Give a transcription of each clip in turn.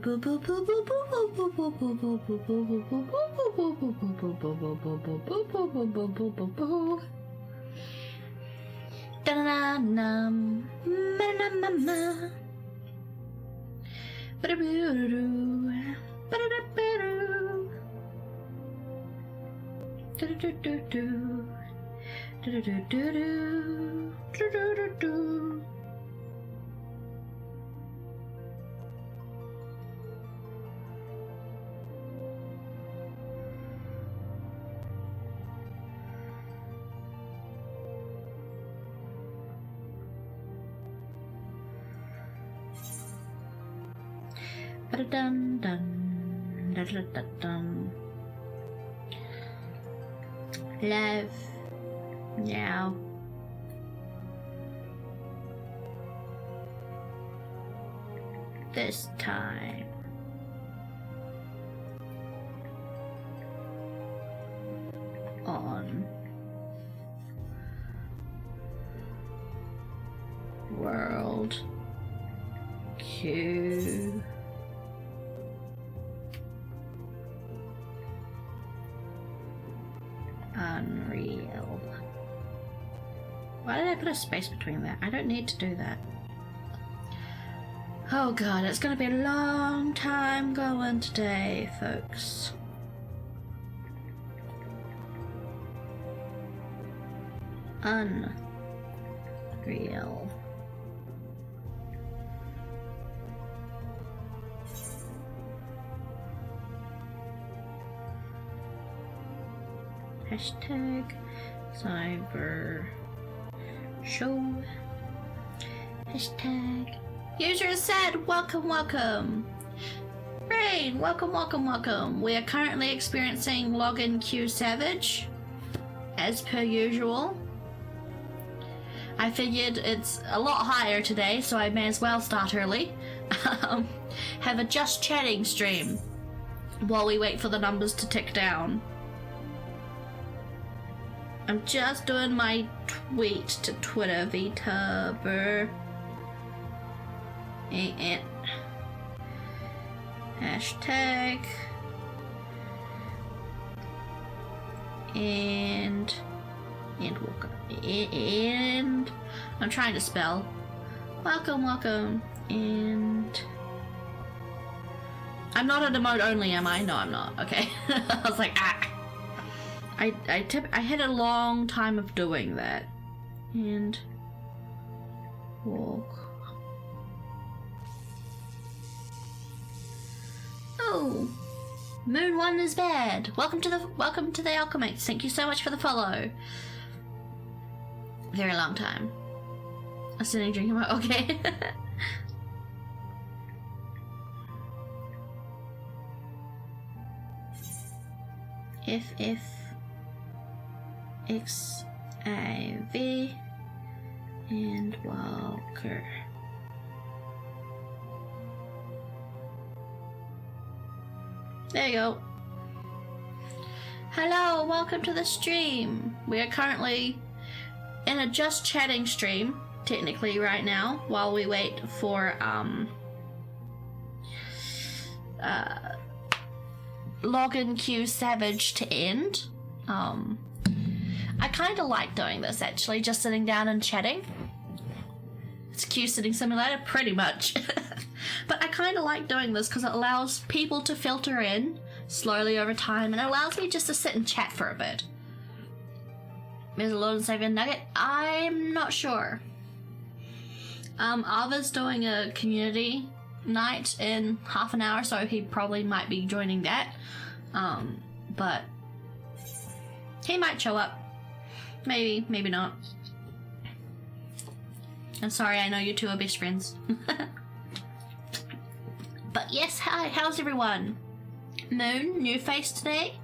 Dun dun dun dun dun dun. Love now. This time on World Q. Unreal. Why did I put a space between that? I don't need to do that. Oh god, it's gonna be a long time going today, folks. Unreal. Hashtag cyber show. Hashtag user said welcome, welcome. Rain, welcome, welcome, welcome. We are currently experiencing login queue savage as per usual. I figured it's a lot higher today, so I may as well start early. Have a just chatting stream while we wait for the numbers to tick down. I'm just doing my tweet to Twitter VTuber. And hashtag and I'm trying to spell welcome, welcome, and I'm not an emote only, am I? No, I'm not. Okay. I was like, I had a long time of doing that. And walk. Oh, Moon 1 is bad. Welcome to the Alchemates. Thank you so much for the follow. Very long time. I was sitting drinking my okay. Ffxiv and Walker. There you go. Hello, welcome to the stream. We are currently in a just chatting stream, technically right now, while we wait for login queue savage to end. I kind of like doing this actually, just sitting down and chatting. It's queue sitting simulator, pretty much. But I kind of like doing this because it allows people to filter in slowly over time, and it allows me just to sit and chat for a bit. Is a Lord and Savior Nugget? I'm not sure. Ava's doing a community night in half an hour, so he probably might be joining that. But he might show up. Maybe, maybe not. I'm sorry, I know you two are best friends. But yes, hi, how's everyone? Moon, new face today.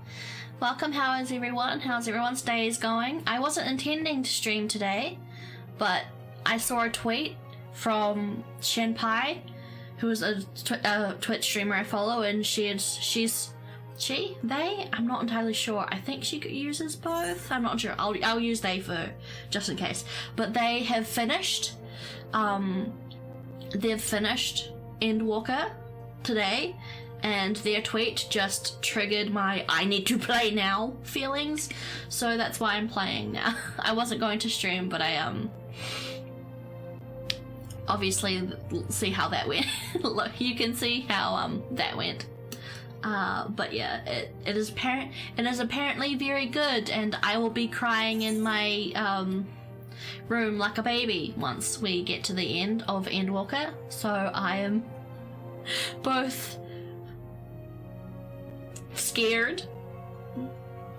Welcome, how is everyone? How's everyone's days going? I wasn't intending to stream today, but I saw a tweet from Shenpai, who is a Twitch streamer I follow, and I'm not entirely sure. I think she uses both. I'm not sure. I'll use they for just in case. But they have finished. They've finished Endwalker, today, and their tweet just triggered my I need to play now feelings, so that's why I'm playing now. I wasn't going to stream, but I obviously see how that went. Look, you can see how that went. But yeah, it is apparently very good, and I will be crying in my room like a baby once we get to the end of Endwalker. So I am both scared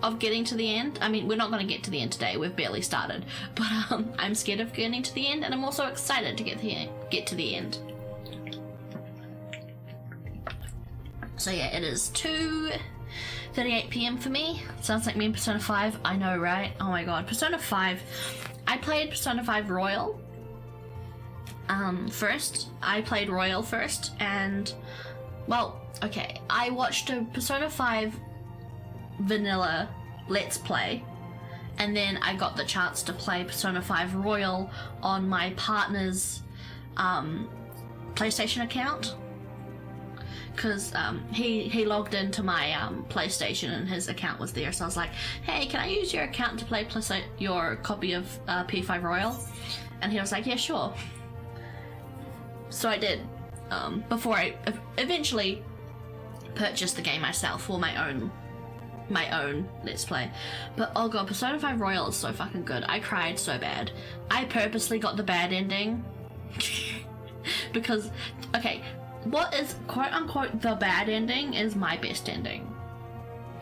of getting to the end. I mean, we're not going to get to the end today, we've barely started, but I'm scared of getting to the end, and I'm also excited to get to the end. So yeah, it is 2:38 p.m. for me. Sounds like me in Persona 5. I know, right? Oh my god, Persona 5. I played Persona 5 Royal first. I played Royal first, and well, okay, I watched a Persona 5 vanilla Let's Play, and then I got the chance to play Persona 5 Royal on my partner's PlayStation account, because he logged into my PlayStation and his account was there, so I was like, hey, can I use your account to play your copy of P5 Royal? And he was like, yeah, sure. So I did, before I eventually purchased the game myself for my own Let's Play. But oh god, Persona 5 Royal is so fucking good. I cried so bad. I purposely got the bad ending because, okay, what is quote unquote the bad ending is my best ending.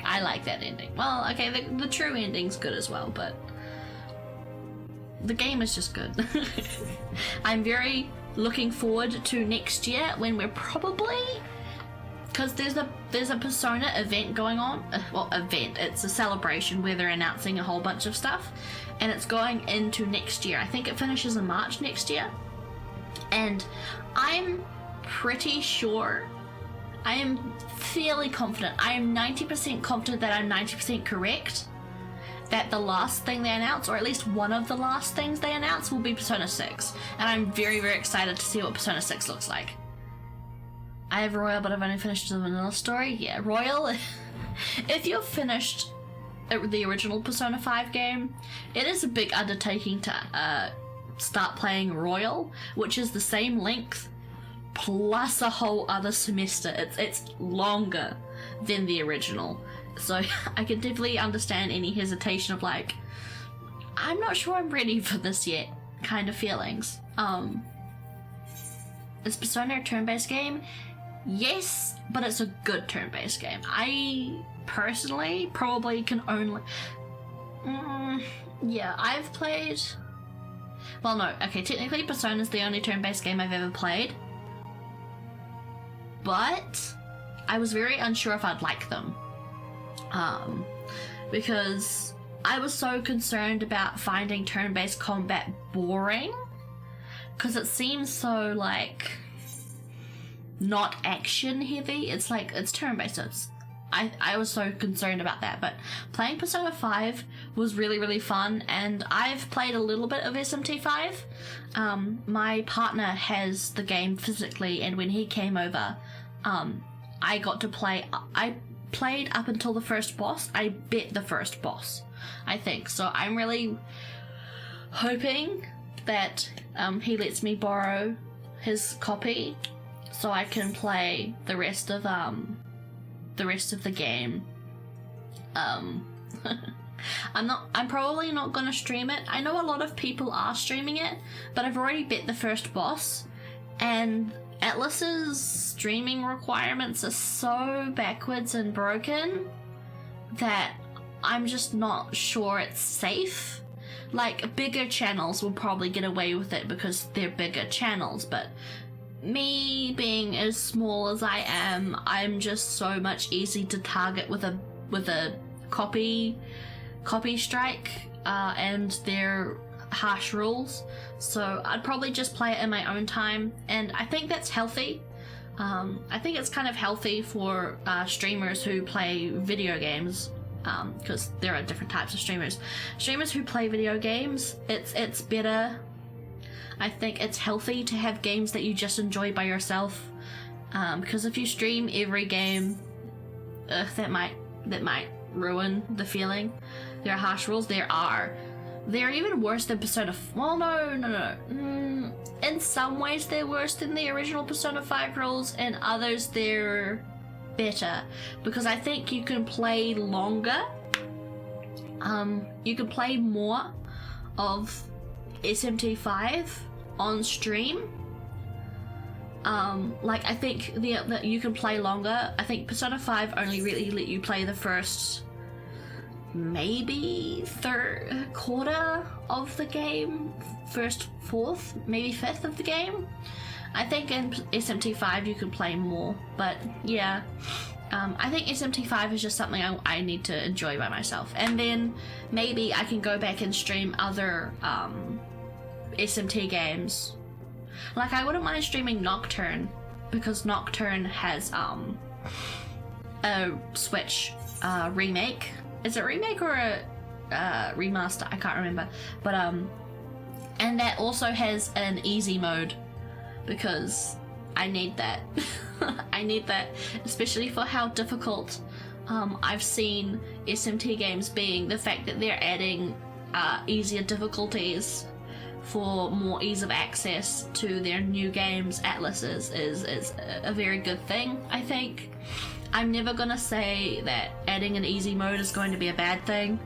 I like that ending. Well, okay, the true ending's good as well, but the game is just good. I'm very looking forward to next year when we're probably, because there's a Persona event going on. Well, event, it's a celebration where they're announcing a whole bunch of stuff, and it's going into next year. I think it finishes in March next year, and I'm pretty sure, I am fairly confident, I am 90% confident that I'm 90% correct that the last thing they announce, or at least one of the last things they announce, will be Persona 6, and I'm very, very excited to see what Persona 6 looks like. I have Royal, but I've only finished the vanilla story. Yeah, Royal, if you've finished the original Persona 5 game, it is a big undertaking to start playing Royal, which is the same length plus a whole other semester. It's longer than the original, so I can definitely understand any hesitation of like, I'm not sure I'm ready for this yet kind of feelings. Is Persona a turn-based game? Yes, but it's a good turn-based game. I personally probably can only yeah, I've played, well, no, okay, technically Persona's the only turn-based game I've ever played, but I was very unsure if I'd like them, because I was so concerned about finding turn-based combat boring, because it seems so like not action heavy. It's like, it's turn-based, so it's, I was so concerned about that. But playing Persona 5 was really, really fun, and I've played a little bit of SMT5. My partner has the game physically, and when he came over, I got to play. I played up until the first boss. I beat the first boss, I think. So I'm really hoping that he lets me borrow his copy so I can play the rest of the game. I'm probably not gonna stream it. I know a lot of people are streaming it, but I've already beat the first boss, and Atlas's streaming requirements are so backwards and broken that I'm just not sure it's safe. Like, bigger channels will probably get away with it because they're bigger channels, but me being as small as I am, I'm just so much easy to target with a copy strike, and their harsh rules. So I'd probably just play it in my own time, and I think that's healthy. I think it's kind of healthy for streamers who play video games, because there are different types of streamers. Streamers who play video games, it's better. I think it's healthy to have games that you just enjoy by yourself, because if you stream every game, that might ruin the feeling. There are harsh rules. They're even worse than Persona. Well, no. In some ways, they're worse than the original Persona 5 rules. In others, they're better because I think you can play longer. You can play more of SMT5 on stream. Like I think that you can play longer. I think Persona 5 only really let you play the first maybe third quarter of the game, first fourth, maybe fifth of the game. I think in SMT5 you can play more, but yeah, I think SMT5 is just something I need to enjoy by myself, and then maybe I can go back and stream other SMT games. Like I wouldn't mind streaming Nocturne, because Nocturne has a Switch remake. Is it a remake or a remaster? I can't remember. But and that also has an easy mode, because I need that. I need that, especially for how difficult I've seen SMT games being. The fact that they're adding easier difficulties for more ease of access to their new games, Atlases, is a very good thing, I think. I'm never gonna say that adding an easy mode is going to be a bad thing.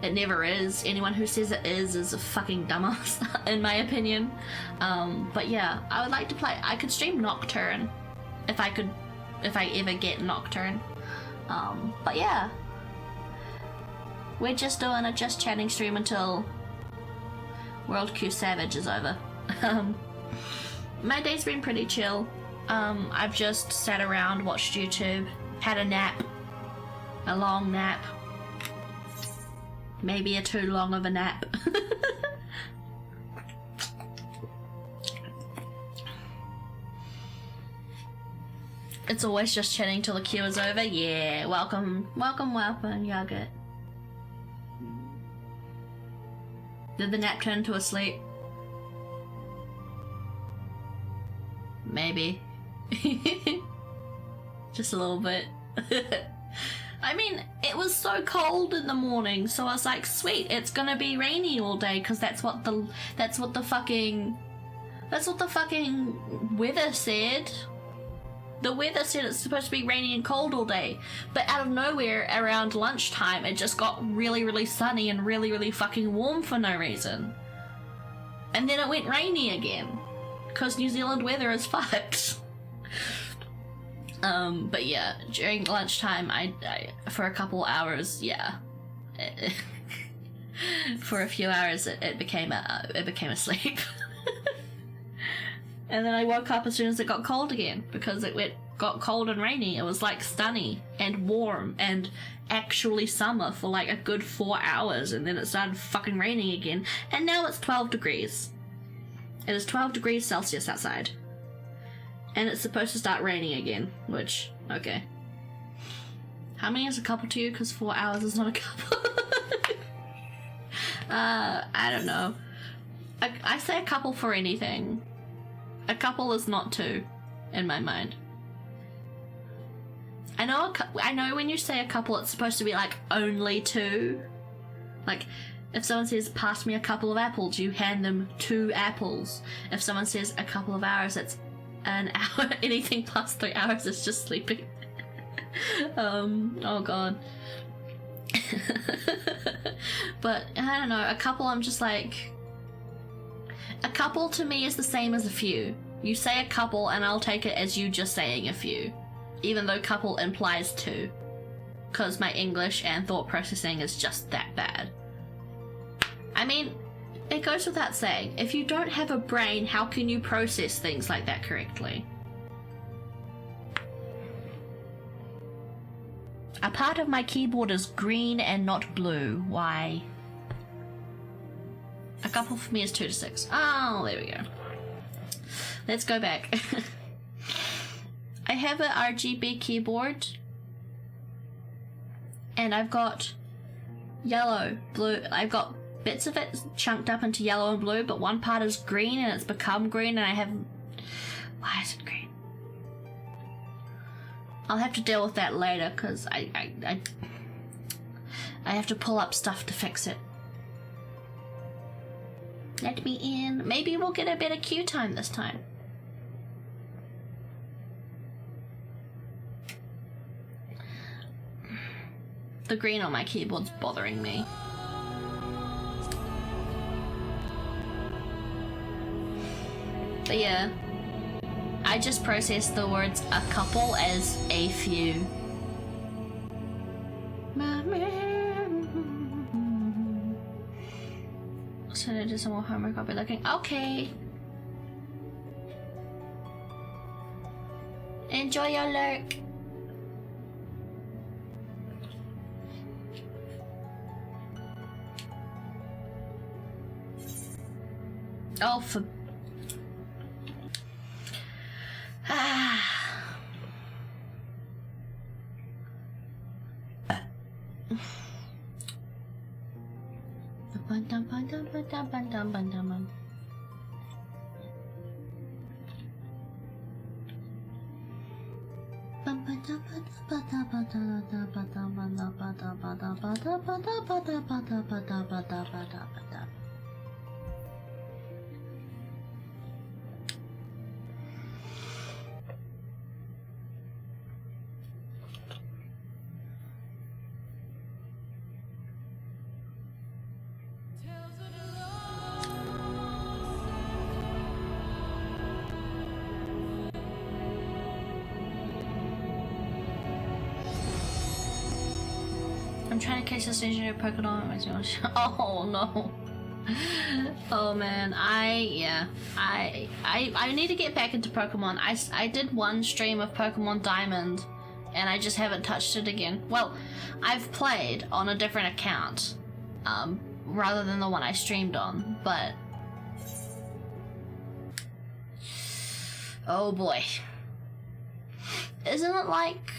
It never is. Anyone who says it is a fucking dumbass, in my opinion. But yeah, I would like to play. I could stream Nocturne if I ever get Nocturne. But yeah, we're just doing a just chatting stream until World Q Savage is over. My day's been pretty chill. I've just sat around, watched YouTube, had a nap, a long nap, maybe a too long of a nap. It's always just chatting till the queue is over. Yeah, welcome, Yogurt. Did the nap turn to a sleep? Maybe. Just a little bit. I mean, it was so cold in the morning, so I was like, sweet, it's gonna be rainy all day, because that's what the fucking weather said. The weather said it's supposed to be rainy and cold all day, but out of nowhere, around lunchtime, it just got really, really sunny and really, really fucking warm for no reason. And then it went rainy again, because New Zealand weather is fucked. But yeah, during lunchtime, I for a couple hours, yeah, for a few hours, it became a sleep. And then I woke up as soon as it got cold again, because it got cold and rainy. It was like sunny and warm and actually summer for like a good 4 hours, and then it started fucking raining again, and now it's 12 degrees. It is 12 degrees Celsius outside. And it's supposed to start raining again, which, okay. How many is a couple to you? Because 4 hours is not a couple. I don't know. I say a couple for anything. A couple is not two, in my mind. I know when you say a couple, it's supposed to be like only two. Like, if someone says, pass me a couple of apples, you hand them 2 apples. If someone says a couple of hours, it's an hour. Anything plus 3 hours is just sleeping. Oh god. But, I don't know, a couple, I'm just like... A couple to me is the same as a few. You say a couple and I'll take it as you just saying a few. Even though couple implies 2. Because my English and thought processing is just that bad. I mean, it goes without saying, if you don't have a brain, how can you process things like that correctly? A part of my keyboard is green and not blue. Why? A couple for me is 2 to 6. Oh, there we go. Let's go back. I have an RGB keyboard, and I've got yellow, blue. I've got bits of it chunked up into yellow and blue, but one part is green and it's become green, and I have... Why is it green? I'll have to deal with that later because I have to pull up stuff to fix it. Let me in. Maybe we'll get a better queue time this time. The green on my keyboard's bothering me. But yeah, I just processed the words a couple as a few. So I do some more homework, I'll be looking. Okay. Enjoy your lurk. Oh, for... I'm trying to catch this legendary Pokemon. Oh no. Oh man, I need to get back into Pokemon. I did one stream of Pokemon Diamond and I just haven't touched it again. Well, I've played on a different account rather than the one I streamed on, but oh boy. Isn't it like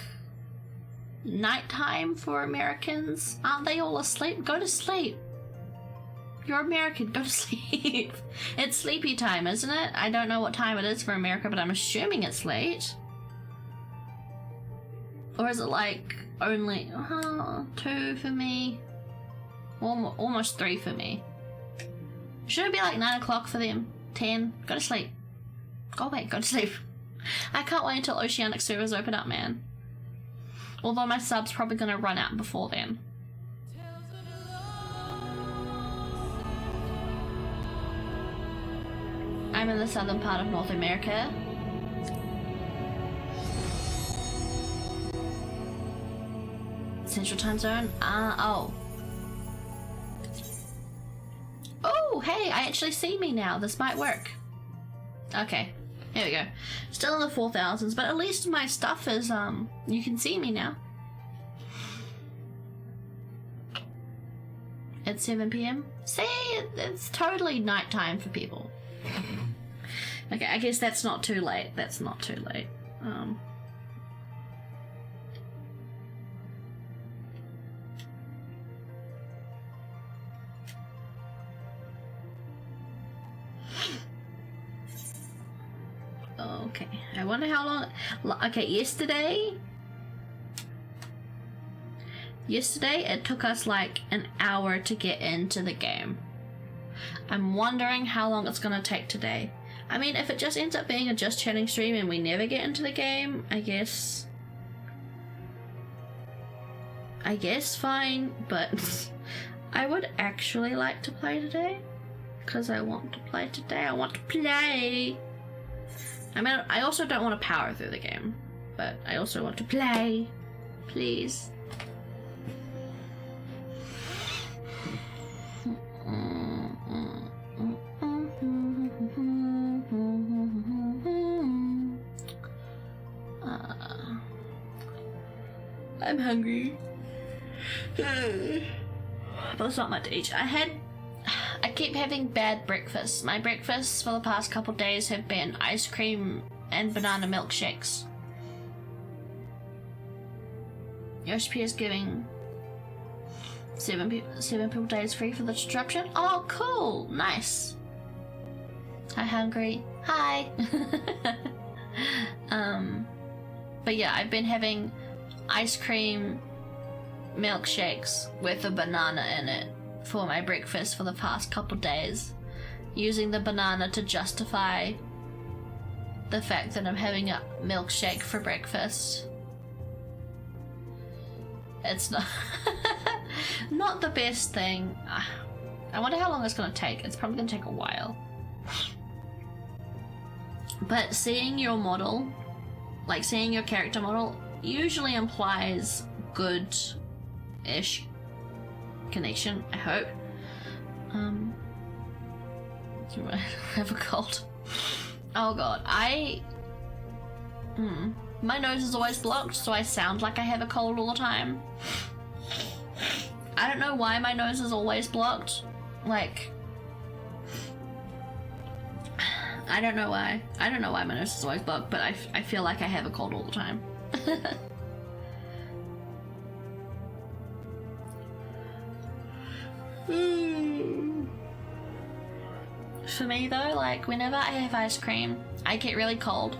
nighttime for Americans? Aren't they all asleep? Go to sleep. You're American, go to sleep. It's sleepy time, isn't it? I don't know what time it is for America, but I'm assuming it's late. Or is it like only 2 for me? Almost 3 for me. Should it be like 9 o'clock for them? 10? Go to sleep. Go away, go to sleep. I can't wait until Oceanic servers open up, man. Although my sub's probably gonna run out before then. I'm in the southern part of North America. Central time zone? Oh. Oh, hey, I actually see me now. This might work. Okay, here we go. Still in the 4000s, but at least my stuff is, you can see me now. It's 7 p.m. See, it's totally nighttime for people. Okay, I guess that's not too late. That's not too late. Okay, I wonder how long... Okay, yesterday it took us like an hour to get into the game. I'm wondering how long it's gonna take today. I mean, if it just ends up being a just chatting stream and we never get into the game, I guess fine, but I would actually like to play today. Because I want to play today. I want to play. I mean, I also don't want to power through the game, but I also want to play. Please. I'm hungry. But it's not much to eat. I keep having bad breakfasts. My breakfasts for the past couple days have been ice cream and banana milkshakes. Yoshi is giving 7 people days free for the disruption. Oh, cool! Nice. Hi, hungry. Hi. But yeah, I've been having ice cream milkshakes with a banana in it for my breakfast for the past couple days, using the banana to justify the fact that I'm having a milkshake for breakfast. It's not not the best thing. I wonder how long it's gonna take. It's probably gonna take a while. But seeing your model, like seeing your character model, usually implies good-ish connection, I hope. Do I have a cold? Oh god, my nose is always blocked, so I sound like I have a cold all the time. I don't know why my nose is always blocked. Like, I don't know why. I don't know why my nose is always blocked, but I feel like I have a cold all the time. For me though, like whenever I have ice cream, I get really cold.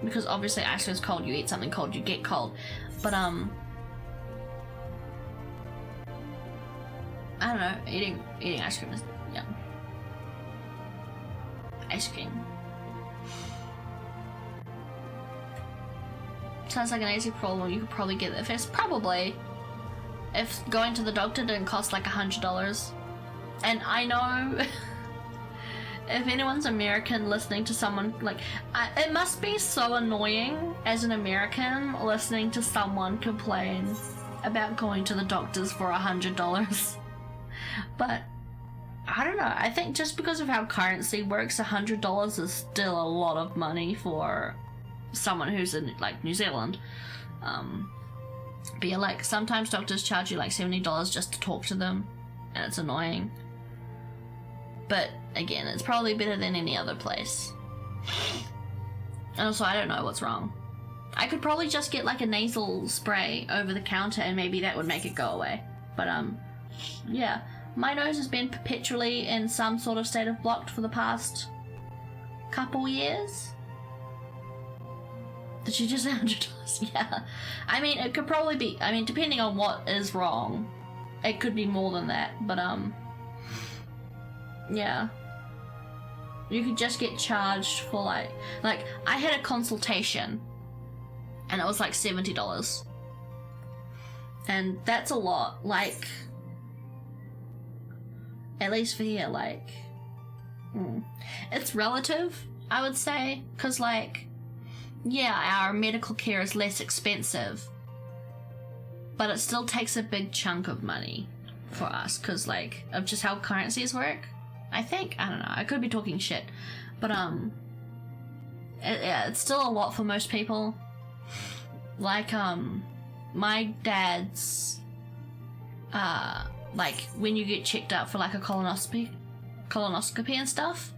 Because obviously ice cream is cold, you eat something cold, you get cold. But I don't know, eating ice cream is, yeah. Ice cream. Sounds like an easy problem, you could probably get it fixed. Probably. If going to the doctor didn't cost like $100. And I know if anyone's American listening to someone, like, it must be so annoying as an American listening to someone complain about going to the doctors for $100. But I don't know, I think just because of how currency works, $100 is still a lot of money for someone who's in like New Zealand. But yeah, like sometimes doctors charge you like $70 just to talk to them, and it's annoying. But again, it's probably better than any other place. And also, I don't know what's wrong. I could probably just get like a nasal spray over the counter and maybe that would make it go away. But yeah, my nose has been perpetually in some sort of state of blocked for the past couple years. Did you just say $100? Yeah. I mean, it could probably be, I mean, depending on what is wrong, it could be more than that, but yeah. You could just get charged for like I had a consultation and it was like $70. And that's a lot, like, at least for here, like, it's relative, I would say, because like, yeah, our medical care is less expensive, but it still takes a big chunk of money for us because like of just how currencies work. I think, I don't know, I could be talking shit, but yeah, it's still a lot for most people. Like my dad's like when you get checked out for like a colonoscopy and stuff,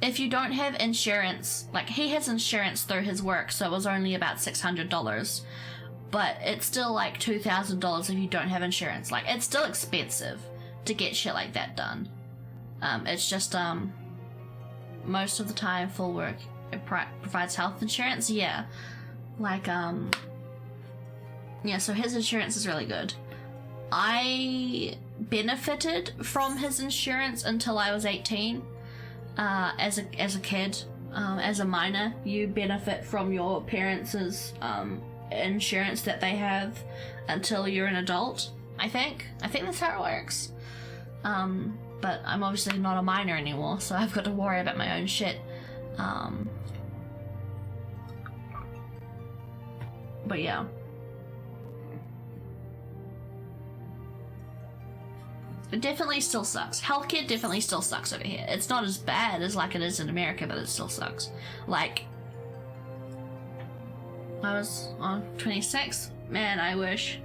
if you don't have insurance, like he has insurance through his work, so it was only about $600, but it's still like $2,000 if you don't have insurance. Like, it's still expensive to get shit like that done. It's just most of the time full work it provides health insurance. Yeah, like yeah, so his insurance is really good. I benefited from his insurance until I was 18. As a kid, as a minor, you benefit from your parents' insurance that they have until you're an adult. I think that's how it works. But I'm obviously not a minor anymore, so I've got to worry about my own shit. But yeah. It definitely still sucks. Healthcare definitely still sucks over here. It's not as bad as like it is in America, but it still sucks. Like, I was on 26. Man, I wish.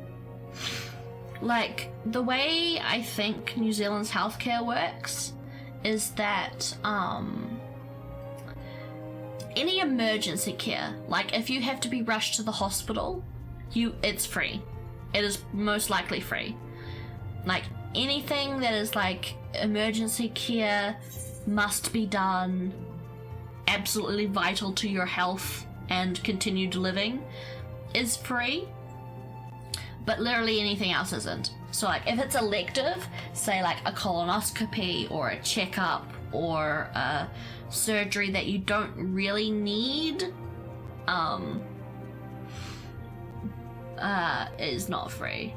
Like, the way I think New Zealand's healthcare works is that any emergency care, like if you have to be rushed to the hospital, it's free. It is most likely free. Like, anything that is like emergency care must be done, absolutely vital to your health and continued living, is free, but literally anything else isn't. So like if it's elective, say like a colonoscopy or a checkup or a surgery that you don't really need, is not free.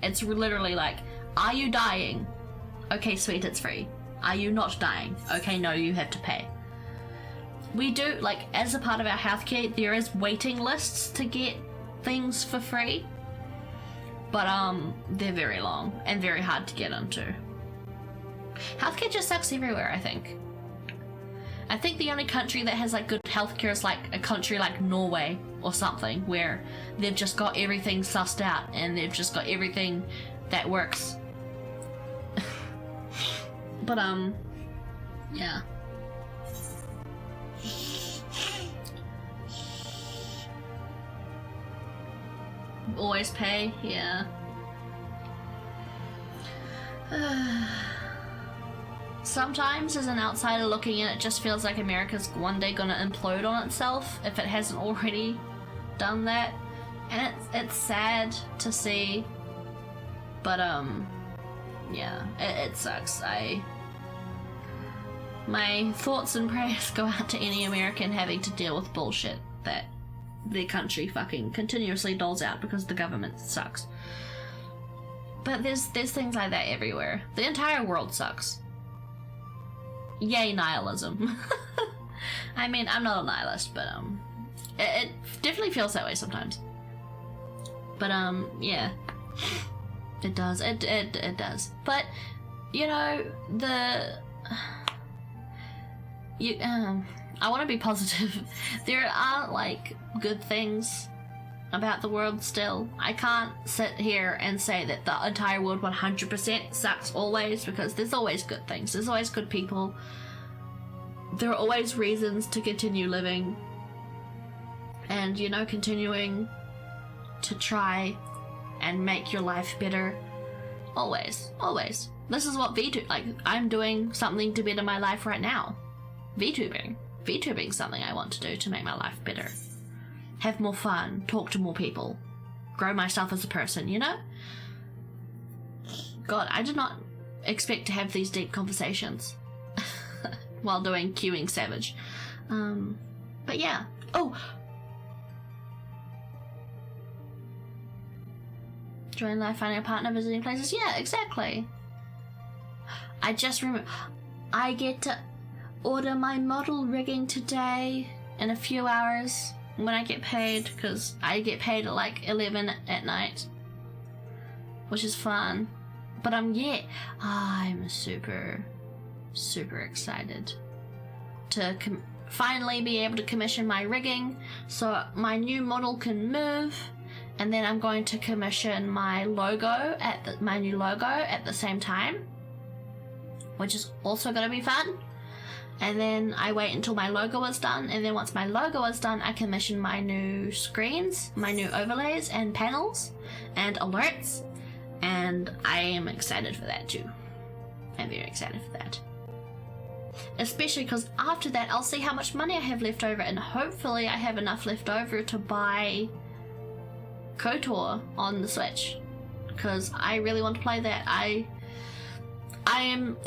It's literally like, are you dying? Okay, sweet, it's free. Are you not dying? Okay, no, you have to pay. We do, like, as a part of our healthcare, there is waiting lists to get things for free, but they're very long and very hard to get into. Healthcare just sucks everywhere, I think. I think the only country that has like good healthcare is like a country like Norway or something, where they've just got everything sussed out and they've just got everything that works. But yeah. Always pay, yeah. Sometimes as an outsider looking in, it just feels like America's one day gonna implode on itself if it hasn't already done that. And it's sad to see, but yeah, it sucks. My thoughts and prayers go out to any American having to deal with bullshit that their country fucking continuously doles out because the government sucks. But there's things like that everywhere. The entire world sucks. Yay, nihilism. I mean, I'm not a nihilist, but it definitely feels that way sometimes. But yeah, it does. It does. But you know, I want to be positive. There are like good things about the world still. I can't sit here and say that the entire world 100% sucks always, because there's always good things. There's always good people. There are always reasons to continue living. And, you know, continuing to try and make your life better. Always. Always. This is what VTube, like, I'm doing something to better my life right now. VTubing. VTubing something I want to do to make my life better. Have more fun, talk to more people, grow myself as a person, you know? God, I did not expect to have these deep conversations while doing queuing Savage. But yeah. Oh! Join life, finding a partner, visiting places. Yeah, exactly. I just remember, I get to order my model rigging today in a few hours. When I get paid, because I get paid at like 11 at night, which is fun. But I'm super excited to finally be able to commission my rigging so my new model can move, and then I'm going to commission my logo my new logo at the same time, which is also going to be fun. And then I wait until my logo is done, and then once my logo is done, I commission my new screens, my new overlays and panels and alerts, and I am excited for that too. I'm very excited for that. Especially because after that, I'll see how much money I have left over, and hopefully I have enough left over to buy KOTOR on the Switch, because I really want to play that.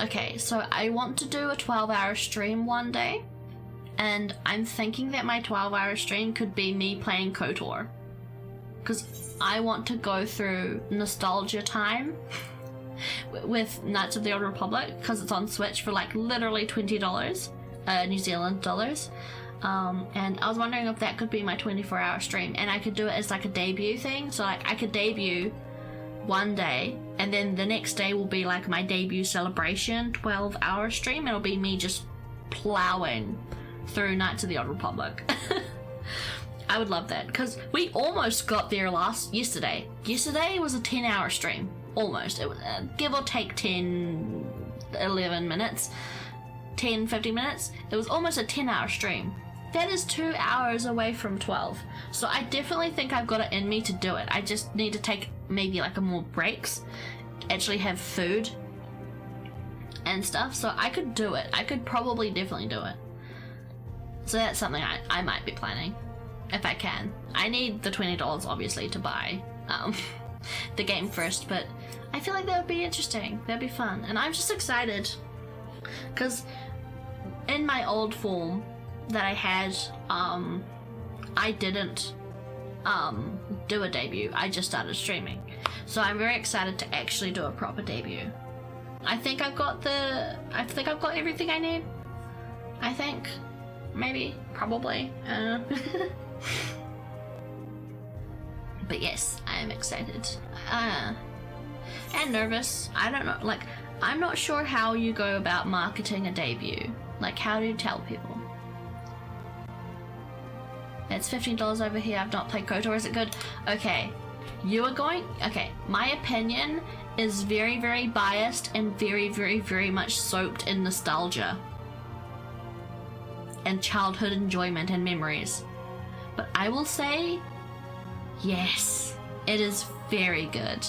Okay, so I want to do a 12-hour stream one day, and I'm thinking that my 12-hour stream could be me playing KOTOR, because I want to go through nostalgia time with Knights of the Old Republic, because it's on Switch for like literally $20, New Zealand dollars, and I was wondering if that could be my 24-hour stream, and I could do it as like a debut thing, so like I could debut one day, and then the next day will be like my debut celebration 12-hour stream. It'll be me just plowing through Knights of the Old Republic. I would love that, because we almost got there yesterday. Yesterday was a 10-hour stream, almost. It was give or take 10, 11 minutes, 10, 15 minutes. It was almost a 10-hour stream. That is 2 hours away from 12. So I definitely think I've got it in me to do it. I just need to take maybe like more breaks, actually have food and stuff. So I could do it. I could probably definitely do it. So that's something I might be planning. if I can. I need the $20 obviously to buy the game first, but I feel like that would be interesting. That'd be fun, and I'm just excited because in my old form that I had, I didn't do a debut. I just started streaming, so I'm very excited to actually do a proper debut. I think I've got everything I need. I think, maybe, probably. But yes, I am excited and nervous. I don't know, like, I'm not sure how you go about marketing a debut. Like, how do you tell people? It's $15 over here. I've not played KOTOR. Is it good? Okay, you are going. Okay, my opinion is very, very biased and very, very, very much soaked in nostalgia and childhood enjoyment and memories. But I will say, yes, it is very good.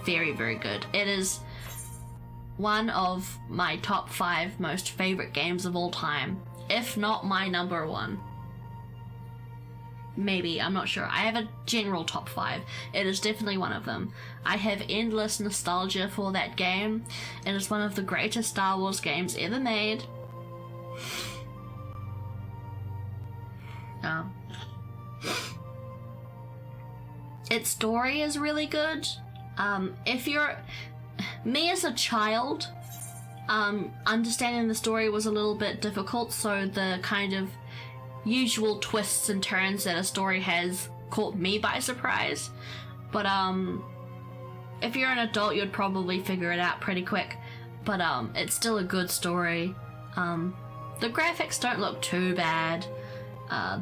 Very, very good. It is one of my top 5 most favorite games of all time, if not my number 1. Maybe, I'm not sure. I have a general top 5. It is definitely one of them. I have endless nostalgia for that game. It is one of the greatest Star Wars games ever made. Its story is really good. If you're me as a child, understanding the story was a little bit difficult, so the kind of usual twists and turns that a story has caught me by surprise. But if you're an adult, you'd probably figure it out pretty quick. But it's still a good story. The graphics don't look too bad.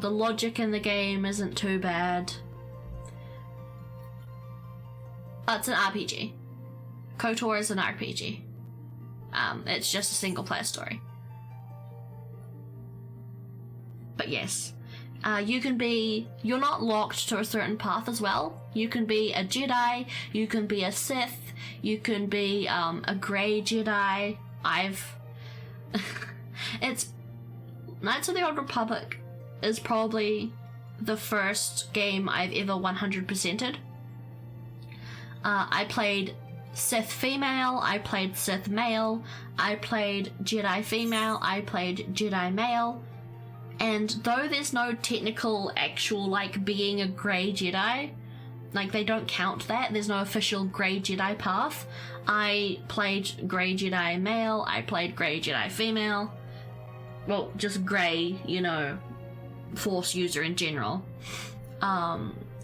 The logic in the game isn't too bad. It's an RPG. KOTOR is an RPG. It's just a single player story. But yes, you're not locked to a certain path as well. You can be a Jedi, you can be a Sith, you can be a Grey Jedi. It's Knights of the Old Republic is probably the first game I've ever 100%ed. I played Sith female, I played Sith male, I played Jedi female, I played Jedi male, and though there's no technical actual like being a Grey Jedi, like they don't count that, there's no official Grey Jedi path, I played Grey Jedi male, I played Grey Jedi female, well, just Grey, you know, Force user in general.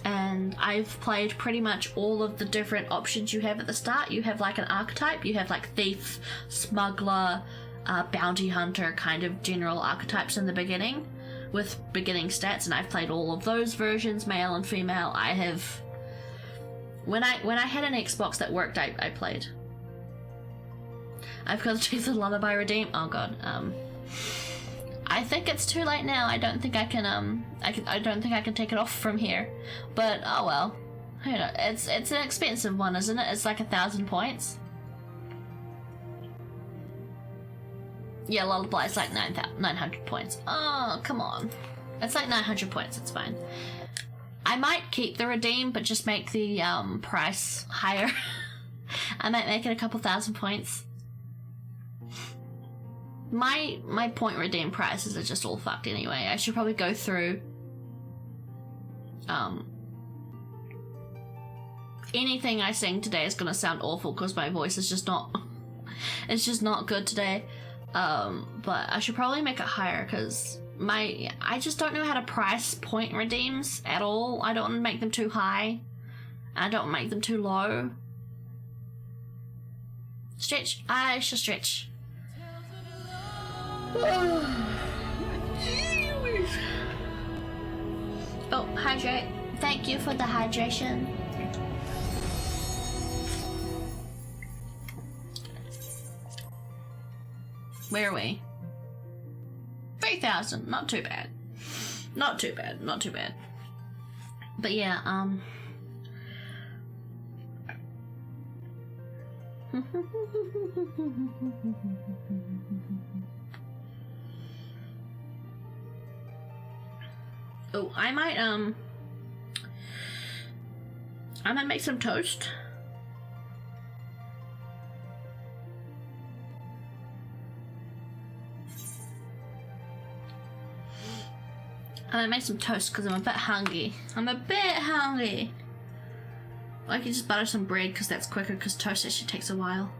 And I've played pretty much all of the different options you have at the start. You have like an archetype, you have like thief, smuggler, bounty hunter, kind of general archetypes in the beginning with beginning stats, and I've played all of those versions, male and female. I have, when I had an Xbox that worked, I played. I've got to choose the Lullaby Redeem. Oh god, I think it's too late now. I don't think I can I don't think I can take it off from here. But oh well. You know, it's an expensive one, isn't it? It's like 1,000 points. Yeah, Lullaby's like 900 points. Oh, come on. It's like 900 points, it's fine. I might keep the redeem, but just make the price higher. I might make it a couple thousand points. My point redeem prices are just all fucked anyway. I should probably go through anything I sing today is gonna sound awful because my voice is just not it's just not good today. But I should probably make it higher because I just don't know how to price point redeems at all. I don't want to make them too high. I don't make them too low. Stretch. I should stretch. Oh, hydrate. Thank you for the hydration. Where are we? 3,000. Not too bad. Not too bad. Not too bad. But yeah, Oh, I might make some toast. I'm gonna make some toast because I'm a bit hungry. I can just butter some bread because that's quicker, because toast actually takes a while.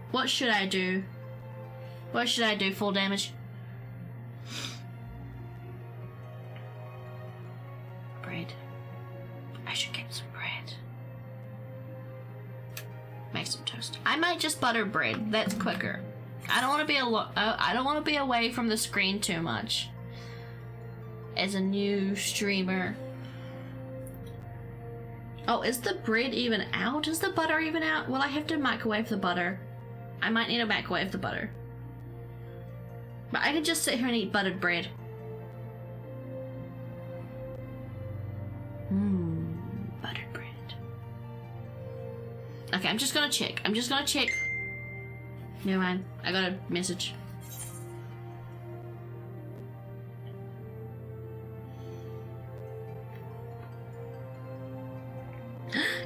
What should I do? What should I do? Full damage. Bread. I should get some bread. Make some toast. I might just butter bread. That's quicker. I don't want to be I don't want to be away from the screen too much. As a new streamer. Oh, is the bread even out? Is the butter even out? Well, I have to microwave the butter. I might need to microwave the butter. But I can just sit here and eat buttered bread. Buttered bread. Okay, I'm just gonna check. Never mind. I got a message.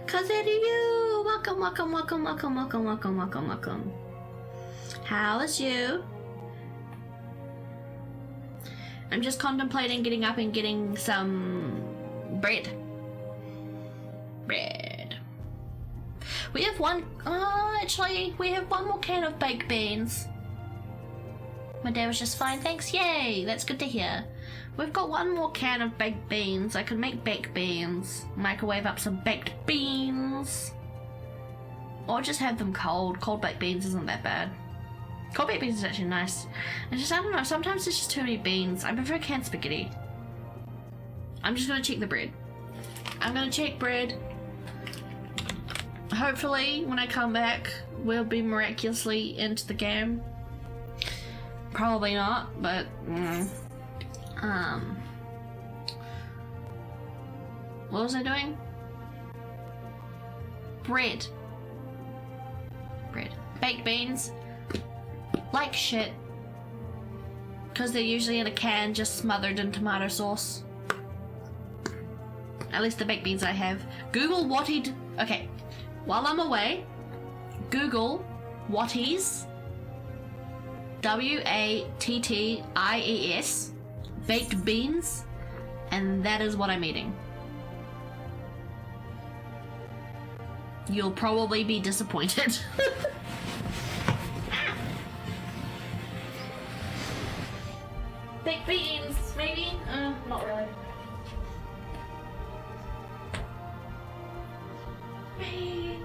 Kazeru, welcome. How is you? I'm just contemplating getting up and getting some bread. We have one, actually, we have one more can of baked beans. My day was just fine, thanks, yay, that's good to hear. We've got one more can of baked beans. I could make baked beans, microwave up some baked beans. Or just have them cold. Cold baked beans isn't that bad. Cold baked beans is actually nice. I don't know, sometimes there's just too many beans. I prefer canned spaghetti. I'm just gonna check the bread. I'm gonna check bread. Hopefully, when I come back, we'll be miraculously into the game. Probably not, but what was I doing? Bread. Baked beans. Like shit. Because they're usually in a can just smothered in tomato sauce. At least the baked beans I have. Google wattied. Okay. While I'm away, Google watties. WATTIES. Baked beans. And that is what I'm eating. You'll probably be disappointed. Baked beans, maybe? Not really. Beans.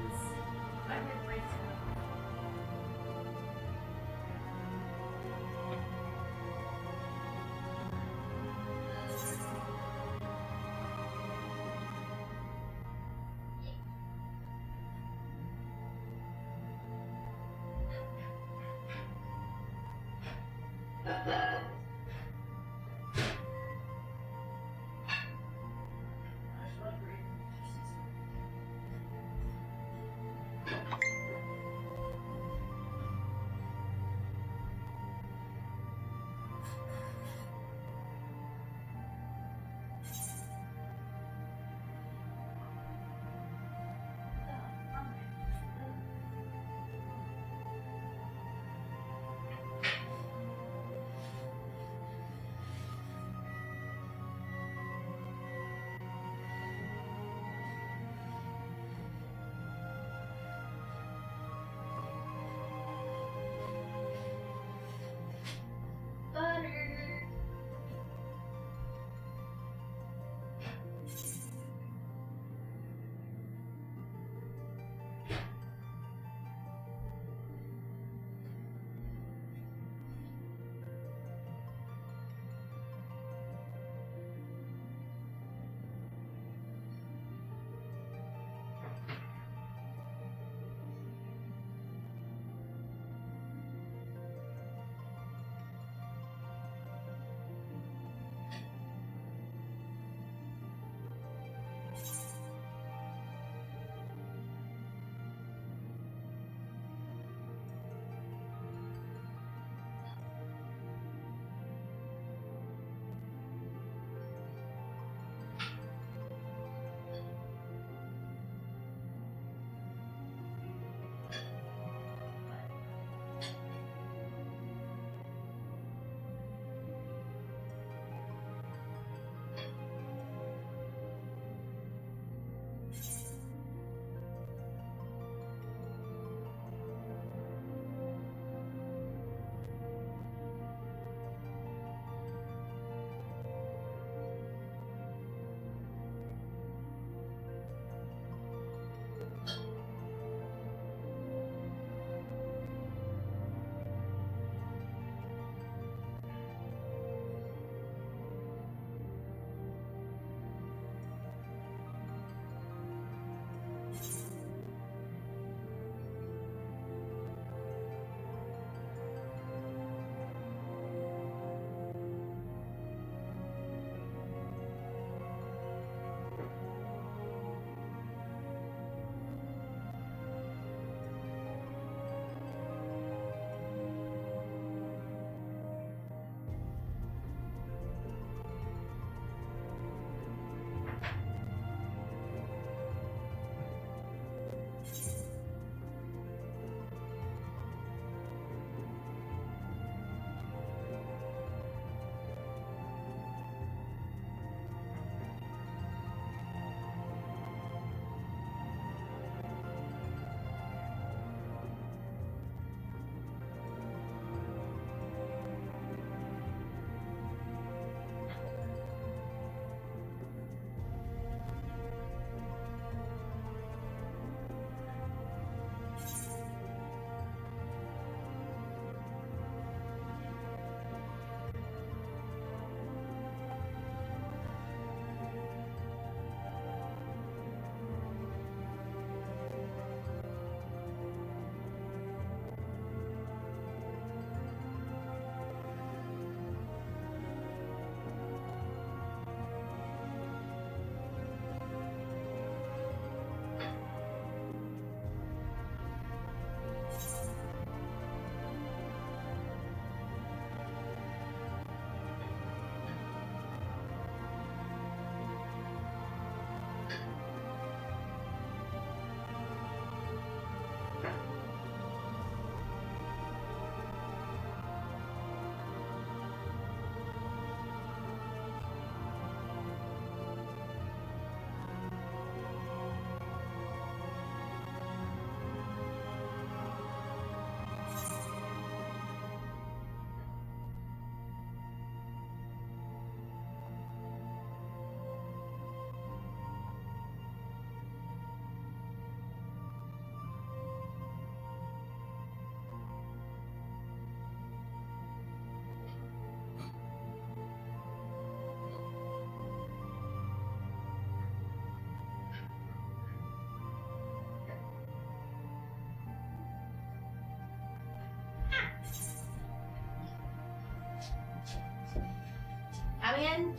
Are we in?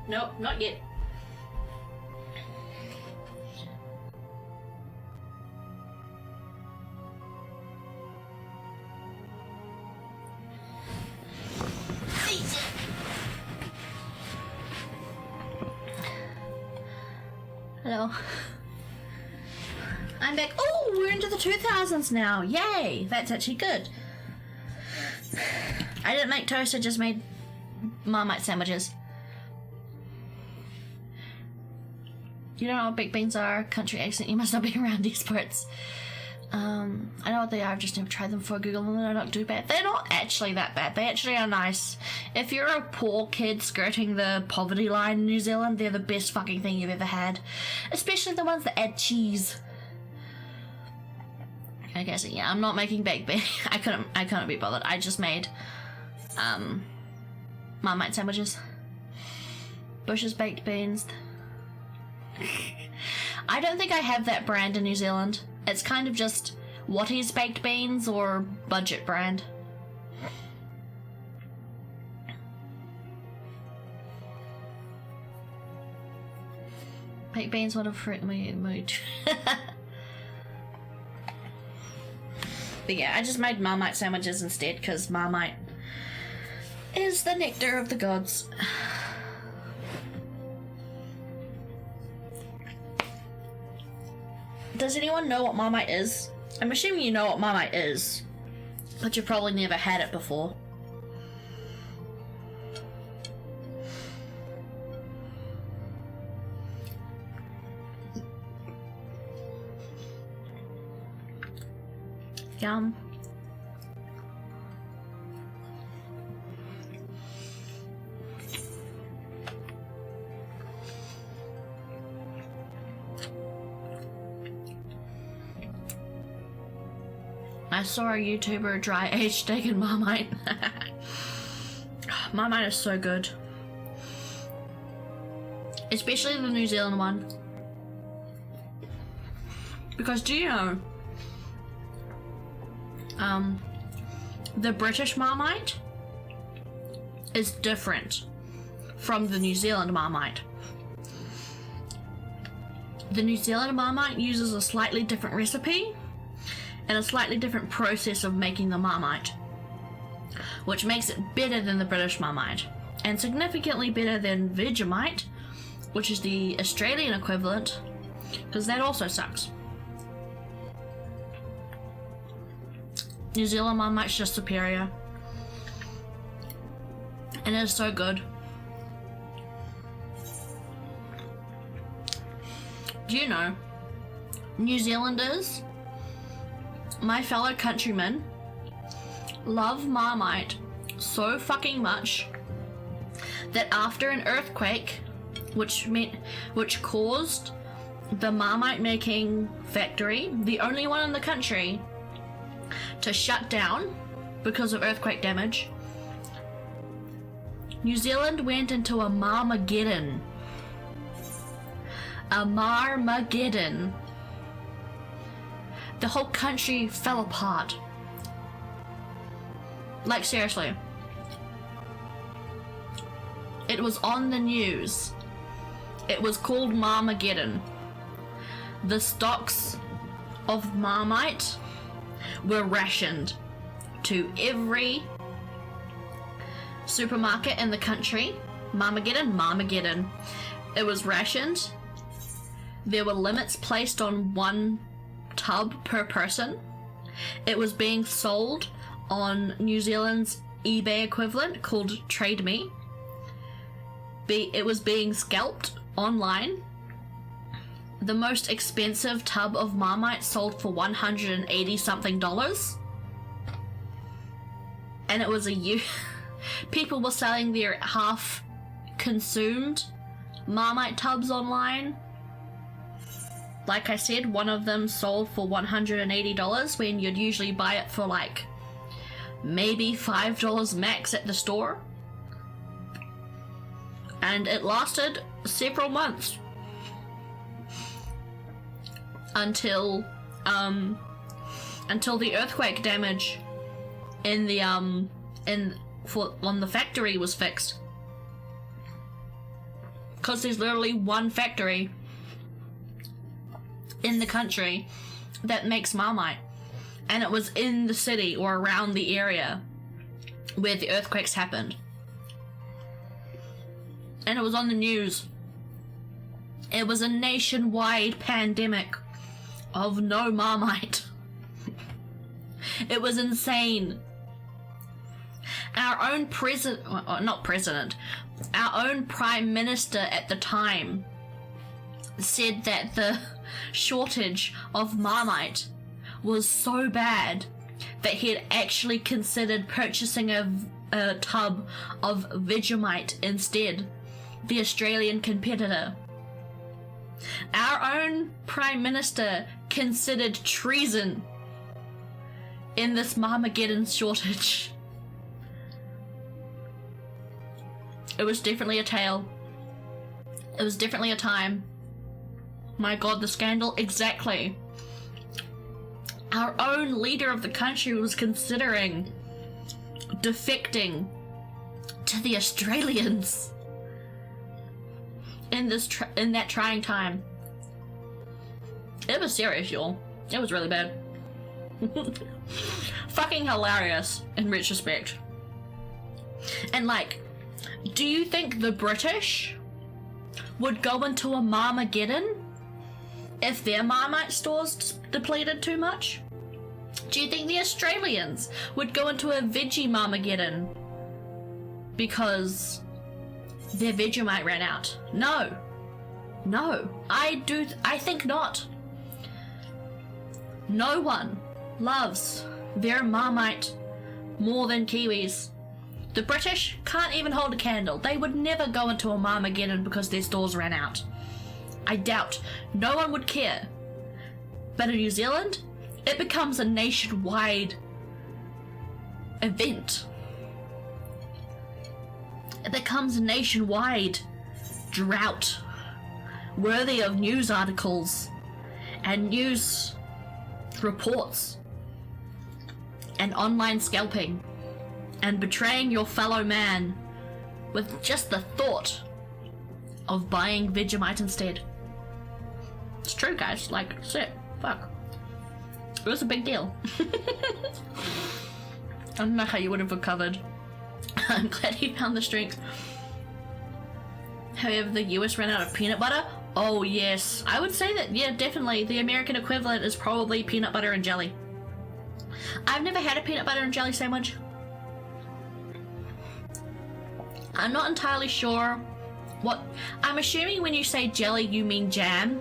Nope, not yet. Hello. I'm back. Oh, we're into the 2000s now. Yay! That's actually good. I didn't make toast, I just made Marmite sandwiches. You don't know what baked beans are? Country accent. You must not be around these parts. I know what they are, I've just never tried them before. Google them, they're not too bad. They're not actually that bad. They actually are nice. If you're a poor kid skirting the poverty line in New Zealand, they're the best fucking thing you've ever had. Especially the ones that add cheese. Okay, so yeah, I'm not making baked beans. I couldn't be bothered. I just made Marmite sandwiches. Bush's baked beans. I don't think I have that brand in New Zealand. It's kind of just Wattie's baked beans or budget brand. Baked beans would have fruit mood. But yeah, I just made Marmite sandwiches instead because Marmite is the nectar of the gods. Does anyone know what Marmite is? I'm assuming you know what Marmite is, but you've probably never had it before. Yum. I saw a YouTuber dry aged steak and Marmite. Marmite is so good. Especially the New Zealand one. Because do you know, the British Marmite is different from the New Zealand Marmite. The New Zealand Marmite uses a slightly different recipe and a slightly different process of making the Marmite, which makes it better than the British Marmite, and significantly better than Vegemite, which is the Australian equivalent, because that also sucks. New Zealand Marmite's just superior, and it is so good. Do you know, New Zealanders, my fellow countrymen, love Marmite so fucking much that after an earthquake, which caused the Marmite making factory, the only one in the country, to shut down because of earthquake damage, New Zealand went into a Marmageddon. A Marmageddon. The whole country fell apart. Like, seriously. It was on the news. It was called Marmageddon. The stocks of Marmite were rationed to every supermarket in the country. Marmageddon. It was rationed. There were limits placed on one tub per person. It was being sold on New Zealand's eBay equivalent called Trade Me. It was being scalped online. The most expensive tub of Marmite sold for $180 something. And it was people were selling their half consumed Marmite tubs online. Like I said, one of them sold for $180 when you'd usually buy it for like maybe $5 max at the store. And it lasted several months until the earthquake damage in the on the factory was fixed. Because there's literally one factory in the country that makes Marmite, and it was in the city or around the area where the earthquakes happened, and it was on the news. It was a nationwide pandemic of no Marmite. It was insane. Our own our own prime minister at the time said that the shortage of Marmite was so bad that he had actually considered purchasing a tub of Vegemite instead, the Australian competitor. Our own prime minister considered treason in this Marmageddon shortage. It was definitely a tale. It was definitely a time. My god, the scandal. Exactly. Our own leader of the country was considering defecting to the Australians in that trying time. It was serious, y'all. It was really bad. Fucking hilarious in retrospect. And like, do you think the British would go into a Marmageddon if their Marmite stores depleted too much? Do you think the Australians would go into a veggie Marmageddon because their Vegemite ran out? No. No. I think not. No one loves their Marmite more than Kiwis. The British can't even hold a candle. They would never go into a Marmageddon because their stores ran out. I doubt no one would care. But in New Zealand, it becomes a nationwide event. It becomes a nationwide drought worthy of news articles and news reports and online scalping and betraying your fellow man with just the thought of buying Vegemite instead. It's true, guys. Like, shit. Fuck. It was a big deal. I don't know how you would have recovered. I'm glad he found the strength. However, the US ran out of peanut butter. Oh, yes. I would say that, yeah, definitely. The American equivalent is probably peanut butter and jelly. I've never had a peanut butter and jelly sandwich. I'm not entirely sure what... I'm assuming when you say jelly, you mean jam.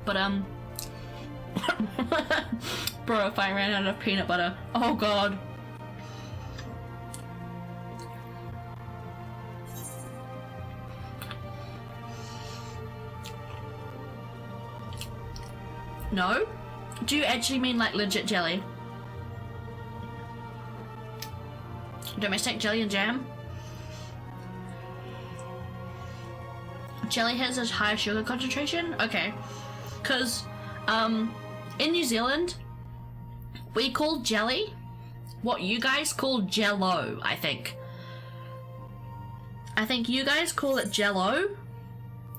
But, bro, if I ran out of peanut butter... Oh, God. No? Do you actually mean, like, legit jelly? Domestic jelly and jam? Jelly has a higher sugar concentration? Okay. Because, in New Zealand, we call jelly what you guys call jello, I think. I think you guys call it jello,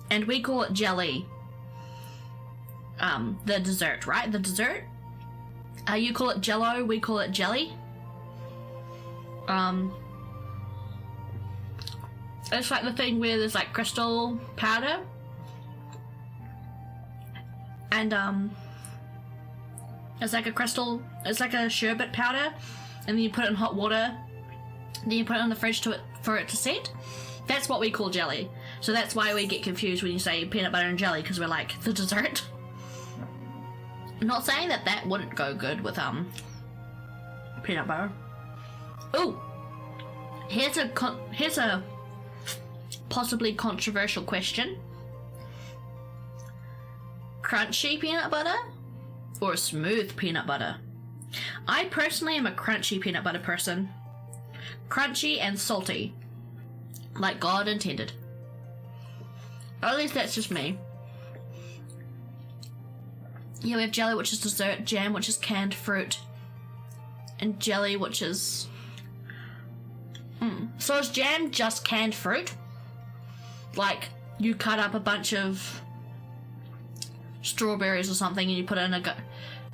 and we call it jelly. The dessert, right? The dessert? You call it jello, we call it jelly. It's like the thing where there's like crystal powder. And, it's like a crystal, it's like a sherbet powder, and then you put it in hot water, then you put it in the fridge for it to set. That's what we call jelly. So that's why we get confused when you say peanut butter and jelly, because we're like, the dessert? I'm not saying that that wouldn't go good with, peanut butter. Ooh! Here's a possibly controversial question. Crunchy peanut butter or smooth peanut butter? I personally am a crunchy peanut butter person. Crunchy and salty. Like God intended. Or at least that's just me. Yeah, we have jelly, which is dessert, jam, which is canned fruit, and jelly, which is... So is jam just canned fruit? Like, you cut up a bunch of strawberries or something and you put it in a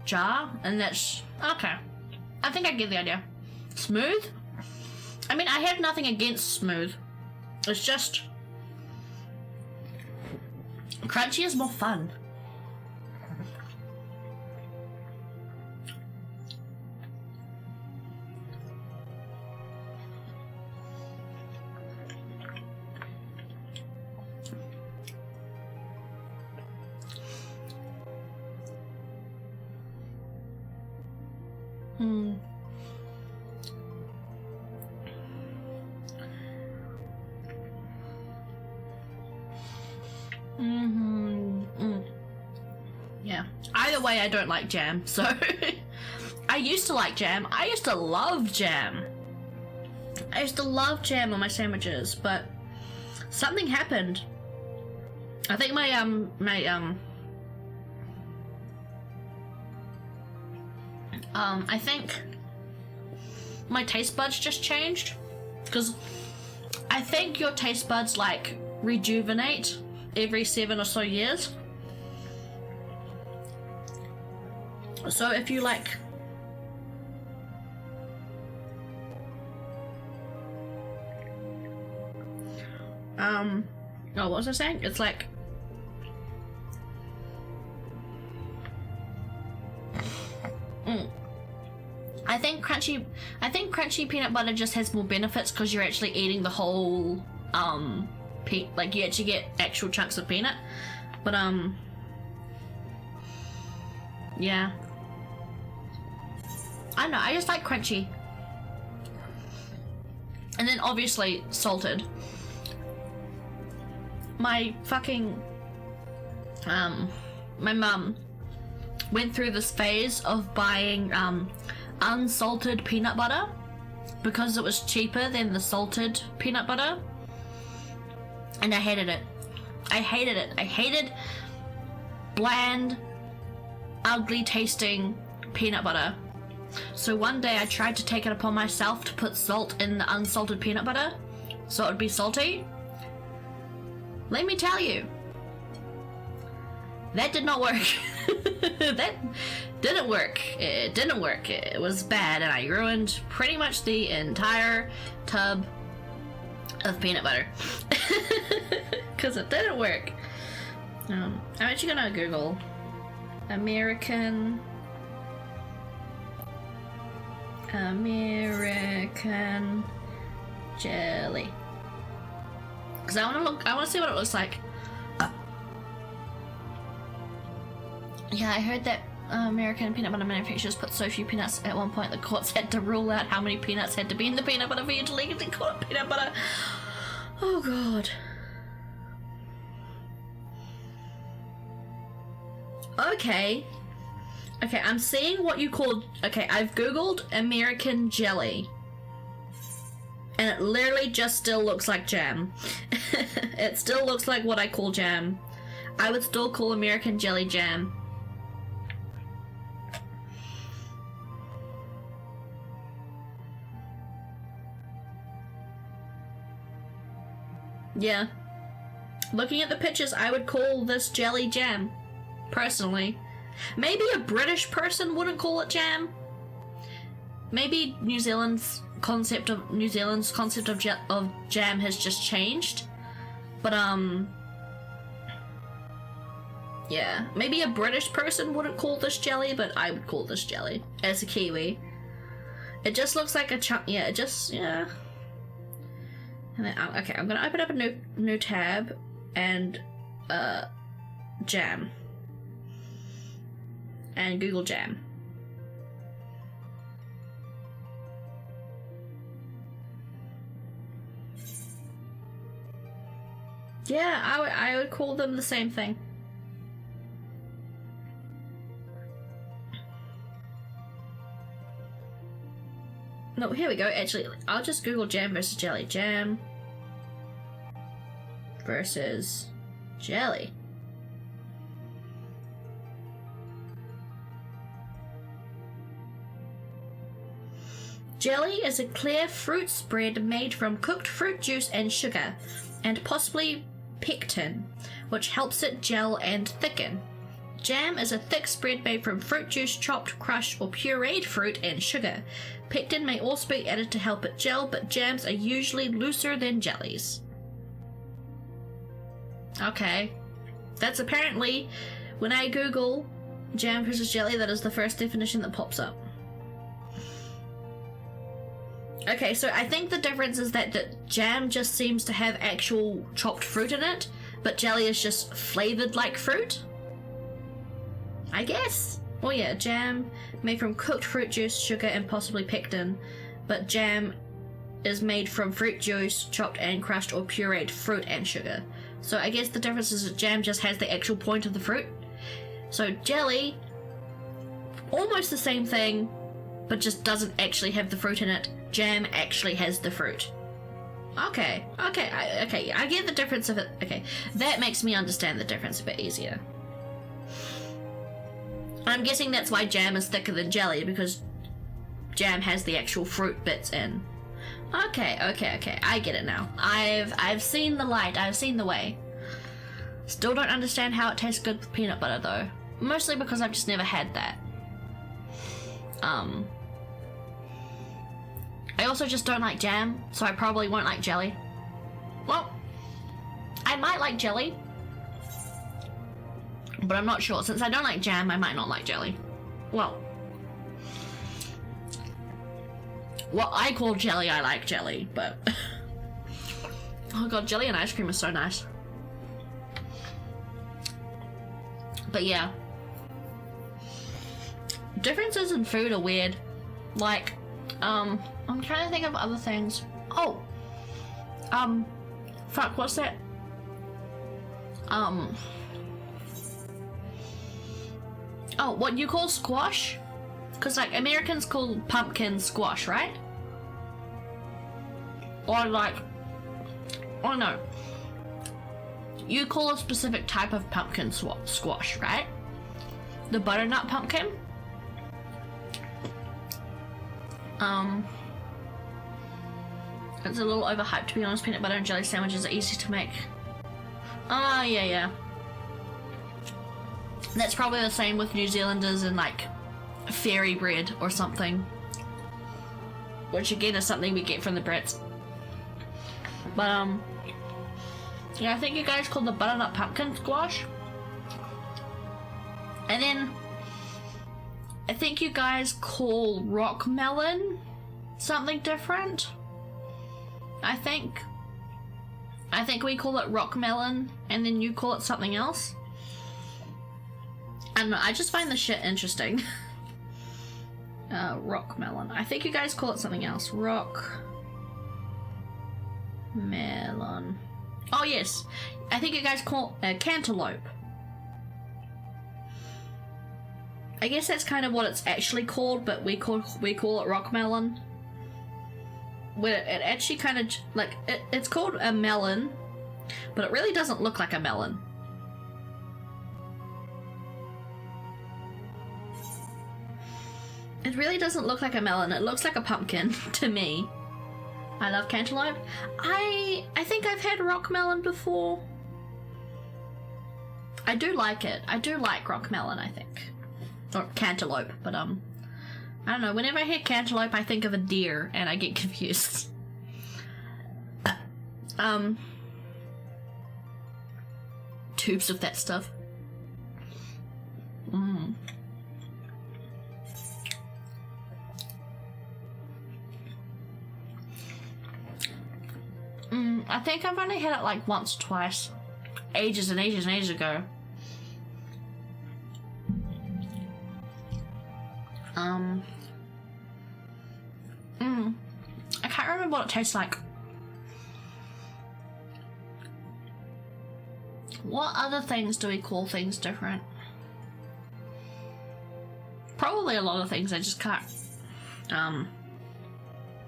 jar, and that's... Okay. I think I get the idea. Smooth? I mean, I have nothing against smooth. It's just... crunchy is more fun. Yeah. Either way, I don't like jam, so... I used to like jam. I used to love jam. I used to love jam on my sandwiches, but something happened. I think I think my taste buds just changed, because I think your taste buds like rejuvenate every 7 or so years. So if you like oh, what was I saying? It's like I think crunchy peanut butter just has more benefits because you're actually eating the whole like you actually get actual chunks of peanut. But yeah, I don't know, I just like crunchy. And then obviously salted. My fucking my mum went through this phase of buying unsalted peanut butter because it was cheaper than the salted peanut butter, and I hated it. I hated bland, ugly tasting peanut butter. So one day I tried to take it upon myself to put salt in the unsalted peanut butter so it would be salty. Let me tell you, that did not work. That didn't work. It didn't work. It was bad, and I ruined pretty much the entire tub of peanut butter. Because it didn't work. I'm actually gonna Google American jelly, because I want to see what it looks like. Yeah, I heard that American peanut butter manufacturers put so few peanuts at one point the courts had to rule out how many peanuts had to be in the peanut butter for you to legally call it peanut butter. Oh god. Okay, I'm seeing what you called... Okay, I've googled American jelly, and it literally just still looks like jam. It still looks like what I call jam. I would still call American jelly jam. Yeah. Looking at the pictures, I would call this jelly jam, personally. Maybe a British person wouldn't call it jam. Maybe New Zealand's concept of jam has just changed. But yeah, maybe a British person wouldn't call this jelly, but I would call this jelly as a Kiwi. It just looks like a chunk. Yeah, it just, yeah. And then, okay, I'm gonna open up a new tab and jam, and Google jam. Yeah, I would call them the same thing. No, here we go. Actually, I'll just Google jam versus jelly. Jam versus jelly. Jelly is a clear fruit spread made from cooked fruit juice and sugar, and possibly pectin, which helps it gel and thicken. Jam is a thick spread made from fruit juice, chopped, crushed, or pureed fruit and sugar. Pectin may also be added to help it gel, but jams are usually looser than jellies. Okay. That's apparently, when I Google jam versus jelly, that is the first definition that pops up. Okay, so I think the difference is that the jam just seems to have actual chopped fruit in it, but jelly is just flavored like fruit? I guess. Oh yeah, jam made from cooked fruit juice, sugar, and possibly pectin, but jam is made from fruit juice, chopped and crushed or pureed fruit and sugar. So I guess the difference is that jam just has the actual point of the fruit. So jelly, almost the same thing, but just doesn't actually have the fruit in it. Jam actually has the fruit. Okay, I get the difference of it. Okay, that makes me understand the difference a bit easier. I'm guessing that's why jam is thicker than jelly, because jam has the actual fruit bits in. Okay, I get it now. I've seen the light, I've seen the way. Still don't understand how it tastes good with peanut butter though. Mostly because I've just never had that. I also just don't like jam, so I probably won't like jelly. Well, I might like jelly, but I'm not sure. Since I don't like jam, I might not like jelly. Well, what I call jelly, I like jelly, but oh god, jelly and ice cream is so nice. But yeah, differences in food are weird. Like, I'm trying to think of other things. Oh, fuck, what's that? Oh, what you call squash? Because, like, Americans call pumpkin squash, right? Or, like, oh no. You call a specific type of pumpkin squash, right? The butternut pumpkin? It's a little overhyped, to be honest. Peanut butter and jelly sandwiches are easy to make. Ah, yeah. That's probably the same with New Zealanders and, like, fairy bread or something. Which, again, is something we get from the Brits. But, yeah, I think you guys call the butternut pumpkin squash. And then, I think you guys call rock melon something different. I think we call it rock melon, and then you call it something else. I don't know, I just find the shit interesting. Rock melon. I think you guys call it something else. Rock melon. Oh yes, I think you guys call cantaloupe. I guess that's kind of what it's actually called, but we call it rock melon. Where it actually kind of, like, it's called a melon, but it really doesn't look like a melon. It really doesn't look like a melon. It looks like a pumpkin to me. I love cantaloupe. I think I've had rock melon before. I do like it. I do like rock melon, I think. Or cantaloupe, but I don't know. Whenever I hear cantaloupe, I think of a deer, and I get confused. Tubes of that stuff. I think I've only had it like once or twice. Ages and ages and ages ago. I can't remember what it tastes like. What other things do we call things different? Probably a lot of things, I just can't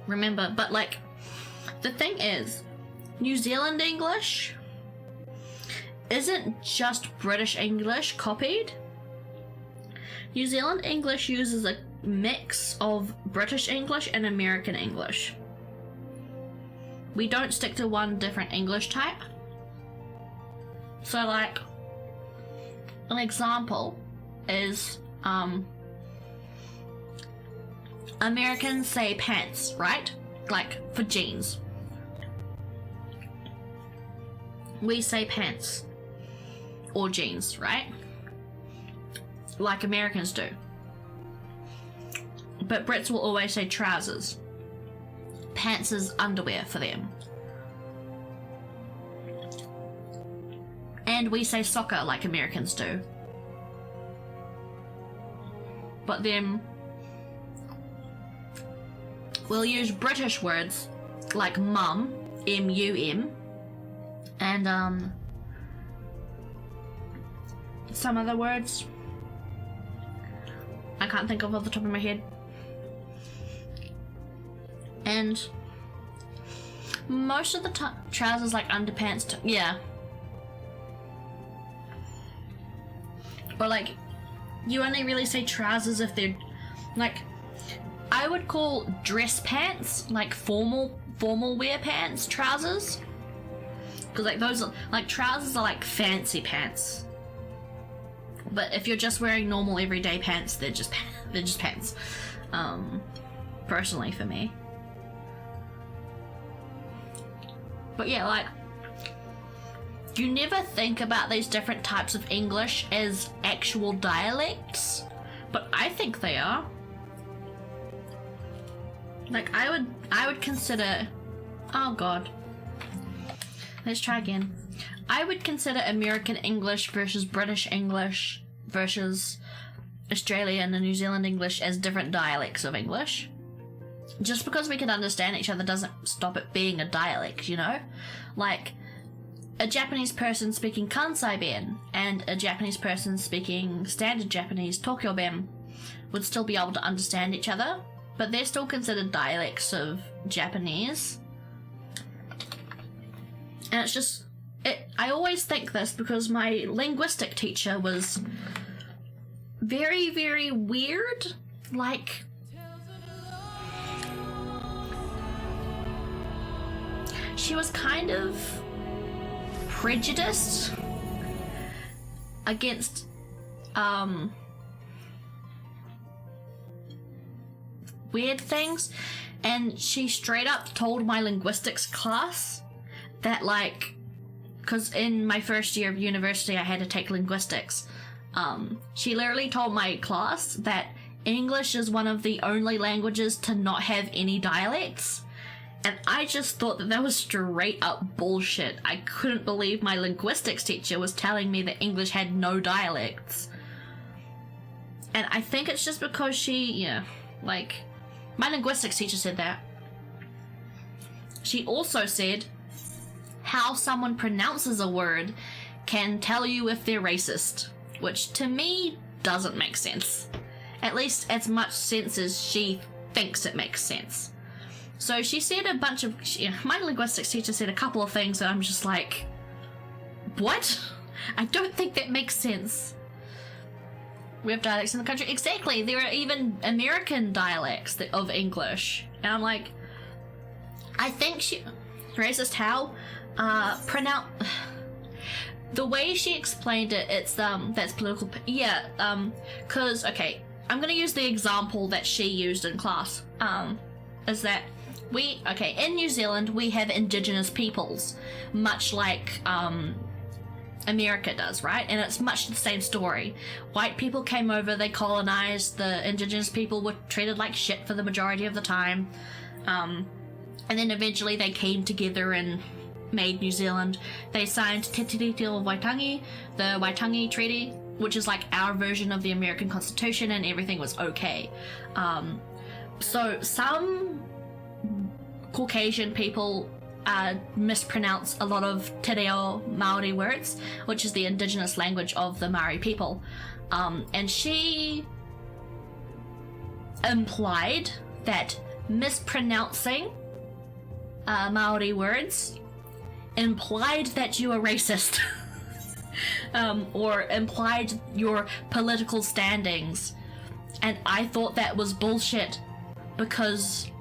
remember. But like, the thing is, New Zealand English isn't just British English copied. New Zealand English uses a mix of British English and American English. We don't stick to one different English type. So like, an example is, Americans say pants, right? Like, for jeans. We say pants. Or jeans, right? Like Americans do. But Brits will always say trousers. Pants is underwear for them. And we say soccer like Americans do. But then we'll use British words like mum, M-U-M, and some other words I can't think of off the top of my head. And most of the time, trousers like underpants, yeah. Or like, you only really say trousers if they're like, I would call dress pants, like formal wear pants, trousers. Because like those are, like trousers are like fancy pants. But if you're just wearing normal everyday pants, they're just pants. Personally for me. But yeah, like, you never think about these different types of English as actual dialects, but I think they are. Like, I would consider, oh god. Let's try again. I would consider American English versus British English versus Australian and New Zealand English as different dialects of English. Just because we can understand each other doesn't stop it being a dialect, you know? Like, a Japanese person speaking Kansai Ben and a Japanese person speaking standard Japanese Tokyo Ben would still be able to understand each other, but they're still considered dialects of Japanese. And it's just, I always think this because my linguistic teacher was very, very weird. Like, she was kind of prejudiced against weird things, and she straight up told my linguistics class that, like, because in my first year of university I had to take linguistics, she literally told my class that English is one of the only languages to not have any dialects. And I just thought that was straight up bullshit. I couldn't believe my linguistics teacher was telling me that English had no dialects. And I think it's just because like, my linguistics teacher said that. She also said how someone pronounces a word can tell you if they're racist, which to me doesn't make sense. At least as much sense as she thinks it makes sense. So she said a bunch of, my linguistics teacher said a couple of things that I'm just like, what? I don't think that makes sense. We have dialects in the country. Exactly, there are even American dialects of English. And I'm like, I think she, racist how? The way she explained it, it's, that's political, cause, okay, I'm gonna use the example that she used in class, is that in New Zealand, we have indigenous peoples, much like, America does, right? And it's much the same story. White people came over, they colonized, the indigenous people were treated like shit for the majority of the time, and then eventually they came together and made New Zealand. They signed Te Tiriti o Waitangi, the Waitangi Treaty, which is like our version of the American Constitution, and everything was okay. So some Caucasian people mispronounce a lot of Te Reo Maori words, which is the indigenous language of the Maori people. And she implied that mispronouncing Maori words implied that you were racist. Or implied your political standings And I thought that was bullshit because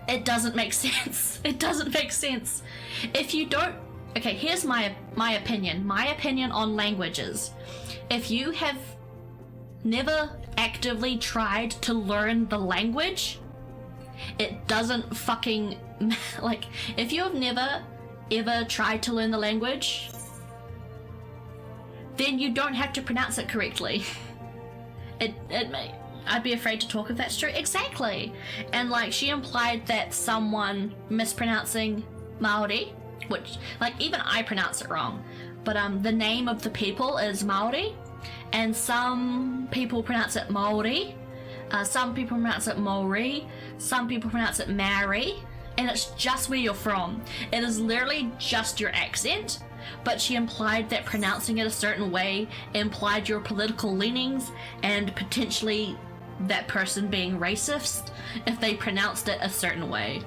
it doesn't make sense. It doesn't make sense. If you don't... Okay, here's my opinion. My opinion on languages. If you have never actively tried to learn the language, it doesn't fucking... Like, if you have never ever tried to learn the language, then you don't have to pronounce it correctly. It may... I'd be afraid to talk if that's true. Exactly. And like, she implied that someone mispronouncing Maori, which, like, even I pronounce it wrong, but the name of the people is Maori, and some people pronounce it Maori, some people pronounce it Maori, some people pronounce it Maori, and it's just where you're from. It is literally just your accent. But she implied that pronouncing it a certain way implied your political leanings and potentially that person being racist if they pronounced it a certain way.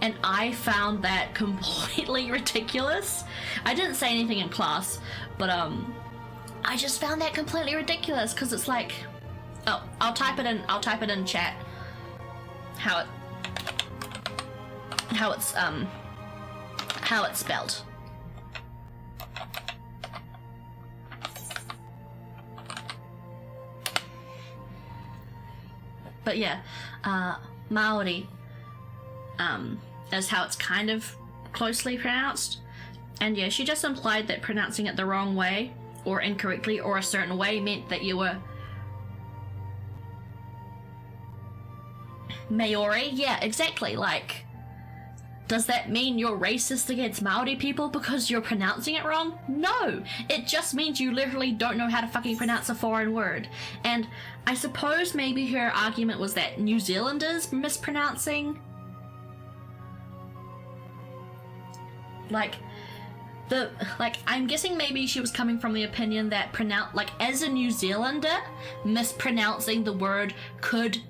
And I found that completely ridiculous. I didn't say anything in class, but I just found that completely ridiculous because it's like, oh, I'll type it in chat how it's spelled. But yeah, Maori is how it's kind of closely pronounced. And yeah, she just implied that pronouncing it the wrong way or incorrectly or a certain way meant that you were Maori. Yeah, exactly. Like, does that mean you're racist against Maori people because you're pronouncing it wrong? No! It just means you literally don't know how to fucking pronounce a foreign word. And I suppose maybe her argument was that New Zealanders mispronouncing... I'm guessing maybe she was coming from the opinion that as a New Zealander, mispronouncing the word could,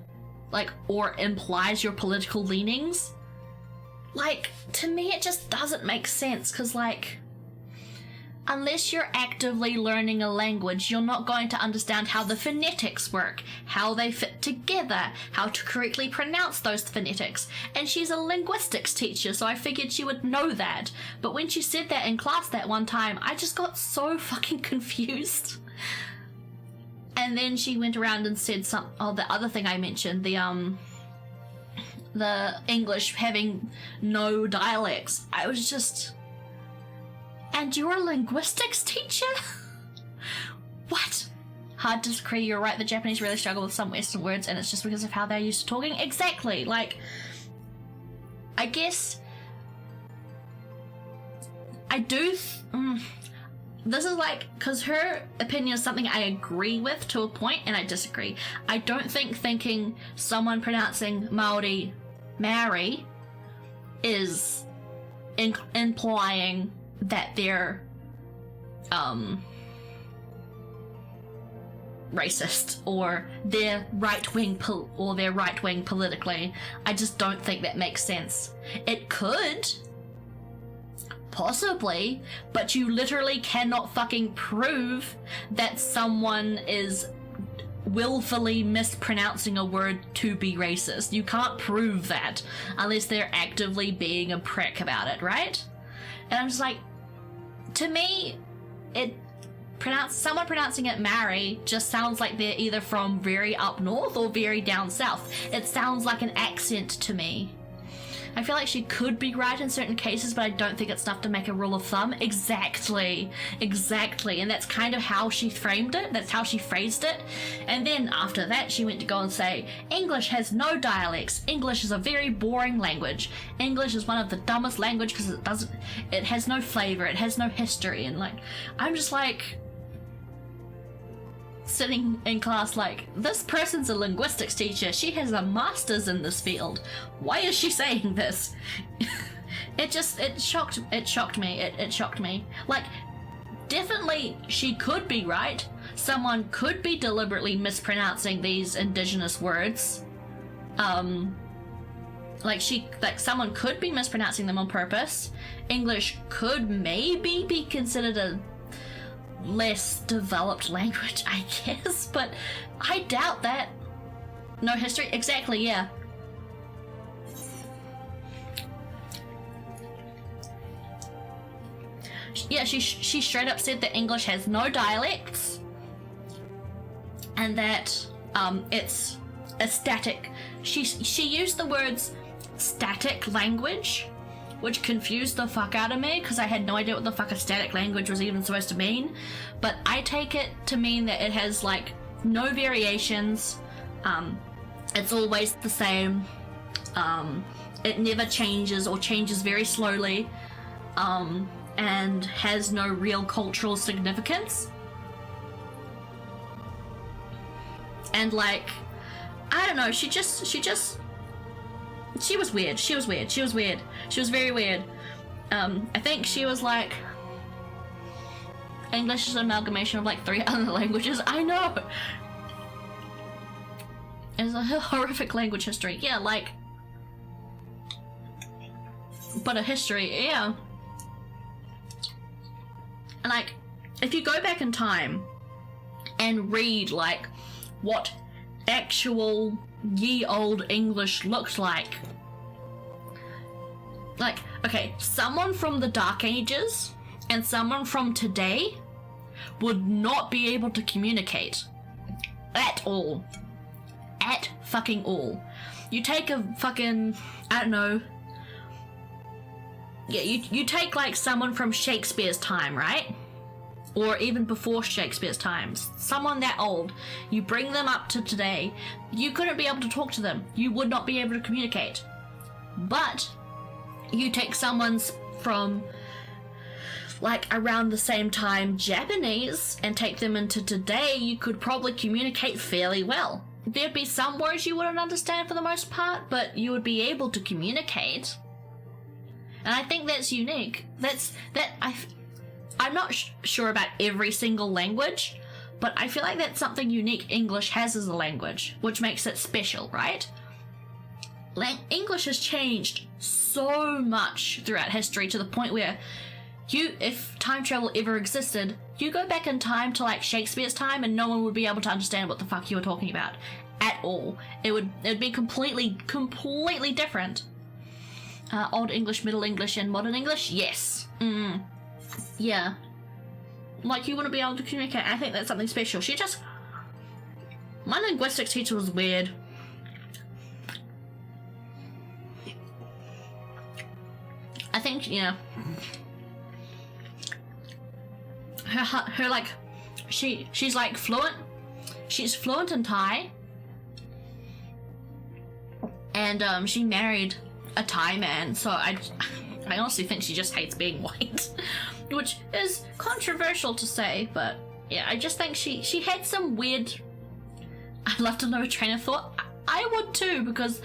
or implies your political leanings. To me, it just doesn't make sense, because, unless you're actively learning a language, you're not going to understand how the phonetics work, how they fit together, how to correctly pronounce those phonetics. And she's a linguistics teacher, so I figured she would know that. But when she said that in class that one time, I just got so fucking confused. And then she went around and said the other thing I mentioned, the English having no dialects. I was just... And you're a linguistics teacher? What? Hard to disagree, you're right, the Japanese really struggle with some Western words and it's just because of how they're used to talking. Exactly, I guess... I do... This is because her opinion is something I agree with to a point, and I disagree. I don't think thinking someone pronouncing Maori is implying that they're racist or they're right-wing politically. I just don't think that makes sense. It could, possibly, but you literally cannot fucking prove that someone is willfully mispronouncing a word to be racist. You can't prove that unless they're actively being a prick about it, right? And I'm just to me, someone pronouncing it Maori just sounds like they're either from very up north or very down south. It sounds like an accent to me. I feel like she could be right in certain cases, but I don't think it's enough to make a rule of thumb. Exactly. And that's kind of how she framed it. That's how she phrased it. And then after that, she went to go and say, English has no dialects. English is a very boring language. English is one of the dumbest languages because it has no flavor. It has no history. And I'm just sitting in class this person's a linguistics teacher. She has a master's in this field. Why is she saying this? It shocked me. It shocked me. Definitely she could be right. Someone could be deliberately mispronouncing these indigenous words. Someone could be mispronouncing them on purpose. English could maybe be considered a less developed language, I guess, but I doubt that. No history? Exactly, yeah. Yeah, she straight up said that English has no dialects and that it's a static. She used the words static language, which confused the fuck out of me because I had no idea what the fuck a static language was even supposed to mean. But I take it to mean that it has like no variations. It's always the same. It never changes or changes very slowly. And has no real cultural significance. And like, I don't know, she was weird. She was very weird. I think she was like, English is an amalgamation of like 3 other languages. I know. It's a horrific language history. Yeah, like, but a history, yeah. And like, if you go back in time and read like what actual ye old English looked like, okay, someone from the Dark Ages and someone from today would not be able to communicate at all. At fucking all. You take a fucking, I don't know, yeah, you take like someone from Shakespeare's time, right? Or even before Shakespeare's times, someone that old, you bring them up to today, you couldn't be able to talk to them. You would not be able to communicate. But you take someone's from like around the same time Japanese and take them into today, you could probably communicate fairly well. There'd be some words you wouldn't understand for the most part, but you would be able to communicate. And I think that's unique. I'm not sure about every single language, but I feel like that's something unique English has as a language, which makes it special, right? English has changed so much throughout history to the point where if time travel ever existed, you go back in time to like Shakespeare's time and no one would be able to understand what the fuck you were talking about at all. It'd be completely different. Old English, Middle English, and Modern English? Yes. Yeah. Like, you wouldn't be able to communicate. I think that's something special. My linguistics teacher was weird. I think, yeah. Her like, she's like fluent. She's fluent in Thai. And, she married a Thai man, so I honestly think she just hates being white, which is controversial to say, but yeah, I just think she had some weird, I'd love to know a train of thought. I would too, because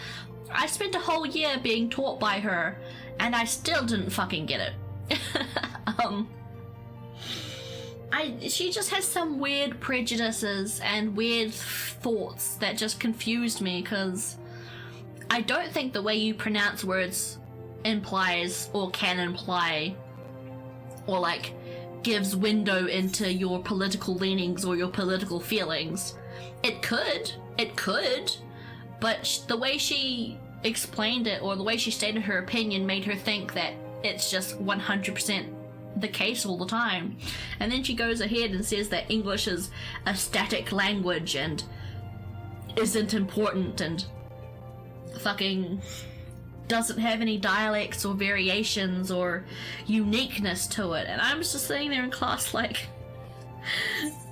I spent a whole year being taught by her, and I still didn't fucking get it. She just has some weird prejudices and weird thoughts that just confused me, because I don't think the way you pronounce words implies or can imply or like gives window into your political leanings or your political feelings. It could, but the way she explained it or the way she stated her opinion made her think that it's just 100% the case all the time. And then she goes ahead and says that English is a static language and isn't important and fucking doesn't have any dialects or variations or uniqueness to it. And I'm just sitting there in class like,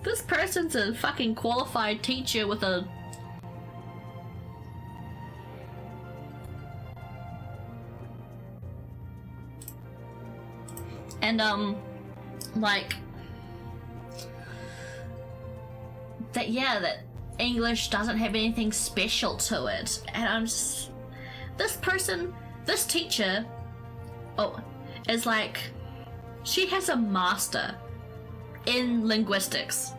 this person's a fucking qualified teacher with a like that, yeah, that English doesn't have anything special to it. And I'm just, this teacher, is like, she has a master in linguistics.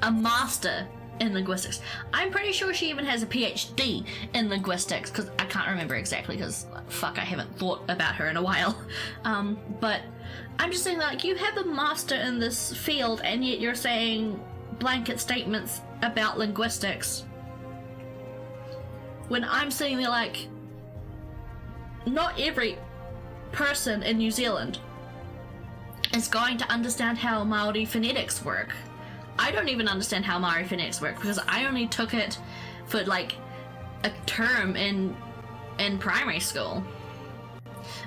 A master in linguistics. I'm pretty sure she even has a PhD in linguistics, because I can't remember exactly, because fuck, I haven't thought about her in a while. But I'm just saying, like, you have a master in this field and yet you're saying blanket statements about linguistics when I'm sitting there like, not every person in New Zealand is going to understand how Maori phonetics work. I don't even understand how Maori phonetics work because I only took it for like a term in primary school.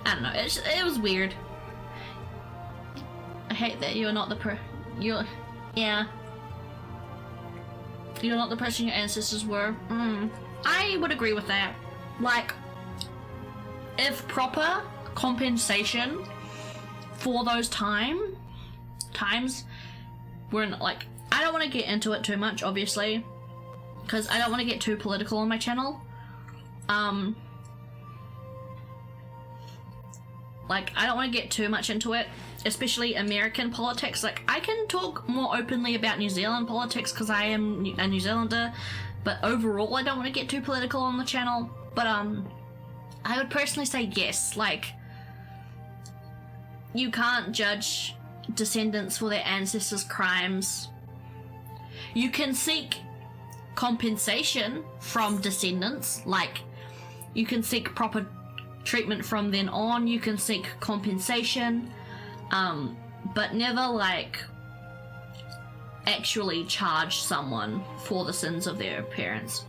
I don't know, it was weird. I hate that you're not the you're not the person your ancestors were. I would agree with that. Like, if proper compensation for those times weren't like, I don't want to get into it too much, obviously, because I don't want to get too political on my channel. Like, I don't want to get too much into it, especially American politics. Like, I can talk more openly about New Zealand politics because I am a New Zealander, but overall I don't want to get too political on the channel. But I would personally say yes, like, you can't judge descendants for their ancestors' crimes. You can seek compensation from descendants, like, you can seek proper treatment from then on, you can seek compensation, but never, like, actually charge someone for the sins of their parents.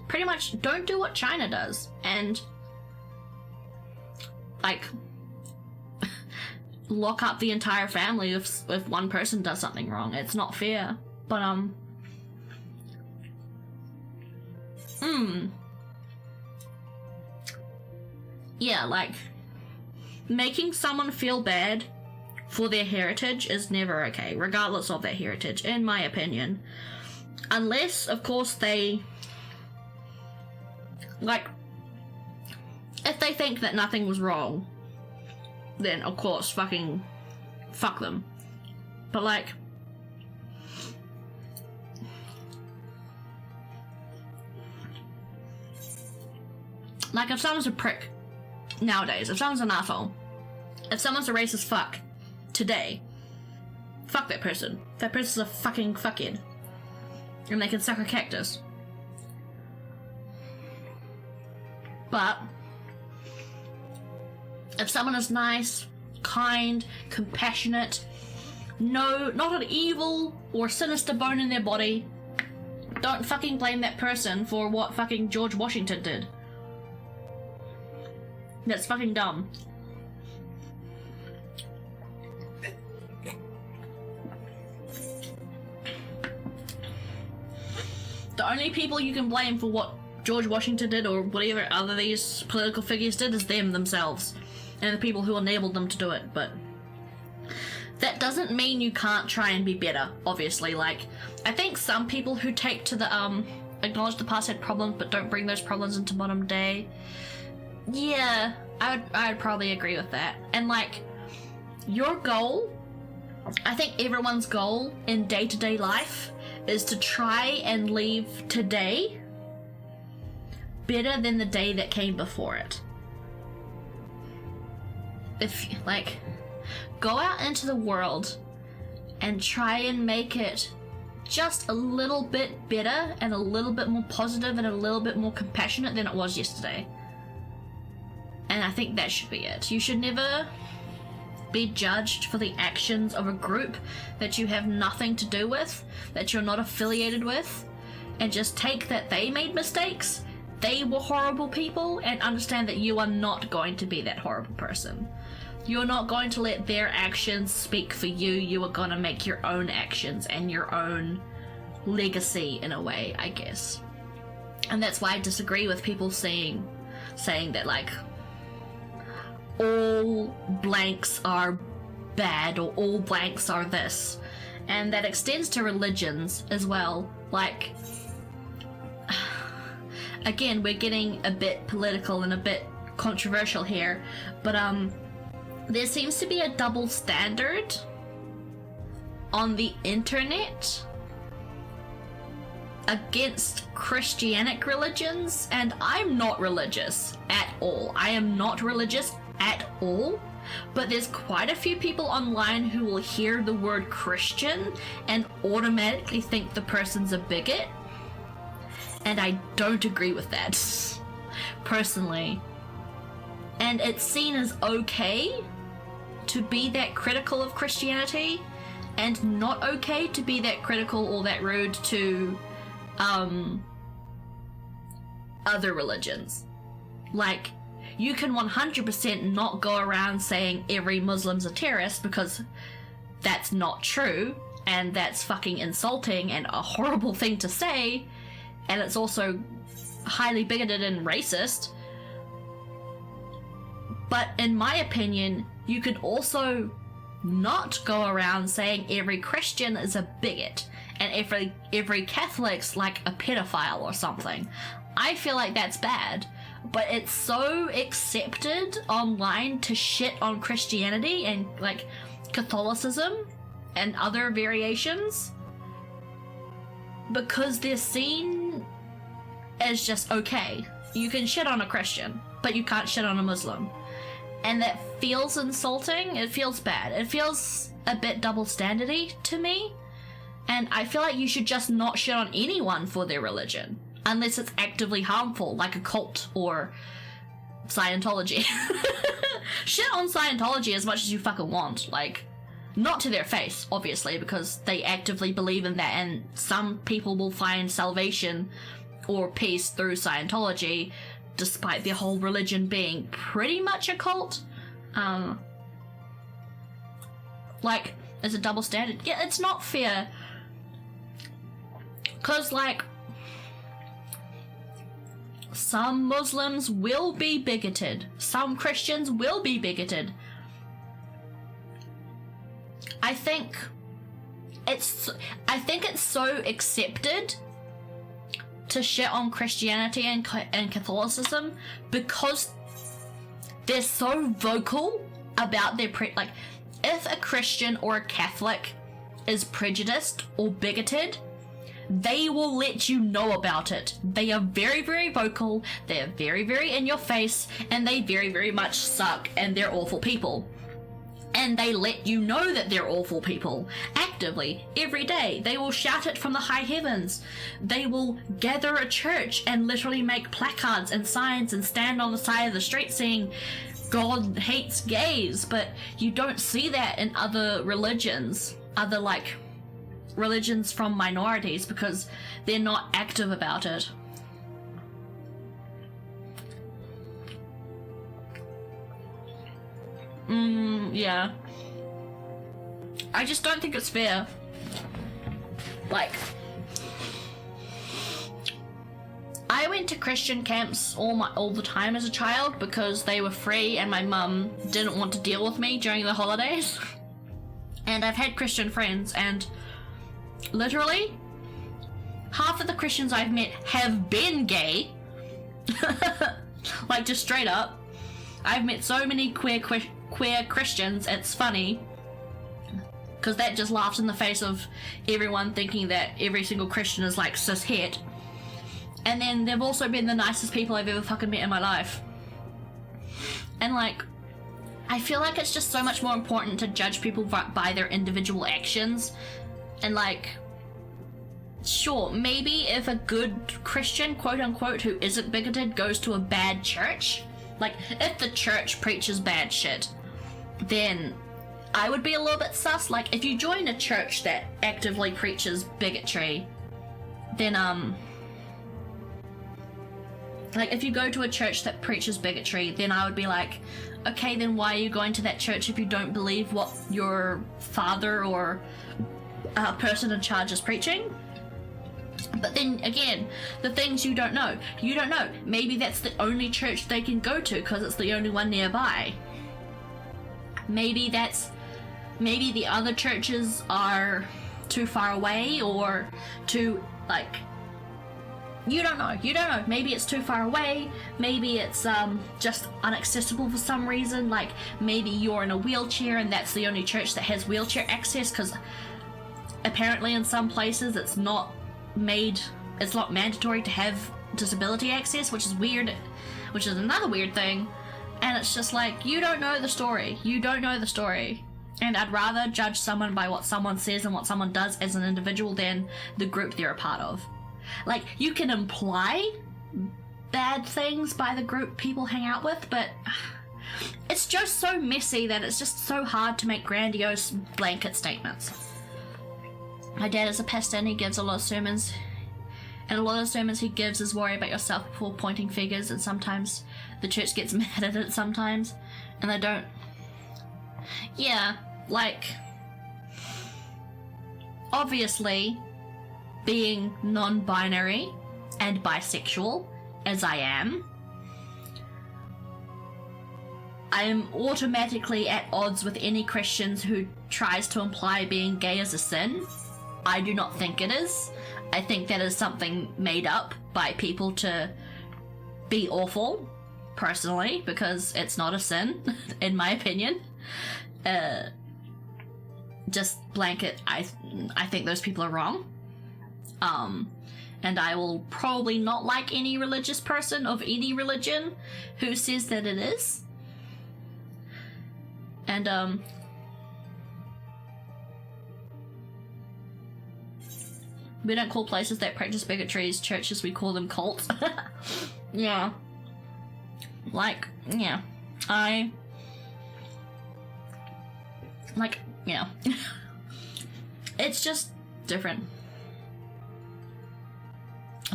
Pretty much don't do what China does and, like, lock up the entire family if one person does something wrong. It's not fair. But yeah, like, making someone feel bad for their heritage is never okay, regardless of their heritage, in my opinion. Unless, of course, they, like, if they think that nothing was wrong, then of course fucking fuck them. But like, if someone's a prick nowadays, if someone's an asshole, if someone's a racist fuck today, fuck that person. That person's a fucking fuckhead, and they can suck a cactus. But if someone is nice, kind, compassionate, not an evil or sinister bone in their body, don't fucking blame that person for what fucking George Washington did. That's fucking dumb. The only people you can blame for what George Washington did or whatever other these political figures did is them themselves and the people who enabled them to do it. But that doesn't mean you can't try and be better, obviously. Like, I think some people who take to the acknowledge the past had problems but don't bring those problems into modern day, yeah, I'd probably agree with that. And like, your goal, I think everyone's goal in day-to-day life is to try and leave today better than the day that came before it. If, like, go out into the world and try and make it just a little bit better and a little bit more positive and a little bit more compassionate than it was yesterday. And I think that should be it. You should never be judged for the actions of a group that you have nothing to do with, that you're not affiliated with, and just take that they made mistakes, they were horrible people, and understand that you are not going to be that horrible person. You're not going to let their actions speak for you. You are going to make your own actions and your own legacy in a way, I guess. And that's why I disagree with people saying that, like, all blanks are bad or all blanks are this. And that extends to religions as well. Like, again, we're getting a bit political and a bit controversial here, but there seems to be a double standard on the internet against Christianic religions, and I'm not religious at all. I am not religious at all, but there's quite a few people online who will hear the word Christian and automatically think the person's a bigot, and I don't agree with that, personally. And it's seen as okay to be that critical of Christianity, and not okay to be that critical or that rude to other religions. Like, you can 100% not go around saying every Muslim's a terrorist, because that's not true, and that's fucking insulting and a horrible thing to say, and it's also highly bigoted and racist. But in my opinion, you could also not go around saying every Christian is a bigot and every Catholic's like a pedophile or something. I feel like that's bad, but it's so accepted online to shit on Christianity and like Catholicism and other variations because they're seen as just okay. You can shit on a Christian, but you can't shit on a Muslim. And that feels insulting. It feels bad. It feels a bit double standardy to me. And I feel like you should just not shit on anyone for their religion, unless it's actively harmful, like a cult or Scientology. Shit on Scientology as much as you fucking want. Like, not to their face, obviously, because they actively believe in that, and some people will find salvation or peace through Scientology, despite their whole religion being pretty much a cult. Like, it's a double standard. Yeah, it's not fair. Because, like, some Muslims will be bigoted. Some Christians will be bigoted. I think it's so accepted to shit on Christianity and Catholicism because they're so vocal about their like, if a Christian or a Catholic is prejudiced or bigoted, they will let you know about it. They are very, very vocal, they are very, very in your face, and they very, very much suck, and they're awful people. And they let you know that they're awful people. Actively, every day. They will shout it from the high heavens. They will gather a church and literally make placards and signs and stand on the side of the street saying, God hates gays. But you don't see that in other religions. Other, like, religions from minorities, because they're not active about it. Yeah. I just don't think it's fair. Like, I went to Christian camps all the time as a child because they were free and my mum didn't want to deal with me during the holidays. And I've had Christian friends, and literally half of the Christians I've met have been gay. Like, just straight up. I've met so many queer Christians, it's funny, because that just laughs in the face of everyone thinking that every single Christian is like cis-het. And then they've also been the nicest people I've ever fucking met in my life. And like, I feel like it's just so much more important to judge people by their individual actions. And like, sure, maybe if a good Christian, quote unquote, who isn't bigoted goes to a bad church, like, if the church preaches bad shit, then I would be a little bit sus. Like, if you join a church that actively preaches bigotry, then, like, if you go to a church that preaches bigotry, then I would be like, okay, then why are you going to that church if you don't believe what your father or person in charge is preaching? But then again, the things you don't know. Maybe that's the only church they can go to because it's the only one nearby. Maybe the other churches are too far away or too, like, you don't know. Maybe it's too far away. Maybe it's just inaccessible for some reason. Like, maybe you're in a wheelchair and that's the only church that has wheelchair access, because apparently in some places it's not made it's not mandatory to have disability access, which is weird, which is another weird thing. And it's just like, you don't know the story. You don't know the story. And I'd rather judge someone by what someone says and what someone does as an individual than the group they're a part of. Like, you can imply bad things by the group people hang out with, but it's just so messy that it's just so hard to make grandiose blanket statements. My dad is a pastor and he gives a lot of sermons, and a lot of the sermons he gives is worry about yourself before pointing fingers, and sometimes the church gets mad at it sometimes, and they don't. Yeah, like, obviously, being non-binary and bisexual, as I am automatically at odds with any Christians who tries to imply being gay is a sin. I do not think it is. I think that is something made up by people to be awful, personally, because it's not a sin, in my opinion. Just blanket, I think those people are wrong. And I will probably not like any religious person of any religion who says that it is. And, we don't call places that practice bigotry churches, we call them cults. Yeah. Like, yeah. Yeah. It's just different.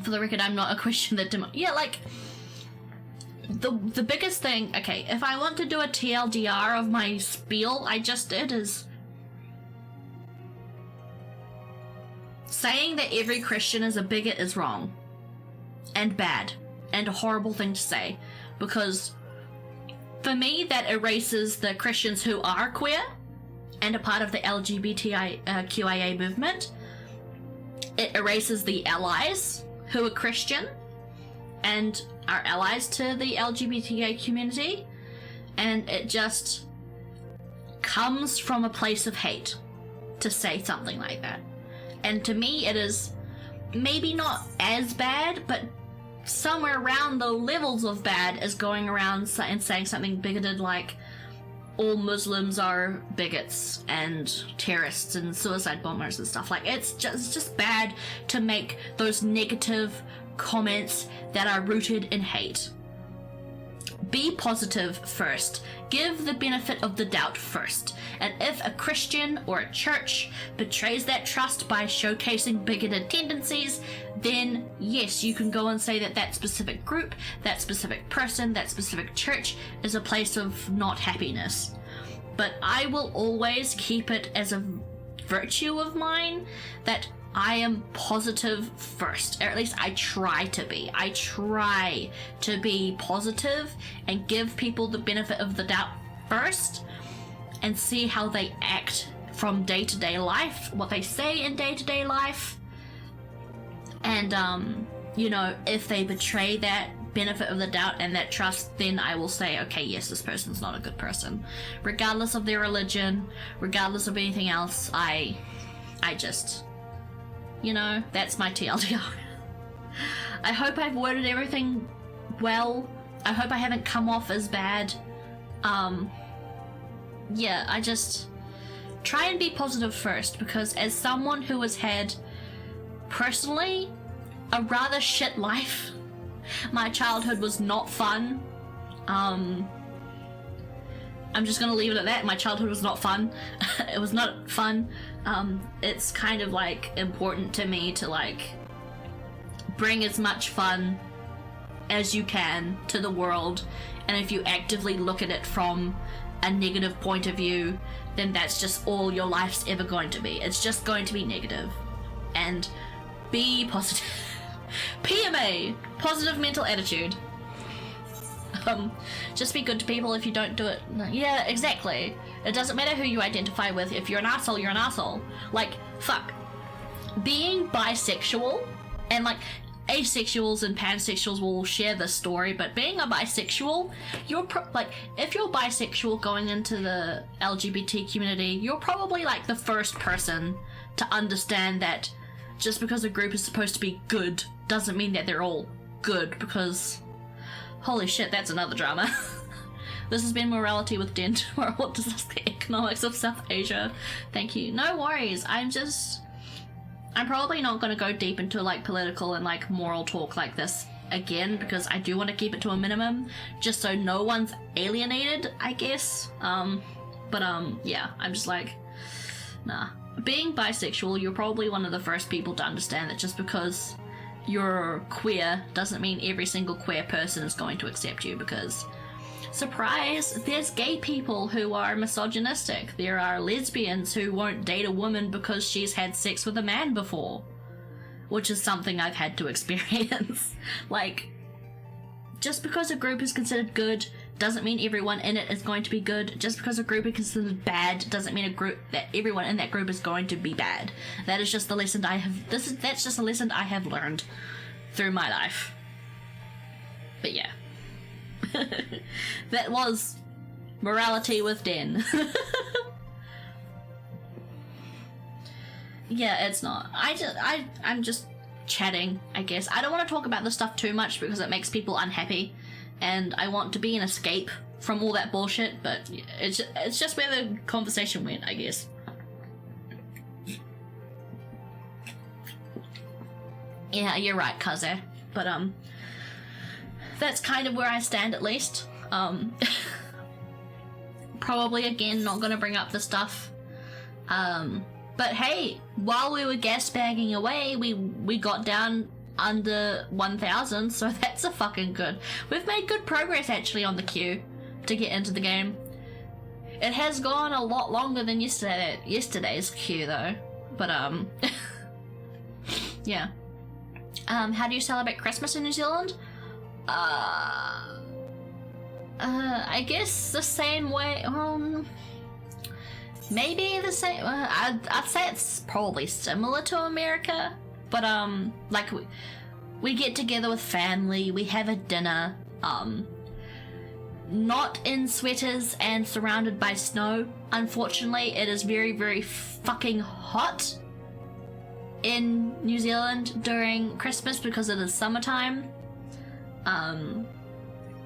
For the record, I'm not a Christian that yeah, like, the biggest thing, okay, if I want to do a TLDR of my spiel I just did, is saying that every Christian is a bigot is wrong and bad and a horrible thing to say, because for me that erases the Christians who are queer and a part of the LGBTQIA movement. It erases the allies who are Christian and are allies to the LGBTQIA community, and it just comes from a place of hate to say something like that. And to me it is maybe not as bad, but somewhere around the levels of bad as going around and saying something bigoted like all Muslims are bigots and terrorists and suicide bombers and stuff. Like, it's just bad to make those negative comments that are rooted in hate. Be positive first. Give the benefit of the doubt first. And if a Christian or a church betrays that trust by showcasing bigoted tendencies, then yes, you can go and say that that specific group, that specific person, that specific church is a place of not happiness. But I will always keep it as a virtue of mine that I am positive first, or at least I try to be. I try to be positive and give people the benefit of the doubt first and see how they act from day-to-day life, what they say in day-to-day life. And, you know, if they betray that benefit of the doubt and that trust, then I will say, okay, yes, this person's not a good person. Regardless of their religion, regardless of anything else, I just... You know, that's my TLDR. I hope I've worded everything well. I hope I haven't come off as bad. Yeah, I just try and be positive first, because as someone who has had, personally, a rather shit life, my childhood was not fun. I'm just gonna leave it at that. My childhood was not fun. It was not fun. It's kind of like important to me to like bring as much fun as you can to the world, and if you actively look at it from a negative point of view, then that's just all your life's ever going to be. It's just going to be negative. And be positive. PMA, positive mental attitude. Just be good to people. If you don't do it, yeah, exactly. It doesn't matter who you identify with. If you're an asshole, you're an asshole. Like, fuck. Being bisexual, and like asexuals and pansexuals will share this story, but being a bisexual, you're like, if you're bisexual going into the LGBT community, you're probably like the first person to understand that just because a group is supposed to be good doesn't mean that they're all good, because holy shit, that's another drama. This has been Morality with Den tomorrow. What does this the economics of South Asia? Thank you. No worries. I'm probably not going to go deep into like political and like moral talk like this again, because I do want to keep it to a minimum, just so no one's alienated, I guess. Yeah, I'm just like, nah. Being bisexual, you're probably one of the first people to understand that just because you're queer doesn't mean every single queer person is going to accept you, because surprise, there's gay people who are misogynistic. There are lesbians who won't date a woman because she's had sex with a man before, which is something I've had to experience. Like, just because a group is considered good doesn't mean everyone in it is going to be good. Just because a group is considered bad doesn't mean that everyone in that group is going to be bad. That is just the lesson that's just a lesson I have learned through my life. But yeah. That was Morality with Den. Yeah, it's not. I'm just chatting, I guess. I don't want to talk about this stuff too much because it makes people unhappy, and I want to be an escape from all that bullshit, but it's just where the conversation went, I guess. Yeah, you're right, Kaze. But that's kind of where I stand, at least. Probably again not gonna bring up the stuff. But hey, while we were gas bagging away, we got down under 1,000, so that's a fucking good. We've made good progress actually on the queue to get into the game. It has gone a lot longer than yesterday's queue though. But yeah. How do you celebrate Christmas in New Zealand? I guess the same way. Maybe the same. I'd say it's probably similar to America, but like we get together with family, we have a dinner, not in sweaters and surrounded by snow. Unfortunately, it is very, very fucking hot in New Zealand during Christmas because it is summertime.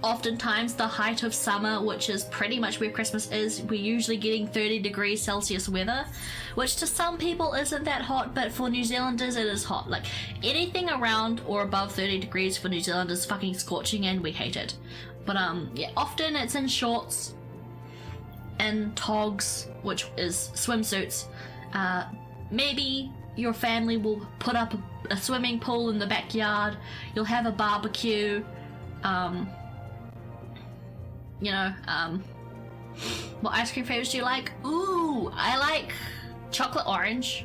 Oftentimes the height of summer, which is pretty much where Christmas is, we're usually getting 30 degrees Celsius weather, which to some people isn't that hot, but for New Zealanders it is hot. Like, anything around or above 30 degrees for New Zealand is fucking scorching and we hate it. But yeah, often it's in shorts and togs, which is swimsuits. Maybe your family will put up a swimming pool in the backyard, you'll have a barbecue. What ice cream flavors do you like? Ooh, I like chocolate orange.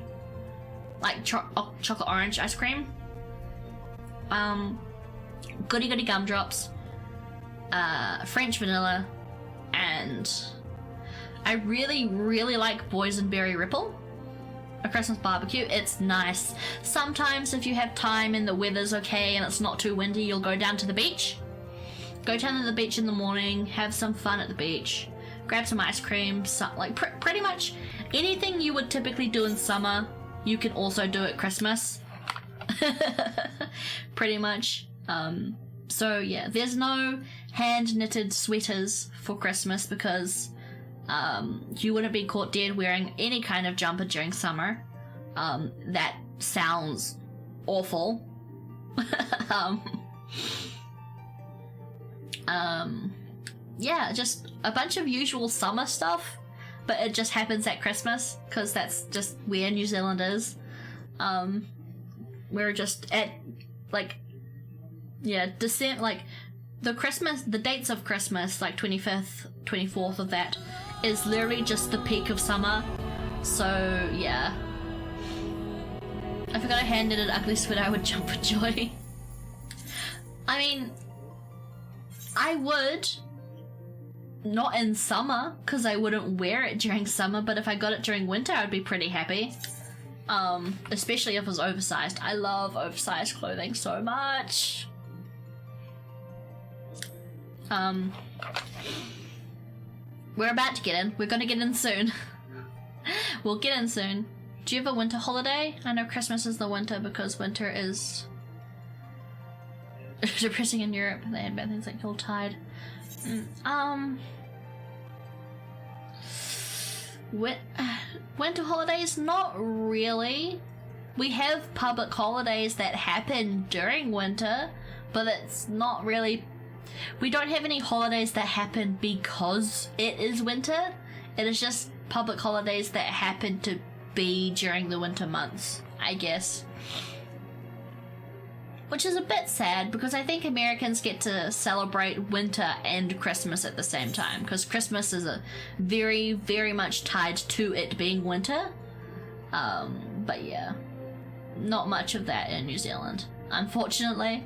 Like chocolate orange ice cream. Goody Goody Gumdrops. French vanilla. And I really, really like Boysenberry Ripple. A Christmas barbecue. It's nice. Sometimes if you have time and the weather's okay and it's not too windy, you'll go down to the beach. Go down to the beach in the morning, have some fun at the beach, grab some ice cream, pretty much anything you would typically do in summer, you can also do at Christmas. Pretty much. So yeah, there's no hand-knitted sweaters for Christmas because you wouldn't be caught dead wearing any kind of jumper during summer. That sounds awful. Yeah, just a bunch of usual summer stuff, but it just happens at Christmas because that's just where New Zealand is. We're just at December, like the dates of Christmas, like 25th, 24th of that is literally just the peak of summer. So yeah, if I got a hand-knitted ugly sweater, I would jump for joy. I mean, I would, not in summer, because I wouldn't wear it during summer, but if I got it during winter, I'd be pretty happy. Especially if it was oversized. I love oversized clothing so much. We're about to get in. We're gonna get in soon. We'll get in soon. Do you have a winter holiday? I know Christmas is the winter because winter is depressing in Europe. They had bad things like Yuletide. Winter holidays? Not really. We have public holidays that happen during winter, but it's not really... We don't have any holidays that happen because it is winter. It is just public holidays that happen to be during the winter months, I guess. Which is a bit sad because I think Americans get to celebrate winter and Christmas at the same time, because Christmas is a very, very much tied to it being winter. But yeah, not much of that in New Zealand, unfortunately.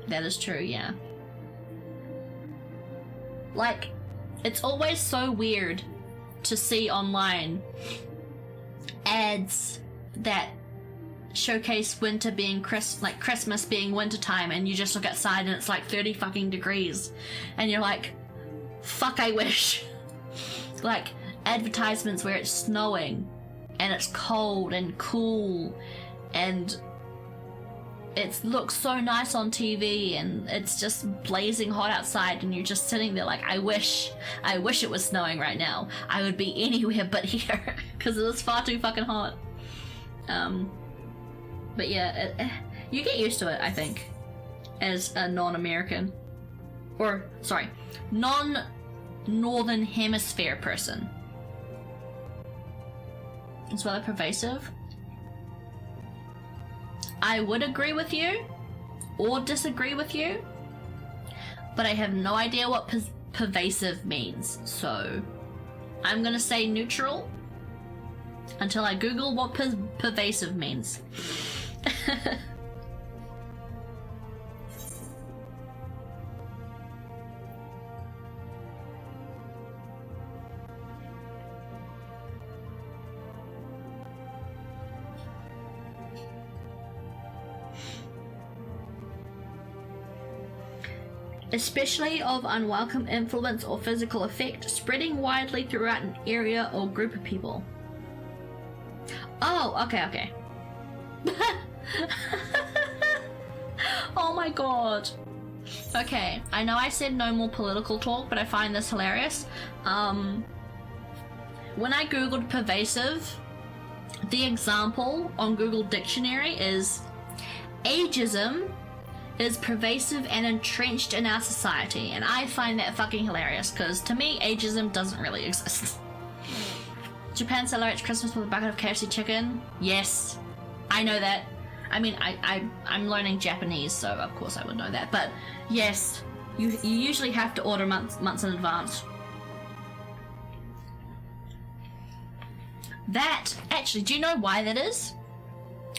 That is true, yeah. Like, it's always so weird to see online ads that showcase winter being Christmas being wintertime, and you just look outside and it's like 30 fucking degrees and you're like, fuck, I wish. Like advertisements where it's snowing and it's cold and cool and it looks so nice on TV and it's just blazing hot outside and you're just sitting there like, I wish it was snowing right now. I would be anywhere but here because it is far too fucking hot. But yeah, you get used to it, I think, as a non-American, or sorry, non-Northern Hemisphere person. It's rather pervasive. I would agree with you or disagree with you, but I have no idea what pervasive means, so I'm gonna say neutral until I Google what pervasive means. Especially of unwelcome influence or physical effect, spreading widely throughout an area or group of people. Oh, okay. Oh my god. Okay, I know I said no more political talk, but I find this hilarious. When I googled pervasive, the example on Google Dictionary is ageism is pervasive and entrenched in our society, and I find that fucking hilarious because to me ageism doesn't really exist. Japan celebrates Christmas with a bucket of KFC chicken. Yes, I know that. I mean, I'm learning Japanese, so of course I would know that, but yes, you usually have to order months in advance. That, actually, do you know why that is?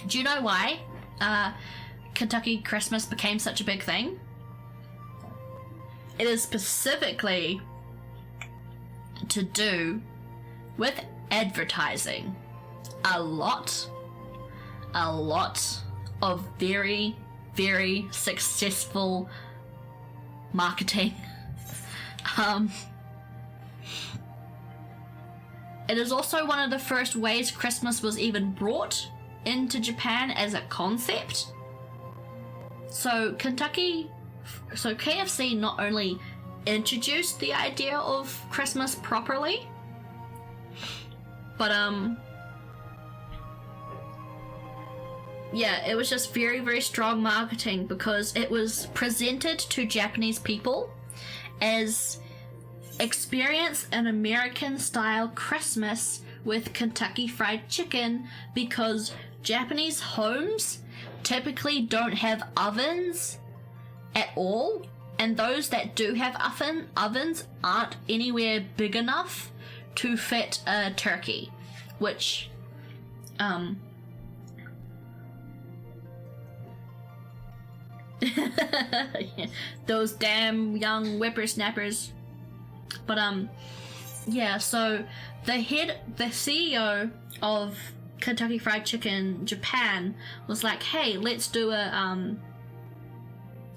Do you know why Kentucky Christmas became such a big thing? It is specifically to do with advertising. A lot of very, very successful marketing. It is also one of the first ways Christmas was even brought into Japan as a concept. So KFC not only introduced the idea of Christmas properly, but yeah, it was just very, very strong marketing because it was presented to Japanese people as experience an American-style Christmas with Kentucky Fried Chicken, because Japanese homes typically don't have ovens at all, and those that do have ovens aren't anywhere big enough to fit a turkey, which those damn young whippersnappers. But yeah, so the CEO of Kentucky Fried Chicken Japan was like, hey, let's do a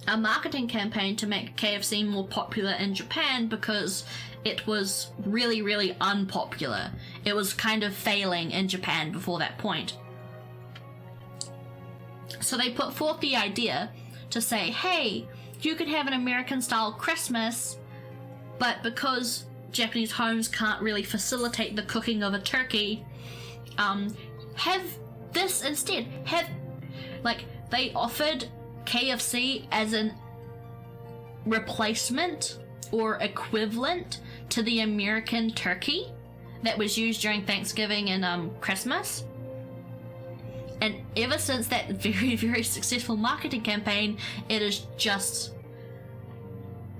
a marketing campaign to make KFC more popular in Japan because it was really, really unpopular. It was kind of failing in Japan before that point. So they put forth the idea to say, hey, you could have an American-style Christmas, but because Japanese homes can't really facilitate the cooking of a turkey, have this instead. They offered KFC as an replacement or equivalent to the American turkey that was used during Thanksgiving and Christmas. And ever since that very, very successful marketing campaign, it has just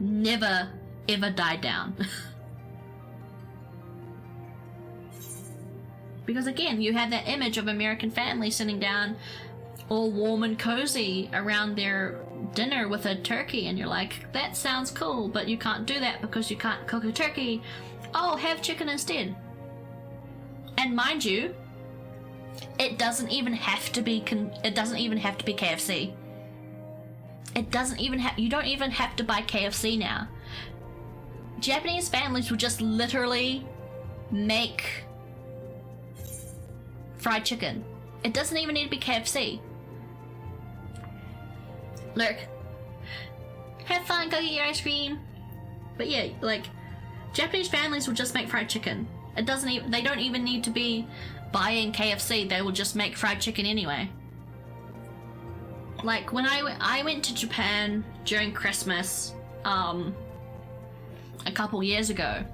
never, ever died down. Because again, you have that image of American families sitting down all warm and cozy around their dinner with a turkey, and you're like, that sounds cool, but you can't do that because you can't cook a turkey. Oh, have chicken instead. And mind you, it doesn't even have to be KFC. You don't even have to buy KFC now. Japanese families will just literally make fried chicken. It doesn't even need to be KFC. Look, have fun, go get your ice cream. But yeah, like, Japanese families will just make fried chicken. They don't even need to be buying KFC. They will just make fried chicken anyway. Like, when I went to Japan during Christmas, a couple years ago,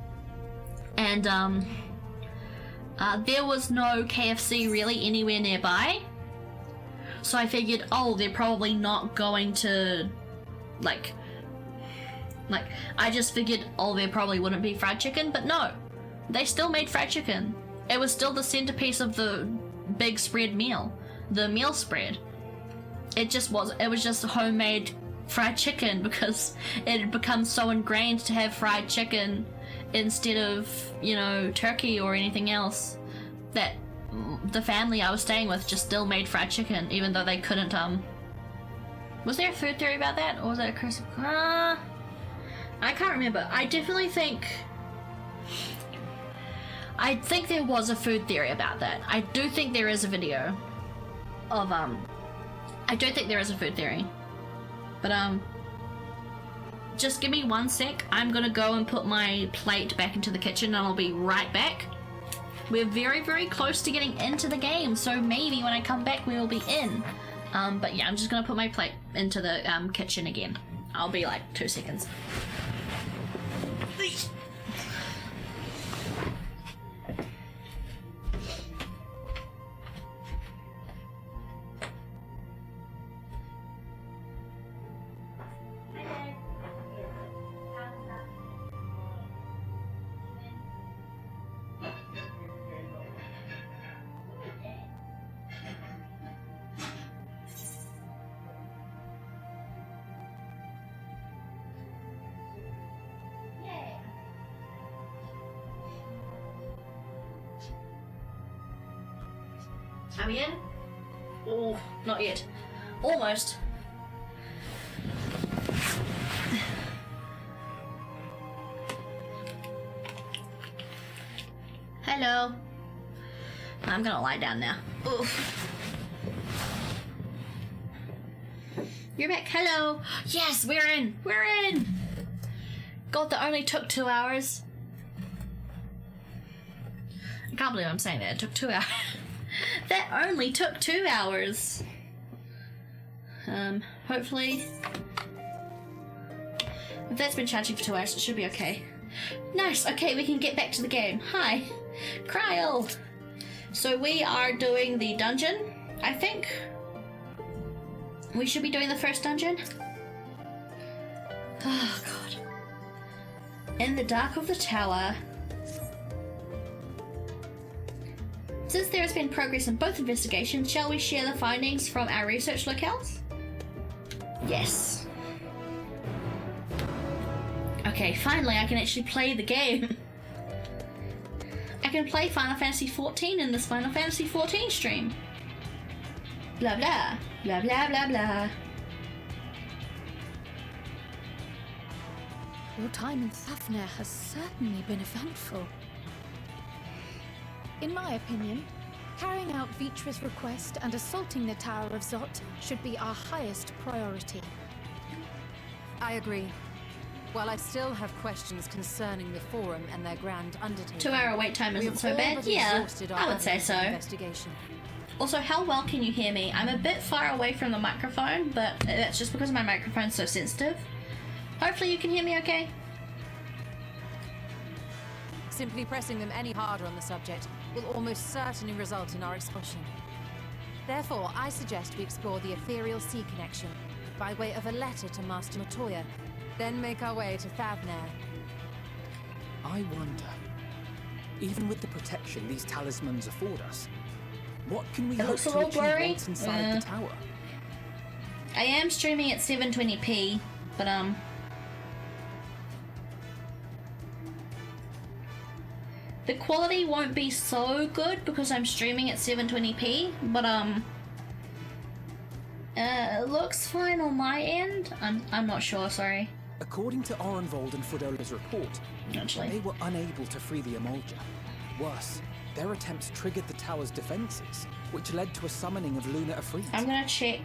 and there was no KFC really anywhere nearby. So I figured, oh, they're probably not going to, like, I just figured, oh, there probably wouldn't be fried chicken, but no, they still made fried chicken. It was still the centerpiece of the big spread meal, the meal spread. It was just homemade fried chicken because it had become so ingrained to have fried chicken instead of, turkey or anything else, that the family I was staying with just still made fried chicken, even though they couldn't, was there a food theory about that? Or was that a Christmas? I can't remember. I think there was a food theory about that. I do think there is a video of, I do think there is a food theory. But, just give me 1 sec. I'm gonna go and put my plate back into the kitchen and I'll be right back. We're very, very close to getting into the game, so maybe when I come back we will be in. But yeah, I'm just gonna put my plate into the kitchen again. I'll be like 2 seconds. Are we in? Oh, not yet. Almost. Hello. I'm gonna lie down now. Oof. You're back. Hello. Yes, we're in. We're in. God, that only took 2 hours. I can't believe I'm saying that. It took 2 hours. That only took 2 hours. Hopefully, if that's been charging for 2 hours, it should be okay. Nice. Okay, we can get back to the game. Hi, Kryl. So we are doing the dungeon, I think. We should be doing the first dungeon. Oh, God. In the dark of the tower. Since there has been progress in both investigations, shall we share the findings from our research locales? Yes. Okay, finally I can actually play the game. I can play Final Fantasy XIV in this Final Fantasy XIV stream. Blah blah, blah blah blah blah. Your time in Ffxiv has certainly been eventful. In my opinion, carrying out Vitra's request and assaulting the Tower of Zot should be our highest priority. I agree. While I still have questions concerning the Forum and their grand undertaking, 2-hour wait time isn't so bad. Yeah, I would say so. Also, how well can you hear me? I'm a bit far away from the microphone, but that's just because my microphone's so sensitive. Hopefully you can hear me okay. Simply pressing them any harder on the subject will almost certainly result in our expulsion. Therefore, I suggest we explore the ethereal sea connection by way of a letter to Master Matoya, then make our way to Thavnair. I wonder, even with the protection these talismans afford us, what can we hope looks a to little achieve blurry. once inside the tower? I am streaming at 720p, but the quality won't be so good because I'm streaming at 720p, but it looks fine on my end. I'm not sure, sorry. According to Orenvold and Fodola's report, Actually, they were unable to free the Emolja. Worse, their attempts triggered the tower's defenses, which led to a summoning of Luna Ffxiv. I'm gonna check.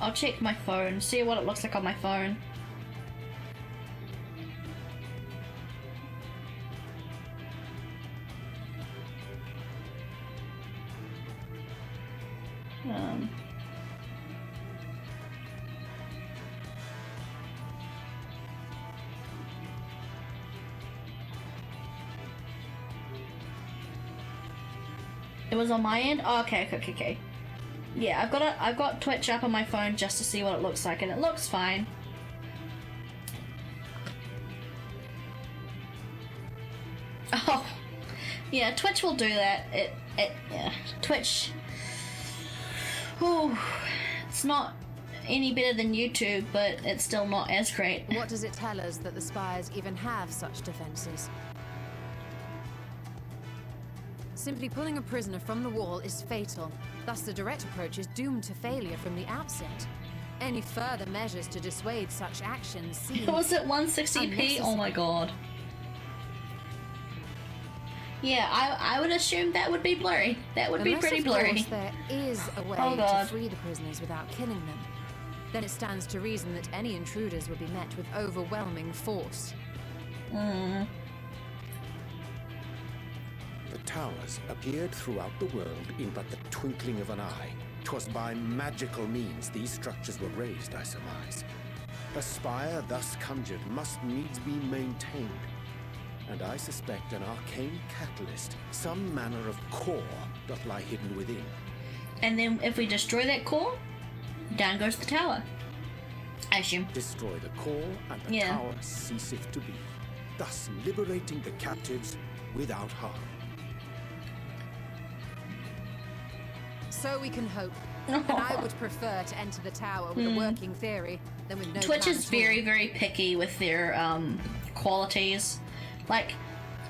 I'll check my phone, see what it looks like on my phone. It was on my end? Oh, okay. Yeah, I've got Twitch up on my phone just to see what it looks like, and it looks fine. Oh, yeah, Twitch will do that. Yeah, Twitch. Ooh, it's not any better than YouTube, but it's still not as great. What does it tell us that the Spires even have such defenses? Simply pulling a prisoner from the wall is fatal. Thus, the direct approach is doomed to failure from the outset. Any further measures to dissuade such actions seem Was it 160p? Oh my god. Yeah, I would assume that would be blurry. That would be pretty blurry. Unless, of course, there is a way to free the prisoners without killing them. Then it stands to reason that any intruders would be met with overwhelming force. The towers appeared throughout the world in but the twinkling of an eye. 'Twas by magical means these structures were raised, I surmise. A spire thus conjured must needs be maintained, and I suspect an arcane catalyst, some manner of core, doth lie hidden within. And then if we destroy that core, down goes the tower. I assume. Destroy the core, and the tower ceaseth to be, thus liberating the captives without harm. So we can hope. And I would prefer to enter the tower with a working theory than with no Twitch plan is at all. very, very picky with their qualities. Like,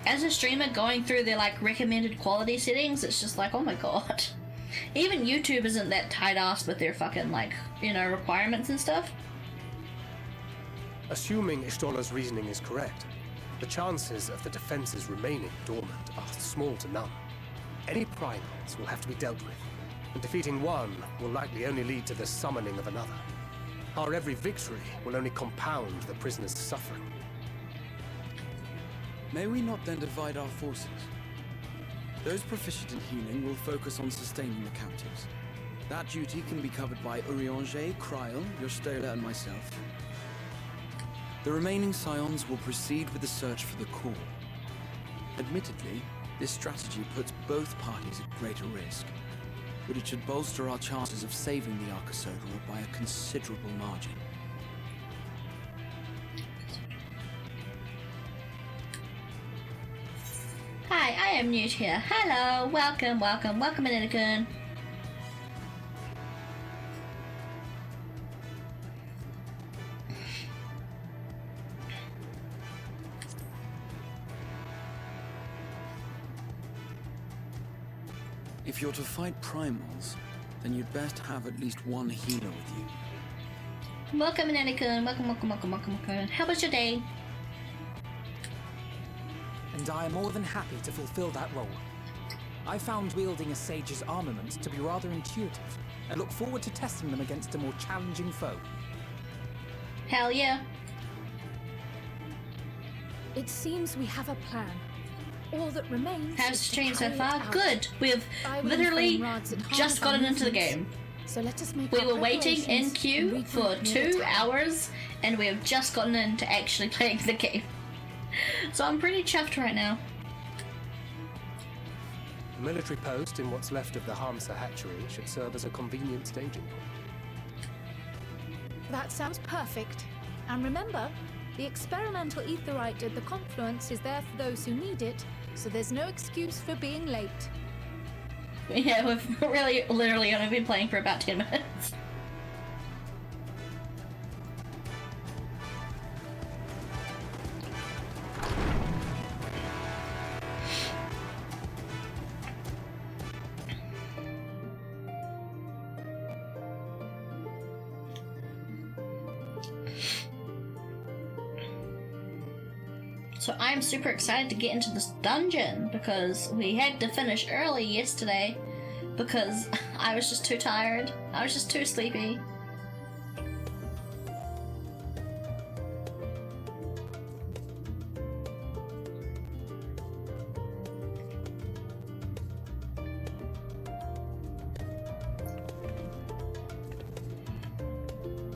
as a streamer going through their like recommended quality settings, it's just like, oh my god. Even YouTube isn't that tight-ass with their fucking like, you know, requirements and stuff. Assuming Ishtola's reasoning is correct, the chances of the defenses remaining dormant are small to none. Any primals will have to be dealt with, and defeating one will likely only lead to the summoning of another. Our every victory will only compound the prisoner's suffering. May we not then divide our forces? Those proficient in healing will focus on sustaining the captives. That duty can be covered by Urianger, Kryl, Yostola, and myself. The remaining scions will proceed with the search for the core. Admittedly, this strategy puts both parties at greater risk, but it should bolster our chances of saving the Arcosodra by a considerable margin. Hi, I am Newt here. Hello, welcome, Inikin. If you're to fight primals, then you'd best have at least one healer with you. Welcome, Nanny-kun. Welcome. How was your day? And I am more than happy to fulfill that role. I found wielding a sage's armament to be rather intuitive, and look forward to testing them against a more challenging foe. Hell yeah. It seems we have a plan. All that remains How's is the to stream so carry it far? out. Good. We've I will literally inform Rads at just Harm of gotten our into the movements. game. So let us make We our were waiting in preparations queue and for regroup near the 2 tower. hours, and we have just gotten into actually playing the game. So I'm pretty chuffed right now. A military post in what's left of the Hamsa hatchery should serve as a convenient staging point. That sounds perfect. And remember, the experimental etherite at the confluence is there for those who need it, so there's no excuse for being late. Yeah, we've really, literally only been playing for about 10 minutes. So I'm super excited to get into this dungeon because we had to finish early yesterday because I was just too tired. I was just too sleepy.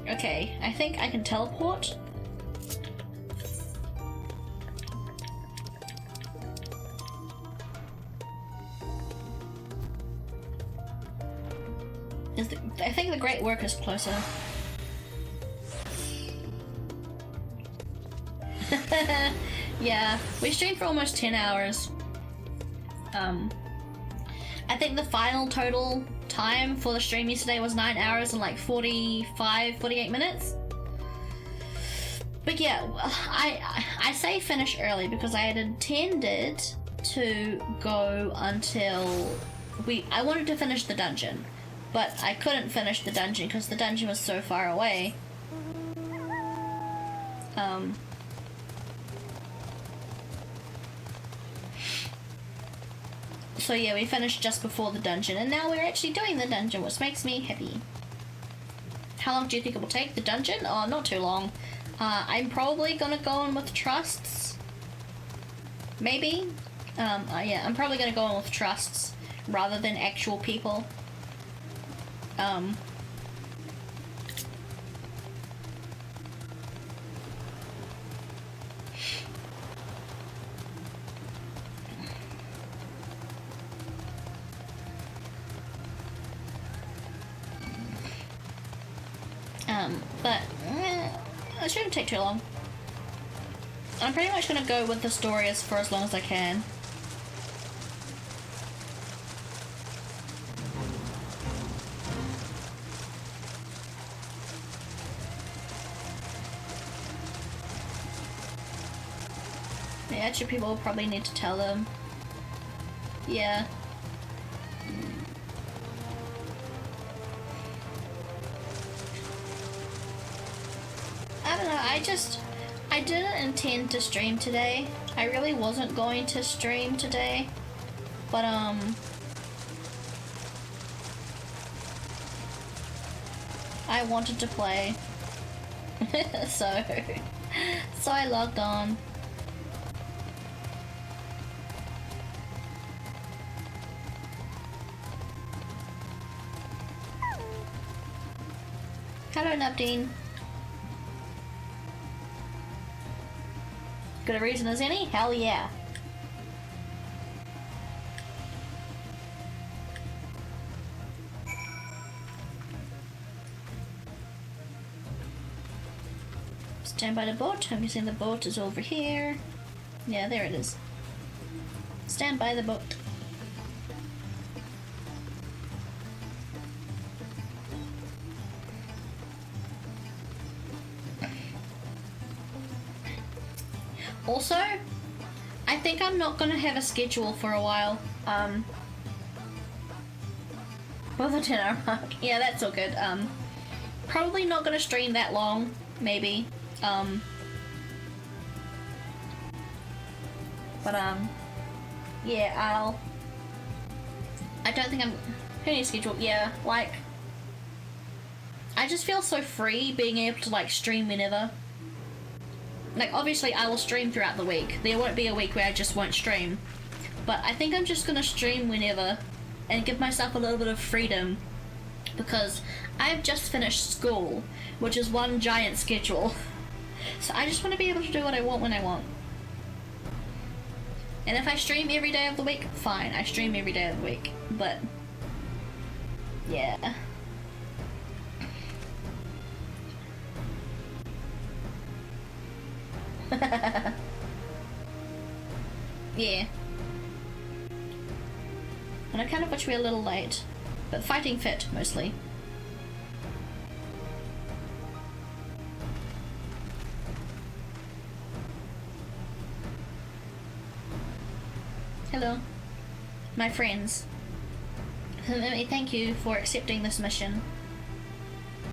Okay, I think I can teleport. I think the Great Work is closer. Yeah, we streamed for almost 10 hours. I think the final total time for the stream yesterday was 9 hours and like 48 minutes. But yeah, I say finish early because I had intended to go until I wanted to finish the dungeon. But I couldn't finish the dungeon because the dungeon was so far away. So yeah, we finished just before the dungeon, and now we're actually doing the dungeon, which makes me happy. How long do you think it will take, the dungeon? Oh, not too long. I'm probably gonna go in with trusts. Maybe? Yeah, I'm probably gonna go in with trusts rather than actual people. But it shouldn't take too long. I'm pretty much gonna go with the story for as long as I can. Yeah, actually people will probably need to tell them. Yeah. I don't know, I didn't intend to stream today. I really wasn't going to stream today. But, I wanted to play. so I logged on. Hello, Nubdeen. Good a reason as any? Hell yeah. Stand by the boat. I'm guessing the boat is over here. Yeah, there it is. Stand by the boat. Also, I think I'm not gonna have a schedule for a while. With a 10-hour mark. Yeah, that's all good. Probably not gonna stream that long, maybe. Yeah, I don't think I'm... Who needs schedule? Yeah, like... I just feel so free being able to, like, stream whenever. Like, obviously I will stream throughout the week. There won't be a week where I just won't stream. But I think I'm just gonna stream whenever and give myself a little bit of freedom, because I've just finished school, which is one giant schedule. So I just want to be able to do what I want when I want. And if I stream every day of the week, fine, I stream every day of the week. But yeah. Yeah. And I kind of wish we were a little late, but fighting fit mostly. Hello, my friends. Let me thank you for accepting this mission.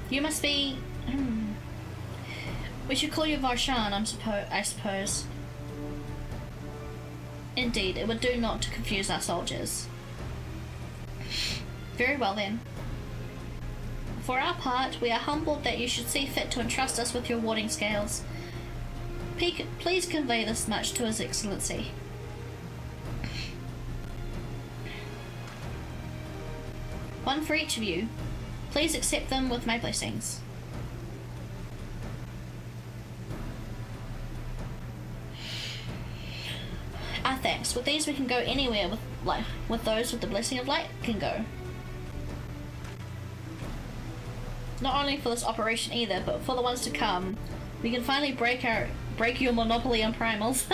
You must be... We should call you Varshan, I suppose. Indeed, it would do not to confuse our soldiers. Very well then. For our part, we are humbled that you should see fit to entrust us with your warding scales. Please convey this much to His Excellency. One for each of you. Please accept them with my blessings. Our thanks. With these we can go anywhere with those with the blessing of light can go. Not only for this operation either, but for the ones to come. We can finally break your monopoly on primals.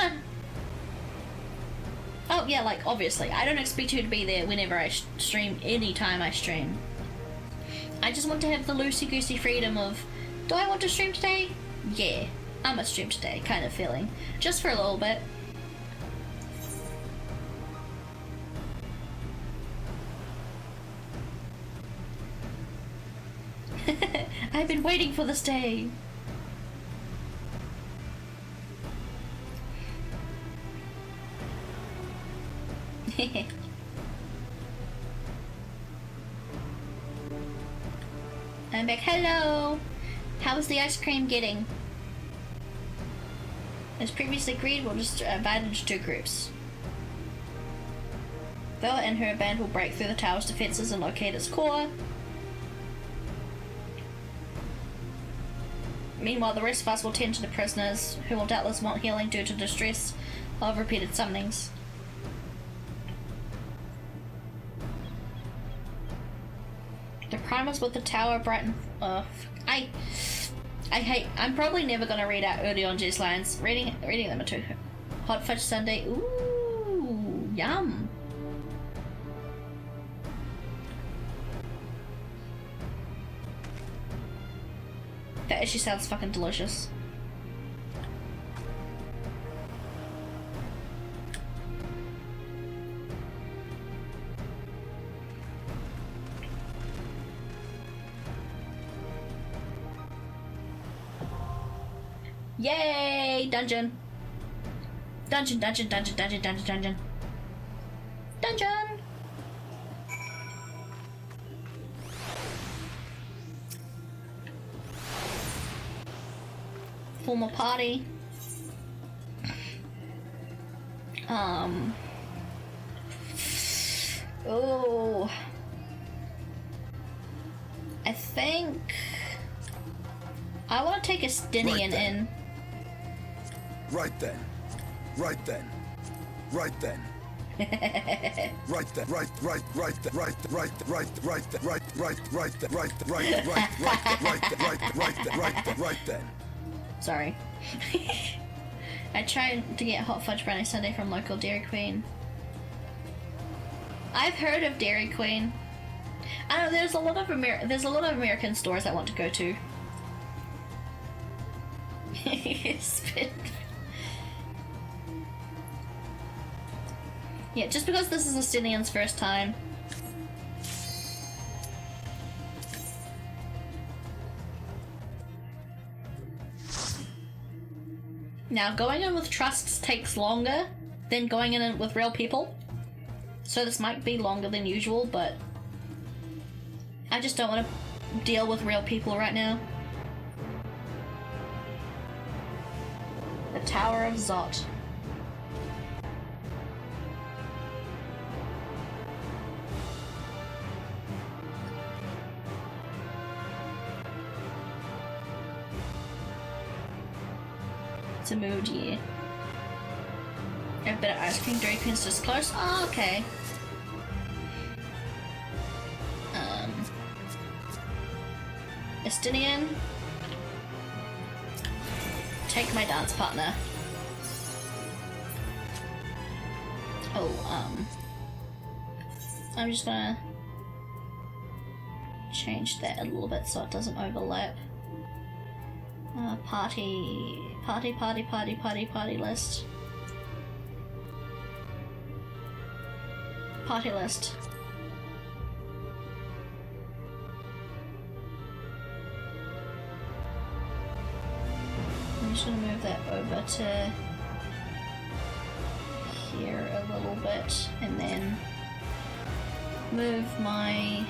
Oh yeah, like obviously, I don't expect you to be there whenever I stream, anytime I stream. I just want to have the loosey-goosey freedom of, do I want to stream today? Yeah, I'm gonna stream today, kind of feeling. Just for a little bit. I've been waiting for this day. I'm back. Hello! How's the ice cream getting? As previously agreed, we'll just divide into two groups. Bella and her band will break through the tower's defenses and locate its core. Meanwhile, the rest of us will tend to the prisoners, who will doubtless want healing due to distress of repeated summonings. The primers with the tower brighten. I hate. I'm probably never gonna read out Urionje's lines. Reading them are too. Hot fudge sundae. Ooh, yum. That actually sounds fucking delicious. Yay! Dungeon! Dungeon! Dungeon! Form a party. Oh. I think I want to take a Stinian in. Right then. Right then. Right then. Right then. Right then. Sorry. I tried to get hot fudge brownie sundae from local Dairy Queen. I've heard of Dairy Queen. I don't know, there's a lot of American stores I want to go to. Spit. Yeah, just because this is Estinian's first time. Now, going in with trusts takes longer than going in with real people. So this might be longer than usual, but I just don't want to deal with real people right now. The Tower of Zot. It's a mood year. A bit of ice cream. Dairy Queen's just close. Oh, okay. Estinian. Take my dance partner. Oh, I'm just gonna change that a little bit so it doesn't overlap. Party list. Party list. I'm just gonna move that over to here a little bit and then move my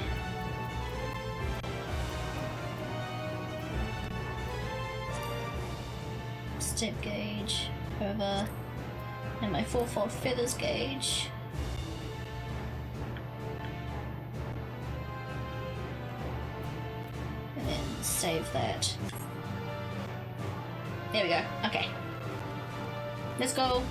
step gauge over and my 4-fold feathers gauge. And then save that. There we go. Okay. Let's go.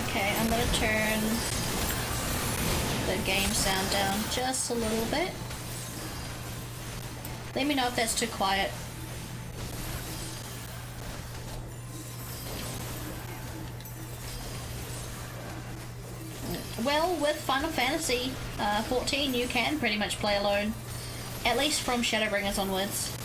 Okay, I'm gonna turn the game sound down just a little bit. Let me know if that's too quiet. Well, with Final Fantasy 14, you can pretty much play alone. At least from Shadowbringers onwards.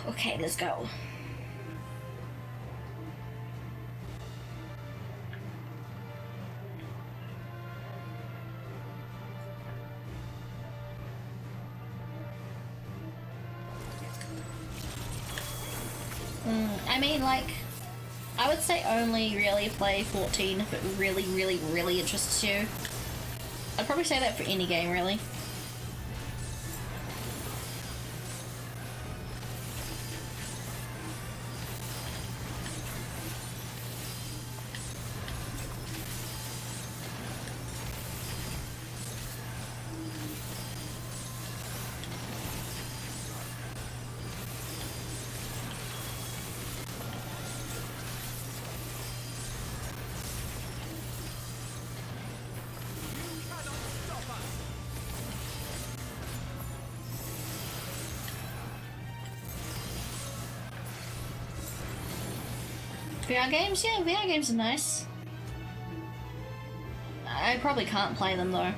Okay, let's go. I mean, like, I would say only really play 14 if it really interests you. I'd probably say that for any game, really. VR games? Yeah, VR games are nice. I probably can't play them though.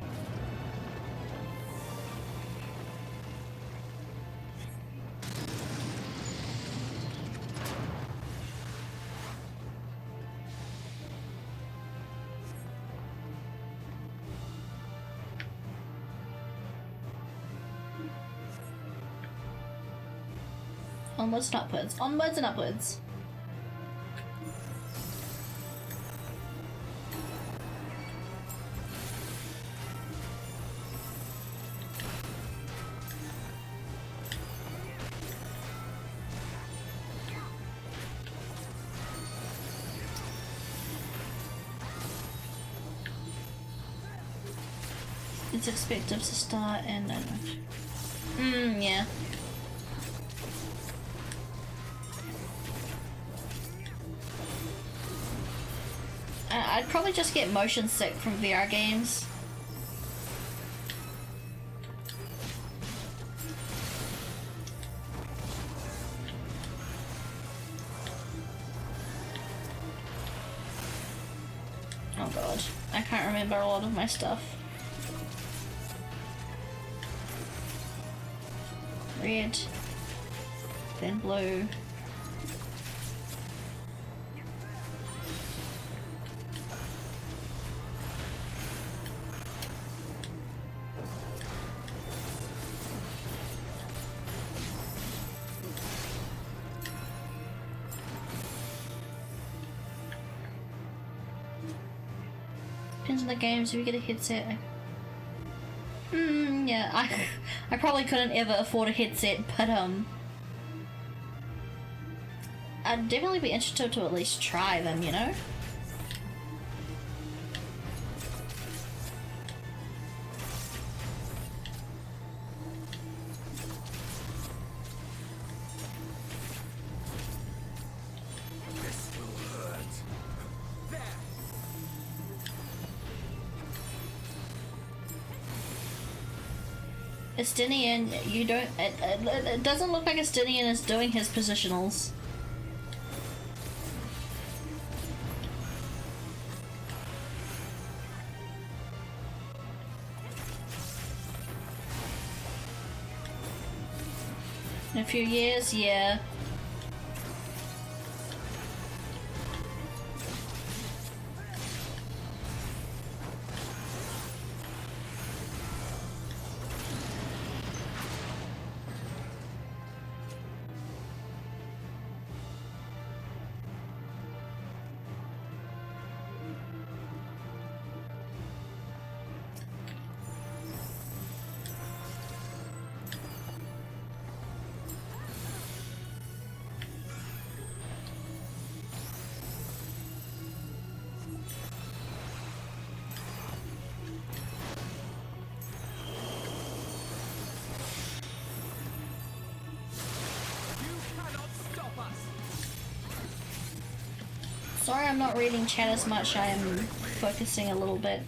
Onwards and upwards. Onwards and upwards. It's expected to start and then... yeah. I'd probably just get motion sick from VR games. Oh god, I can't remember a lot of my stuff. Red, then blue. Depends on the games, if you get a headset. Yeah, I probably couldn't ever afford a headset, but I'd definitely be interested to at least try them, you know? This will hurt. Estinian, you don't. It doesn't look like Estinian is doing his positionals. In a few years, yeah. Sorry I'm not reading chat as much, I am focusing a little bit.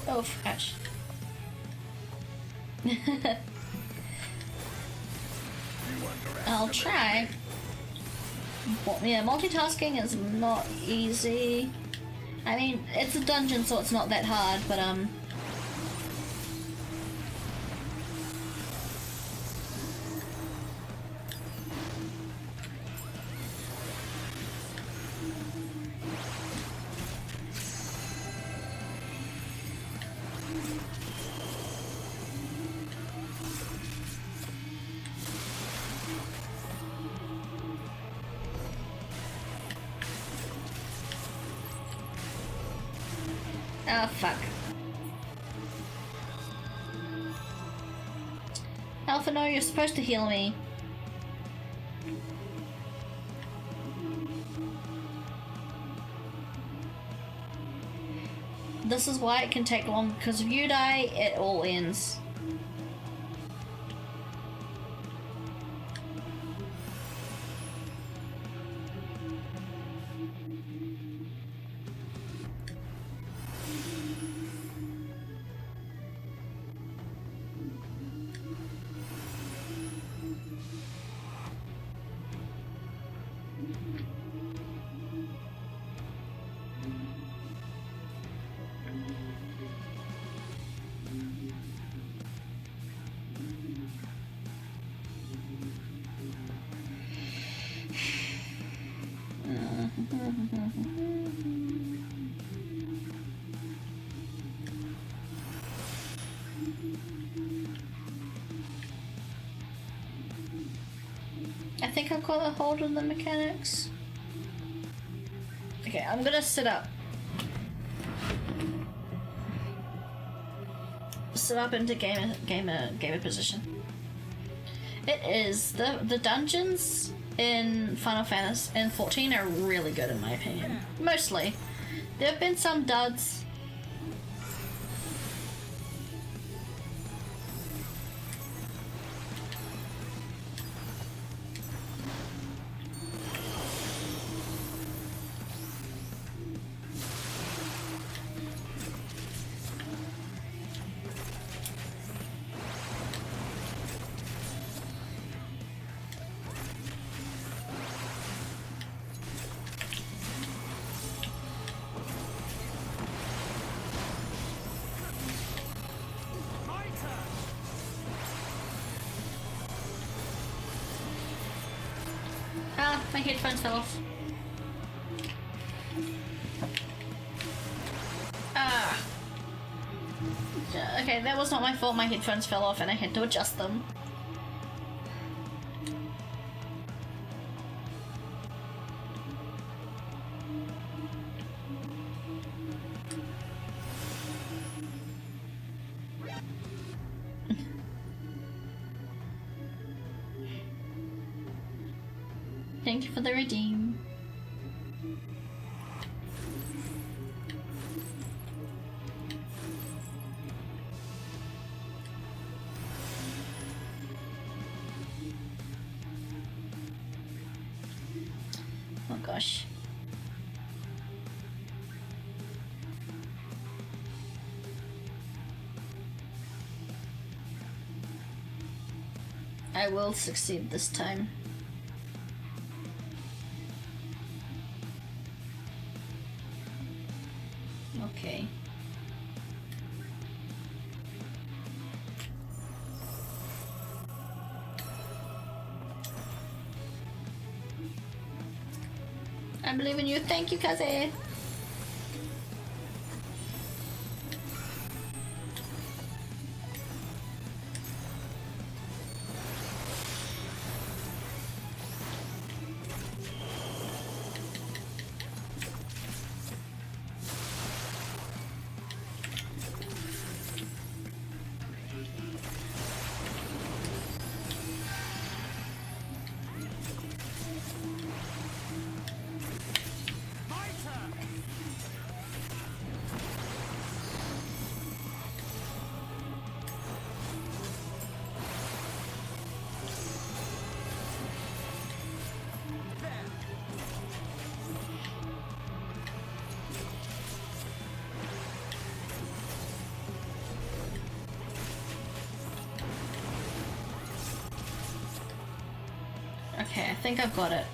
Oh, gosh. I'll try. Well, yeah, multitasking is not easy. I mean, it's a dungeon, so it's not that hard, but oh, fuck. Alpha, no, you're supposed to heal me. This is why it can take long, because if you die, it all ends. I think I've got a hold of the mechanics. Okay, I'm gonna sit up. sit up into gamer position. It is the dungeons in Final Fantasy in 14 are really good in my opinion. Mostly, there have been some duds. Ah, my headphones fell off. Ah. Okay, that was not my fault. My headphones fell off and I had to adjust them. Thank you for the redeem. Oh gosh. I will succeed this time. Okay. I believe in you. Thank you, Kaze. Okay, I think I've got it.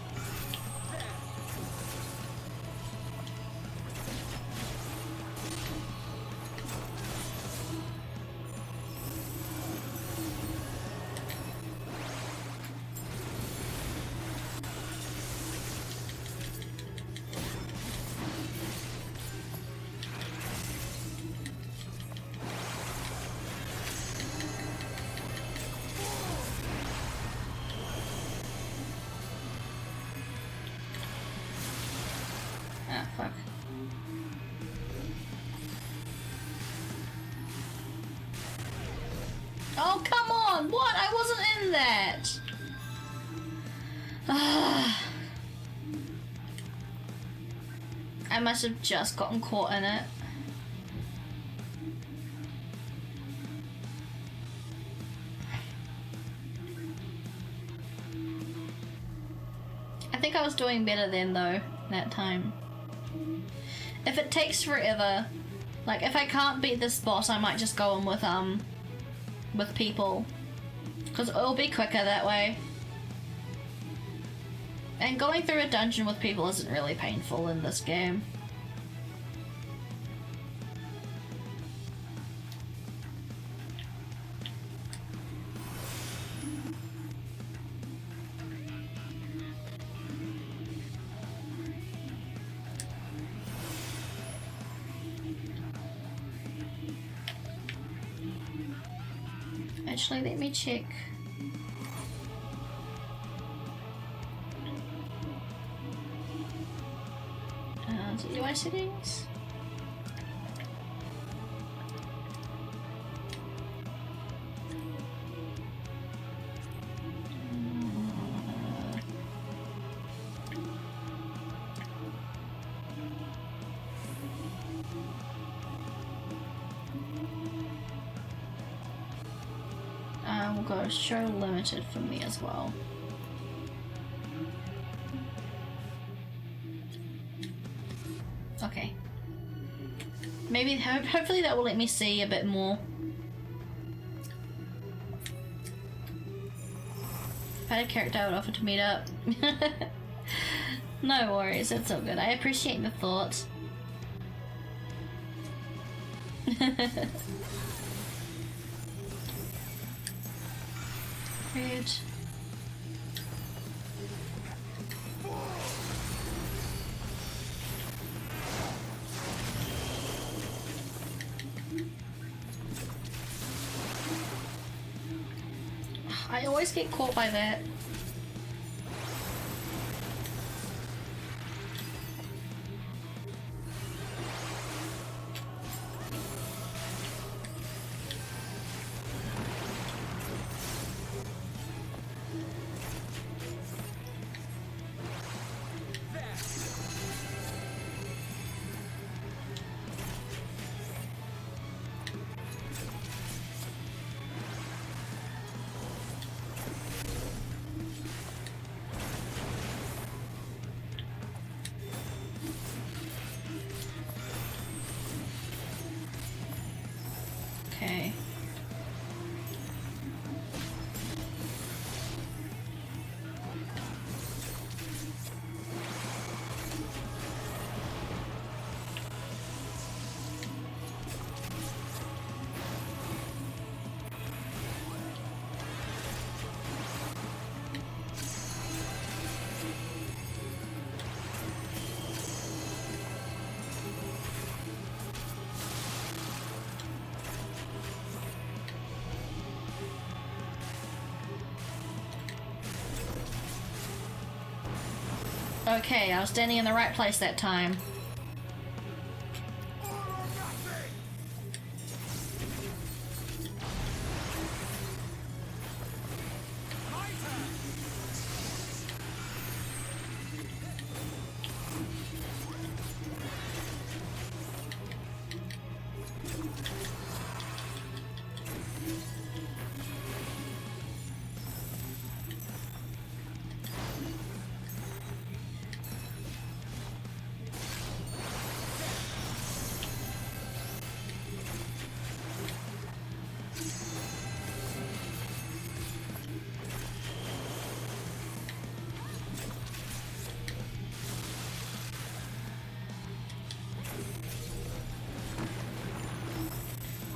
Ah, fuck. Oh, come on! What? I wasn't in that! Ah. I must have just gotten caught in it. I think I was doing better then though, that time. If it takes forever, like if I can't beat this boss, I might just go in with people, because it'll be quicker that way. And going through a dungeon with people isn't really painful in this game. Actually, let me check. UI settings. go show limited for me as well. Okay. Maybe, hopefully that will let me see a bit more. If I had a character I would offer to meet up. No worries, it's all good. I appreciate the thought. Rude. I always get caught by that. Okay. Okay, I was standing in the right place that time.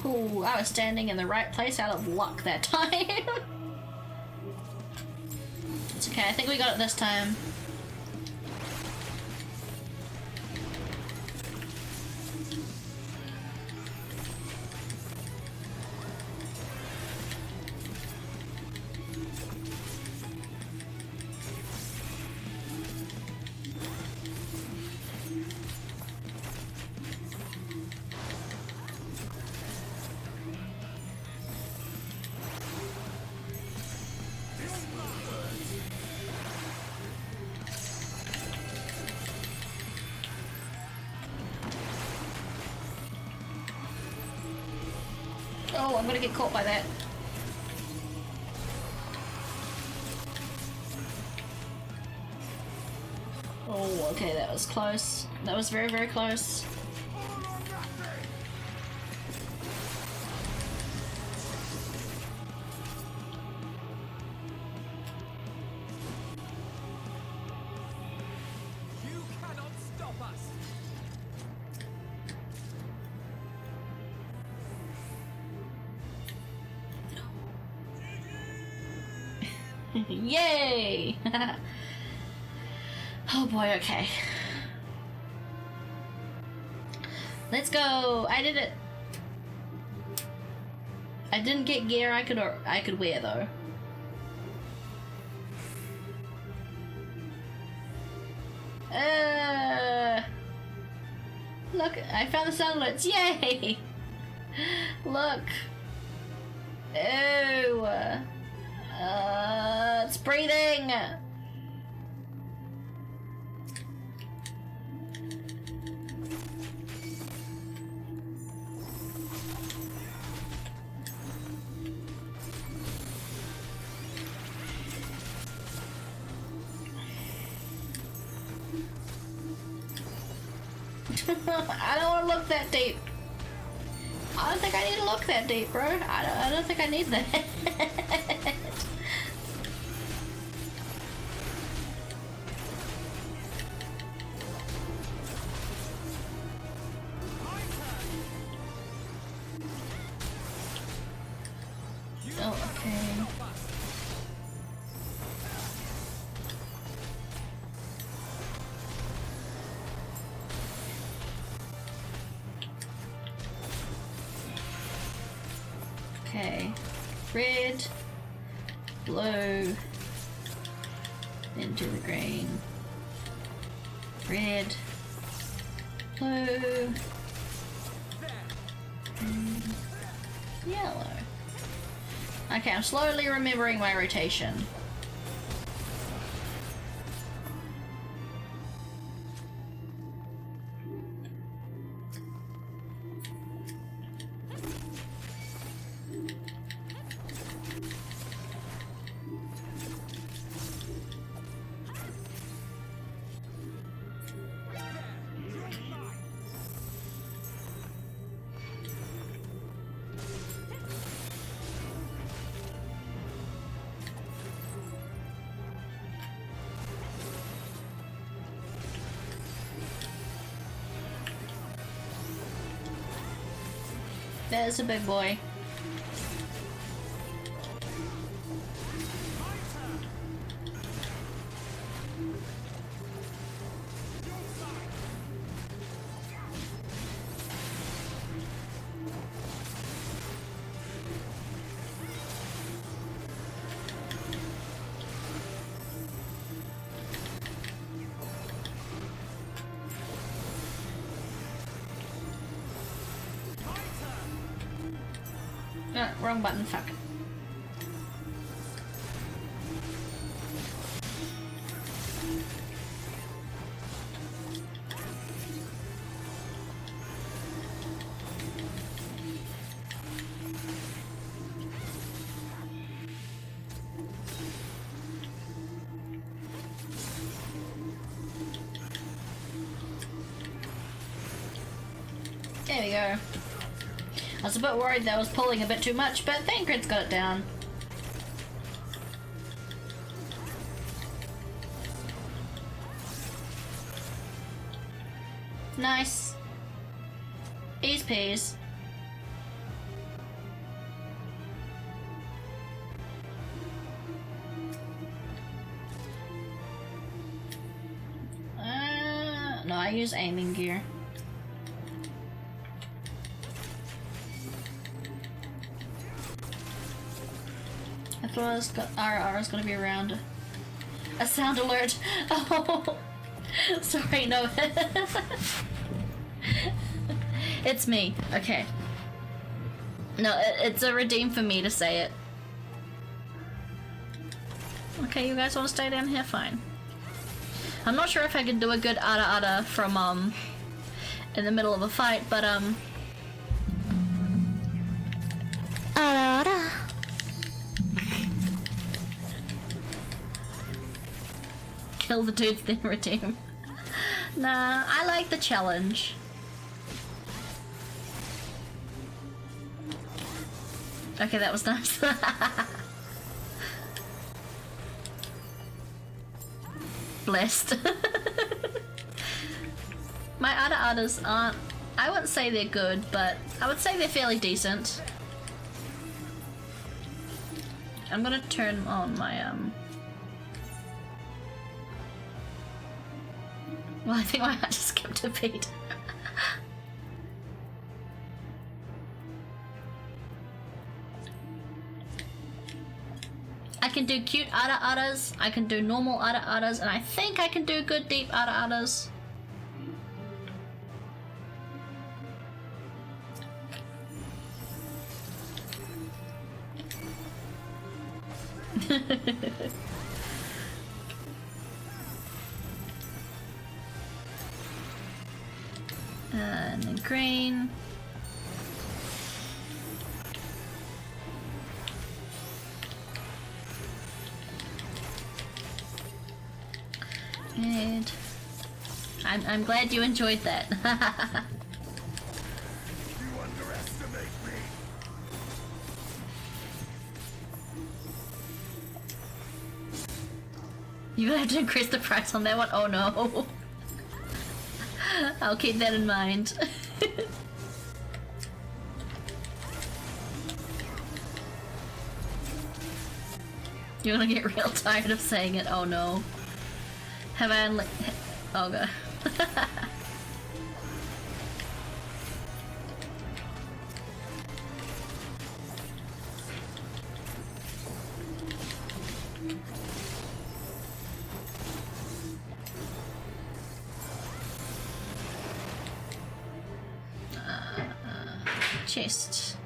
Ooh, I was standing in the right place out of luck that time. It's okay, I think we got it this time. Oh, I'm gonna get caught by that. Oh, okay, that was close. That was very, very close. You cannot stop us! Yay! Oh boy, okay. Let's go! I did it! I didn't get gear I could wear though. Look, I found the sunlets. Yay! Look. Oh. It's breathing. I don't want to look that deep. I don't think I need to look that deep, bro. I don't think I need that. Oh, okay. Okay, red, blue, into the green, red, blue, green, yellow. Okay, I'm slowly remembering my rotation. There's a big boy. Wrong button, fuck. There we go. I was a bit worried that I was pulling a bit too much, but Thancred's got it down. Nice. Ease peas. No, I use aiming gear. R's gonna be around. A sound alert. Oh, sorry, no. It's me. Okay. No, it's a redeem for me to say it. Okay, you guys want to stay down here? Fine. I'm not sure if I can do a good ada from in the middle of a fight, but ada. Kill the dudes, then redeem. Nah, I like the challenge. Okay, that was nice. Blessed. My adas aren't... I wouldn't say they're good, but I would say they're fairly decent. I'm gonna turn on my well, I think my heart just skipped a beat. I can do cute adas, I can do normal adas, and I think I can do good deep adas. And then green. Red. I'm glad you enjoyed that. You underestimate me. You're gonna have to increase the price on that one? Oh no. I'll keep that in mind. You're gonna get real tired of saying it. Oh no. Have I only... Oh god. Chest.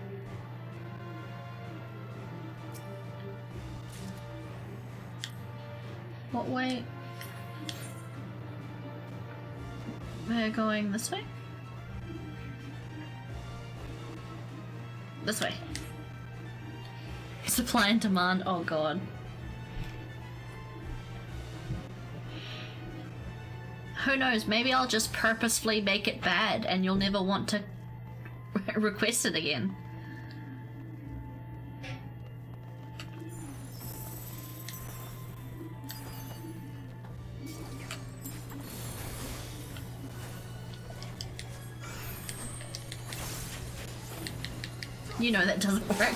What way? We're going this way? This way. Supply and demand, oh god. Who knows, maybe I'll just purposefully make it bad and you'll never want to request it again. You know that doesn't work.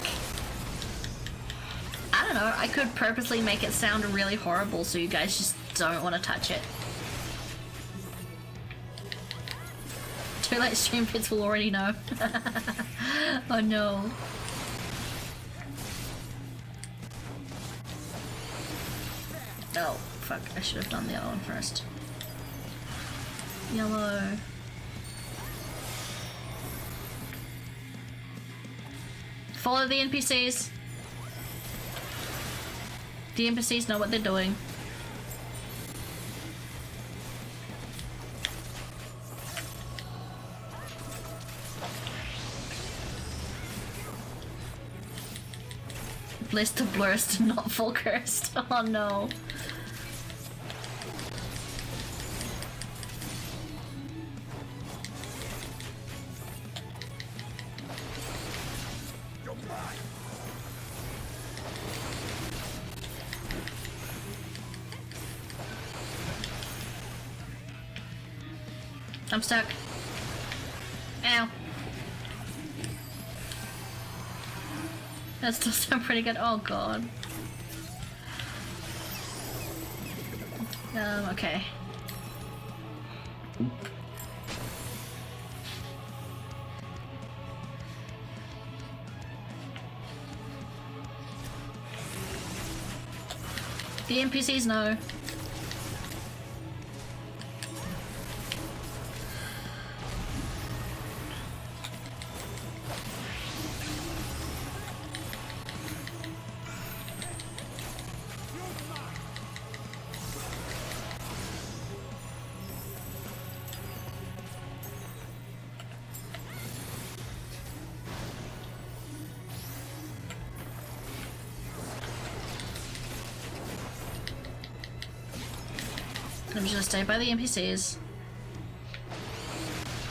I don't know, I could purposely make it sound really horrible so you guys just don't want to touch it. Too late, stream kids will already know. Oh no. Oh, fuck, I should have done the other one first. Yellow. Follow the NPCs. The NPCs know what they're doing. Blessed to blurst, not full cursed. Oh no. I'm stuck. Ow. That still sounds pretty good. Oh god. Okay. The NPCs know. I'm just gonna stay by the NPCs.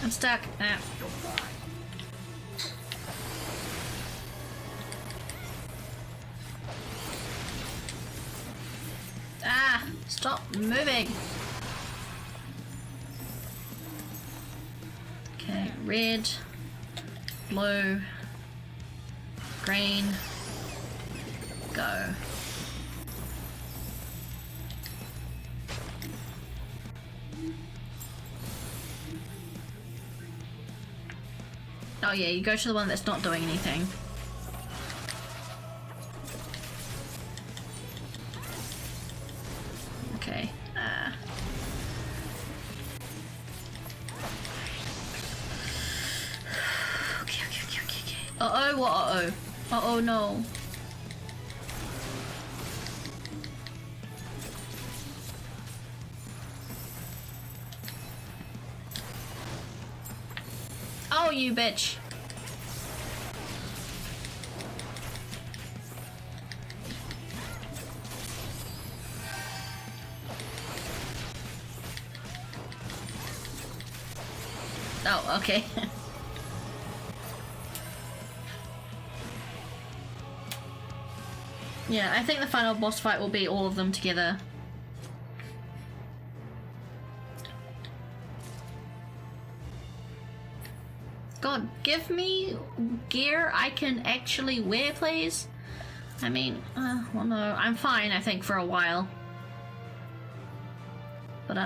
I'm stuck. Ah. Ah! Stop moving! Okay, red, blue, green, go. Oh yeah, you go to the one that's not doing anything. Okay. Okay. Uh-oh, what uh-oh? Uh-oh, no. Oh, you bitch. Oh, okay. Yeah, I think the final boss fight will be all of them together. God, give me gear I can actually wear, please. I mean, well, no, I'm fine, I think, for a while. But,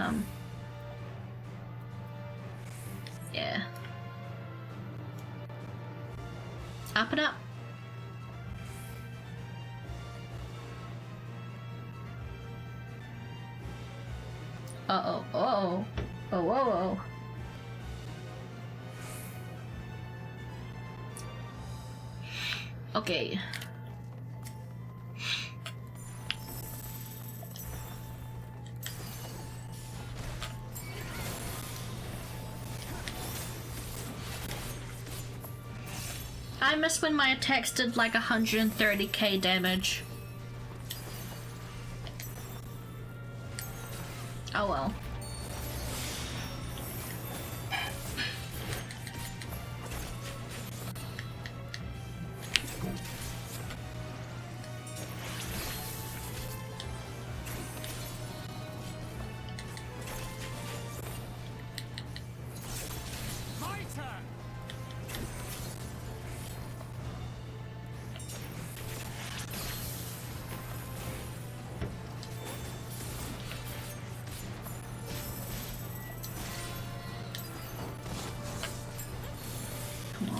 yeah. Up and up. Uh-oh, uh-oh. Oh, whoa, whoa. Okay. I miss when my attacks did like 130k damage. Oh well.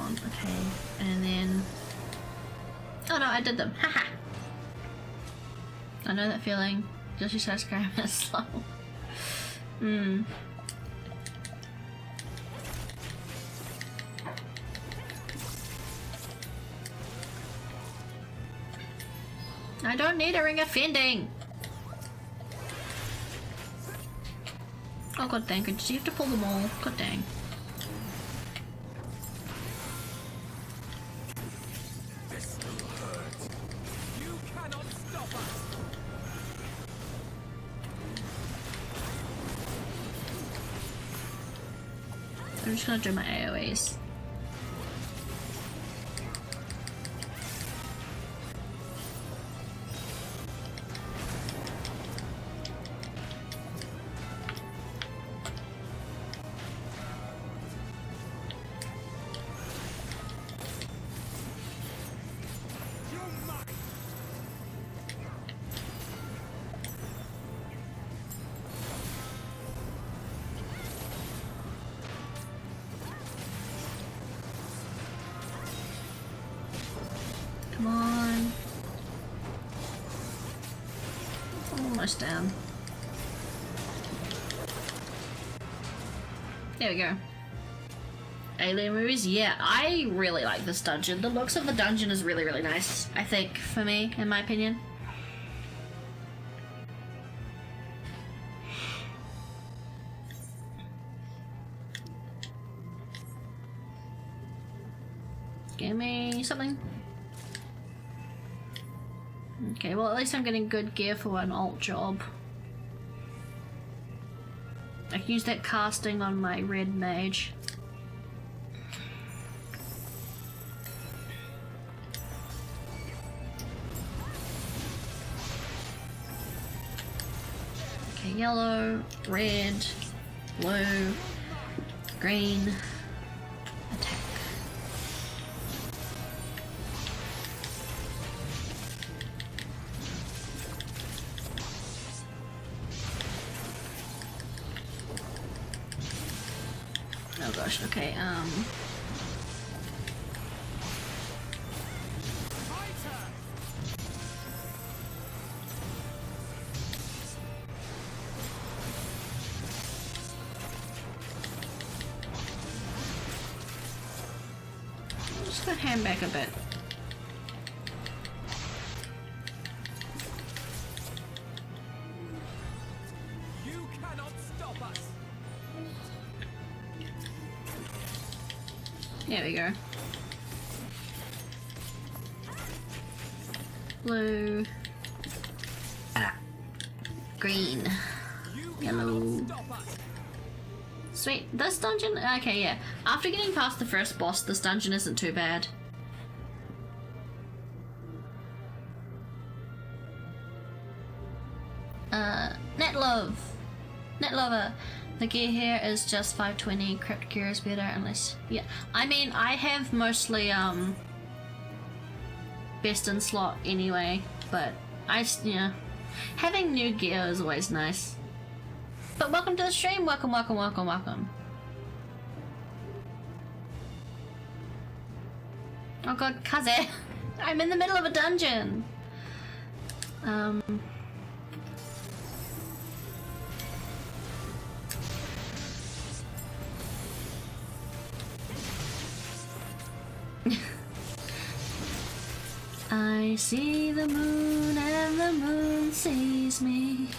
Okay, and then... Oh no, I did them. Haha! I know that feeling. Just you start screaming slow. I don't need a ring of fending! Oh god dang, did you have to pull them all? God dang. I'm just gonna do my AoEs. Come on. Almost down. There we go. Alien movies? Yeah, I really like this dungeon. The looks of the dungeon is really, really nice, I think, for me, in my opinion. Give me something. Okay, well at least I'm getting good gear for an alt job. I can use that casting on my red mage. Okay, yellow, red, blue, green, attack. Oh gosh, okay, just gonna hand back a bit. You cannot stop us. There we go. Blue. Green. Yellow. Sweet. This dungeon? Okay, yeah. After getting past the first boss, this dungeon isn't too bad. Netlover. The gear here is just 520. Crypt gear is better unless... Yeah. I mean, I have mostly, best in slot anyway, but yeah. Having new gear is always nice. But welcome to the stream. Welcome, welcome, welcome, welcome. Oh god, Kaze. I'm in the middle of a dungeon. I see the moon and the moon sees me,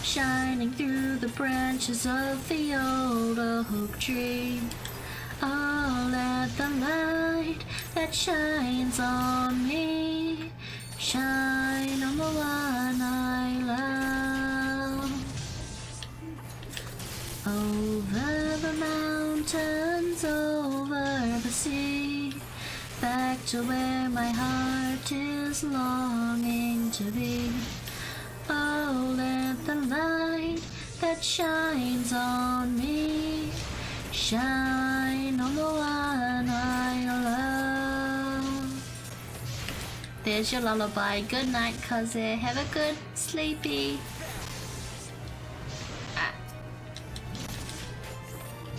shining through the branches of the old oak tree. Oh, let the light that shines on me shine on the one I love. Over the mountains, over the sea, back to where my heart is longing to be. Oh, let the light that shines on me shine on the one I love. There's your lullaby. Good night, Kaze. Have a good sleepy. Ah.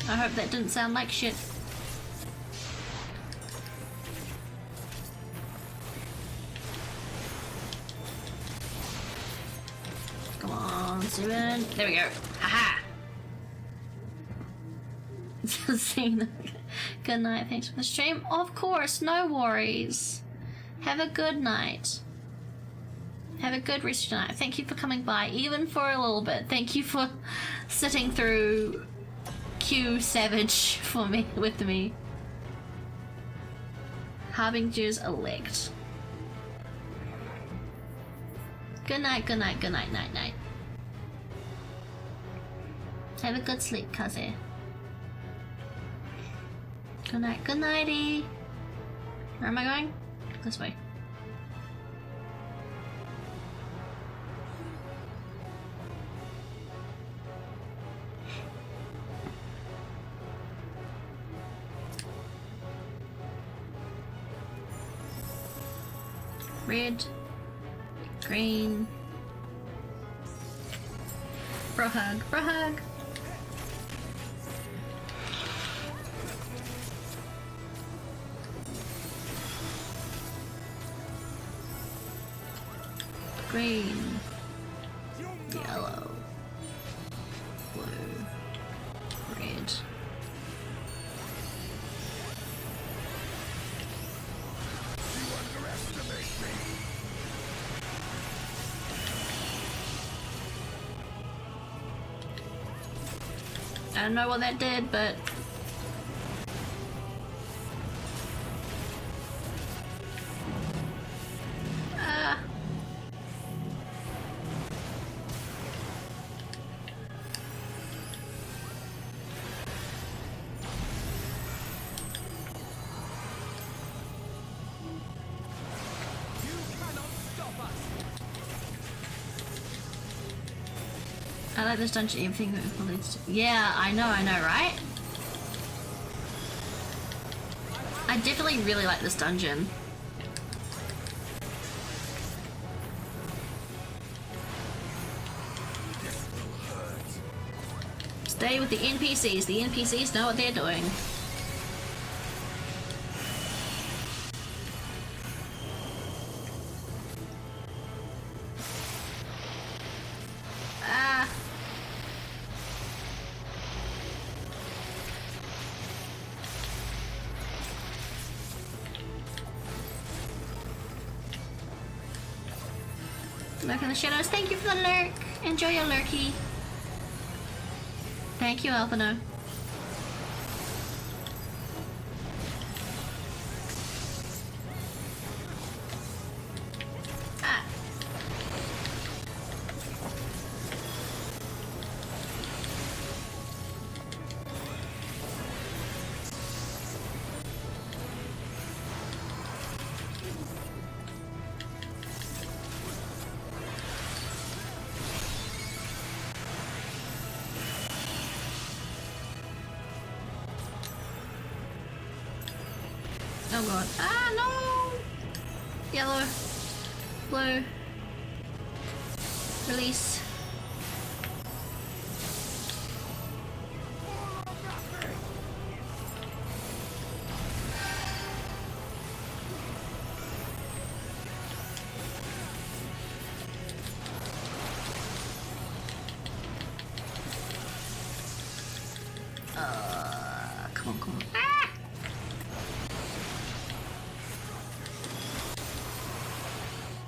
I hope that didn't sound like shit. Come on, Steven. There we go. Haha. Scene. Good night. Thanks for the stream. Of course, no worries. Have a good night. Have a good rest of your night. Thank you for coming by, even for a little bit. Thank you for sitting through Q-Savage for me, with me. Harbingers elect. Good night, good night, good night, night, night. Have a good sleep, Kaze. Good night, good nighty. Where am I going? This way. Red, green. Bro hug, bro hug. Green, yellow, blue, red. You underestimate me. I don't know what that did, but I like this dungeon, everything that leads to... Yeah, I know, right? I definitely really like this dungeon. Stay with the NPCs. The NPCs know what they're doing. Lurk in the shadows. Thank you for the lurk. Enjoy your lurky. Thank you, Alpino. Ah. Oh god. Ah, no! Yellow. Blue. Release. Come on, come on. Ah!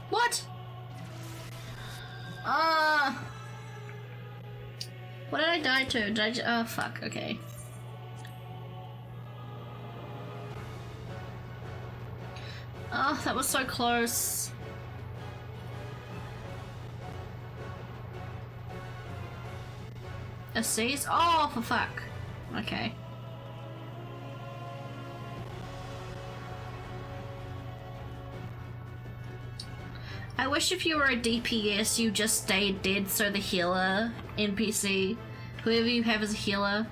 What? What did I die to? Did I oh fuck, okay. Oh, that was so close. A seize? Oh, for fuck. Okay. I wish if you were a DPS you just stayed dead so the healer NPC, whoever you have as a healer,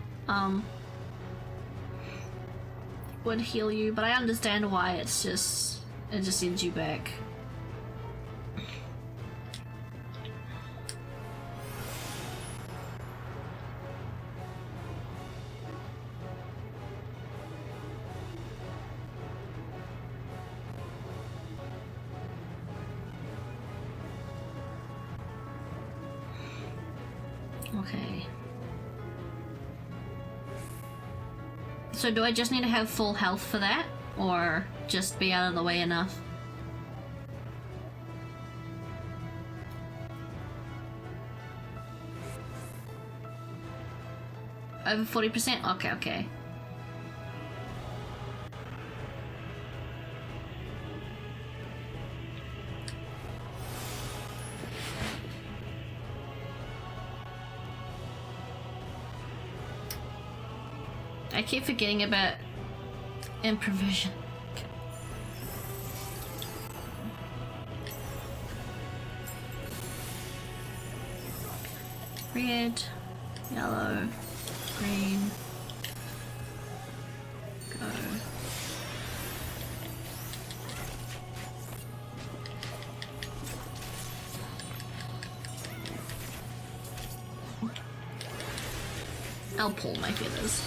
would heal you, but I understand why it just sends you back. Okay. So do I just need to have full health for that? Or just be out of the way enough? Over 40%? Okay, okay. I keep forgetting about improvision. Red, yellow, green, go. I'll pull my feathers.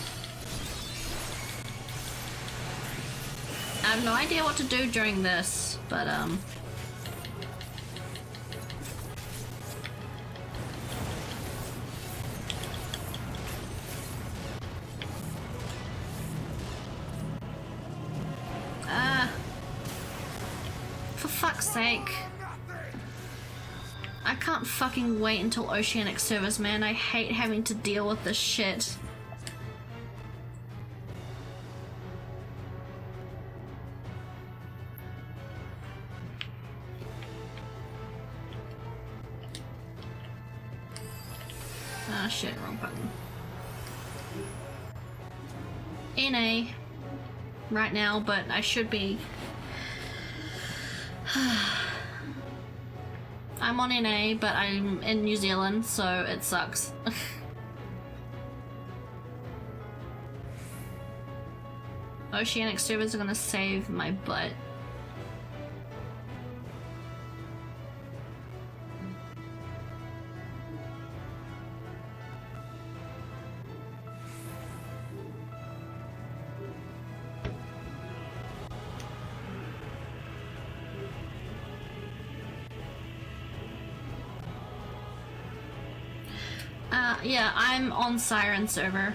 I have no idea what to do during this, but for fuck's sake. I can't fucking wait until Oceanic Service, man. I hate having to deal with this shit. Ah, shit, wrong button. NA right now, but I should be. I'm on NA, but I'm in New Zealand, so it sucks. Oceanic servers are gonna save my butt. Yeah, I'm on Siren server.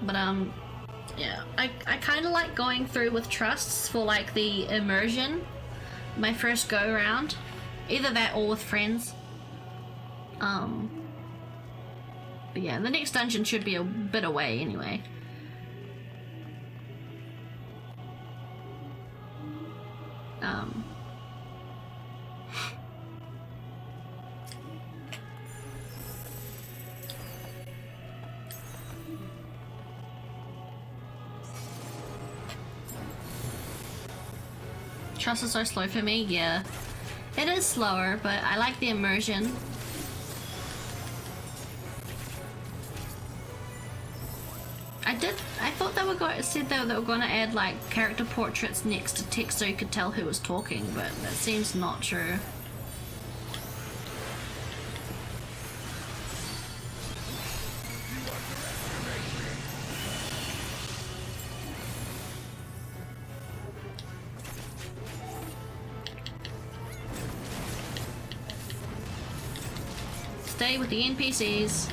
But yeah, I kind of like going through with trusts for like the immersion, my first go around, either that or with friends. But yeah, the next dungeon should be a bit away anyway. Trust is so slow for me, yeah. It is slower, but I like the immersion. I I thought they were going. Said they were going to add like character portraits next to text so you could tell who was talking, but that seems not true. Stay with the NPCs.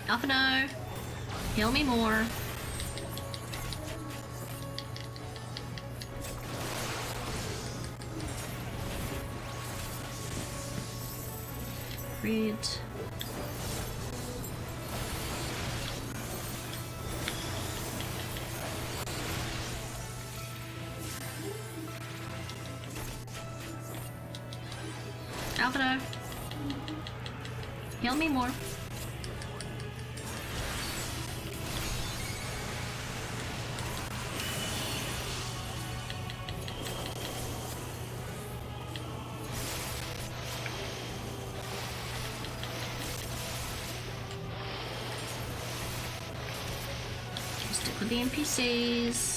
Alphino, heal me more. Read. Alphino, heal me more. Stick with the NPCs.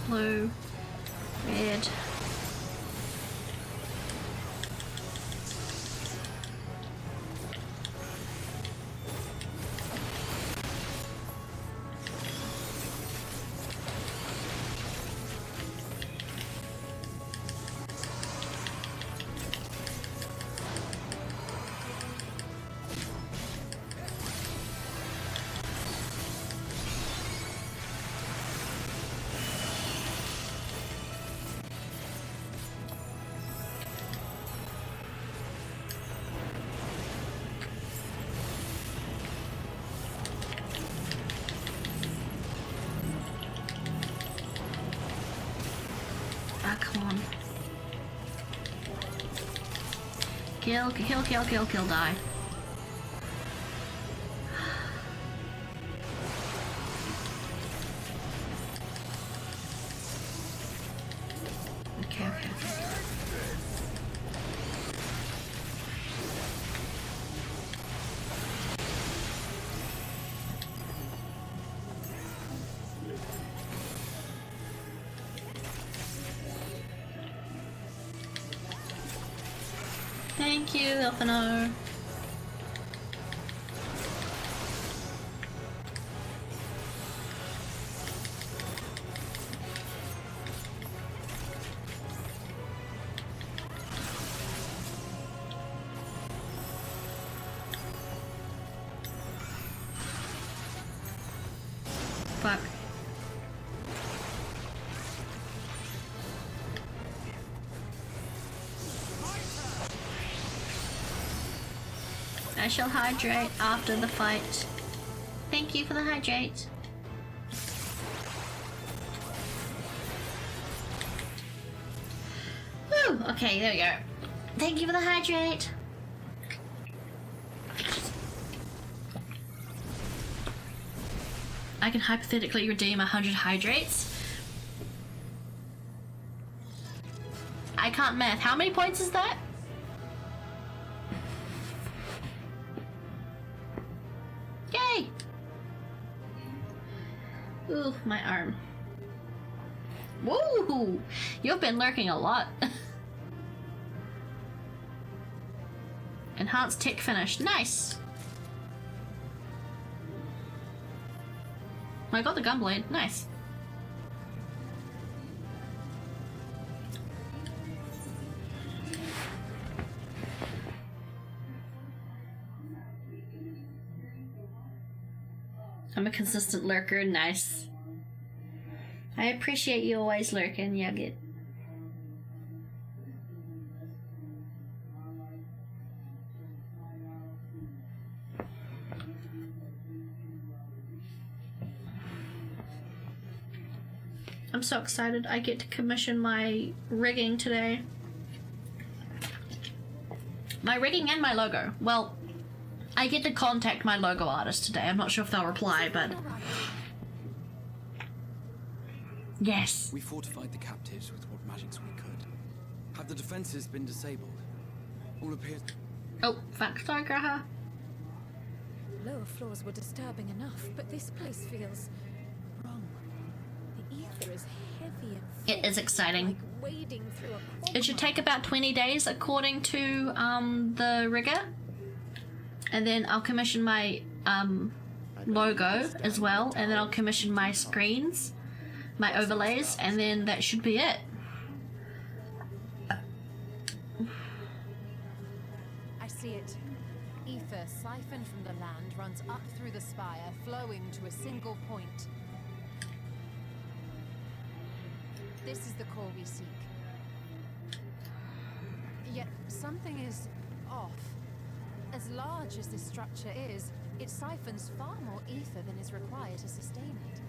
Blue, red. Ah, come on. Kill, kill, kill, kill, kill, die. Okay, okay. Thank you, Elfino. Fuck. I shall hydrate after the fight. Thank you for the hydrate. Woo! Okay, there we go. Thank you for the hydrate. I can hypothetically redeem 100 hydrates. I can't math. How many points is that? Yay! Ooh, my arm. Woo! You've been lurking a lot. Enhanced tech finished. Nice! I got the gunblade. Nice. I'm a consistent lurker. Nice. I appreciate you always lurking, Yugget. I'm so excited I get to commission my rigging today. My rigging and my logo. Well, I get to contact my logo artist today. I'm not sure if they'll reply, but... Yes. We fortified the captives with what magics we could. Have the defenses been disabled? All appears... Oh, fuck. Sorry, Graha. Lower floors were disturbing enough, but this place feels wrong. The ether is heavy and thick, It is exciting. like wading through a It should take about 20 days according to the rigger. And then I'll commission my logo as well, and then I'll commission my screens, my overlays, and then that should be it. I see it. Ether siphoned from the land runs up through the spire, flowing to a single point. This is the core we seek. Yet something is off. As large as this structure is, it siphons far more ether than is required to sustain it.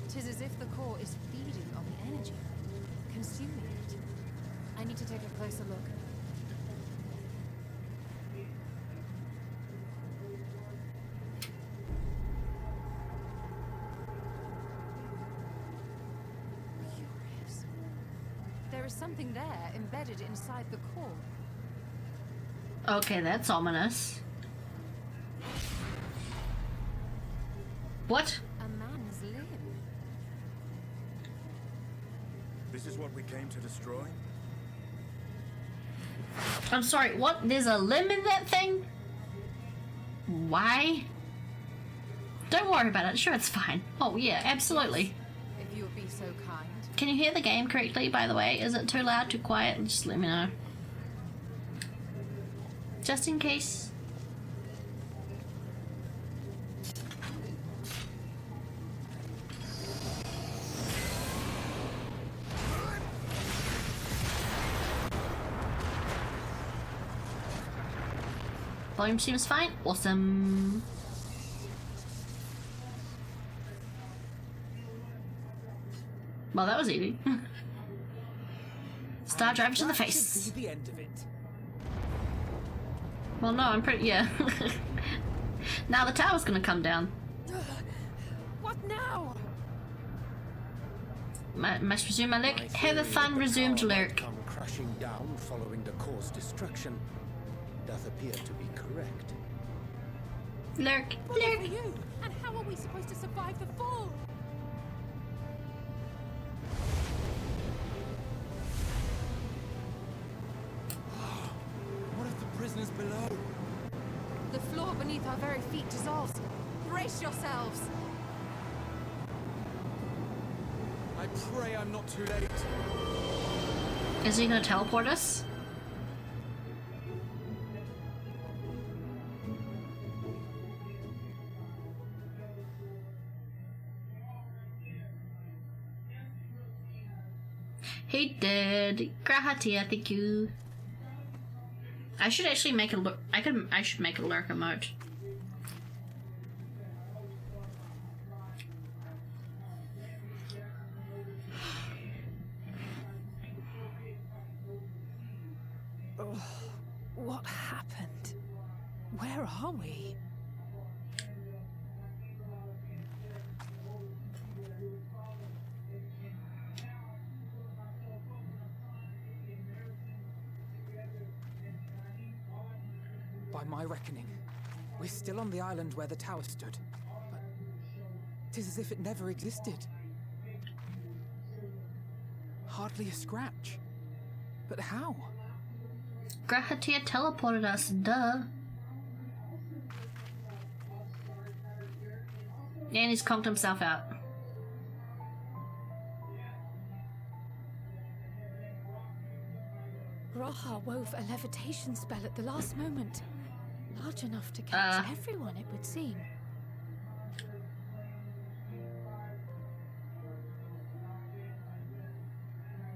'Tis as if the core is feeding on the energy, consuming it. I need to take a closer look. Curious. There is something there embedded inside the core. Okay, that's ominous. What? A man's limb. This is what we came to destroy? I'm sorry, what? There's a limb in that thing? Why? Don't worry about it. Sure, it's fine. Oh, yeah, absolutely. If you would be so kind. Can you hear the game correctly, by the way? Is it too loud, too quiet? Just let me know. Just in case. Volume seems fine. Awesome. Well, that was easy. Star drive to the face. Should be the end of it. Well, no, I'm pretty. Yeah. Now the tower's gonna come down. What now? Must resume my lurk. My Have a theory fun that the resumed tower might lurk. come crashing down following the core's destruction doth appear to be correct. Lurk. What for Lurk. you? And how are we supposed to survive the fall? What if the prisoners below? The floor beneath our very feet dissolves. Brace yourselves! I pray I'm not too late. Is he gonna teleport us? He did. Grahatia, thank you. I should actually make a lurk. I should make a lurk emote. What happened? Where are we? By my reckoning, we're still on the island where the tower stood. But 'Tis as if it never existed. Hardly a scratch. But how? Grahatir teleported us, duh. And he's conked himself out. Raha wove a levitation spell at the last moment. Large enough to catch everyone, it would seem.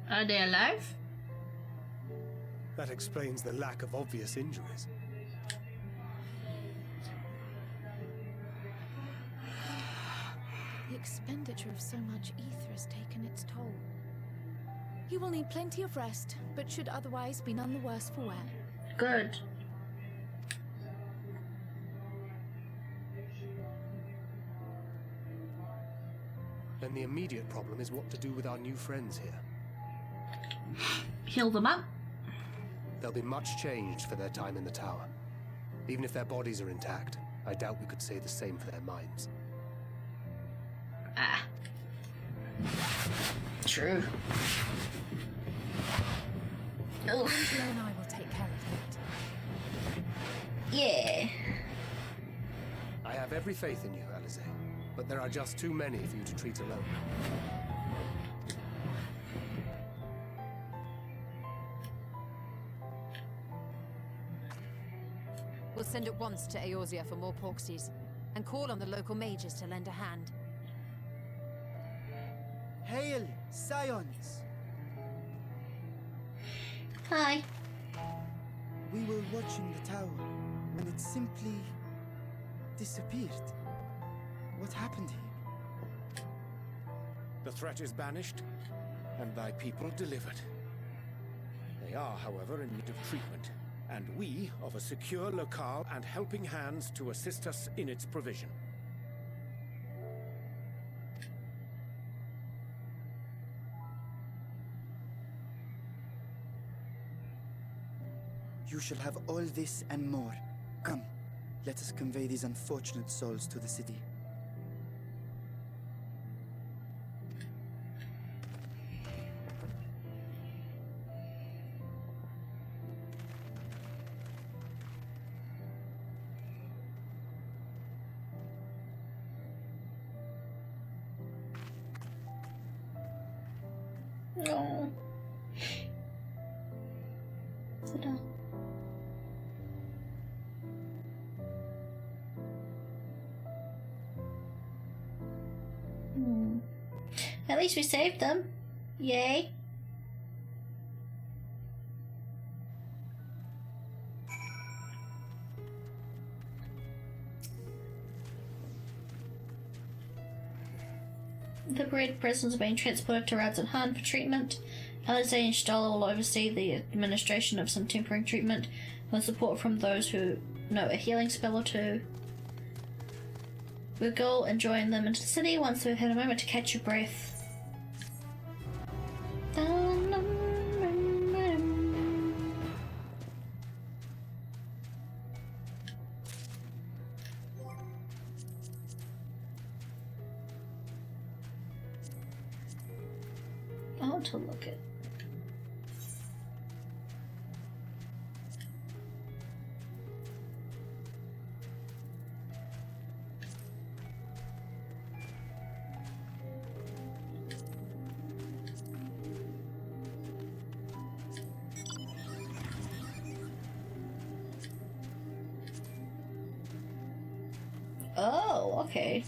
Are they alive? That explains the lack of obvious injuries. The expenditure of so much ether has taken its toll. He will need plenty of rest, but should otherwise be none the worse for wear. Good. Then the immediate problem is what to do with our new friends here. Heal them up. They'll be much changed for their time in the tower. Even if their bodies are intact, I doubt we could say the same for their minds. Ah. True. Oof. Angela and I will take care of that. Yeah. I have every faith in you, Alize, but there are just too many for you to treat alone. We'll send at once to Eorzea for more Porksies, and call on the local mages to lend a hand. Hail, Scions! Hi. We were watching the tower when it simply disappeared. What happened here? The threat is banished, and thy people delivered. They are, however, in need of treatment, and we of a secure locale and helping hands to assist us in its provision. You shall have all this and more. Come, let us convey these unfortunate souls to the city. No. Sit down. At least we saved them. Yay. The bred prisoners are being transported to Radzen Han for treatment. Alize and Stoller will oversee the administration of some temporary treatment with support from those who know a healing spell or two. We'll go and join them into the city once we've had a moment to catch your breath. I want to look at. Oh, okay.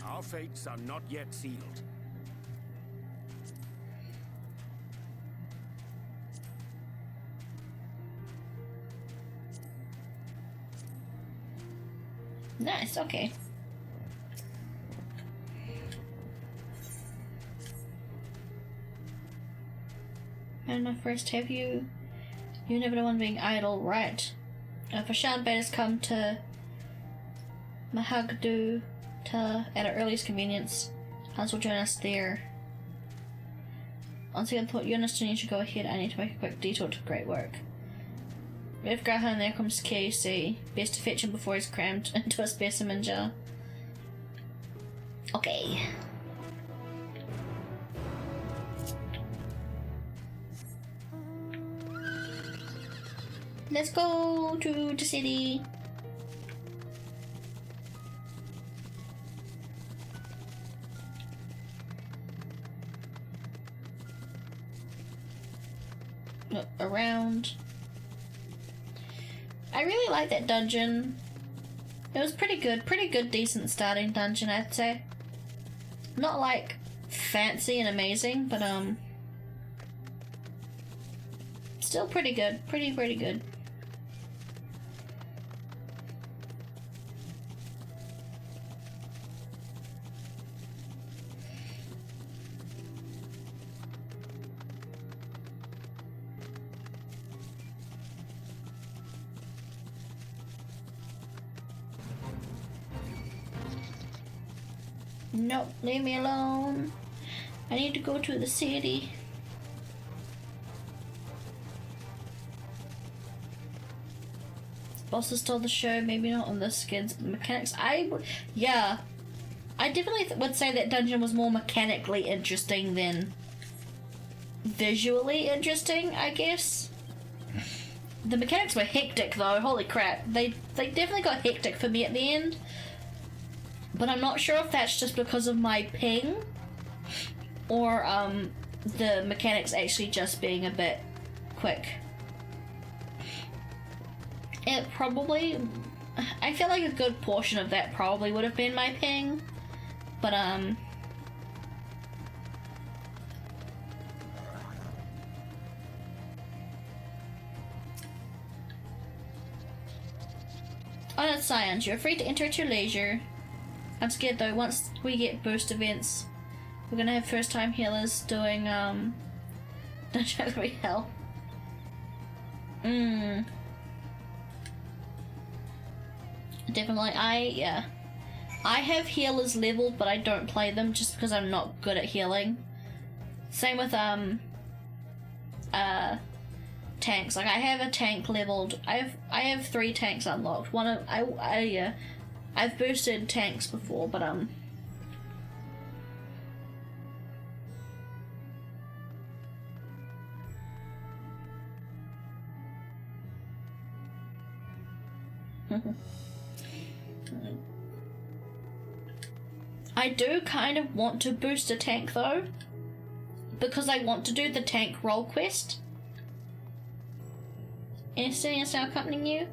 Our fates are not yet sealed. Nice, okay. I don't know, first, have you... You never know one being idle, right? If a Shan has come to Mahagdu at our earliest convenience. Hans will join us there. Once again, thought you understand you should go ahead. I need to make a quick detour to great work. We have Graha and there comes KC. Best to fetch him before he's crammed into a specimen jar. Okay. Let's go to the city. Look around. I really like that dungeon. It was pretty good, decent starting dungeon, I'd say. Not like fancy and amazing, but still pretty good, pretty good. Nope, leave me alone. I need to go to the city. Bosses stole the show, maybe not on the skins. Mechanics, yeah. I definitely would say that dungeon was more mechanically interesting than visually interesting, I guess. The mechanics were hectic though, holy crap. They definitely got hectic for me at the end. But I'm not sure if that's just because of my ping or the mechanics actually just being a bit quick. It probably, I feel like a good portion of that probably would have been my ping, but oh, that's science. You're free to enter at your leisure. I'm scared though, once we get boost events, we're gonna have first time healers doing Dungeon Hell. Definitely, I have healers leveled, but I don't play them just because I'm not good at healing. Same with tanks. Like I have a tank leveled. I have 3 tanks unlocked. One of I've boosted tanks before, but I do kind of want to boost a tank though, because I want to do the tank role quest. Anything is now accompanying you?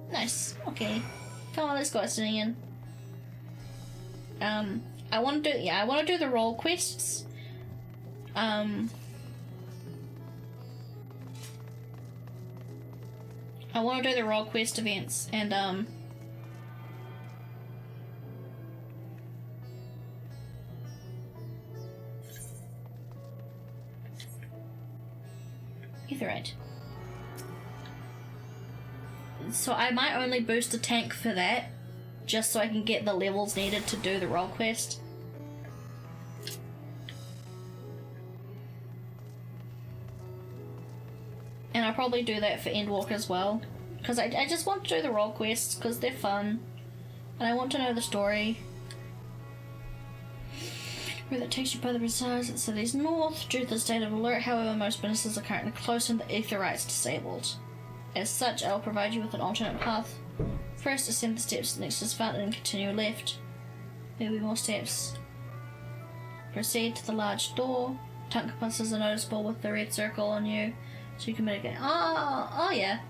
Nice. Okay. Come on, let's go, Estonian. I want to do the role quests. I want to do the role quest events and either right. So I might only boost a tank for that, just so I can get the levels needed to do the role quest. And I'll probably do that for Endwalk as well, because I just want to do the role quests because they're fun, and I want to know the story. Where that takes you by the resides at cities north. Due to the state of alert, however, most businesses are currently closed and the Aetherites disabled. As such, I'll provide you with an alternate path. First, ascend the steps next to this fountain and continue left. There will be more steps. Proceed to the large door. Tunk compasses are noticeable with the red circle on you, so you can mitigate. Oh yeah.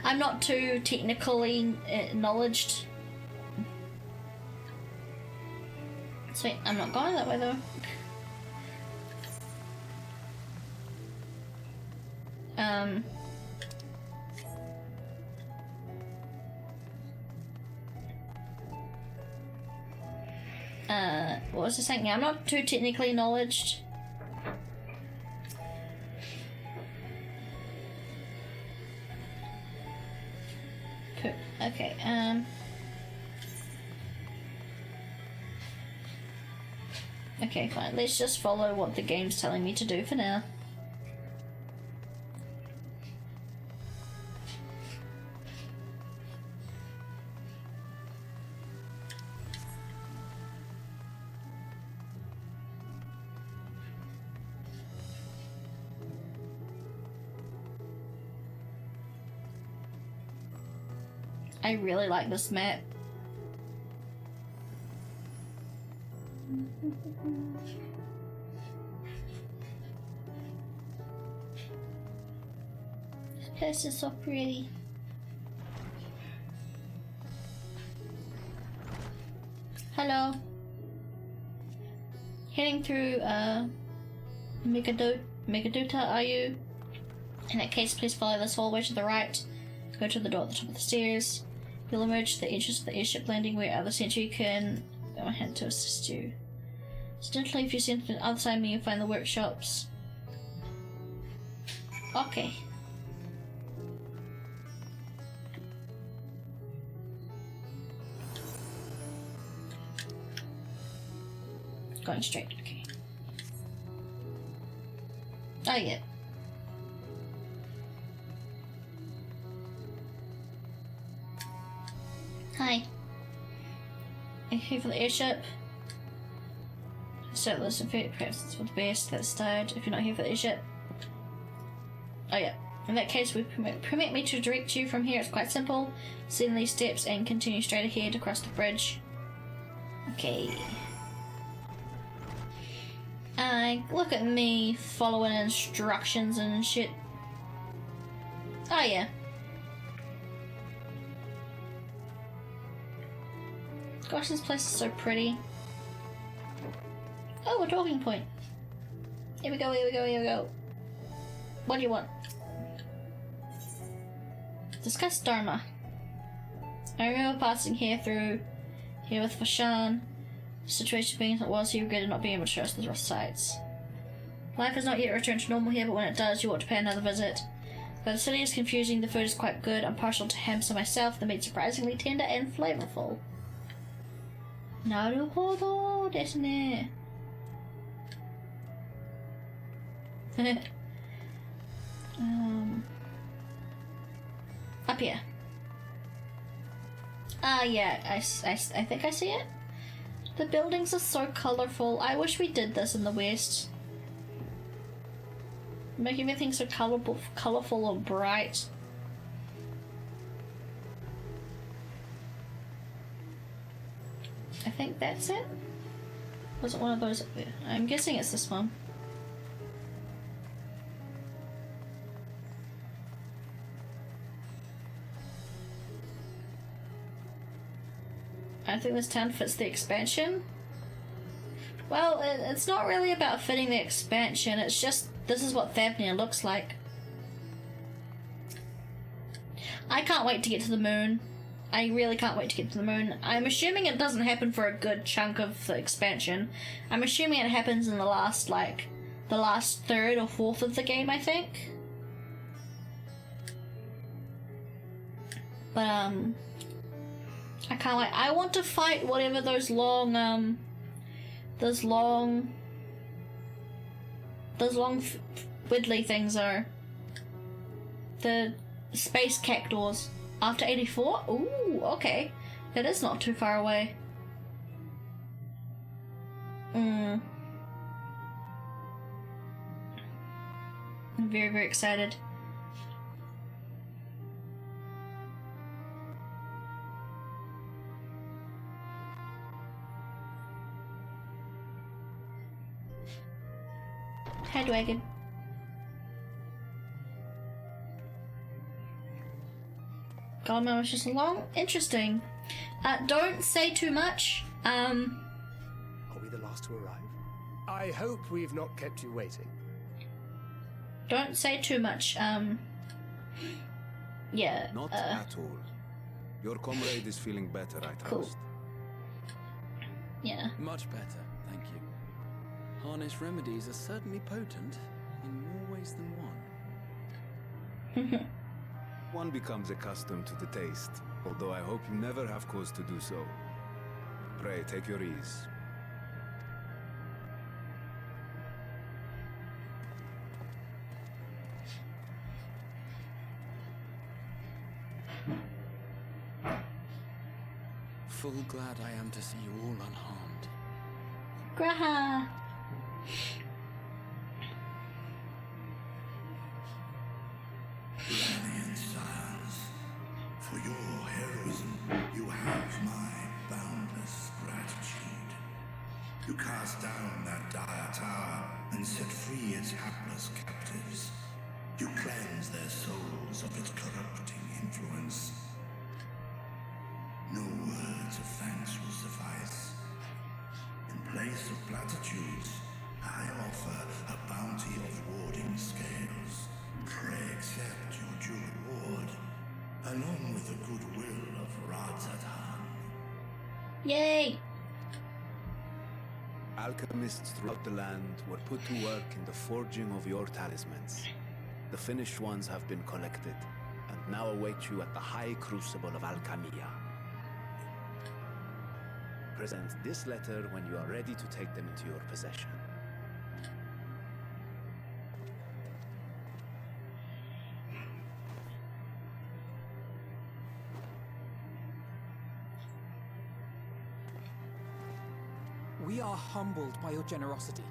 I'm not too technically knowledged. Sweet, I'm not going that way though. What was I saying? Yeah, I'm not too technically knowledged. Okay, okay, fine. Let's just follow what the game's telling me to do for now. I really like this map. This place is so pretty. Hello. Heading through Megaduta, are you? In that case, please follow this hallway to the right. Go to the door at the top of the stairs. You'll emerge to the entrance of the airship landing where other sentry can go ahead to assist you. Incidentally, if you send to the other side of me, you'll find the workshops. Okay. Going straight, okay. Oh yeah. Hi. I'm here for the airship. So listen for it, perhaps it's for the best that start if you're not here for the airship. Oh yeah. In that case, permit me to direct you from here. It's quite simple. Descend these steps and continue straight ahead across the bridge. Okay. Look at me following instructions and shit. Oh yeah. Gosh, this place is so pretty. Oh, a talking point. Here we go, here we go, here we go. What do you want? Discuss Dharma. I remember passing here with Fashan. The situation being as it was, he regretted not being able to show us the rough sights. Life has not yet returned to normal here, but when it does, you ought to pay another visit. Though the city is confusing, the food is quite good. I'm partial to hamster myself. The meat's surprisingly tender and flavorful. Naruhodo desu ne. Up here. Yeah, I think I see it. The buildings are so colorful. I wish we did this in the West. Make everything so colorful or bright. I think that's it. Was it one of those up there? I'm guessing it's this one. I think this town fits the expansion. Well, it's not really about fitting the expansion, it's just this is what Thavnia looks like. I can't wait to get to the moon. I really can't wait to get to the moon. I'm assuming it doesn't happen for a good chunk of the expansion. I'm assuming it happens in the last third or fourth of the game, I think. But, I can't wait. I want to fight whatever those long widdly things are. The space cactuars. After 84? Ooh, okay. That is not too far away. I'm very, very excited. Headwagon. Goldman was just long. Interesting. Don't say too much. Are we the last to arrive? I hope we've not kept you waiting. Don't say too much. Yeah. Not at all. Your comrade is feeling better, I trust. Cool. Yeah. Much better, thank you. Harness remedies are certainly potent in more ways than one. One becomes accustomed to the taste. although I hope you never have cause to do so. Pray, take your ease. Full glad I am to see you all unharmed. Graha. Valiant sires, for your heroism, you have my boundless gratitude. You cast down that dire tower and set free its hapless captives. You cleanse their souls of its corrupting influence. No words of thanks will suffice. In place of platitudes, I offer a bounty of warding scales. Pray accept your due reward, along with the goodwill of Radzatan. Yay! Alchemists throughout the land were put to work in the forging of your talismans. The finished ones have been collected, and now await you at the High Crucible of Alchemia. Present this letter when you are ready to take them into your possession. We are humbled by your generosity.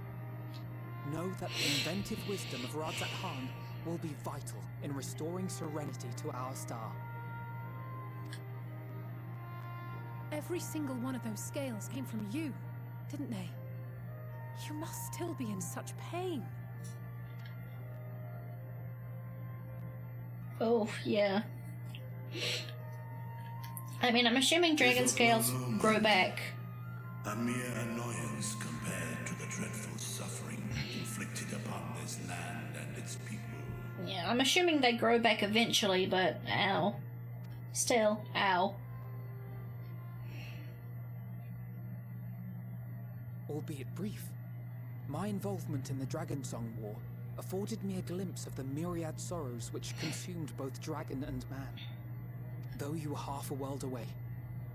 Know that the inventive wisdom of Radzatan will be vital in restoring serenity to our star. Every single one of those scales came from you, didn't they? You must still be in such pain. Oh, yeah. I mean, I'm assuming dragon scales grow back. A mere annoyance compared to the dreadful suffering inflicted upon this land and its people. Yeah, I'm assuming they grow back eventually, but ow. Still, ow. Albeit brief, my involvement in the Dragonsong War afforded me a glimpse of the myriad sorrows which consumed both dragon and man. Though you were half a world away,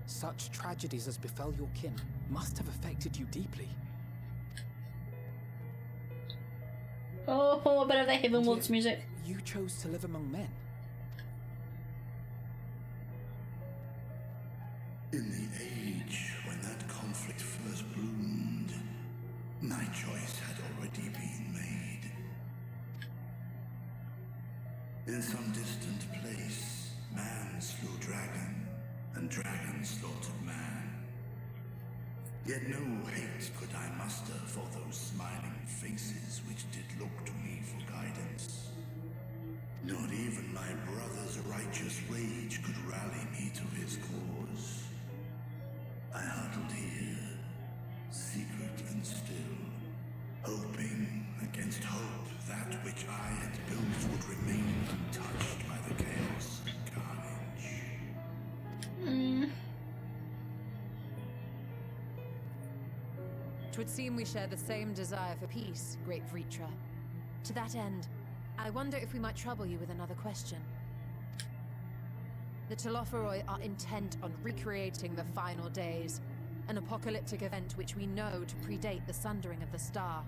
such tragedies as befell your kin must have affected you deeply. Oh, a bit of the Heavenwards music. You chose to live among men. In the age when that conflict first bloomed, my choice had already been made. In some distant place, man slew dragon, and dragon slaughtered man. Yet no hate could I muster for those smiling faces which did look to me for guidance. Not even my brother's righteous rage could rally me to his cause. I huddled here, secret and still, hoping against hope that which I had built would remain untouched by the chaos and carnage. 'Twould seem we share the same desire for peace, great Vritra. To that end, I wonder if we might trouble you with another question. The Telophoroi are intent on recreating the final days, an apocalyptic event which we know to predate the sundering of the star.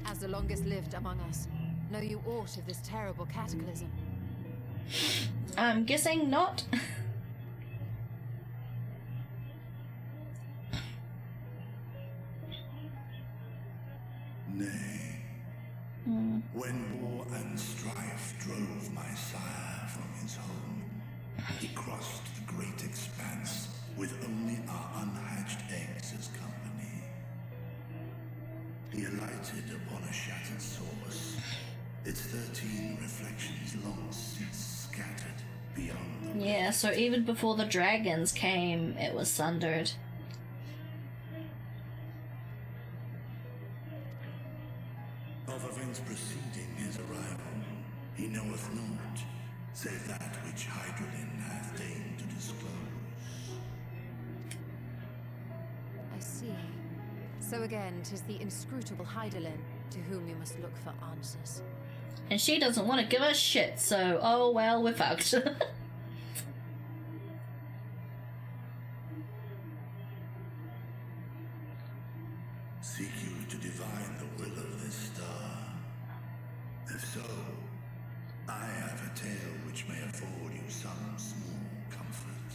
As the longest lived among us, know you aught of this terrible cataclysm? I'm guessing not. Nay. When war and strife drove my sire from his home, he crossed the great expanse with only our unhatched eggs as company. He alighted upon a shattered source, its 13 reflections long since scattered beyond the... Yeah, so even before the dragons came, it was sundered. Of events preceding his arrival, he knoweth not, save that which Hydralin hath deigned to disclose. I see. So again, 'tis the inscrutable Hydaelyn to whom we must look for answers. And she doesn't want to give us shit, so oh well, we're fucked. If so, I have a tale which may afford you some small comfort.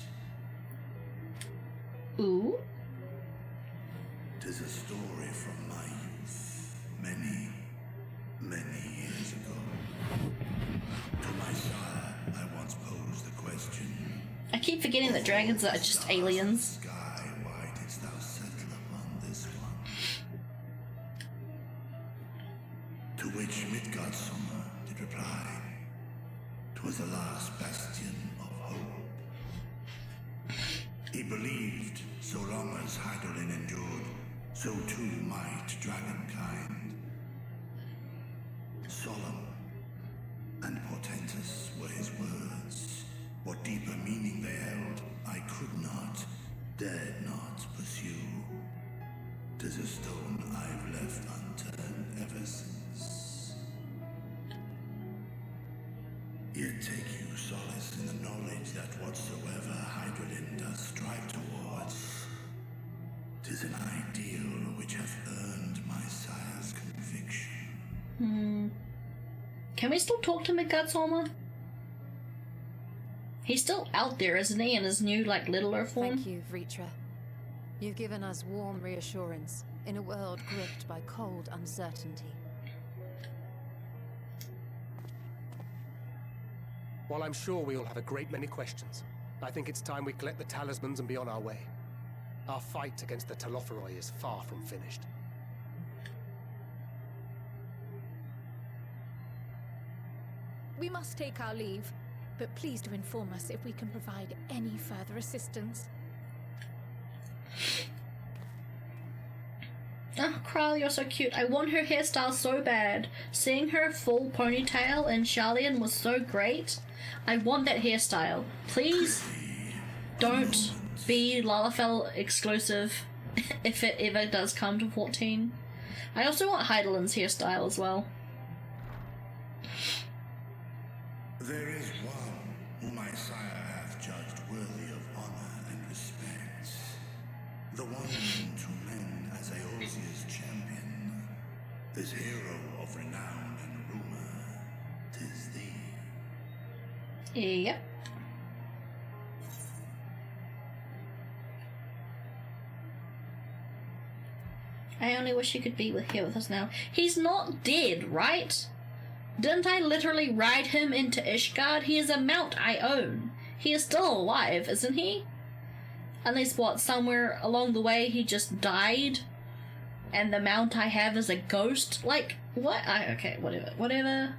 Ooh. 'Tis a story from my youth, many, many years ago. To my sire, I once posed the question. I keep forgetting that dragons are just aliens. Sky, why didst thou settle upon this one? To which Midgardsummer did reply, 'twas the last bastion of hope. He believed so long as Hydaelyn endured, so too might dragonkind. Solemn and portentous were his words. What deeper meaning they held, I could not, dared not pursue. 'Tis a stone I've left unturned ever since. Yet take you solace in the knowledge that whatsoever Hydaelyn does strive towards, 'tis an ideal which hath earned my sire's conviction. Can we still talk to Midgardsummer? He's still out there, isn't he, in his new, like, littler form? Thank you, Vritra. You've given us warm reassurance in a world gripped by cold uncertainty. While I'm sure we all have a great many questions, I think it's time we collect the talismans and be on our way. Our fight against the Telophoroi is far from finished. We must take our leave, but please do inform us if we can provide any further assistance. Oh, Kral, you're so cute. I want her hairstyle so bad. Seeing her full ponytail in Sharlayan was so great. I want that hairstyle. Please don't be Lalafell exclusive if it ever does come to 14. I also want Hydaelyn's hairstyle as well. There is one whom my sire hath judged worthy of honor and respect. The one known to men as Eorzea's champion. This hero of renown and rumor. 'Tis thee. Yep. I only wish he could be here with us now. He's not dead, right? Didn't I literally ride him into Ishgard? He is a mount I own. He is still alive, isn't he? Unless, what, somewhere along the way he just died? And the mount I have is a ghost? Like, what? Okay, whatever.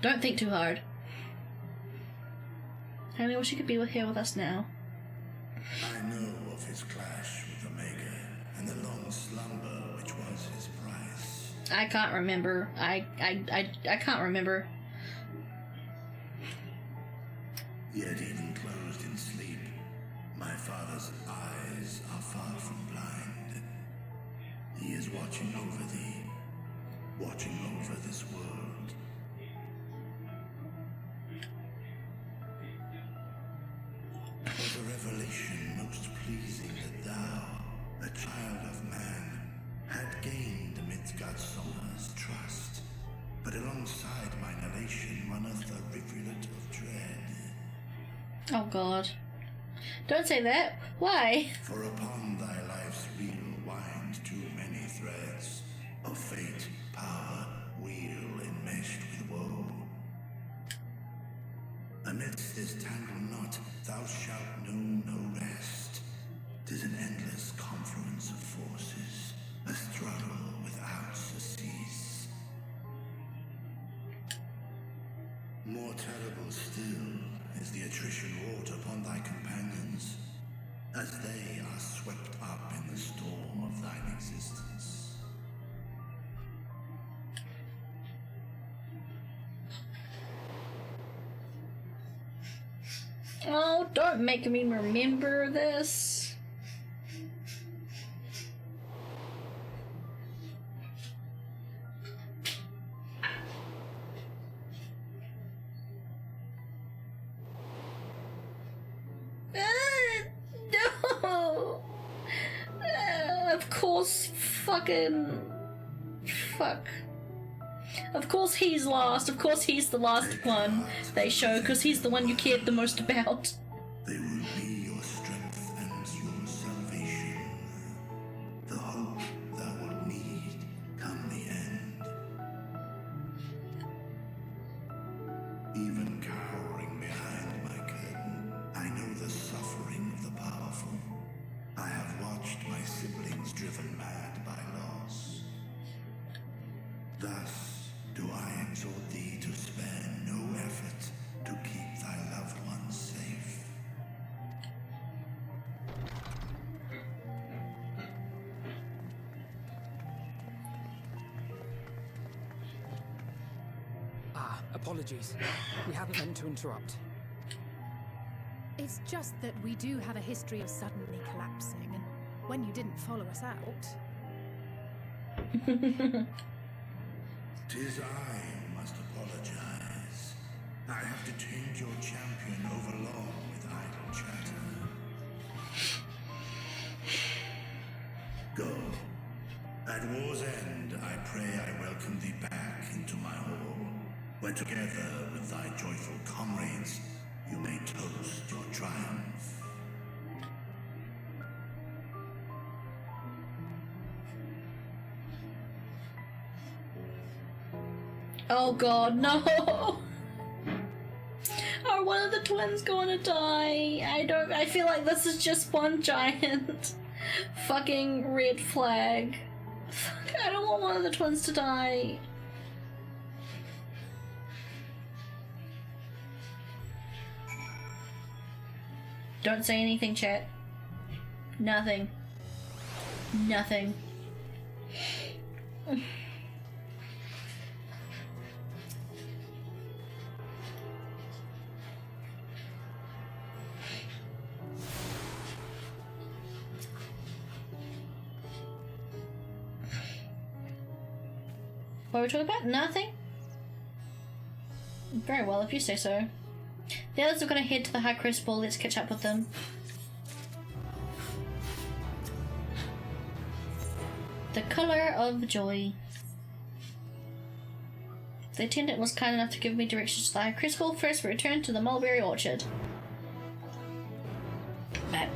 Don't think too hard. I only wish he could be here with us now. I know of his clash with Omega and the long slumber which was his price. I can't remember. I can't remember. Yet even closed in sleep, my father's eyes are far from blind. He is watching over thee, watching over this world. Was a revelation most pleasing that thou, a child of man, had gained Midgardsummer's trust. But alongside mine elation runneth a rivulet of dread. Oh god. Don't say that. Why? For upon thy life's wheel wind too many threads of fate, power, wheel enmeshed with woe. Amidst this tangled knot thou shalt know no rest. 'Tis an endless confluence of forces, a struggle without surcease. More terrible still is the attrition wrought upon thy companions, as they are swept up in the storm of thine existence. Oh, don't make me remember this. No. Of course, fuck. Of course he's last. Of course he's the last one they show, because he's the one you cared the most about. They will be your strength and your salvation. The hope thou wilt need come the end. Even cowering behind my curtain, I know the suffering of the powerful. I have watched my siblings driven mad by loss. Thus do I exhort thee to spare no effort to keep thy loved ones safe. Apologies. We hadn't meant to interrupt. It's just that we do have a history of suddenly collapsing, and when you didn't follow us out... Tis I who must apologize. I have detained your champion overlong with idle chatter. Go. At war's end, I pray I welcome thee back into my hall, where together with thy joyful comrades, you may toast your triumph. Oh god, no! Are one of the twins gonna die? I feel like this is just one giant fucking red flag. Fuck, I don't want one of the twins to die. Don't say anything, chat. Nothing. Nothing. What are we talking about? Nothing? Very well, if you say so. The others are gonna head to the High Crucible. Let's catch up with them. The color of joy. The attendant was kind enough to give me directions to the High Crucible. First, we return to the mulberry orchard. But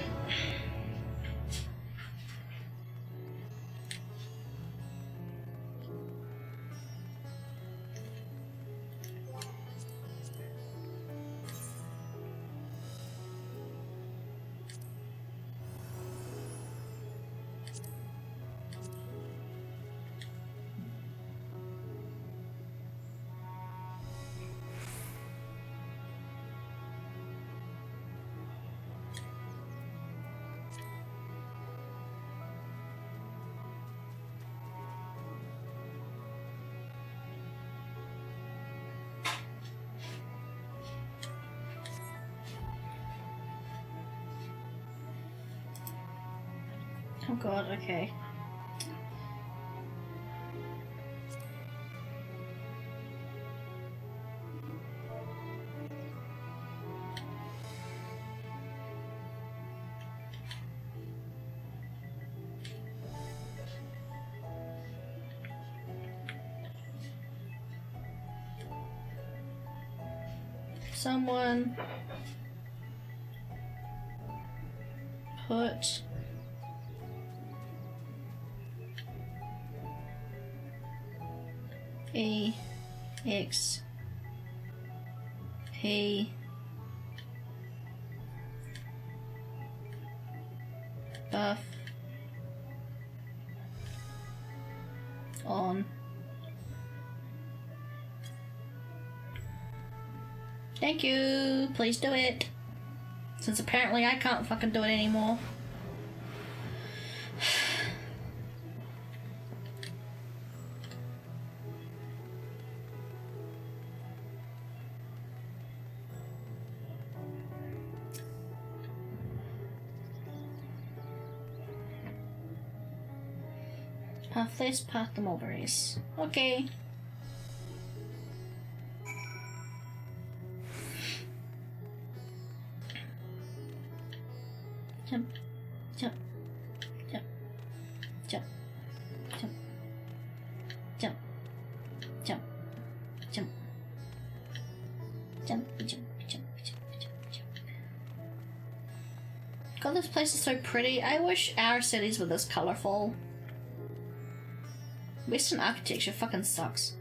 oh god, okay. Someone put EXP buff on. Thank you. Please do it. Since apparently I can't fucking do it anymore. Path this, path the mulberries. Okay. Jump, jump, jump, jump, jump, jump, jump, jump. Jump, jump, jump, jump, jump, jump. God, this place is so pretty. I wish our cities were this colourful. Western architecture fucking sucks.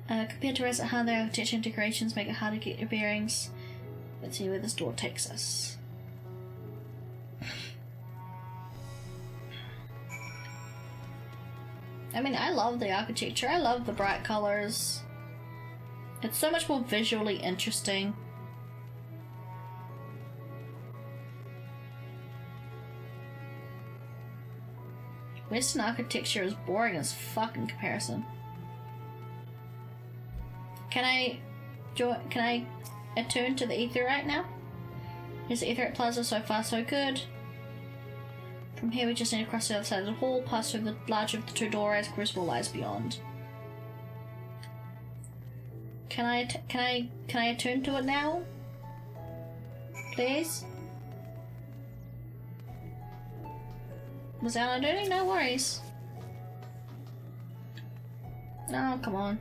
Compared to rest at home, the architecture and decorations make it hard to get your bearings. Let's see where this door takes us. I mean, I love the architecture. I love the bright colors. It's so much more visually interesting. Western architecture is boring as fuck in comparison. Can I attune to the Aetheryte now? Is the Aetheryte Plaza so far so good? From here we just need to cross the other side of the hall, pass through the larger of the two doorways, Crucible lies beyond. Can I attune to it now? Please? Was that not doing? No worries. Oh, come on.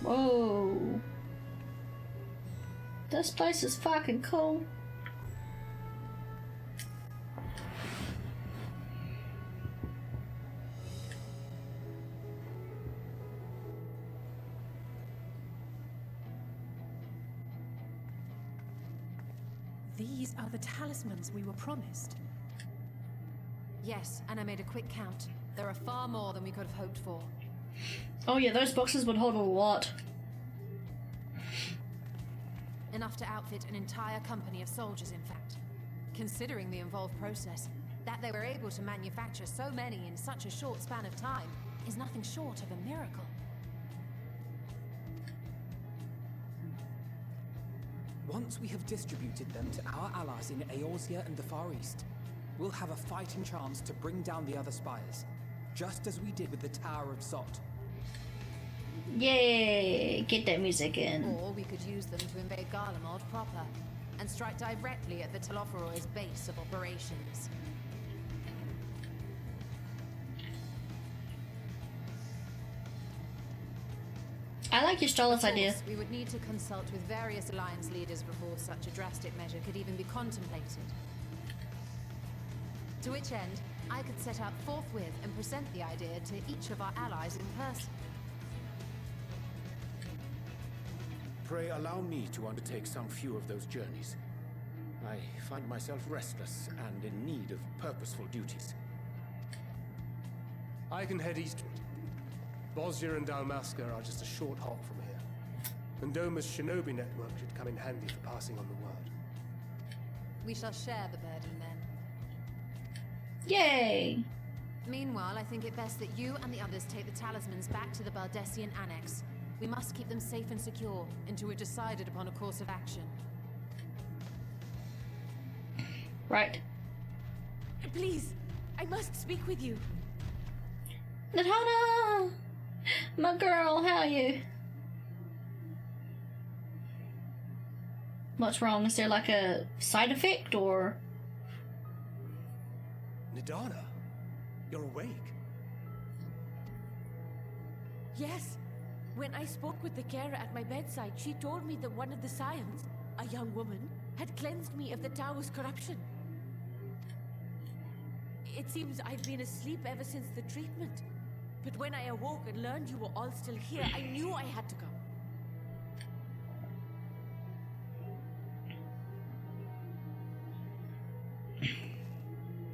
Whoa. This place is fucking cool. These are the talismans we were promised. Yes, and I made a quick count. There are far more than we could have hoped for. Oh yeah, those boxes would hold a lot. Enough to outfit an entire company of soldiers, in fact. Considering the involved process, that they were able to manufacture so many in such a short span of time is nothing short of a miracle. Once we have distributed them to our allies in Eorzea and the Far East, we'll have a fighting chance to bring down the other spires, just as we did with the Tower of Zot. Yay! Get that music in. Or we could use them to invade Garlemald proper, and strike directly at the Telophoroid's base of operations. I like your Stolas idea. We would need to consult with various alliance leaders before such a drastic measure could even be contemplated. To which end, I could set out forthwith and present the idea to each of our allies in person. Pray allow me to undertake some few of those journeys. I find myself restless and in need of purposeful duties. I can head eastward. Bosnia and Dalmasca are just a short hop from here. And Doma's shinobi network should come in handy for passing on the word. We shall share the burden then. Yay! Meanwhile, I think it best that you and the others take the talismans back to the Baldessian Annex. We must keep them safe and secure until we've decided upon a course of action. Right. Please, I must speak with you. Nadhana! My girl, how are you? What's wrong? Is there like a side effect or? Nadhana, you're awake. Yes. When I spoke with the carer at my bedside, she told me that one of the Scions, a young woman, had cleansed me of the tower's corruption. It seems I've been asleep ever since the treatment. But when I awoke and learned you were all still here, I knew I had to go.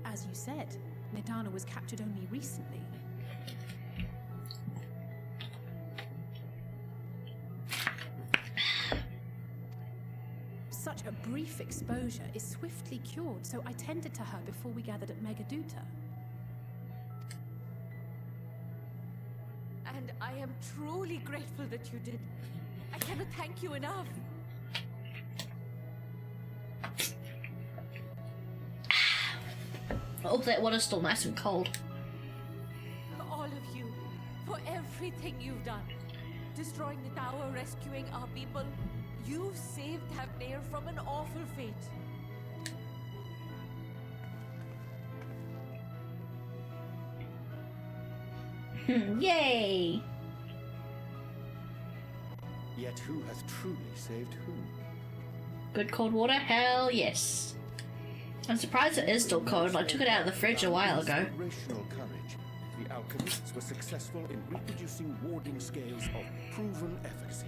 As you said, Nadhana was captured only recently. Such a brief exposure is swiftly cured, so I tended to her before we gathered at Megaduta. And I am truly grateful that you did. I cannot thank you enough. Oh, that water's still nice and cold. All of you, for everything you've done. Destroying the tower, rescuing our people. You've saved Havnir from an awful fate. Yay! Yet who hath truly saved whom? Good cold water? Hell yes. I'm surprised it is still cold. I took it out of the fridge a while ago. Inspirational courage. The alchemists were successful in reproducing warding scales of proven efficacy.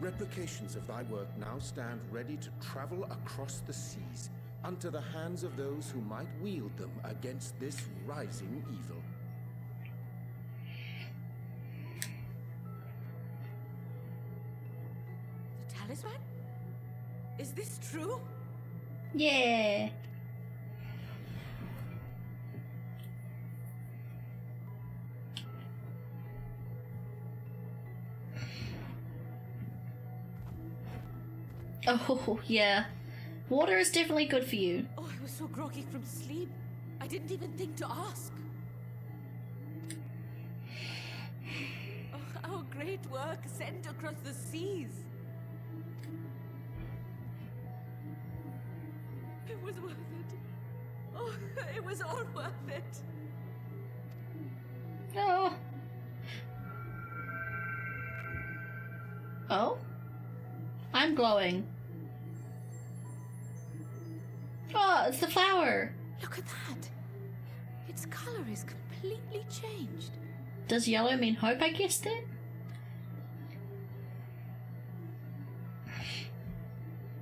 Replications of thy work now stand ready to travel across the seas, unto the hands of those who might wield them against this rising evil. The talisman? Is this true? Yeah. Oh, yeah. Water is definitely good for you. Oh, I was so groggy from sleep. I didn't even think to ask. Oh, our great work sent across the seas. It was worth it. Oh, it was all worth it. Oh. Oh? I'm glowing. Oh, it's the flower. Look at that. Its color is completely changed. Does yellow mean hope, I guess, then?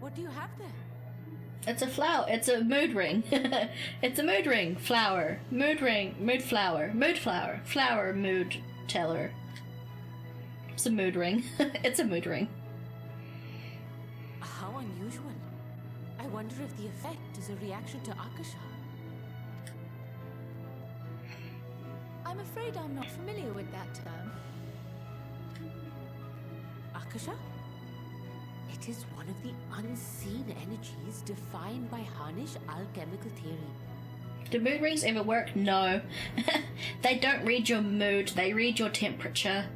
What do you have there? It's a flower. It's a mood ring. It's a mood ring. Flower. Mood ring. Mood flower. Mood flower. Flower mood teller. It's a mood ring. It's a mood ring. How unusual. I wonder if the effect is a reaction to Akasha. I'm afraid I'm not familiar with that term. Akasha? It is one of the unseen energies defined by Harnish alchemical theory. Do mood rings ever work? No. They don't read your mood, they read your temperature.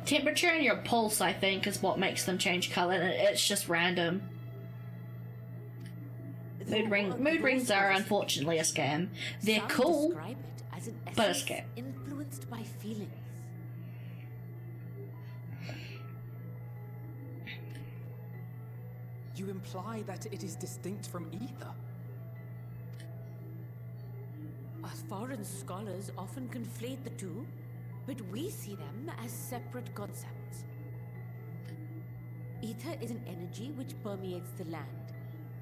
Temperature and your pulse, I think, is what makes them change colour. It's just random. Mood rings are unfortunately a scam. They're Some cool, describe it as an but a essence scam. influenced by feelings. You imply that it is distinct from ether? Us foreign scholars often conflate the two, but we see them as separate concepts. Ether is an energy which permeates the land.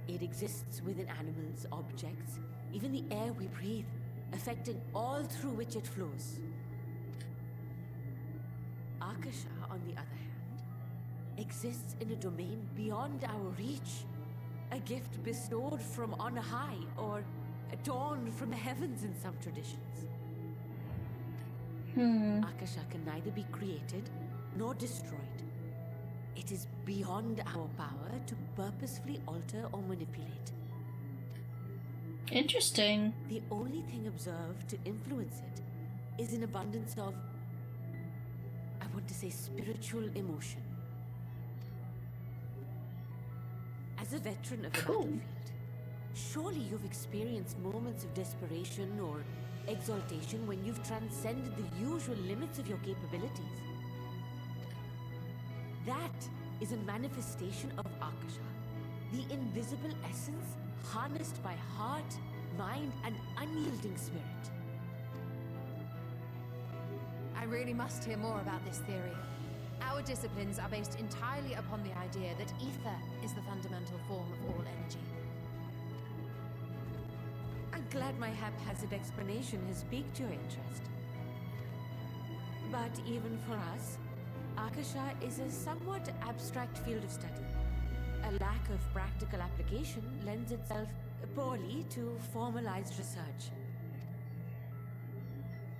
It exists within animals, objects, even the air we breathe, affecting all through which it flows. Akasha, on the other hand, exists in a domain beyond our reach. A gift bestowed from on high, or torn from the heavens in some traditions. Akasha can neither be created nor destroyed. It is beyond our power to purposefully alter or manipulate. Interesting. The only thing observed to influence it is an abundance of, I want to say, spiritual emotion. As a veteran of the battlefield, surely you've experienced moments of desperation or exaltation when you've transcended the usual limits of your capabilities. That is a manifestation of Akasha, the invisible essence harnessed by heart, mind, and unyielding spirit. I really must hear more about this theory. Our disciplines are based entirely upon the idea that ether is the fundamental form of all energy. I'm glad my haphazard explanation has piqued your interest. But even for us, Akasha is a somewhat abstract field of study. A lack of practical application lends itself poorly to formalized research.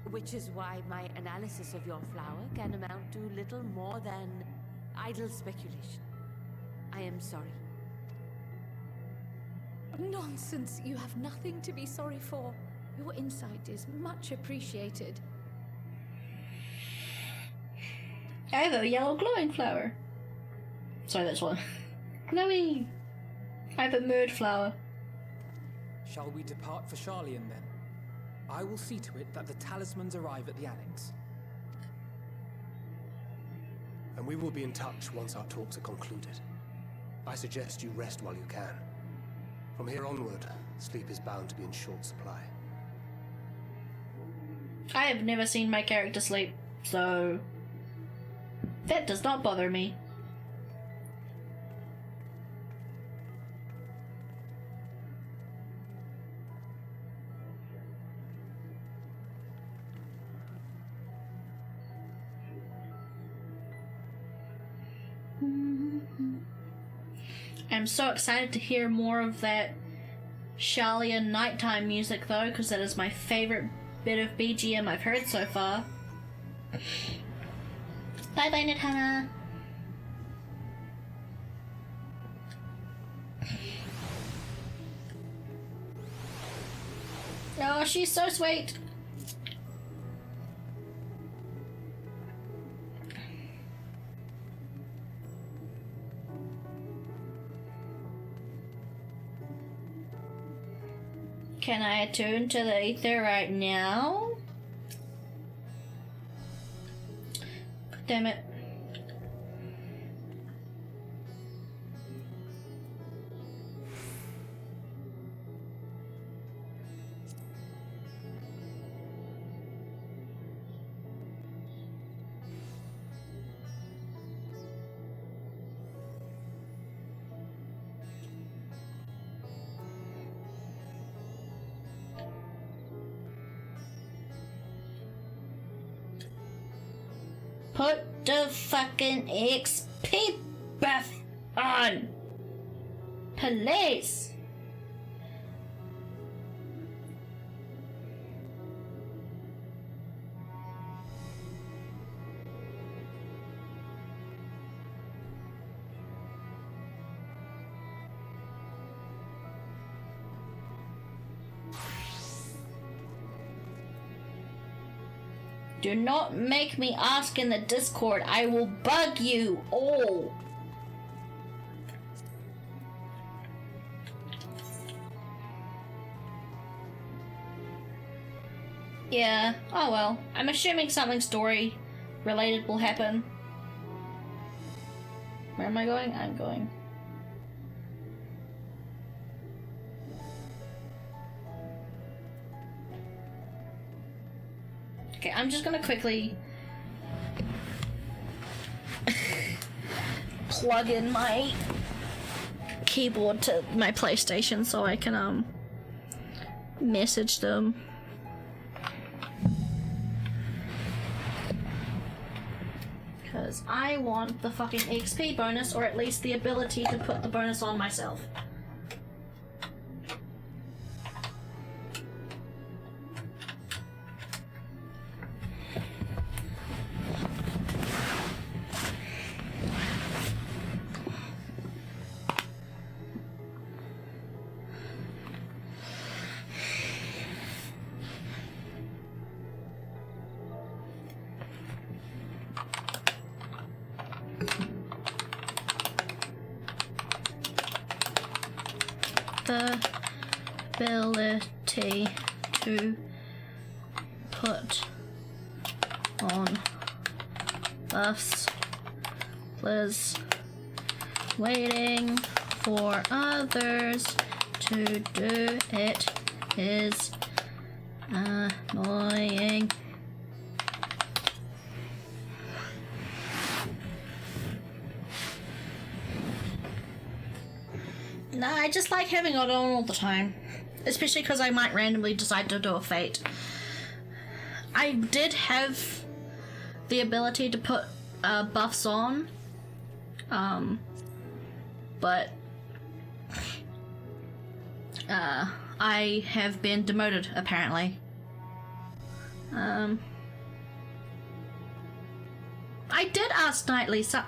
Which is why my analysis of your flower can amount to little more than idle speculation. I am sorry. Nonsense. You have nothing to be sorry for. Your insight is much appreciated. I have a yellow glowing flower. Sorry, that's one. Glowy! I have a mood flower. Shall we depart for Charlian then? I will see to it that the talismans arrive at the Annex. And we will be in touch once our talks are concluded. I suggest you rest while you can. From here onward, sleep is bound to be in short supply. I have never seen my character sleep, so that does not bother me. I'm so excited to hear more of that Charlian nighttime music though, because that is my favorite bit of BGM I've heard so far. Bye bye, Natana. Oh, she's so sweet. Can I attune to the ether right now? Damn it. Put the fucking XP buff on! Please! Do not make me ask in the Discord. I will bug you all. Yeah, oh well. I'm assuming something story related will happen. Where am I going? I'm going. Okay, I'm just gonna quickly plug in my keyboard to my PlayStation so I can message them. Because I want the fucking XP bonus, or at least the ability to put the bonus on myself. The ability to put on buffs, please. Waiting for others to do it is annoying. No, I just like having it on all the time. Especially because I might randomly decide to do a fate. I did have the ability to put buffs on. But I have been demoted, apparently. I did ask Knightley, so...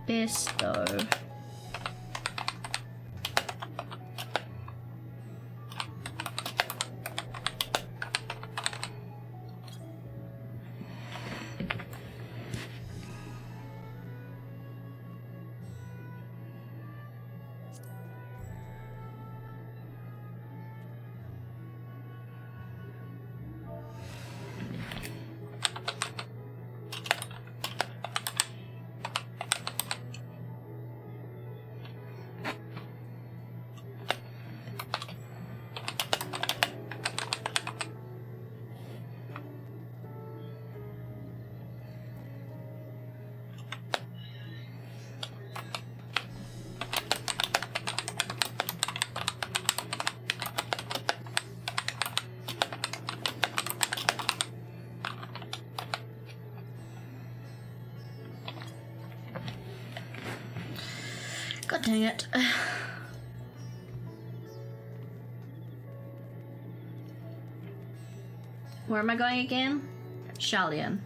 best though. God dang it. Where am I going again? Shalian.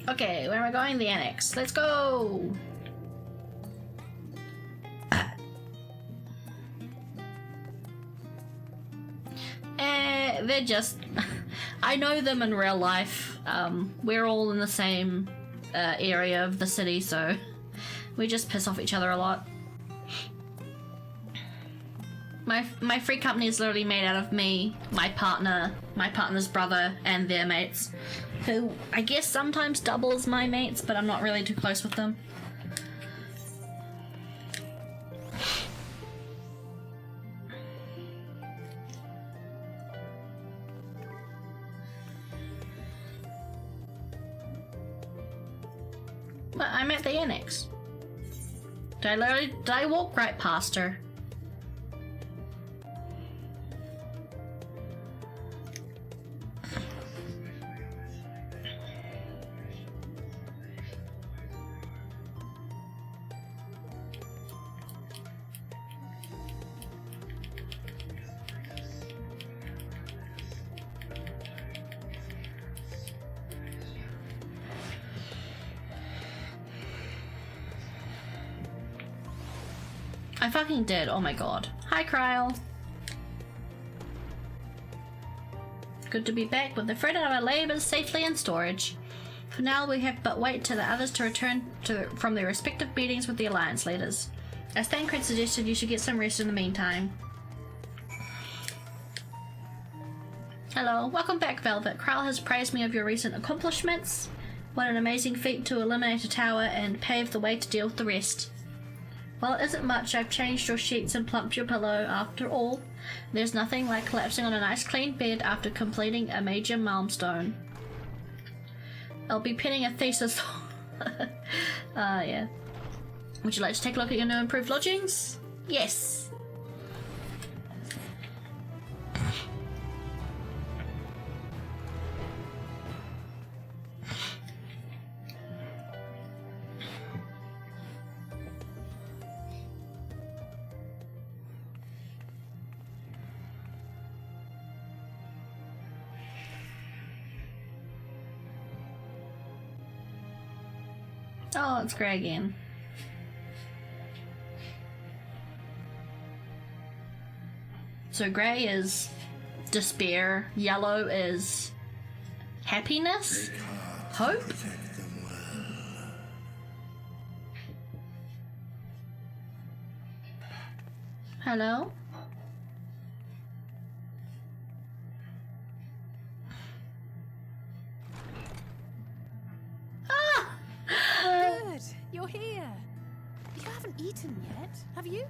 Okay, where am I going? The annex. Let's go! They're just... I know them in real life. We're all in the same area of the city, so we just piss off each other a lot. My free company is literally made out of me, my partner, my partner's brother, and their mates, who I guess sometimes double as my mates, but I'm not really too close with them. But I'm at the annex. Did I walk right past her? I fucking did, oh my god. Hi, Kryl. Good to be back with the fruit of our labours safely in storage. For now, we have but wait till the others to return from their respective meetings with the Alliance leaders. As Thancred suggested, you should get some rest in the meantime. Hello, welcome back, Velvet. Kryl has praised me of your recent accomplishments. What an amazing feat to eliminate a tower and pave the way to deal with the rest. Well, it isn't much. I've changed your sheets and plumped your pillow. After all, there's nothing like collapsing on a nice clean bed after completing a major milestone. I'll be penning a thesis. Yeah. Would you like to take a look at your new improved lodgings? Yes. Oh, it's grey again. So grey is despair, yellow is happiness, hope. Hello? here. You haven't eaten yet, have you?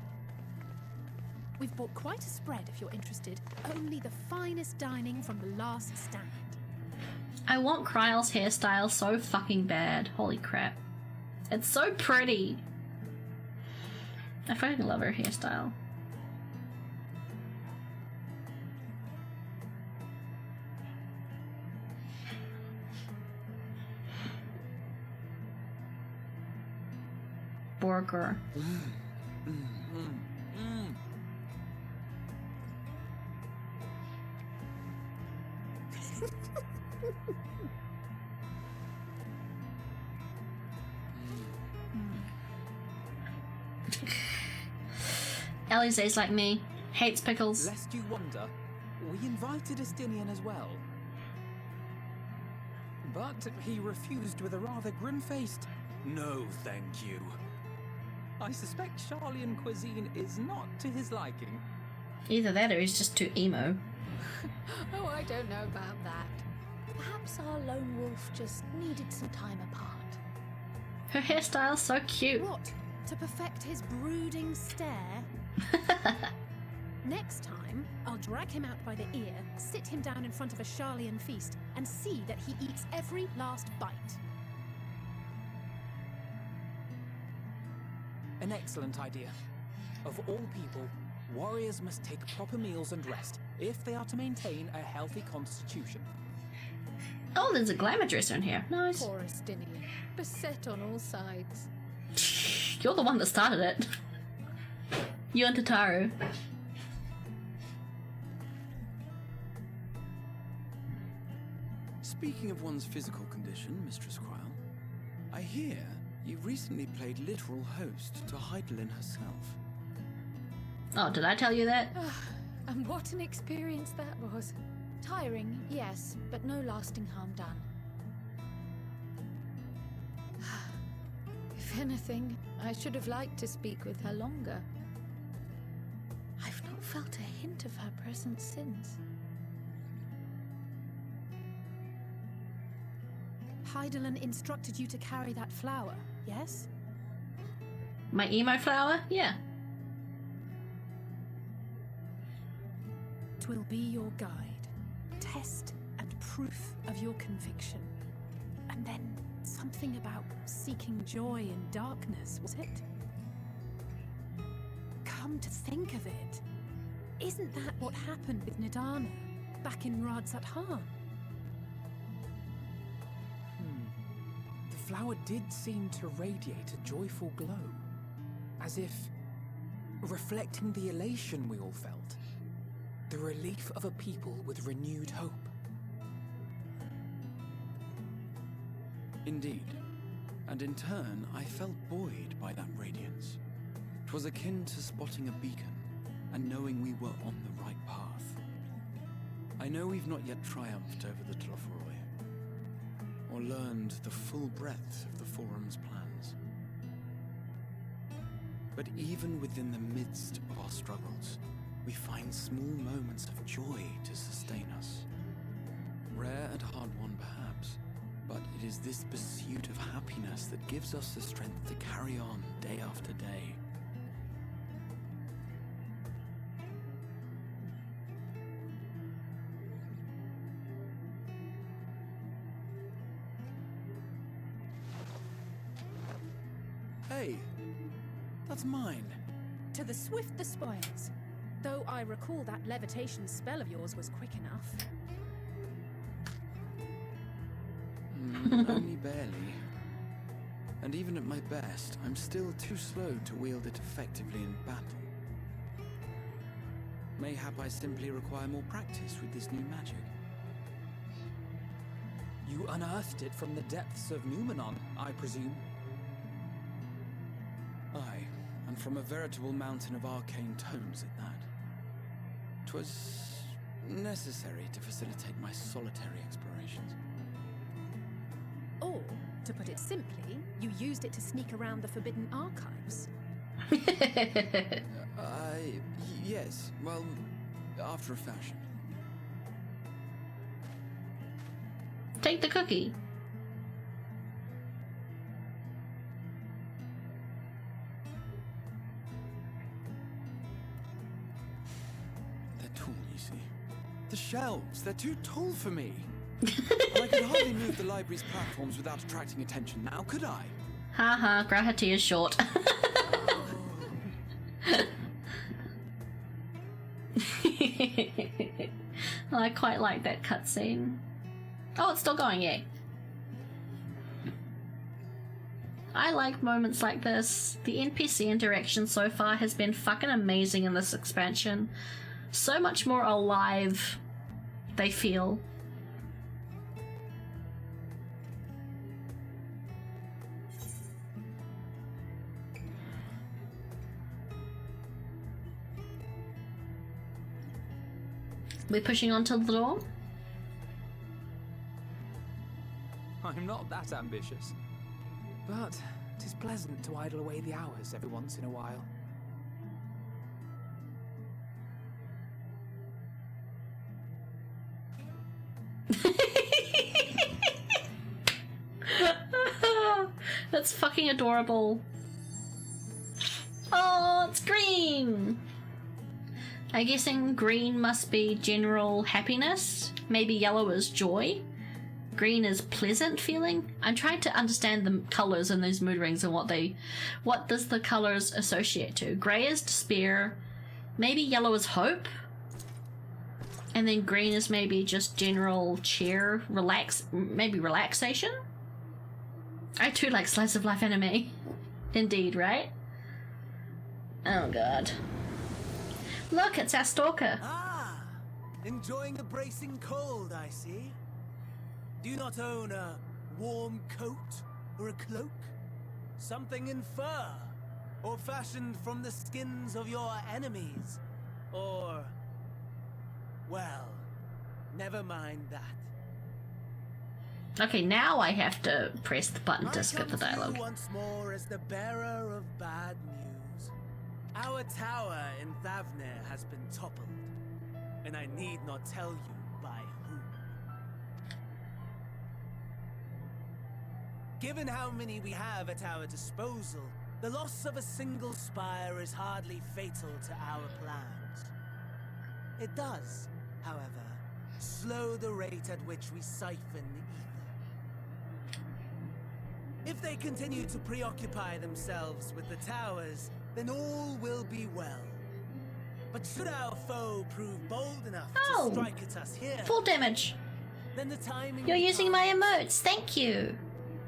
We've bought quite a spread if you're interested. Only the finest dining from the last stand. I want Kryle's hairstyle so fucking bad. Holy crap. It's so pretty. I fucking love her hairstyle. Burger. Alizé's like me. Hates pickles. Lest you wonder, we invited Estinian as well. But he refused with a rather grim-faced, "No, thank you." I suspect Charlian cuisine is not to his liking. Either that or he's just too emo. Oh, I don't know about that. Perhaps our lone wolf just needed some time apart. Her hairstyle's so cute. What? To perfect his brooding stare? Next time, I'll drag him out by the ear, sit him down in front of a Charlian feast, and see that he eats every last bite. An excellent idea. Of all people, warriors must take proper meals and rest if they are to maintain a healthy constitution. Oh, there's a glamour dresser in here. Nice. Poor Estinian, beset on all sides. You're the one that started it. You and Tataru. Speaking of one's physical condition, Mistress Cryle, I hear you recently played literal host to Heidelin herself. Oh, did I tell you that? And what an experience that was. Tiring, yes, but no lasting harm done. If anything, I should have liked to speak with her longer. I've not felt a hint of her presence since. Heidelin instructed you to carry that flower, yes? My emo flower? Yeah. Twill be your guide, test and proof of your conviction. And then something about seeking joy in darkness, was it? Come to think of it, isn't that what happened with Nidana back in Radzat-Han? The flower did seem to radiate a joyful glow, as if reflecting the elation we all felt, the relief of a people with renewed hope. Indeed, and in turn I felt buoyed by that radiance. 'Twas akin to spotting a beacon and knowing we were on the right path. I know we've not yet triumphed over the Tlofuroi, or learned the full breadth of the Forum's plans. But even within the midst of our struggles, we find small moments of joy to sustain us. Rare and hard-won perhaps, but it is this pursuit of happiness that gives us the strength to carry on day after day. Hey, that's mine. To the swift the spoils. Though I recall that levitation spell of yours was quick enough. Only barely. And even at my best, I'm still too slow to wield it effectively in battle. Mayhap I simply require more practice with this new magic. You unearthed it from the depths of Numenon, I presume? Aye, and from a veritable mountain of arcane tomes at that. 'Twas necessary to facilitate my solitary explorations. Or, to put it simply, you used it to sneak around the Forbidden Archives. Yes, well, after a fashion. Take the cookie. see. The shelves, they're too tall for me. And I could hardly move the library's platforms without attracting attention now, could I? Haha, gravity is short. I quite like that cutscene. Oh, it's still going, yeah. I like moments like this. The NPC interaction so far has been fucking amazing in this expansion. So much more alive they feel. We're pushing on to the door. I'm not that ambitious. But 'tis pleasant to idle away the hours every once in a while. That's fucking adorable. Oh, it's green! I'm guessing green must be general happiness. Maybe yellow is joy. Green is pleasant feeling. I'm trying to understand the colors in these mood rings and what does the colors associate to. Grey is despair. Maybe yellow is hope. And then green is maybe just general cheer, maybe relaxation. I too like slice of life anime. Indeed, right? Oh god. Look, it's our stalker. Ah, enjoying the bracing cold, I see. Do you not own a warm coat or a cloak? Something in fur? Or fashioned from the skins of your enemies? Or... well, never mind that. Okay, now I have to press the button to skip the I come to dialogue. you once more as the bearer of bad news. Our tower in Ffxiv has been toppled, and I need not tell you by whom. Given how many we have at our disposal, the loss of a single spire is hardly fatal to our plans. It does, however, slow the rate at which we siphon the ether. If they continue to preoccupy themselves with the towers, then all will be well. But should our foe prove bold enough to strike at us here, full damage. Then the timing. You're using my emotes, thank you.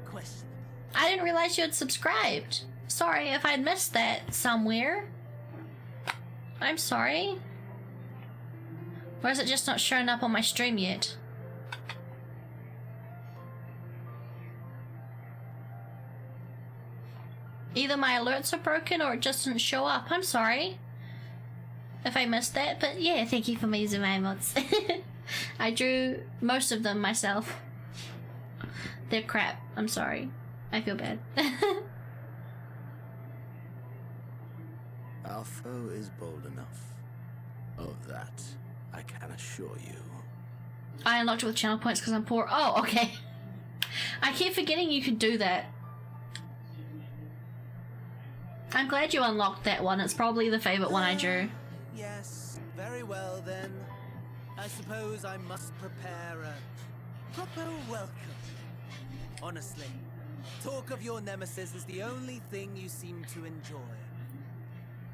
Questionable. I didn't realize you had subscribed. Sorry if I'd missed that somewhere. I'm sorry. Or is it just not showing up on my stream yet? Either my alerts are broken or it just didn't show up. I'm sorry if I missed that, but yeah, thank you for using my emotes. I drew most of them myself. They're crap. I'm sorry. I feel bad. Our foe is bold enough. Of that, I can assure you. I unlocked it with channel points because I'm poor. Oh, okay. I keep forgetting you could do that. I'm glad you unlocked that one. It's probably the favorite one I drew. Yes, very well then. I suppose I must prepare a proper welcome. Honestly, talk of your nemesis is the only thing you seem to enjoy.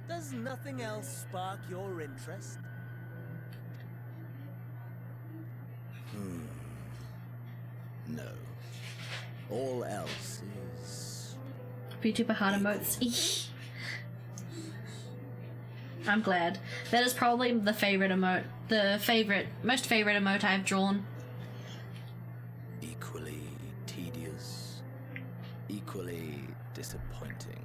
Does nothing else spark your interest? No. All else is... VTuber hard emotes. Eesh. I'm glad. That is probably the favorite emote. Most favorite emote I've drawn. Equally tedious. Equally disappointing.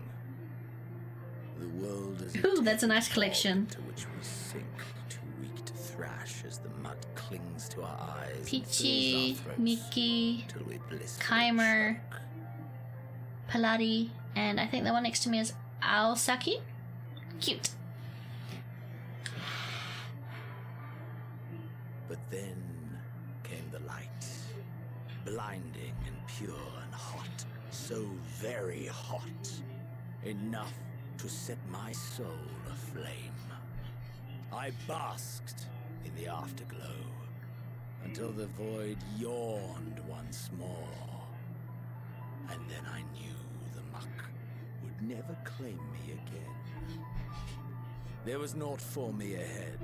The world is... Ooh, that's a nice collection. ...to which we sink, too weak to thrash as the mud clings to our eyes. Peachy, and fills our throats Mickey, till we blissfully Keimer, choke. Paladi, and I think the one next to me is Aosaki. Cute. But then came the light, blinding and pure and hot, so very hot, enough to set my soul aflame. I basked in the afterglow, until the void yawned once more. And then I knew the muck would never claim me again. There was naught for me ahead,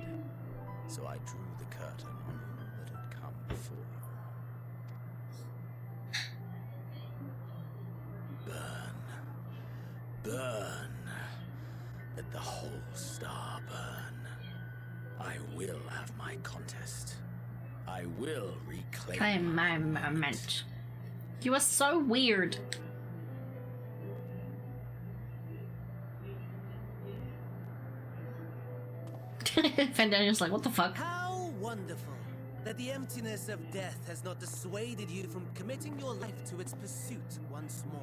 so I drew the curtain on all that had come before. Burn. Let the whole star burn. I will have my contest. I will reclaim my moment. You are so weird. Fandaniel's like, what the fuck? How wonderful that the emptiness of death has not dissuaded you from committing your life to its pursuit once more.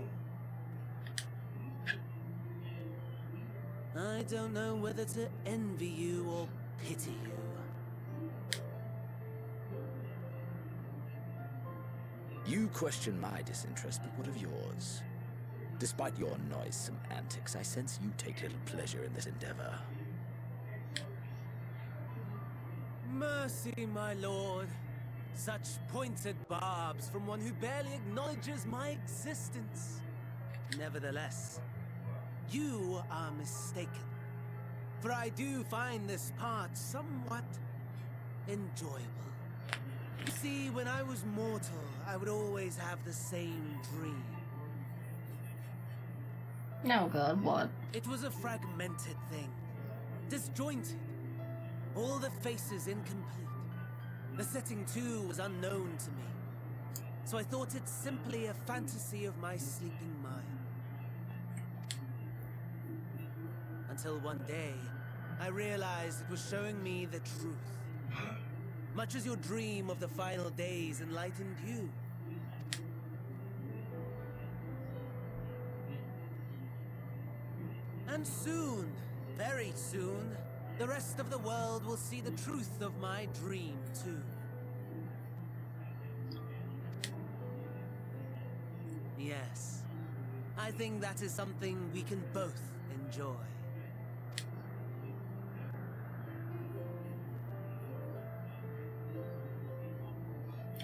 I don't know whether to envy you or pity you. You question my disinterest, but what of yours? Despite your noisome antics, I sense you take little pleasure in this endeavor. Mercy, my lord. Such pointed barbs from one who barely acknowledges my existence. Nevertheless, you are mistaken. For I do find this part somewhat enjoyable. You see, when I was mortal, I would always have the same dream. Oh god, what? It was a fragmented thing. Disjointed. All the faces incomplete. The setting too was unknown to me. So I thought it simply a fantasy of my sleeping mind. Until one day, I realized it was showing me the truth. Much as your dream of the final days enlightened you. And soon, very soon, the rest of the world will see the truth of my dream, too. Yes, I think that is something we can both enjoy.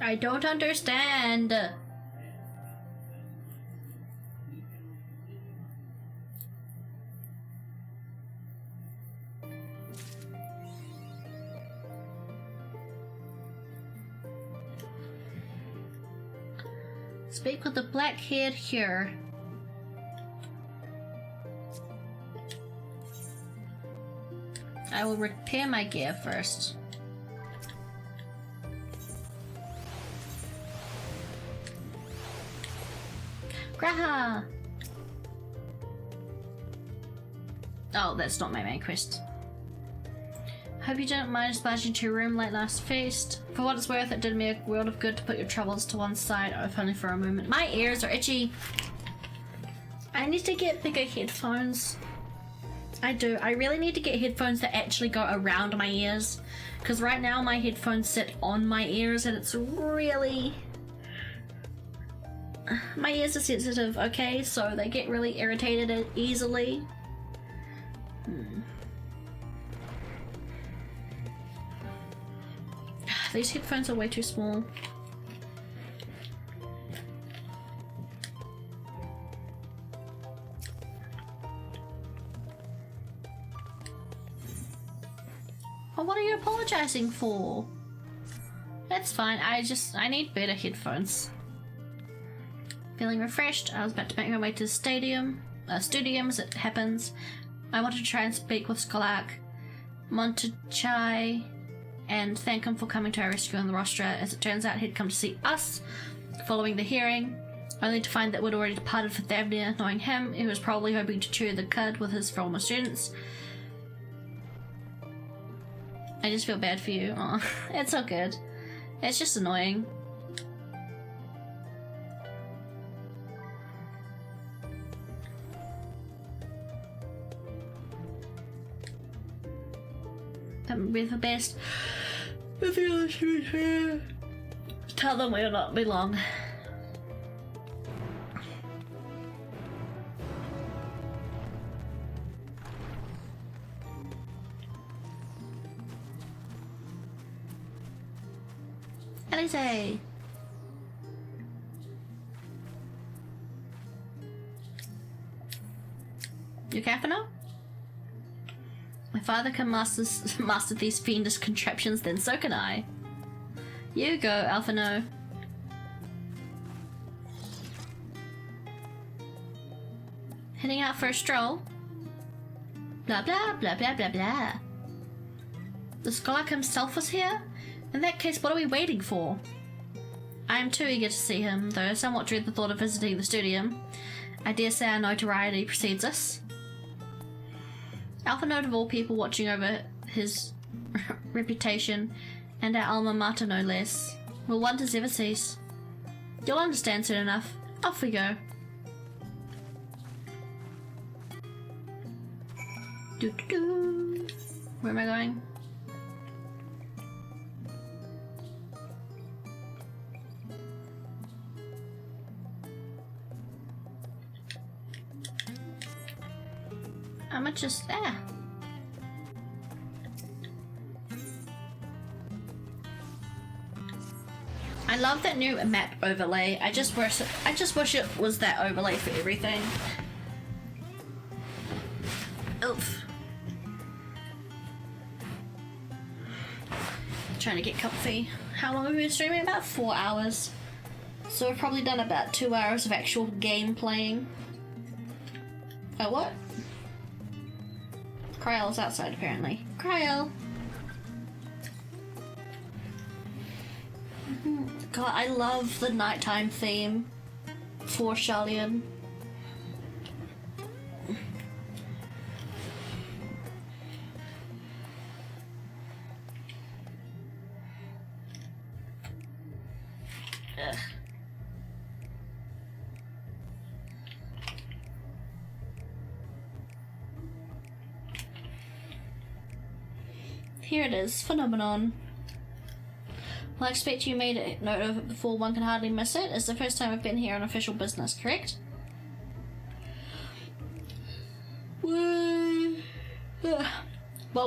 I don't understand. Speak with the black-haired here. I will repair my gear first. Graha! Oh, that's not my main quest. Hope you don't mind splashing to your room late last feast. For what it's worth, it did me a world of good to put your troubles to one side, if only for a moment. My ears are itchy. I need to get bigger headphones. I do. I really need to get headphones that actually go around my ears. Because right now my headphones sit on my ears and it's really... My ears are sensitive, okay? So they get really irritated easily. These headphones are way too small. Oh, what are you apologizing for? That's fine, I need better headphones. Feeling refreshed, I was about to make my way to the studium as it happens. I wanted to try and speak with Skolak Montechai and thank him for coming to our rescue on the Rostra. As it turns out, he'd come to see us following the hearing, only to find that we'd already departed for Thavnia. Knowing him, he was probably hoping to chew the cud with his former students. I just feel bad for you. Aw, it's all good. It's just annoying. That would be the best. But the other should be fair. Tell them we'll not be long. Elise! You careful now? My father can master these fiendish contraptions, then so can I. You go, Alphino. Heading out for a stroll? Blah blah blah blah blah blah. The Scholar himself was here? In that case, what are we waiting for? I am too eager to see him, though I somewhat dread the thought of visiting the studium. I dare say our notoriety precedes us. Alphino, of all people, watching over his reputation, and our alma mater no less, will wonders ever cease. You'll understand soon enough. Off we go. Doo-doo-doo. Where am I going? I'm just there. I love that new map overlay. I just wish it was that overlay for everything. Oof. Trying to get comfy. How long have we been streaming? About 4 hours. So we've probably done about 2 hours of actual game playing. Oh, what? Kryle's outside, apparently. Kryle! God, I love the nighttime theme for Sharlayan. Ugh. Here it is, Phenomenon. Well, I expect you made a note of it before, one can hardly miss it. It's the first time I've been here on official business, correct? Well,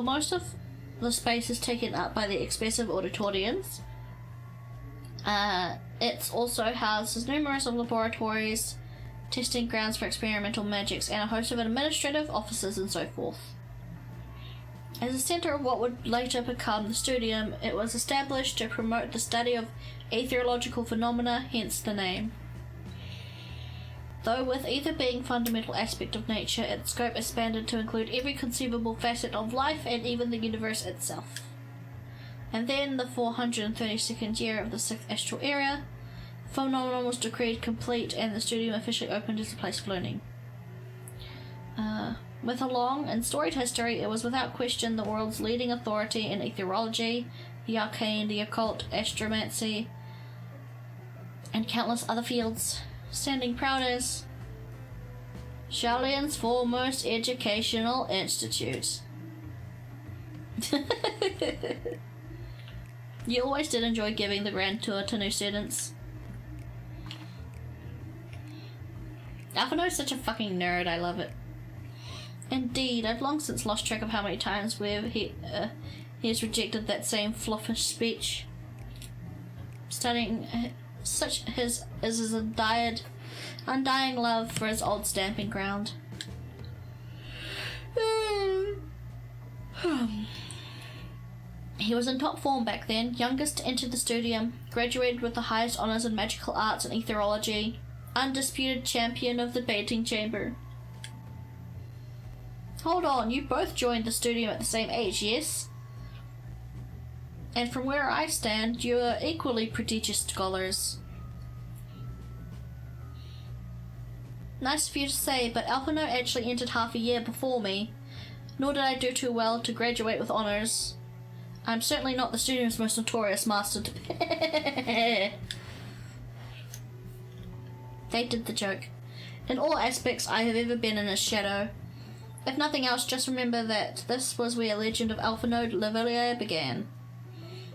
most of the space is taken up by the expensive auditoriums. It's also houses numerous of laboratories, testing grounds for experimental magics, and a host of administrative offices and so forth. As a centre of what would later become the Studium, it was established to promote the study of aetherological phenomena, hence the name. Though with ether being a fundamental aspect of nature, its scope expanded to include every conceivable facet of life and even the universe itself. And then, the 432nd year of the 6th astral era, Phenomenon was decreed complete and the Studium officially opened as a place of learning. With a long and storied history, it was without question the world's leading authority in etherology, the arcane, the occult, astromancy, and countless other fields, standing proud as Sharlayan's foremost educational institute. You always did enjoy giving the grand tour to new students. Alphino's such a fucking nerd, I love it. Indeed, I've long since lost track of how many times he has rejected that same fluffish speech. Studying such his undying love for his old stamping ground. He was in top form back then, youngest to enter the Studium, graduated with the highest honours in magical arts and etherology, undisputed champion of the debating chamber. Hold on, you both joined the Studium at the same age, yes? And from where I stand, you are equally prodigious scholars. Nice of you to say, but Alphino actually entered half a year before me, nor did I do too well to graduate with honours. I'm certainly not the Studium's most notorious master to... They did the joke. In all aspects, I have ever been in his shadow. If nothing else, just remember that this was where legend of Alphino Lavalier began.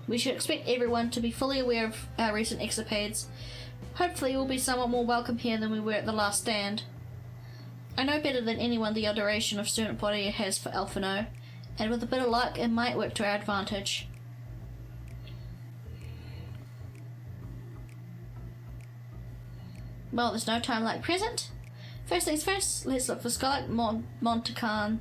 We should expect everyone to be fully aware of our recent escapades. Hopefully we'll be somewhat more welcome here than we were at the last stand. I know better than anyone the adoration of student body has for Alphino, and with a bit of luck it might work to our advantage. Well, there's no time like present. First things first, let's look for Scholar Montacan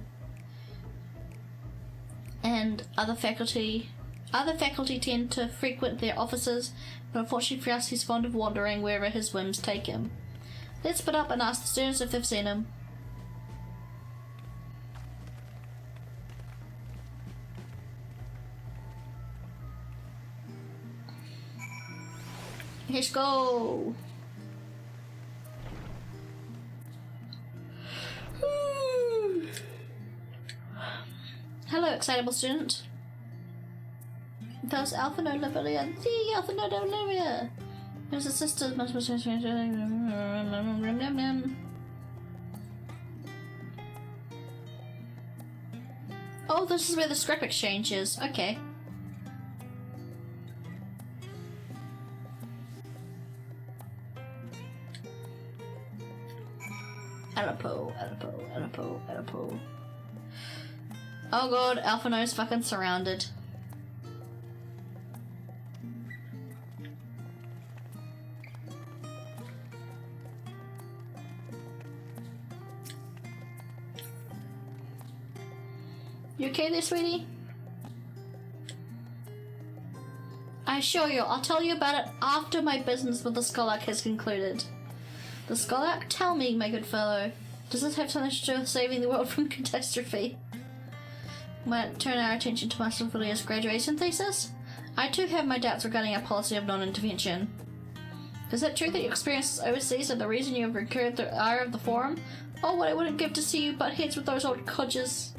and other faculty. Other faculty tend to frequent their offices, but unfortunately for us, he's fond of wandering wherever his whims take him. Let's split up and ask the students if they've seen him. Let's go! Hello, excitable student. Thus, Alpha No Liveria. The Alpha No Liveria. There's a sister. Oh, this is where the scrap exchange is. Okay. Alapo. Oh god, Alpha No's fucking surrounded. You okay there, sweetie? I assure you, I'll tell you about it after my business with the Scholark has concluded. The Scholark? Tell me, my good fellow. Does this have something to do with saving the world from catastrophe? Might turn our attention to Master Vilia's graduation thesis? I too have my doubts regarding our policy of non-intervention. Is it true that your experiences overseas are the reason you have incurred the ire of the Forum? Oh, what I wouldn't give to see you butt heads with those old codgers.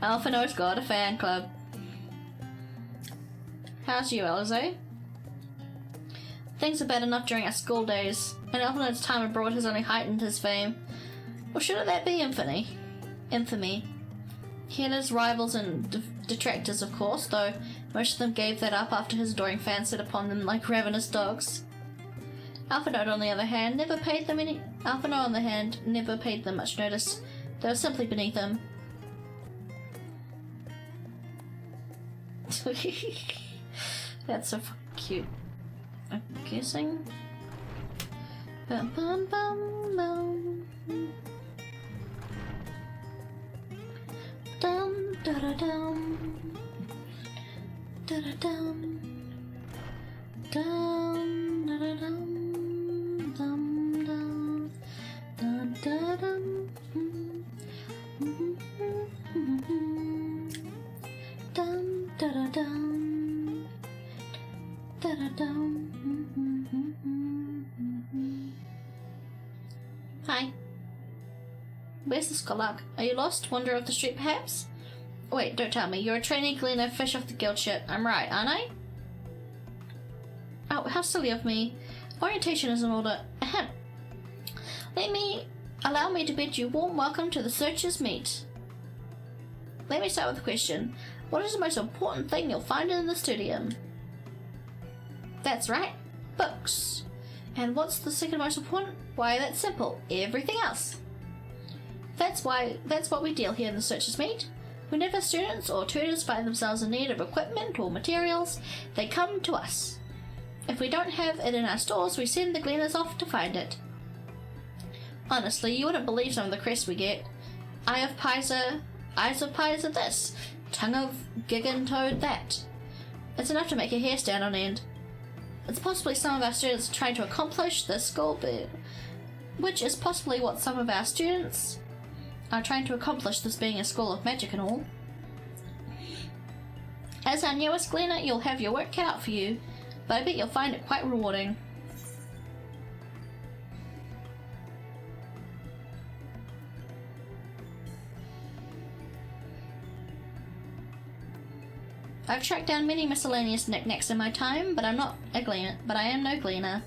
Alpha No's got a fan club. How's you, Alize? Things are bad enough during our school days, and Alpha No's time abroad has only heightened his fame. Or should that be infamy? He had his rivals and detractors, of course, though most of them gave that up after his adoring fans set upon them like ravenous dogs. Alpha No, on the other hand, never paid them much notice. They were simply beneath him. That's so cute. I'm guessing. Bum, bum, bum, bum. Dum da da dum. Da da dum. Dum da da dum. Dum dum. Dum da dum. Dum da da dum. Da da dum. Hi. Where's the Scholark? Are you lost? Wanderer of the street, perhaps? Wait, don't tell me. You're a trainee gleaner, fish off the guild ship. I'm right, aren't I? Oh, how silly of me. Orientation is in order. Ahem. Allow me to bid you warm welcome to the Searchers' Meet. Let me start with a question. What is the most important thing you'll find in the studium? That's right. Books. And what's the second most important? Why, that's simple. Everything else. That's what we deal here in the Searchers' Meet. Whenever students or tutors find themselves in need of equipment or materials, they come to us. If we don't have it in our stores, we send the gleaners off to find it. Honestly, you wouldn't believe some of the crests we get. Eyes of Pizer this, tongue of Gigan Toad that. It's enough to make your hair stand on end. It's possibly some of our students are trying to accomplish this goal, which is possibly what some of our students are trying to accomplish, this being a school of magic and all. As our newest gleaner, you'll have your work cut out for you, but I bet you'll find it quite rewarding. I've tracked down many miscellaneous knickknacks in my time, but I'm not a gleaner. But I am no gleaner.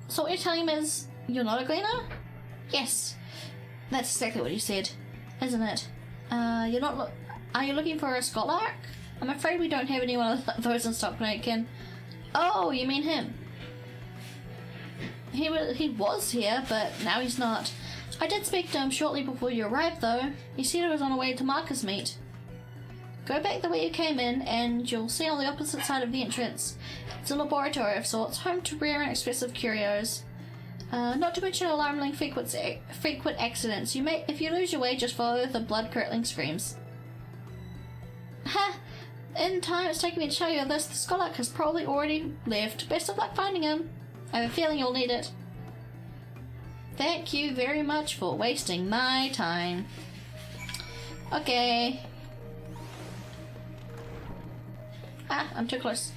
So what you're telling me is you're not a gleaner? Yes, that's exactly what you said, isn't it? You're not. Are you looking for a Scholark? I'm afraid we don't have anyone of those in Stockton. Oh, you mean him? He was here, but now he's not. I did speak to him shortly before you arrived, though. He said he was on the way to Marcus Meet. Go back the way you came in, and you'll see on the opposite side of the entrance. It's a laboratory of sorts, home to rare and expensive curios. Not to mention alarmingly frequent accidents. If you lose your way, just follow the blood-curdling screams. Ha! In time it's taken me to tell you this, the Skolak has probably already left. Best of luck finding him. I have a feeling you'll need it. Thank you very much for wasting my time. Okay. Ah, I'm too close.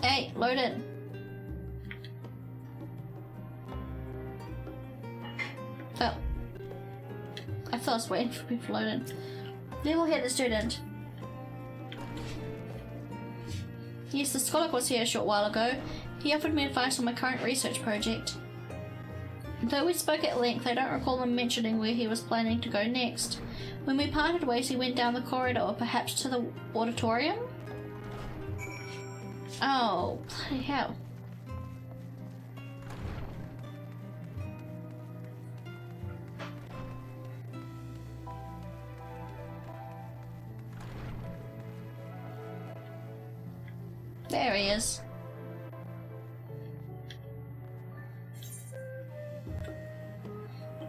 Hey, load in. Oh. I thought I was waiting for people to load in. Level-headed student. Yes, the Skolak was here a short while ago. He offered me advice on my current research project. Though we spoke at length, I don't recall him mentioning where he was planning to go next. When we parted ways, he went down the corridor, perhaps to the auditorium? Oh, bloody hell. There he is.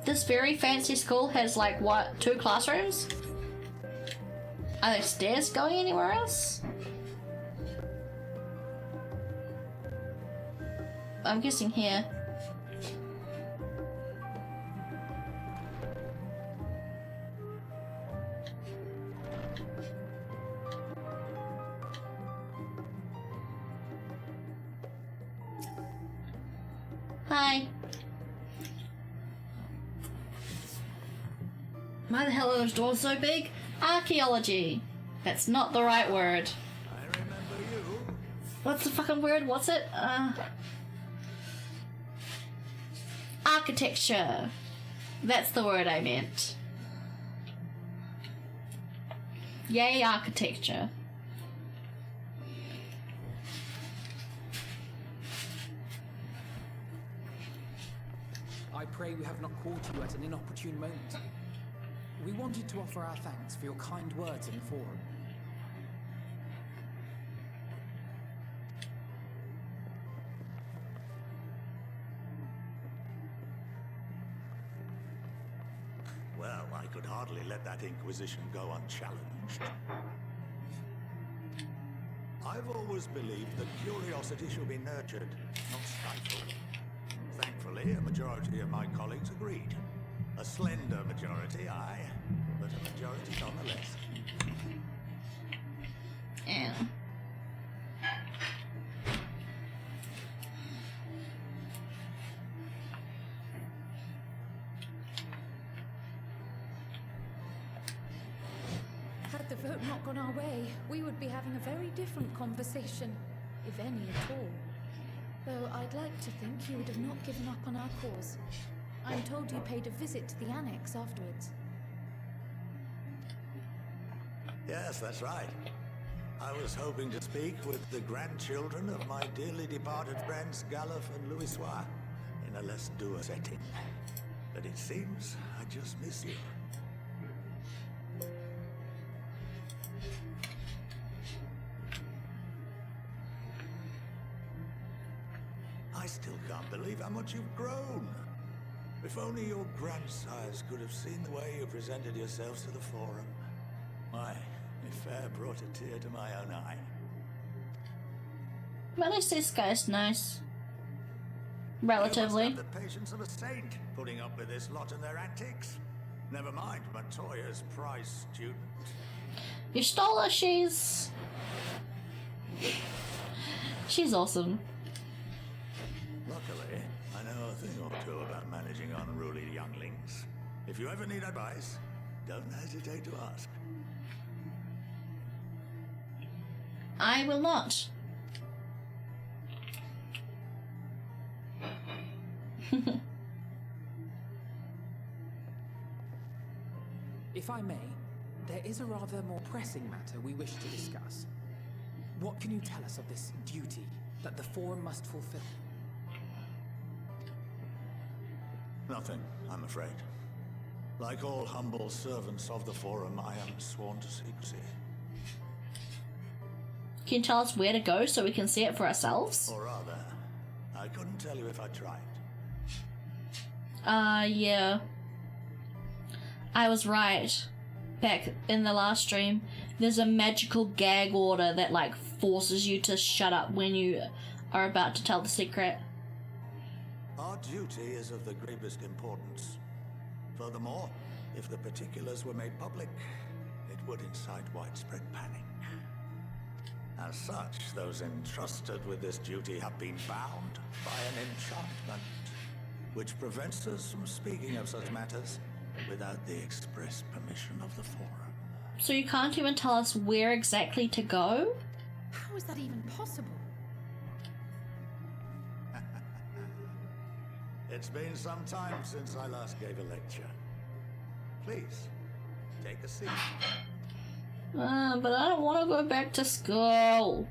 This very fancy school has like, what, 2 classrooms? Are there stairs going anywhere else? I'm guessing here. Hi. Why the hell are those doors so big? Archaeology. That's not the right word. I remember you. What's the fucking word? What's it? Architecture. That's the word I meant. Yay, architecture. I pray we have not caught you at an inopportune moment. We wanted to offer our thanks for your kind words in the forum. Well, I could hardly let that Inquisition go unchallenged. I've always believed that curiosity should be nurtured, not stifled. Thankfully, a majority of my colleagues agreed. A slender majority, aye, but a majority nonetheless. Yeah. Had the vote not gone our way, we would be having a very different conversation, if any at all. Though I'd like to think you would have not given up on our cause. I'm told you paid a visit to the annex afterwards. Yes, that's right. I was hoping to speak with the grandchildren of my dearly departed friends Galuf and Louisois in a less dour setting. But it seems I just miss you. I still can't believe how much you've grown. If only your grandsires could have seen the way you presented yourselves to the forum. Why, it fair brought a tear to my own eye. Well, at least this guy's nice. Relatively. You must have the patience of a saint, putting up with this lot and their antics. Never mind Montoya's prize student. You stole her, she's awesome. Luckily, I know a thing or two about managing unruly younglings. If you ever need advice, don't hesitate to ask. I will not. If I may, there is a rather more pressing matter we wish to discuss. What can you tell us of this duty that the Forum must fulfill? Nothing, I'm afraid. Like all humble servants of the Forum, I am sworn to secrecy. Can you tell us where to go so we can see it for ourselves? Or rather, I couldn't tell you if I tried. Yeah. I was right. Back in the last stream, there's a magical gag order that, like, forces you to shut up when you are about to tell the secret. Our duty is of the gravest importance. Furthermore, if the particulars were made public, it would incite widespread panic. As such, those entrusted with this duty have been bound by an enchantment, which prevents us from speaking of such matters without the express permission of the Forum. So you can't even tell us where exactly to go? How is that even possible? It's been some time since I last gave a lecture. Please, take a seat. But I don't want to go back to school.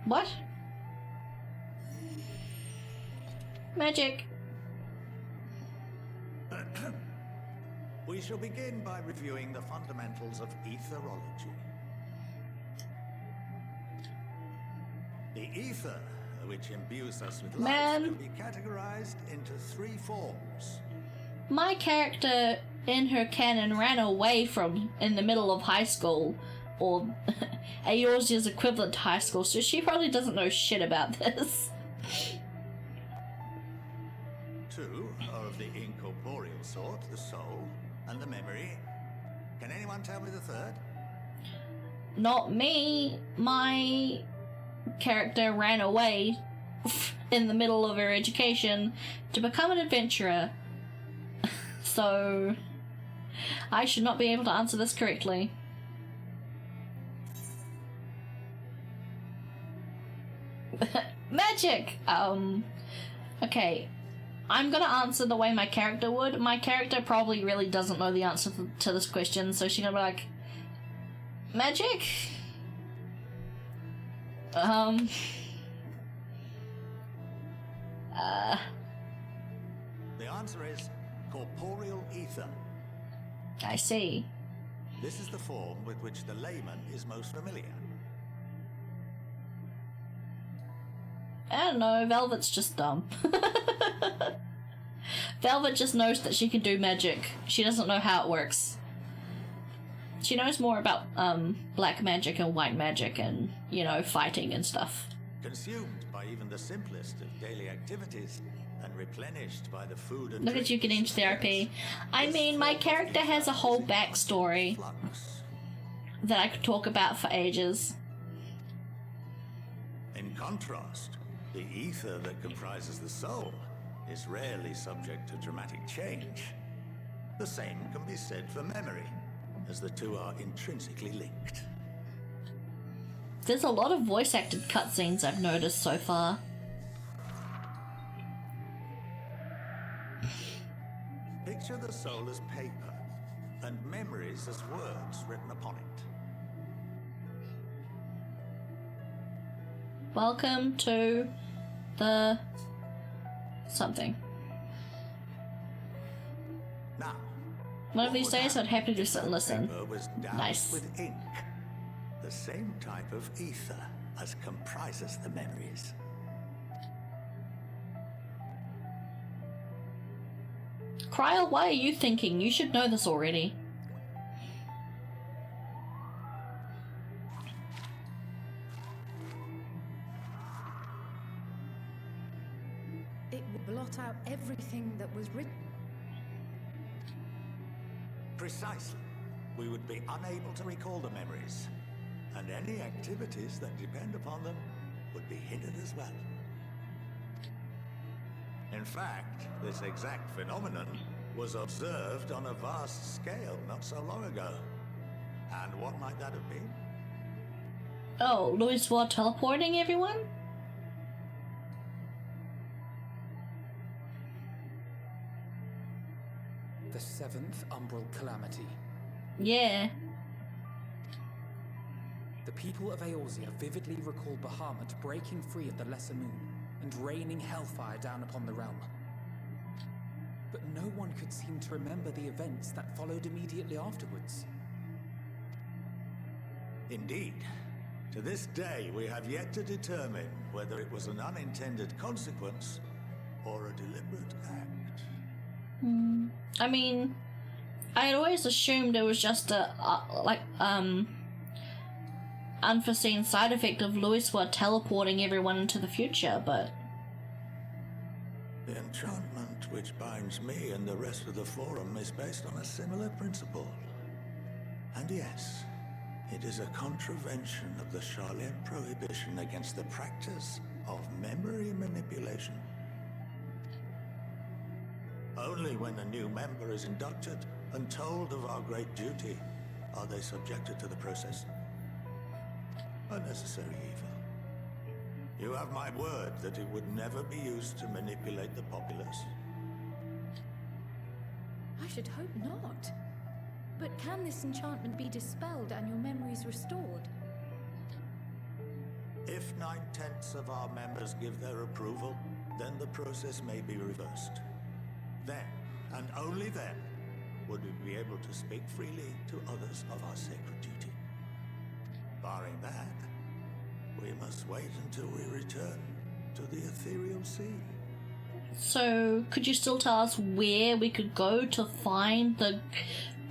What? Magic. We shall begin by reviewing the fundamentals of etherology. The ether, which imbues us with life, can be categorized into 3 forms. My character in her canon ran away from in the middle of high school, or Eorzea's equivalent to high school, so she probably doesn't know shit about this. 2 are of the incorporeal sort, the soul and the memory. Can anyone tell me the third? Not me. My character ran away in the middle of her education to become an adventurer. So I should not be able to answer this correctly. Magic! Okay. I'm gonna answer the way my character would. My character probably really doesn't know the answer to this question, so she's gonna be like, magic? The answer is corporeal ether. I see. This is the form with which the layman is most familiar. I don't know, Velvet's just dumb. Velvet just knows that she can do magic. She doesn't know how it works. She knows more about black magic and white magic and, you know, fighting and stuff. Consumed by even the simplest of daily activities and replenished by the food and Look at you getting into therapy. I mean, my character has a whole backstory that I could talk about for ages. In contrast, the ether that comprises the soul is rarely subject to dramatic change. The same can be said for memory, as the two are intrinsically linked. There's a lot of voice-acted cutscenes I've noticed so far. Picture the soul as paper, and memories as words written upon it. Welcome to the something. Now, one of these days I'd happily just sit and listen. paper was doused Nice. with ink, the same type of ether as comprises the memories. Kryl, why are you thinking? You should know this already. It blot out everything that was written. Precisely. We would be unable to recall the memories, and any activities that depend upon them would be hindered as well. In fact, this exact phenomenon was observed on a vast scale not so long ago. And what might that have been? Oh, Louis war teleporting everyone? The seventh umbral calamity. Yeah. The people of Eorzea vividly recall Bahamut breaking free of the Lesser Moon and raining hellfire down upon the realm. But no one could seem to remember the events that followed immediately afterwards. Indeed. To this day, we have yet to determine whether it was an unintended consequence or a deliberate act. I mean, I had always assumed it was just a, unforeseen side effect of Louis war teleporting everyone into the future, but... The enchantment which binds me and the rest of the Forum is based on a similar principle. And yes, it is a contravention of the Charlian prohibition against the practice of memory manipulation. Only when a new member is inducted and told of our great duty are they subjected to the process. A necessary evil. You have my word that it would never be used to manipulate the populace. I should hope not. But can this enchantment be dispelled and your memories restored? If 9/10 of our members give their approval, then the process may be reversed. Then, and only then, would we be able to speak freely to others of our sacred duty. Barring that, we must wait until we return to the ethereal sea. So, could you still tell us where we could go to find the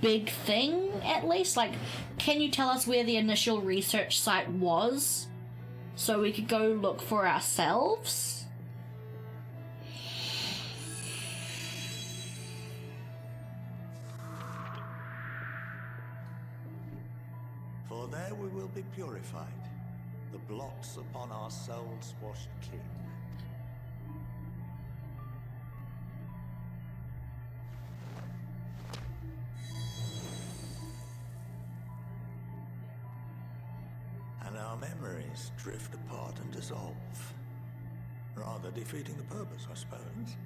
big thing, at least? Like, can you tell us where the initial research site was? So we could go look for ourselves? For there we will be purified, the blots upon our souls washed clean. And our memories drift apart and dissolve, rather defeating the purpose, I suppose.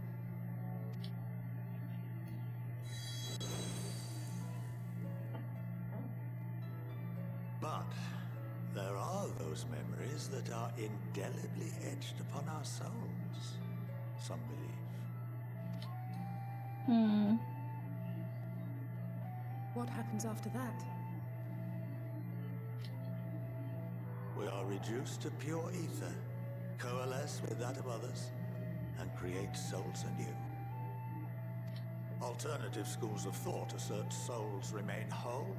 But there are those memories that are indelibly etched upon our souls, some believe. What happens after that? We are reduced to pure ether, coalesce with that of others, and create souls anew. Alternative schools of thought assert souls remain whole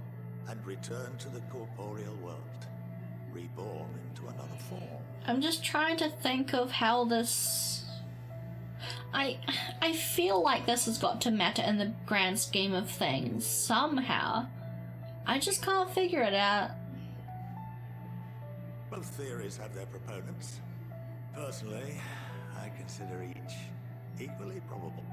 and return to the corporeal world, reborn into another form. I'm just trying to think of how this... I feel like this has got to matter in the grand scheme of things, somehow. I just can't figure it out. Both theories have their proponents. Personally, I consider each equally probable.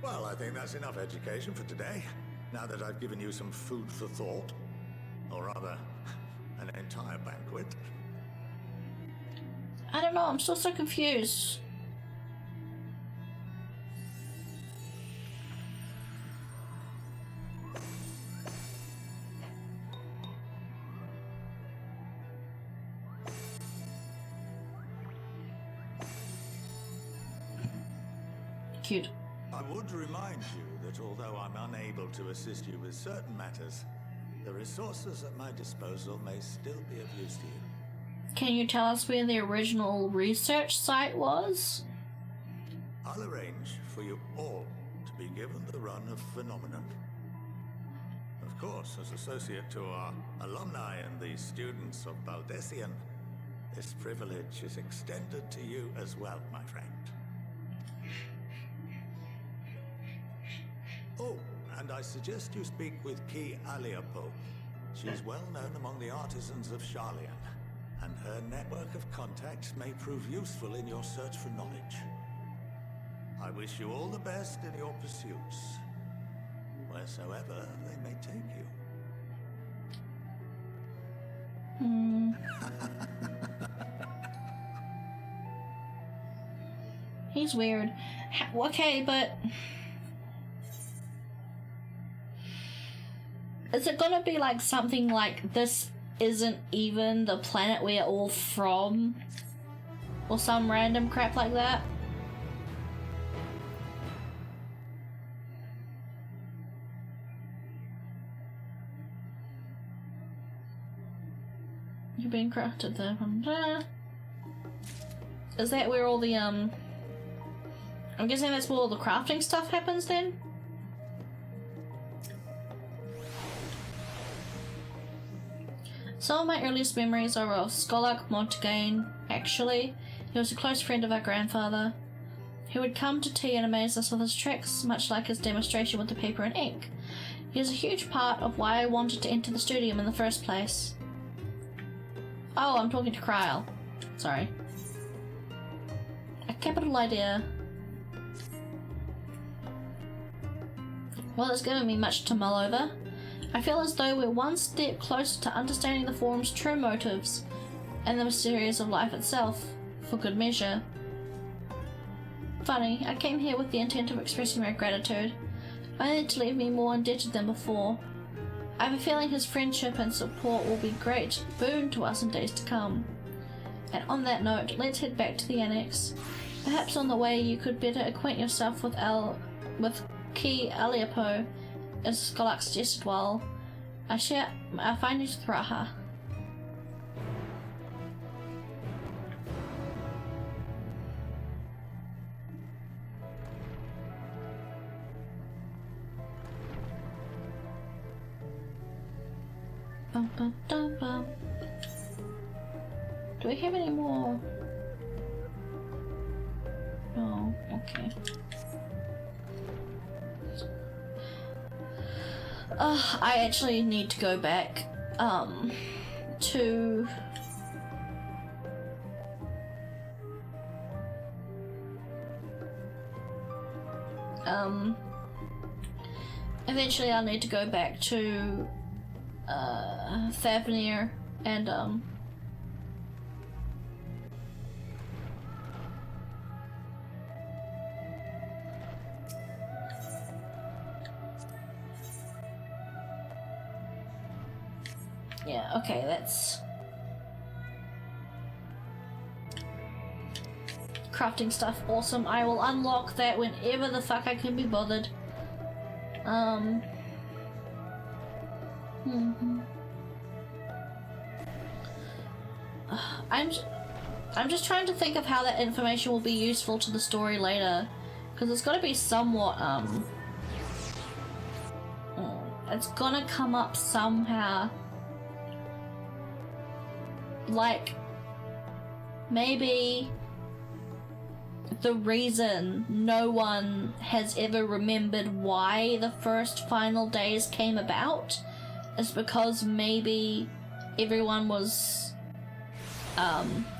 Well, I think that's enough education for today, now that I've given you some food for thought. Or rather, an entire banquet. I don't know, I'm still so confused. Cute. I would remind you that although I'm unable to assist you with certain matters, the resources at my disposal may still be of use to you. Can you tell us where the original research site was? I'll arrange for you all to be given the run of Phenomenon. Of course, as associate to our alumni and the students of Baldessian, this privilege is extended to you as well, my friend. Oh, and I suggest you speak with Ki Aliapo. She's well known among the artisans of Sharlayan, and her network of contacts may prove useful in your search for knowledge. I wish you all the best in your pursuits, wheresoever they may take you. He's weird. Okay, but is it gonna be like something like this isn't even the planet we're all from? Or some random crap like that? You've been crafted there. Is that where all the I'm guessing that's where all the crafting stuff happens then? Some of my earliest memories are of Skolak Montagain. Actually, he was a close friend of our grandfather, who would come to tea and amaze us with his tricks, much like his demonstration with the paper and ink. He is a huge part of why I wanted to enter the studium in the first place. Oh, I'm talking to Kryl. Sorry. A capital idea. Well, it's given me much to mull over. I feel as though we're one step closer to understanding the Forum's true motives and the mysteries of life itself, for good measure. Funny, I came here with the intent of expressing my gratitude, only to leave me more indebted than before. I have a feeling his friendship and support will be great boon to us in days to come. And on that note, let's head back to the annex. Perhaps on the way you could better acquaint yourself with Ki Aliapo, as Skolak suggested, while I share our findings with Raha. Bum, bum, dum, bum. Do we have any more? No, okay. I actually need to go back to eventually I'll need to go back to Thavnir and yeah, okay, that's crafting stuff, awesome. I will unlock that whenever the fuck I can be bothered. I'm just trying to think of how that information will be useful to the story later, because it's got to be somewhat it's gonna come up somehow. Like, maybe the reason no one has ever remembered why the first final days came about is because maybe everyone was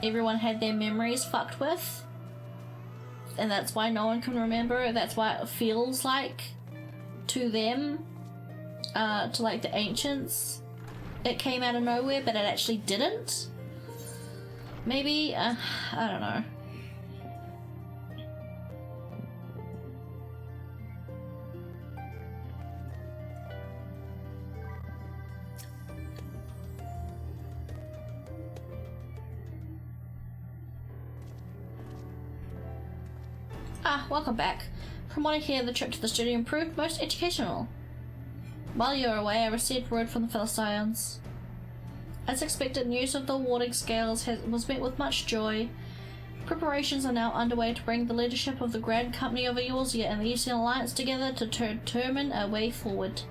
everyone had their memories fucked with, and that's why no one can remember. That's why it feels like to them, to like the ancients, it came out of nowhere, but it actually didn't. Maybe, I don't know. Welcome back. From what I hear, the trip to the studio proved most educational. While you were away, I received word from the Philistines. As expected, news of the awarding scales was met with much joy. Preparations are now underway to bring the leadership of the Grand Company of Eorzea and the Eastern Alliance together to determine a way forward.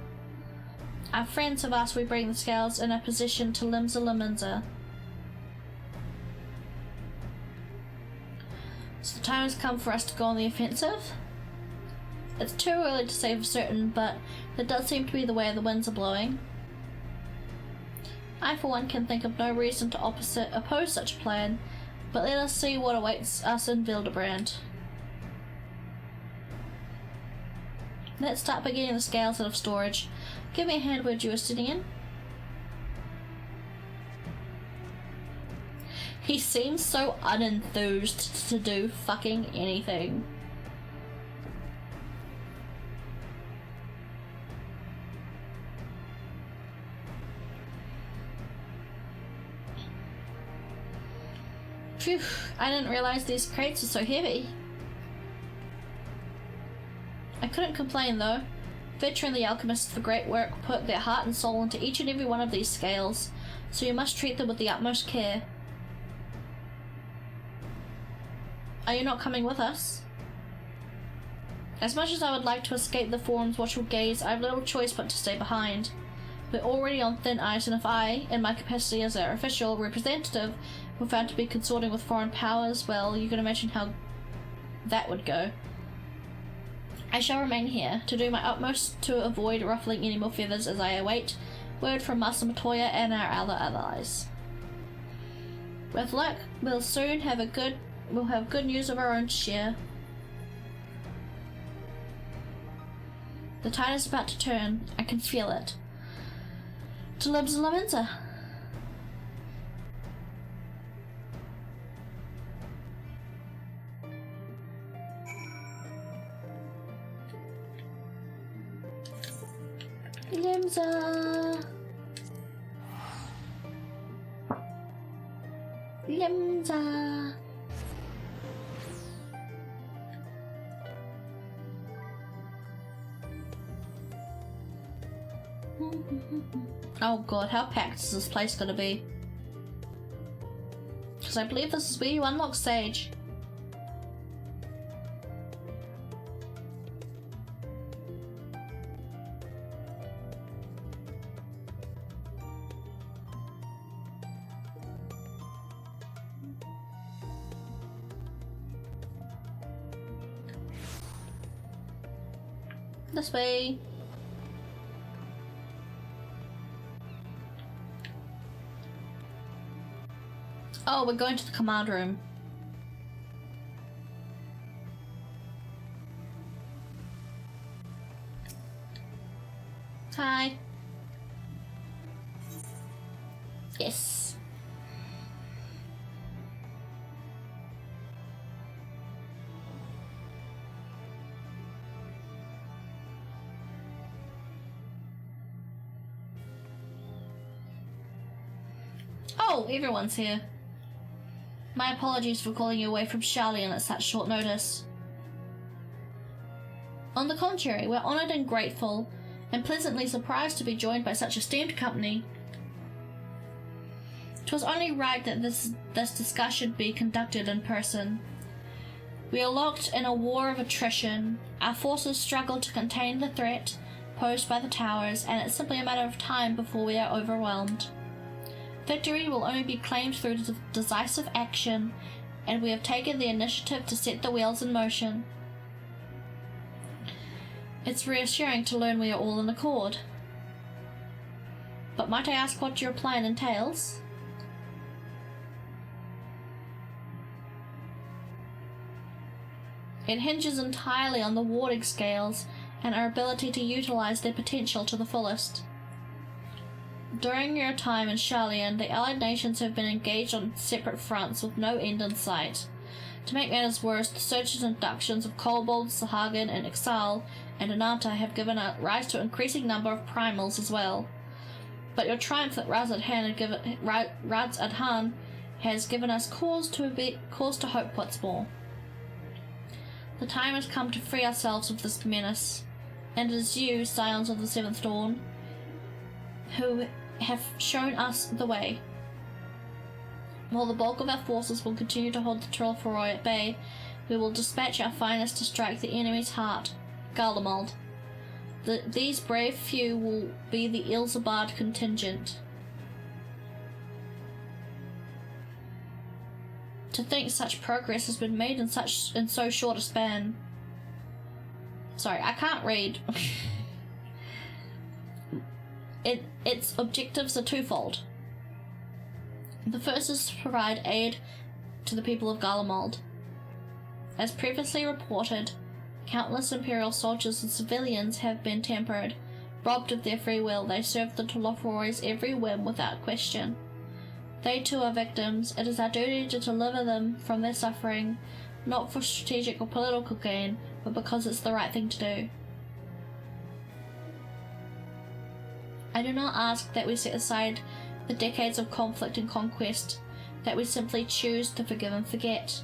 Our friends have asked we bring the scales in a position to Limsa Liminza. So the time has come for us to go on the offensive. It's too early to say for certain, but that does seem to be the way the winds are blowing. I for one can think of no reason to oppose such a plan, but let us see what awaits us in Vildebrand. Let's start by getting the scales out of storage. Give me a hand where you are sitting in. He seems so unenthused to do fucking anything. Phew, I didn't realize these crates are so heavy. I couldn't complain though. Veteran the alchemists of the great work put their heart and soul into each and every one of these scales, so you must treat them with the utmost care. Are you not coming with us? As much as I would like to escape the Forum's watchful gaze, I have little choice but to stay behind. We're already on thin ice, and if I, in my capacity as our official representative, were found to be consorting with foreign powers, well, you can imagine how that would go. I shall remain here, to do my utmost to avoid ruffling any more feathers as I await word from Master Matoya and our other allies. With luck, we'll have good news of our own to share. The tide is about to turn. I can feel it. To Limsa Liminza. Limsa. Limsa. Oh god, how packed is this place gonna be? Because I believe this is where you unlock Sage. This way. Oh, we're going to the command room. Hi. Yes. Oh, everyone's here. My apologies for calling you away from Sharlayan at such short notice. On the contrary, we're honoured and grateful, and pleasantly surprised to be joined by such esteemed company. 'Twas only right that this discussion be conducted in person. We are locked in a war of attrition. Our forces struggle to contain the threat posed by the towers, and it's simply a matter of time before we are overwhelmed. Victory will only be claimed through decisive action, and we have taken the initiative to set the wheels in motion. It's reassuring to learn we are all in accord. But might I ask what your plan entails? It hinges entirely on the warding scales and our ability to utilize their potential to the fullest. During your time in Sharlayan, the allied nations have been engaged on separate fronts with no end in sight. To make matters worse, the searches and abductions of Kobold, Sahagin, and Ixal and Ananta have given rise to an increasing number of primals as well. But your triumph at Raz Adhan has given us cause to hope what's more. The time has come to free ourselves of this menace, and it is you, Scions of the Seventh Dawn, who have shown us the way. While the bulk of our forces will continue to hold the Trollforoi at bay, we will dispatch our finest to strike the enemy's heart, Garlemald. These brave few will be the Ilsabard contingent. To think such progress has been made in so short a span. Sorry, I can't read. Its objectives are twofold. The first is to provide aid to the people of Garlemald. As previously reported, countless Imperial soldiers and civilians have been tempered, robbed of their free will. They serve the Trollforoi's every whim without question. They too are victims. It is our duty to deliver them from their suffering, not for strategic or political gain, but because it's the right thing to do. I do not ask that we set aside the decades of conflict and conquest, that we simply choose to forgive and forget.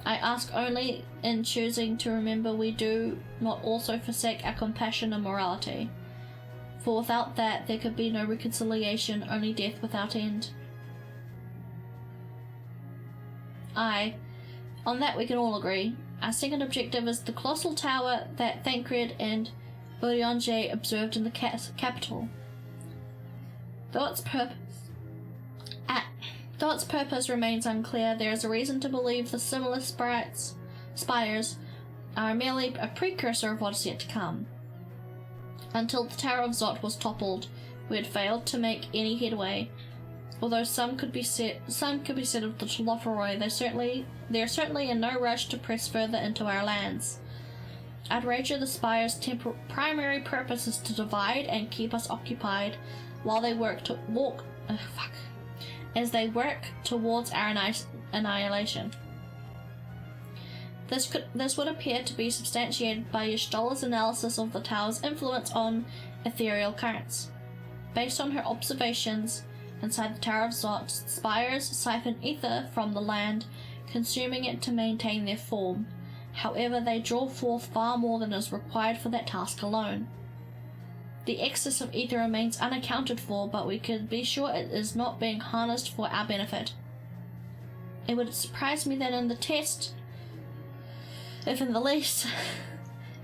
I ask only, in choosing to remember, we do not also forsake our compassion and morality. For without that, there could be no reconciliation, only death without end. On that we can all agree. Our second objective is the colossal tower that Thancred and Urianger observed in the capital. Though its purpose remains unclear, there is a reason to believe the similar spires are merely a precursor of what is yet to come. Until the Tower of Zot was toppled, we had failed to make any headway. Although some could be said of the Trollforoi, they are certainly in no rush to press further into our lands. Outrage the Spire's primary purpose is to divide and keep us occupied, while they work towards our annihilation. This would appear to be substantiated by Y'shtola's analysis of the tower's influence on ethereal currents. Based on her observations inside the Tower of Zot, spires siphon ether from the land, consuming it to maintain their form. However, they draw forth far more than is required for that task alone. The excess of ether remains unaccounted for, but we can be sure it is not being harnessed for our benefit. It would surprise me that in the test, if in the least,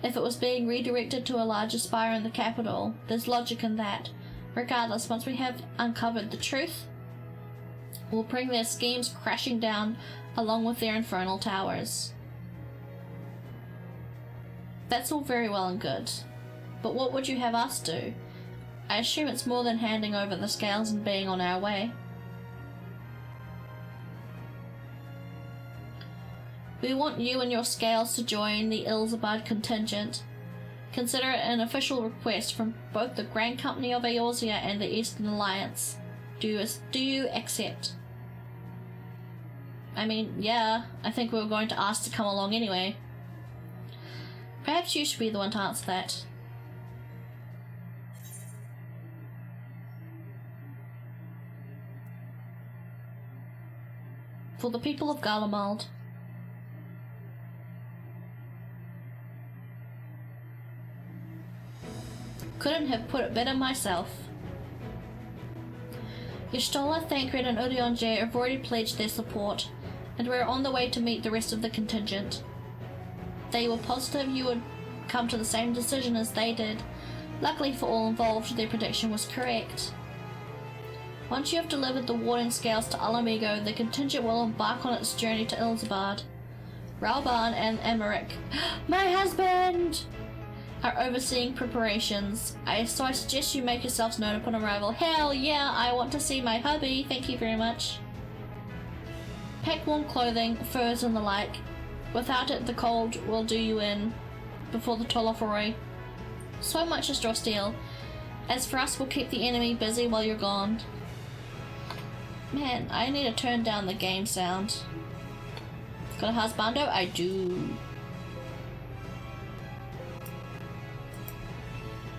if it was being redirected to a larger spire in the capital. There's logic in that. Regardless, once we have uncovered the truth, we'll bring their schemes crashing down along with their infernal towers. That's all very well and good, but what would you have us do? I assume it's more than handing over the scales and being on our way. We want you and your scales to join the Ilsabard contingent. Consider it an official request from both the Grand Company of Eorzea and the Eastern Alliance. Do you accept? I mean, yeah, I think we were going to ask to come along anyway. Perhaps you should be the one to answer that. For the people of Garlemald. Couldn't have put it better myself. Y'shtola, Thancred and Urianger have already pledged their support, and we're on the way to meet the rest of the contingent. They were positive you would come to the same decision as they did. Luckily for all involved, their prediction was correct. Once you have delivered the warding scales to Alamigo, the contingent will embark on its journey to Ilsabard. Ralban and Emmerich, my husband, are overseeing preparations. So I suggest you make yourselves known upon arrival. Hell yeah, I want to see my hubby, thank you very much. Pack warm clothing, furs and the like. Without it, the cold will do you in before the Trollforoi. So much is your steel. As for us, we'll keep the enemy busy while you're gone. Man, I need to turn down the game sound. Got a husbando? I do.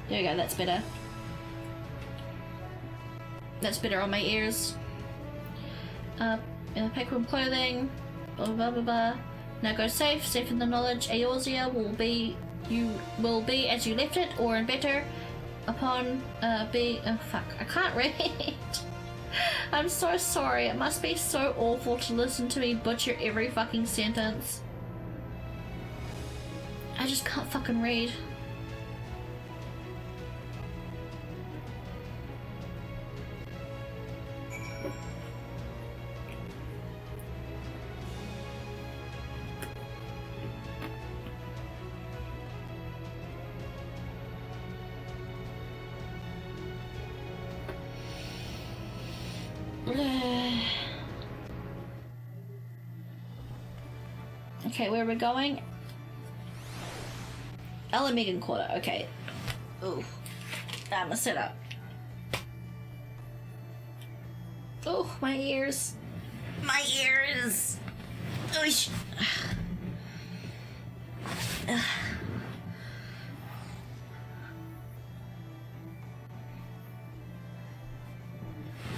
There we go, that's better. That's better on my ears. Pack room clothing, blah blah blah blah. Now go safe in the knowledge Eorzea will be as you left it, or in better, upon oh fuck, I can't read. I'm so sorry. It must be so awful to listen to me butcher every fucking sentence. I just can't fucking read. Okay, where are we going? Megan Quarter, okay. Ooh. I'm a sit up. Oh, my ears. My ears! Oosh.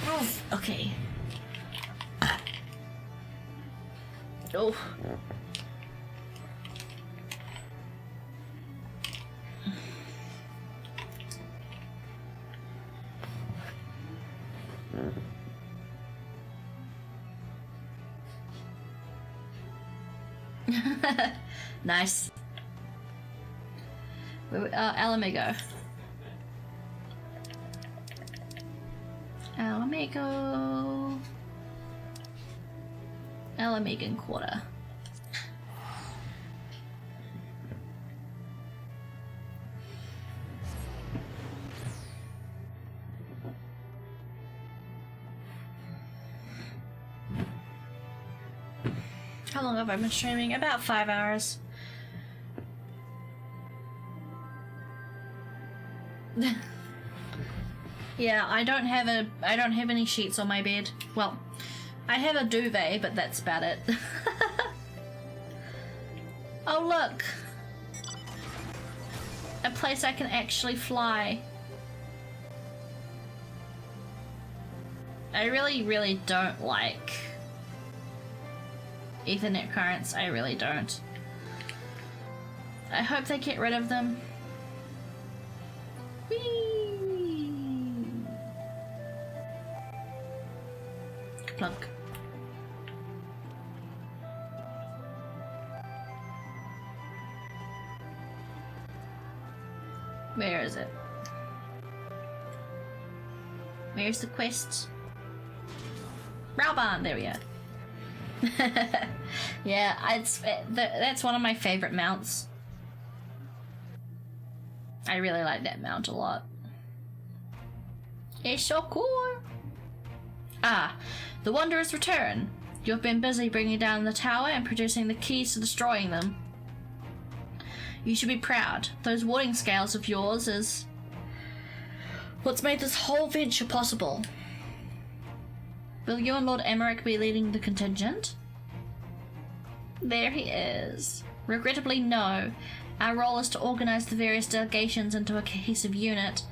Oof, okay. Oh. Nice. Alamigo. Alamigo. Alamigan Quarter. How long have I been streaming? About 5 hours. Yeah, I don't have any sheets on my bed. Well, I have a duvet, but that's about it. Oh look! A place I can actually fly. I really don't like Ethernet currents. I really don't. I hope they get rid of them. Whee! Plunk. Where is it? Where's the quest? Rauban, there we are. Yeah, that's one of my favorite mounts. I really like that mount a lot. It's so cool. Ah, the Wanderers return. You've been busy bringing down the tower and producing the keys to destroying them. You should be proud. Those warding scales of yours is what's made this whole venture possible. Will you and Lord Emmerich be leading the contingent? There he is. Regrettably, no. Our role is to organize the various delegations into a cohesive unit.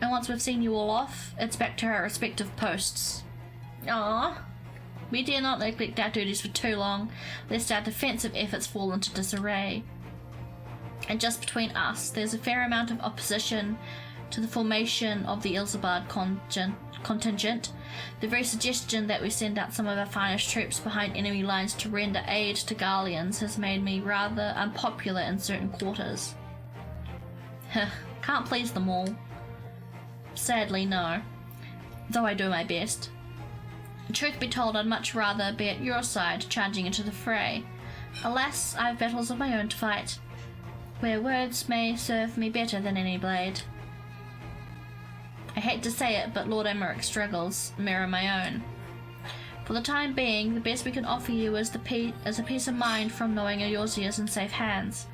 And once we've seen you all off, it's back to our respective posts. Ah, we dare not neglect our duties for too long, lest our defensive efforts fall into disarray. And just between us, there's a fair amount of opposition to the formation of the Ilsabard contingent. The very suggestion that we send out some of our finest troops behind enemy lines to render aid to Garleans has made me rather unpopular in certain quarters. Can't please them all. Sadly, no. Though I do my best. Truth be told, I'd much rather be at your side, charging into the fray. Alas, I have battles of my own to fight, where words may serve me better than any blade. I hate to say it, but Lord Emmerich's struggles mirror my own. For the time being, the best we can offer you is a peace of mind from knowing Eorzea is in safe hands.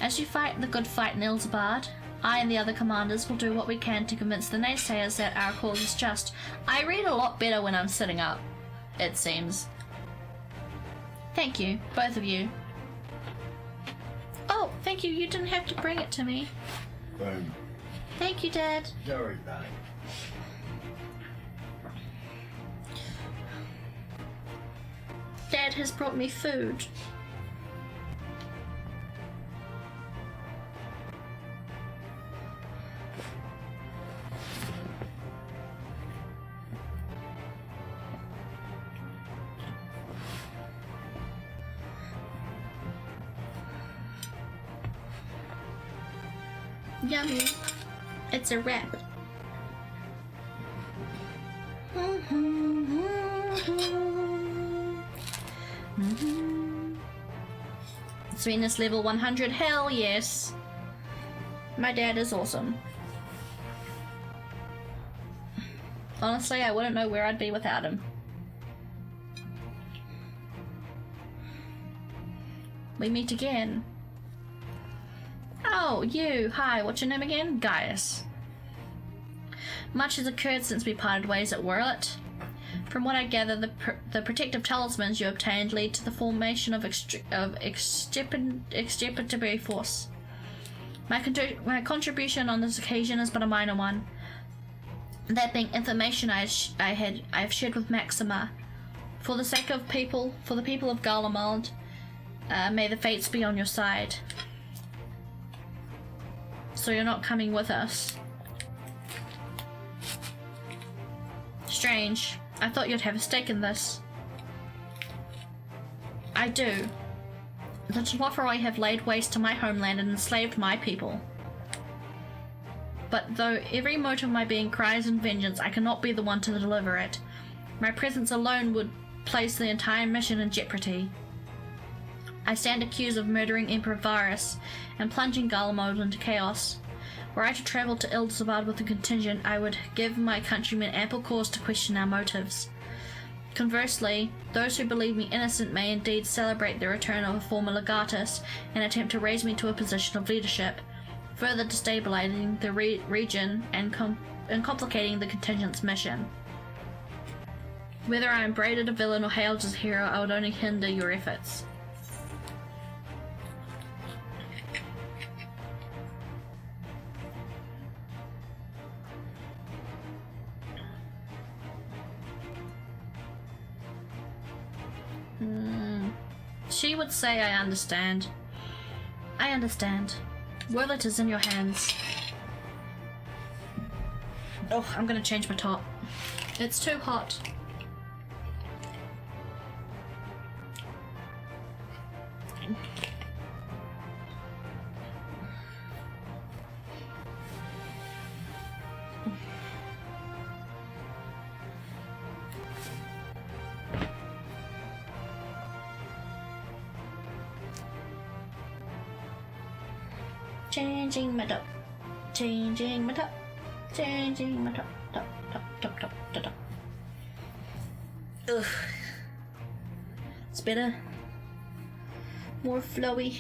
As you fight the good fight in Ilsabard, I and the other commanders will do what we can to convince the naysayers that our cause is just. I read a lot better when I'm sitting up, it seems. Thank you, both of you. Oh, thank you, you didn't have to bring it to me. Boom. Thank you, Dad. Sorry, darling. Dad has brought me food. Yummy. It's a wrap. Sweetness level 100. Hell yes. My dad is awesome. Honestly, I wouldn't know where I'd be without him. We meet again. Oh, you. Hi, what's your name again? Gaius. Much has occurred since we parted ways at Warlet. From what I gather, the protective talismans you obtained lead to the formation of extirpatory force. My contribution on this occasion is but a minor one. That being information I have shared with Maxima. For the sake of people, for the people of Garlemald, may the fates be on your side. So you're not coming with us. Strange. I thought you'd have a stake in this. I do. The Tlopheroi have laid waste to my homeland and enslaved my people. But though every mote of my being cries in vengeance, I cannot be the one to deliver it. My presence alone would place the entire mission in jeopardy. I stand accused of murdering Emperor Varus and plunging Garlemald into chaos. Were I to travel to Ildizabad with a contingent, I would give my countrymen ample cause to question our motives. Conversely, those who believe me innocent may indeed celebrate the return of a former legatus and attempt to raise me to a position of leadership, further destabilizing the region and complicating the contingent's mission. Whether I am braided a villain or hailed as a hero, I would only hinder your efforts. She would say I understand. I understand. Warlet is in your hands. Oh, I'm gonna change my top. It's too hot. Changing my top, changing my top, changing my top, top. Ugh. It's better. More flowy.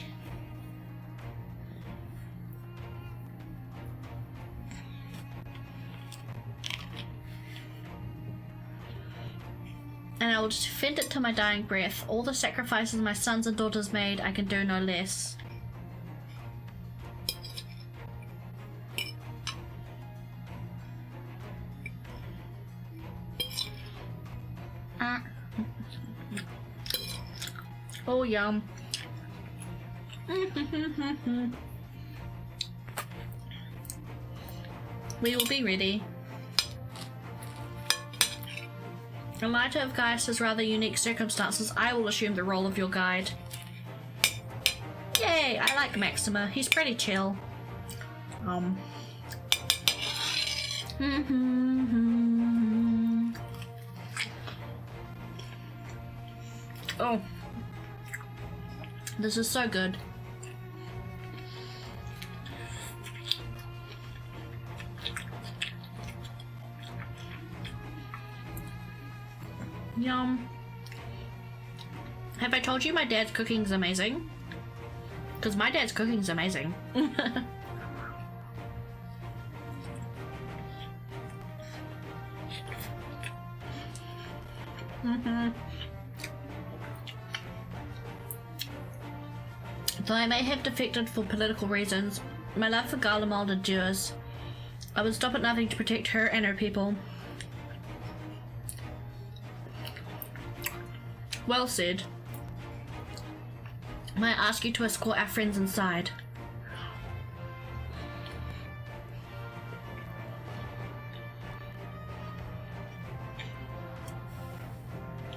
And I will defend it to my dying breath. All the sacrifices my sons and daughters made, I can do no less. Oh, yum. We will be ready. In light of Gaius' rather unique circumstances, I will assume the role of your guide. Yay! I like Maxima. He's pretty chill. Oh. This is so good. Yum. Have I told you my dad's cooking's amazing? Because my dad's cooking's amazing. Though I may have defected for political reasons, my love for Garlemald endures. I would stop at nothing to protect her and her people. Well said. May I ask you to escort our friends inside?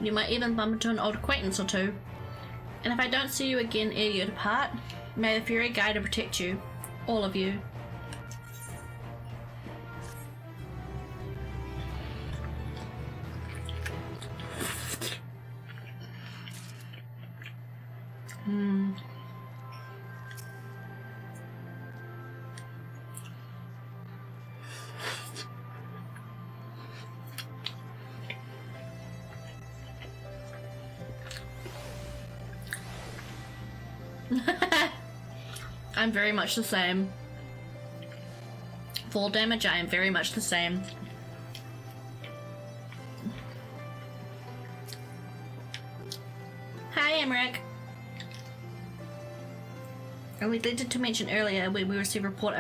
You might even bump into an old acquaintance or two. And if I don't see you again ere you depart, may the Fury guide and protect you. All of you. I'm very much the same. Fall damage, I am very much the same. Hi, Emmerich. I neglected to mention earlier when we received a report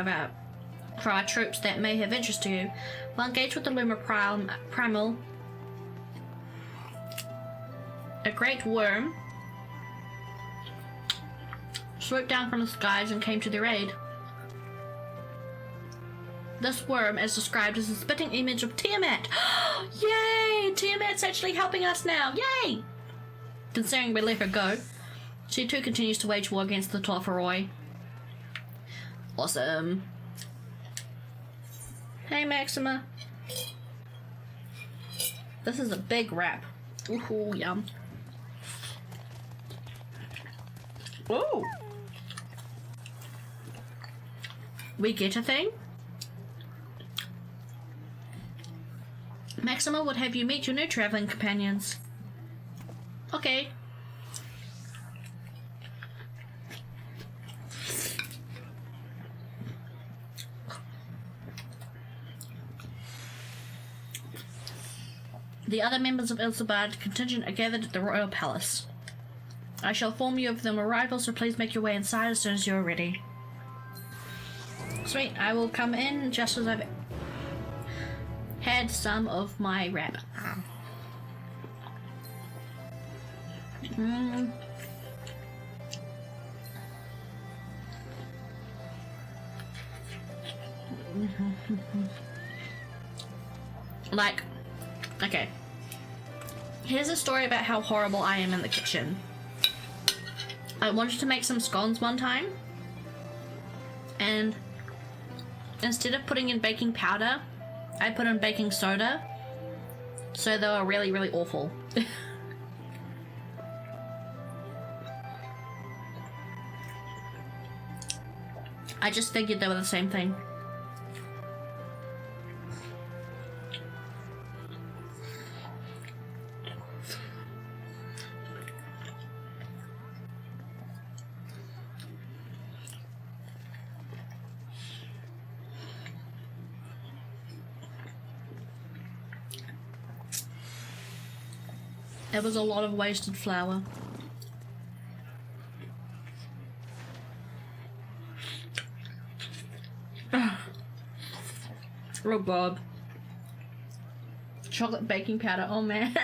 for our troops that may have interest to you. While engaged with the Luma Primal, a great worm swooped down from the skies and came to their aid. This worm is described as a spitting image of Tiamat. Yay! Tiamat's actually helping us now. Yay! Considering we let her go, she too continues to wage war against the Tofferoi. Awesome. Hey, Maxima. This is a big wrap. Ooh, yum. Ooh. We get a thing? Maxima would have you meet your new traveling companions. Okay. The other members of Ilsabard contingent are gathered at the Royal Palace. I shall inform you of them arrival, so please make your way inside as soon as you're ready. Sweet, I will come in just as I've had some of my wrap. Like, okay. Here's a story about how horrible I am in the kitchen. I wanted to make some scones one time, and instead of putting in baking powder, I put in baking soda, so they were really, really awful. I just figured they were the same thing. There was a lot of wasted flour. Oh god. Chocolate baking powder, oh man.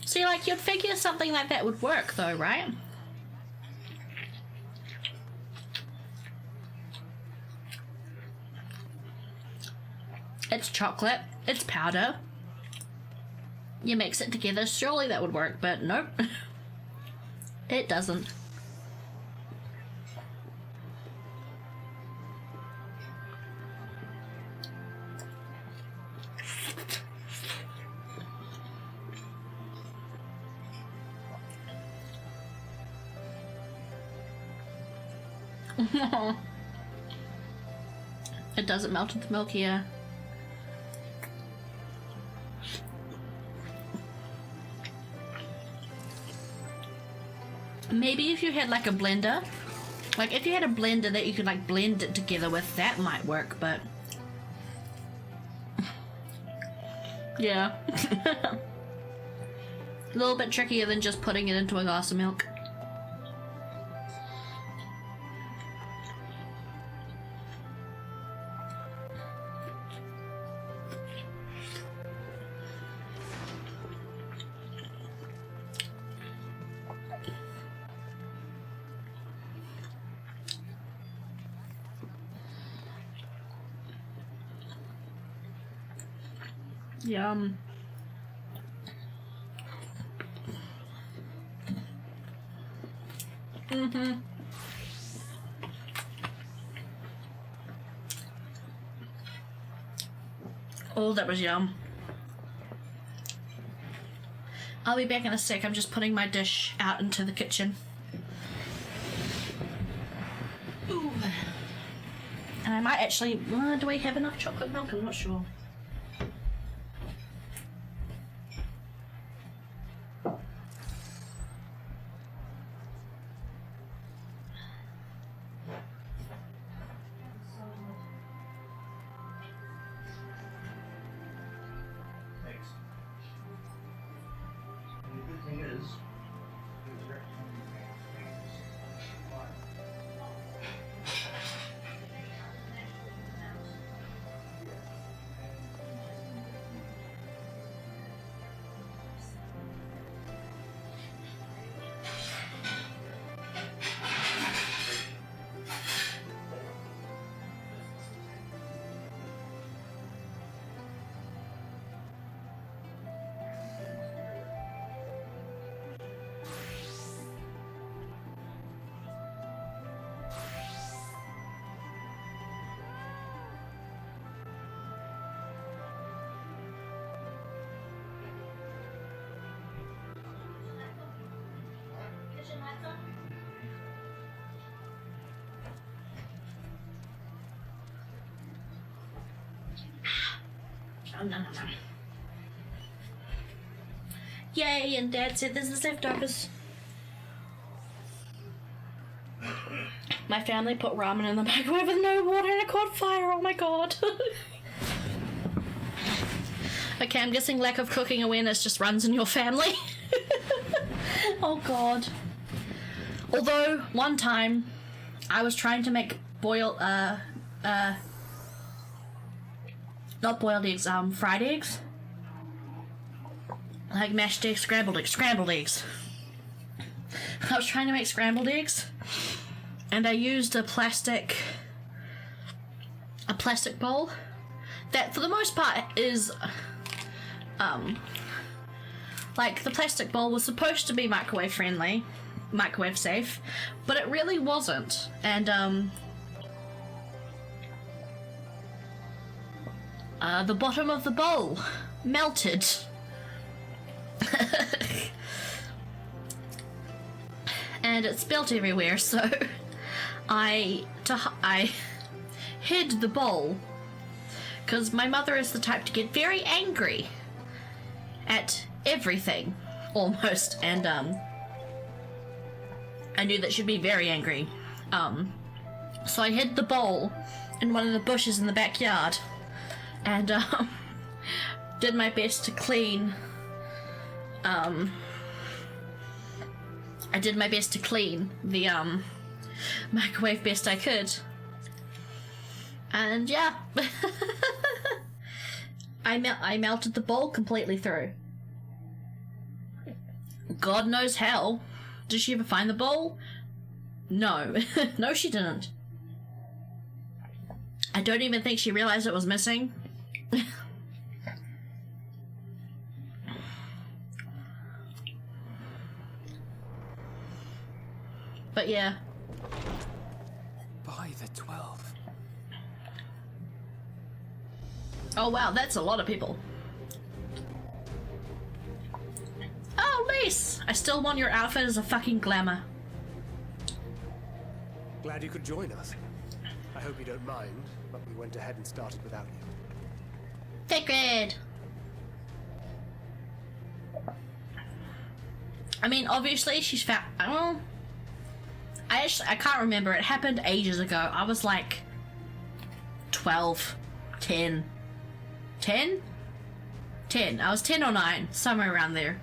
See, like, you'd figure something like that would work though, right? It's chocolate, it's powder. You mix it together, surely that would work, but nope. It doesn't. It doesn't melt into milk here. Maybe if you had like a blender, like if you had a blender that you could like blend it together with, that might work, but yeah. A little bit trickier than just putting it into a glass of milk. Yum. Oh, that was yum. I'll be back in a sec. I'm just putting my dish out into the kitchen. Ooh. And I might actually... do we have enough chocolate milk? I'm not sure. Nom, nom, nom, nom. Yay, and Dad said there's the leftovers. My family put ramen in the microwave with no water and it caught fire. Oh my god. Okay, I'm guessing lack of cooking awareness just runs in your family. Oh god. Although, one time, I was trying to make not boiled eggs, fried eggs. Like mashed eggs, scrambled eggs. I was trying to make scrambled eggs, and I used a plastic bowl that, for the most part, is like the plastic bowl was supposed to be microwave friendly, microwave safe, but it really wasn't, and the bottom of the bowl melted. And it spilt everywhere, so I hid the bowl, because my mother is the type to get very angry at everything, almost, and I knew that she'd be very angry, so I hid the bowl in one of the bushes in the backyard, and did my best to clean I did my best to clean the microwave best I could, and yeah. I melted the bowl completely through. God knows how. Did she ever find the bowl? No. No, she didn't. I don't even think she realized it was missing. But yeah. By the 12. Oh wow, that's a lot of people. Oh, Lise! I still want your outfit as a fucking glamour. Glad you could join us. I hope you don't mind, but we went ahead and started without you. Sacred! I mean, obviously she's found. Well, I can't remember. It happened ages ago. I was like 12, 10. 10? 10. I was 10 or 9, somewhere around there.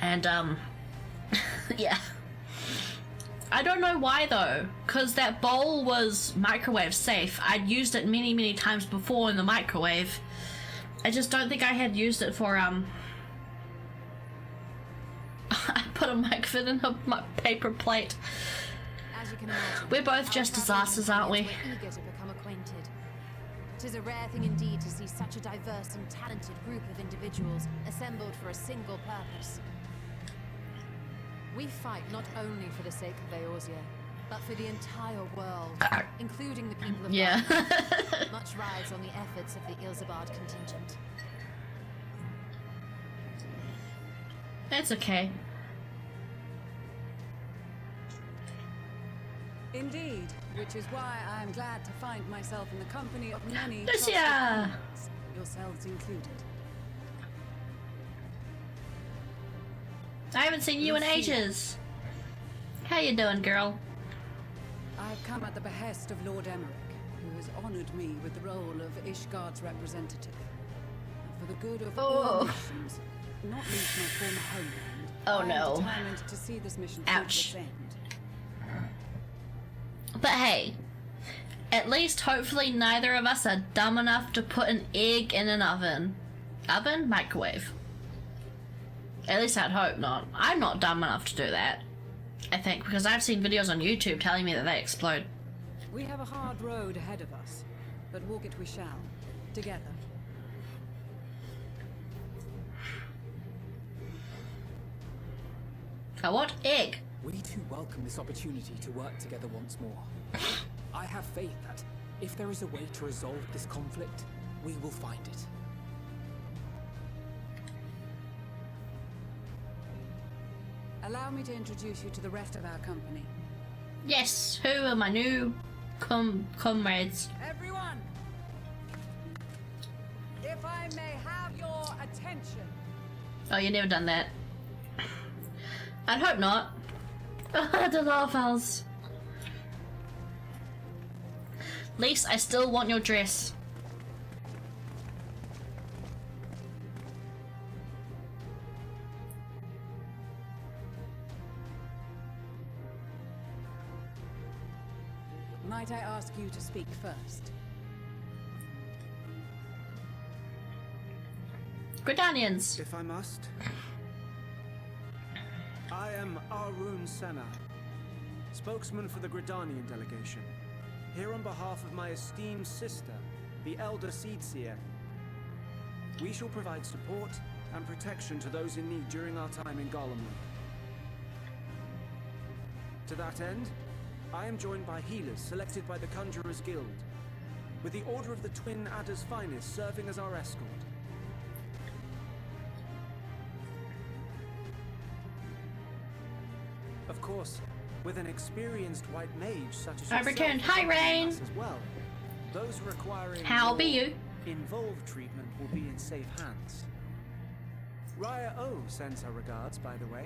And, yeah. I don't know why though, because that bowl was microwave safe. I'd used it many, many times before in the microwave. I just don't think I had used it for, I put a microwave in a paper plate. As you can imagine, we're both just disasters, aren't we? Eager to become acquainted. It is a rare thing indeed to see such a diverse and talented group of individuals assembled for a single purpose. We fight not only for the sake of Eorzea, but for the entire world, including the people of Valhalla. Much rides on the efforts of the Ilzabard contingent. It's okay. Indeed, which is why I am glad to find myself in the company of many Lucia! trusted friends, yourselves included. I haven't seen you in ages. How you doing, girl? I've come at the behest of Lord Emmerich, who has honored me with the role of Ishgard's representative. And for the good of all nations, not least my former homeland, Oh I no. am determined to see this mission through to its end. But hey, at least hopefully neither of us are dumb enough to put an egg in an oven. Oven? Microwave. At least I'd hope not. I'm not dumb enough to do that, I think, because I've seen videos on YouTube telling me that they explode. We have a hard road ahead of us, but walk it we shall, together. A what? Egg? We too welcome this opportunity to work together once more. I have faith that if there is a way to resolve this conflict, we will find it. Allow me to introduce you to the rest of our company. Yes, who are my new comrades. Everyone, if I may have your attention. Oh, you never done that. I'd hope not. The Larvals. Lise, I still want your dress. Might I ask you to speak first? Gridanians. If I must. I am Arun Senna, spokesman for the Gridanian delegation, here on behalf of my esteemed sister, the Elder Seedseer. We shall provide support and protection to those in need during our time in Garlemald. To that end, I am joined by healers selected by the Conjurers Guild, with the Order of the Twin Adder's Finest serving as our escort. Of course, with an experienced white mage such as I returned. Hi, Rain. as well, those requiring How be you? involved treatment will be in safe hands. Raya O sends her regards, by the way.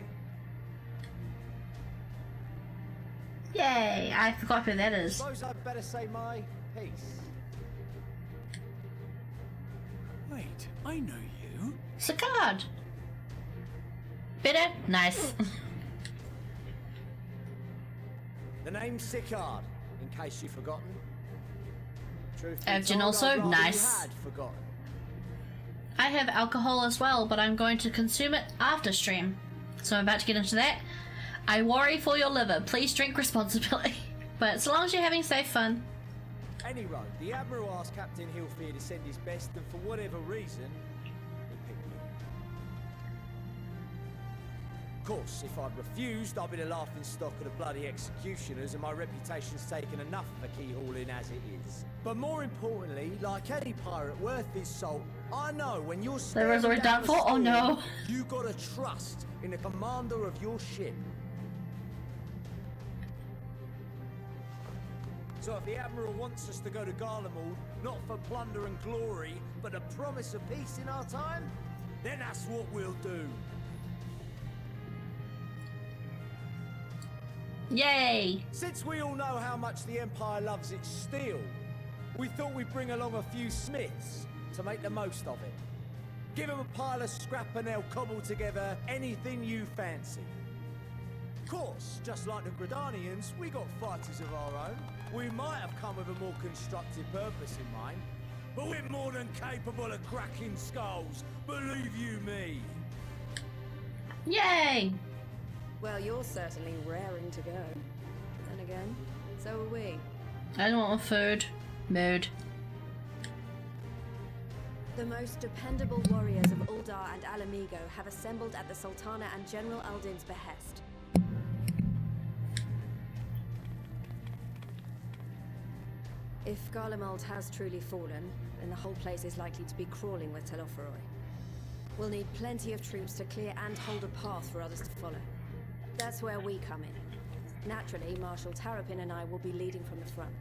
Yay! I forgot who that is. Suppose I'd better say my piece. Wait, I know you. Sagard. Bitter? Nice. The name's Sicard, in case you've forgotten. Truth be Evgen told, also? I'd rather Nice. you had forgotten. I have alcohol as well, but I'm going to consume it after stream. So I'm about to get into that. I worry for your liver. Please drink responsibly. But so long as you're having safe fun. Anyway, the Admiral asked Captain Hillfield to send his best, and for whatever reason, he picked me. Of course, if I'd refused, I'd be the laughing stock of the bloody executioners, and my reputation's taken enough of a keyhauling as it is. But more importantly, like any pirate worth his salt, I know when you're The resort down done for? Oh no. you gotta trust in the commander of your ship. So if the Admiral wants us to go to Garlemald, not for plunder and glory, but a promise of peace in our time, then that's what we'll do. Yay! Since we all know how much the Empire loves its steel, we thought we'd bring along a few smiths to make the most of it. Give them a pile of scrap and they'll cobble together anything you fancy. Of course, just like the Gridanians, we got fighters of our own. We might have come with a more constructive purpose in mind, but we're more than capable of cracking skulls, believe you me. Yay! Well, you're certainly raring to go. Then again, so are we. I don't want my food. Mood. The most dependable warriors of Uldar and Alamigo have assembled at the Sultana and General Aldin's behest. If Garlemald has truly fallen, then the whole place is likely to be crawling with Telophoroi. We'll need plenty of troops to clear and hold a path for others to follow. That's where we come in. Naturally, Marshal Tarapin and I will be leading from the front.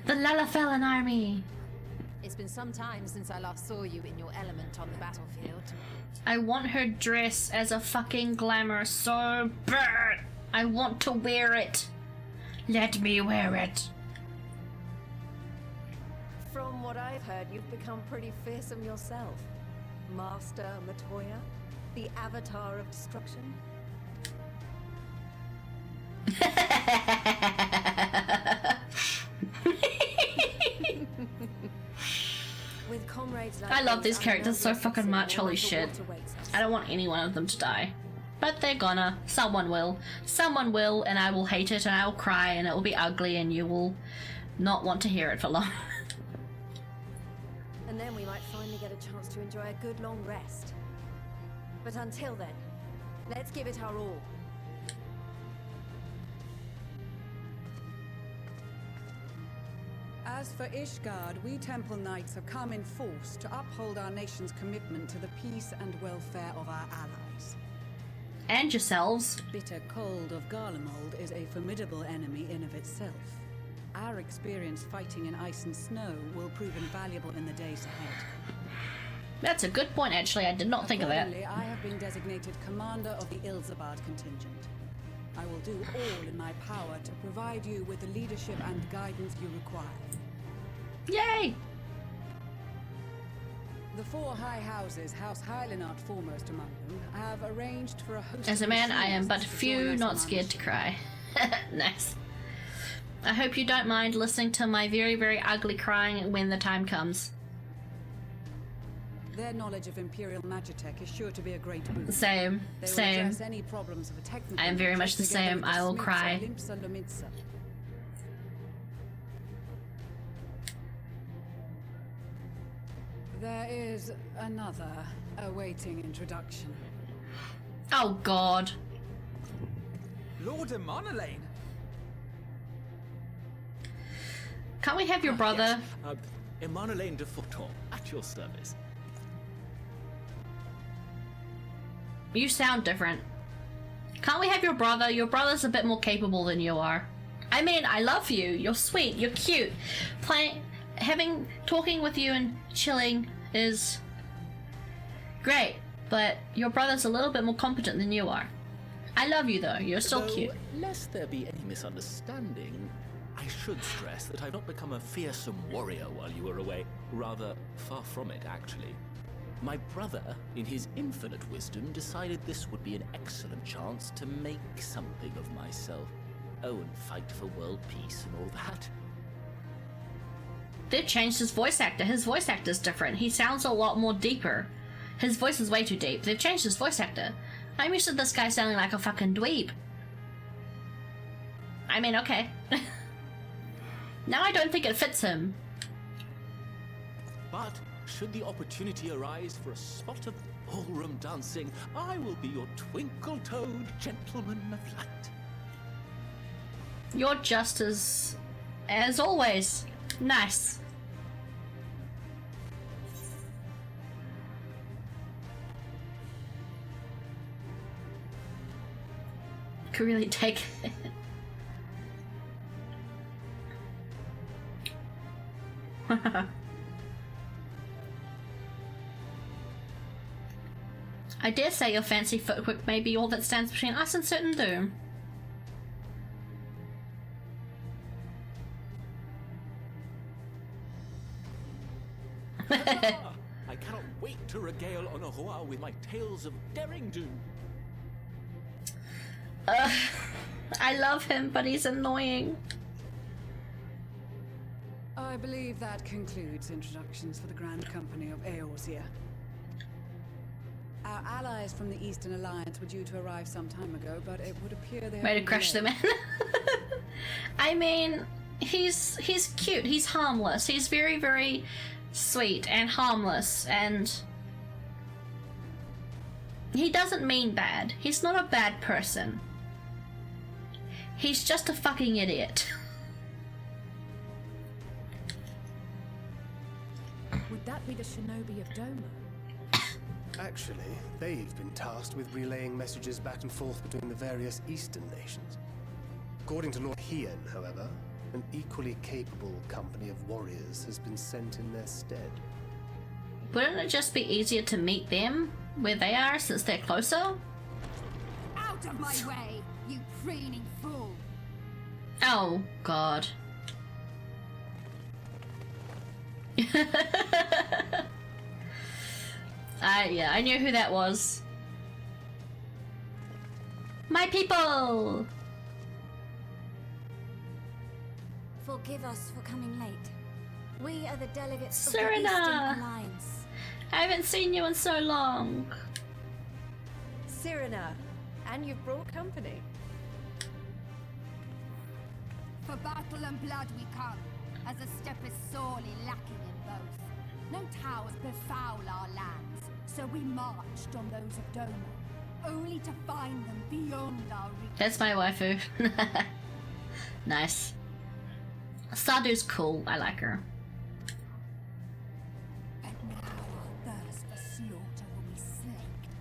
The Lalafellan army. It's been some time since I last saw you in your element on the battlefield. I want her dress as a fucking glamour so bad. I want to wear it. Let me wear it. From what I've heard, you've become pretty fearsome yourself. Master Matoya, the avatar of destruction. With comrades like I love these, these characters so unnerving fucking much, no holy matter shit. what awaits us. I don't want any one of them to die. But they're gonna. Someone will. Someone will, and I will hate it, and I will cry, and it will be ugly, and you will not want to hear it for long. And then we might finally get a chance to enjoy a good long rest. But until then, let's give it our all. As for Ishgard, we Temple Knights have come in force to uphold our nation's commitment to the peace and welfare of our allies. And yourselves. The bitter cold of Garlemald is a formidable enemy in of itself. Our experience fighting in ice and snow will prove invaluable in the days ahead. That's a good point, actually. I did not think of that. Accordingly, I have been designated commander of the Ilzabard contingent. I will do all in my power to provide you with the leadership and guidance you require. Yay! The four high houses, House Hylinard foremost among them, have arranged for a host As a of man, I am machinists but to join few, us not on our scared to mission. cry. Nice. I hope you don't mind listening to my very, very ugly crying when the time comes. Their knowledge of Imperial Magitech is sure to be a great boost. Same, They will same. address any problems of a technical I am very nature much the together same. with the I will smiths of cry. Limpsa Lomitsa. There is another awaiting introduction. Oh God. Lord Emonelaine! Can't we have your brother? Yes. Emonelaine de Forton, at your service. You sound different. Can't we have your brother? Your brother's a bit more capable than you are. I mean, I love you. You're sweet. You're cute. Talking with you and chilling is great, but your brother's a little bit more competent than you are. I love you though. You're still Though, cute. Lest there be any misunderstanding, I should stress that I've not become a fearsome warrior while you were away. Rather, far from it, actually. My brother, in his infinite wisdom, decided this would be an excellent chance to make something of myself. Oh, and fight for world peace and all that. They've changed his voice actor. His voice actor's different. He sounds a lot more deeper. His voice is way too deep. They've changed his voice actor. I'm used to this guy sounding like a fucking dweeb. I mean, okay. Now I don't think it fits him. But should the opportunity arise for a spot of ballroom dancing, I will be your twinkle-toed gentleman of light. You're just as always. Nice. Could really take it. I dare say your fancy footwork may be all that stands between us and certain doom. I cannot wait to regale Honohua with my tales of daring do. I love him, but he's annoying. I believe that concludes introductions for the Grand Company of Eorzea. Our allies from the Eastern Alliance were due to arrive some time ago, but it would appear they have Way to been crush them in. I mean, he's cute, he's harmless, he's very, very sweet and harmless, and he doesn't mean bad. He's not a bad person. He's just a fucking idiot. Would that be the shinobi of Doma? Actually, they've been tasked with relaying messages back and forth between the various eastern nations. According to Lord Hien, however, an equally capable company of warriors has been sent in their stead. Wouldn't it just be easier to meet them where they are since they're closer? Out of my way, you preening fool! Oh, God. Yeah, I knew who that was. My people! Forgive us for coming late. We are the delegates of the Eastern Serena! Alliance. I haven't seen you in so long. Cyrena, and you've brought company. For battle and blood we come, as a step is sorely lacking in both. No towers befoul our lands, so we marched on those of Doma, only to find them beyond our reach. That's my waifu. Nice. Sadu's cool. I like her. And now our thirst for slaughter will be slaked.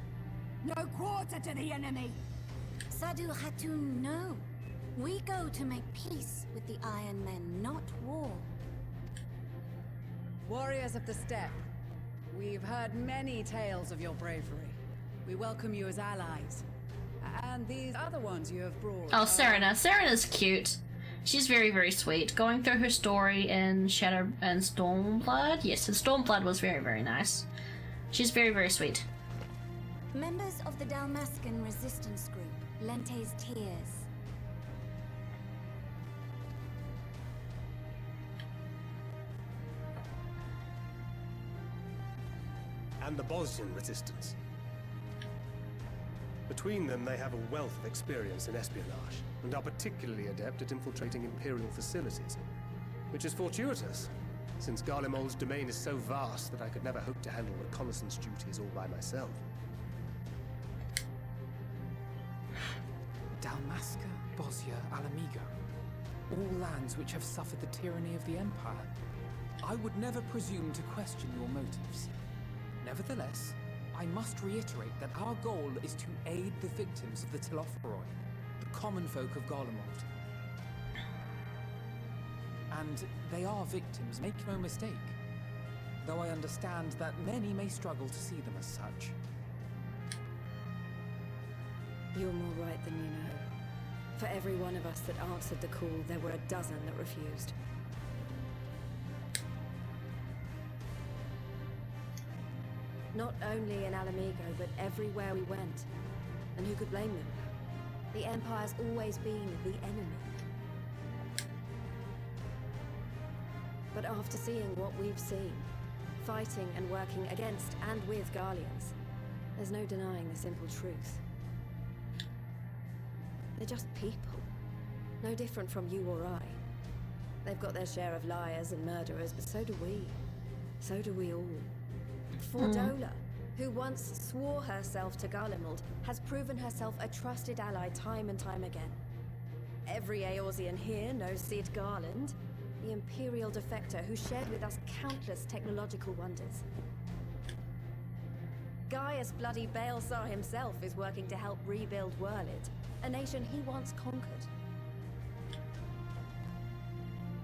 No quarter to the enemy! Sadu Hatun, no. We go to make peace with the Iron Men, not war. Warriors of the Steppe, we've heard many tales of your bravery. We welcome you as allies. And these other ones you have brought... Oh, Serena. Serena's cute. She's very, very sweet. Going through her story in Shadow and Stormblood. Yes, and Stormblood was very, very nice. She's very, very sweet. Members of the Dalmascan resistance group, Lente's Tears. And the Bosnian resistance. Between them, they have a wealth of experience in espionage, and are particularly adept at infiltrating Imperial facilities. Which is fortuitous, since Garlemald's domain is so vast that I could never hope to handle reconnaissance duties all by myself. Dalmasca, Bosnia, Alamigo. All lands which have suffered the tyranny of the Empire. I would never presume to question your motives. Nevertheless, I must reiterate that our goal is to aid the victims of the Telophoroi, the common folk of Garlemald. And they are victims, make no mistake. Though I understand that many may struggle to see them as such. You're more right than you know. For every one of us that answered the call, there were a dozen that refused. Not only in Alamigo, but everywhere we went. And who could blame them? The Empire's always been the enemy. But after seeing what we've seen, fighting and working against and with Garleans, there's no denying the simple truth. They're just people. No different from you or I. They've got their share of liars and murderers, but so do we. So do we all. Fordola, who once swore herself to Garlemald, has proven herself a trusted ally time and time again. Every Eorzean here knows Cid Garland, the Imperial defector who shared with us countless technological wonders. Gaius bloody Baelsar himself is working to help rebuild Wurlid, a nation he once conquered.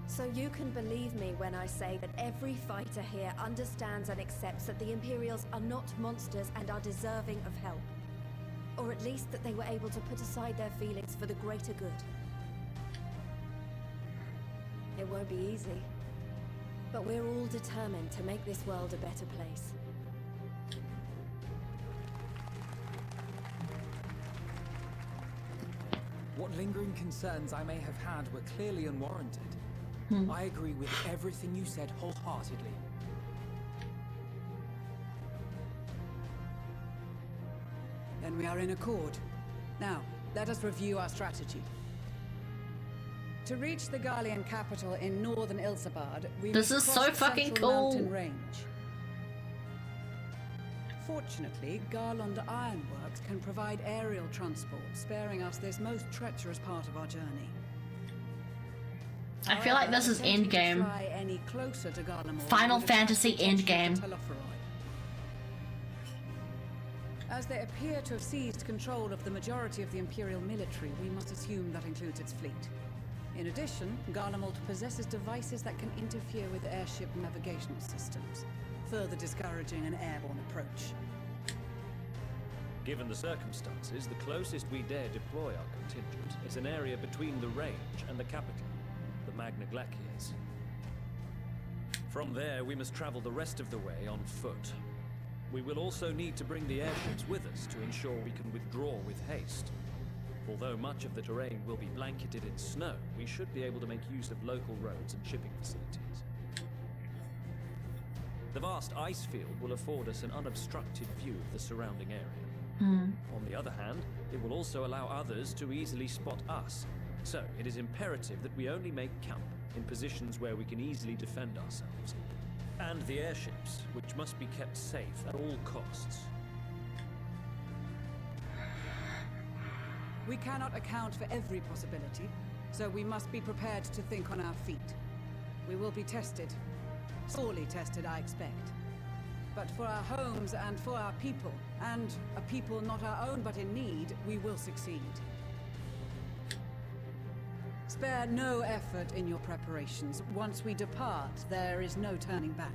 So you can believe me when I say that every fighter here understands and accepts that the Imperials are not monsters and are deserving of help. Or at least that they were able to put aside their feelings for the greater good. It won't be easy, but we're all determined to make this world a better place. What lingering concerns I may have had were clearly unwarranted. I agree with everything you said wholeheartedly. Then we are in accord. Now, let us review our strategy. To reach the Garlean capital in northern Ilsabard, we This must is cross so the fucking central cool. mountain range. Fortunately, Garland Ironworks can provide aerial transport, sparing us this most treacherous part of our journey. I feel like this is Attempting to endgame. fly any closer to Garlemald Final would attract Fantasy the attention endgame. of the Telophoroi. As they appear to have seized control of the majority of the Imperial military, we must assume that includes its fleet. In addition, Garlemald possesses devices that can interfere with airship navigational systems, further discouraging an airborne approach. Given the circumstances, the closest we dare deploy our contingent is an area between the range and the capital, the Magna Glaciers. From there, we must travel the rest of the way on foot. We will also need to bring the airships with us to ensure we can withdraw with haste. Although much of the terrain will be blanketed in snow, we should be able to make use of local roads and shipping facilities. The vast ice field will afford us an unobstructed view of the surrounding area. On the other hand, it will also allow others to easily spot us. So, it is imperative that we only make camp in positions where we can easily defend ourselves. And the airships, which must be kept safe at all costs. We cannot account for every possibility, so we must be prepared to think on our feet. We will be tested. Sorely tested, I expect. But for our homes and for our people, and a people not our own but in need, we will succeed. Spare no effort in your preparations. Once we depart, there is no turning back.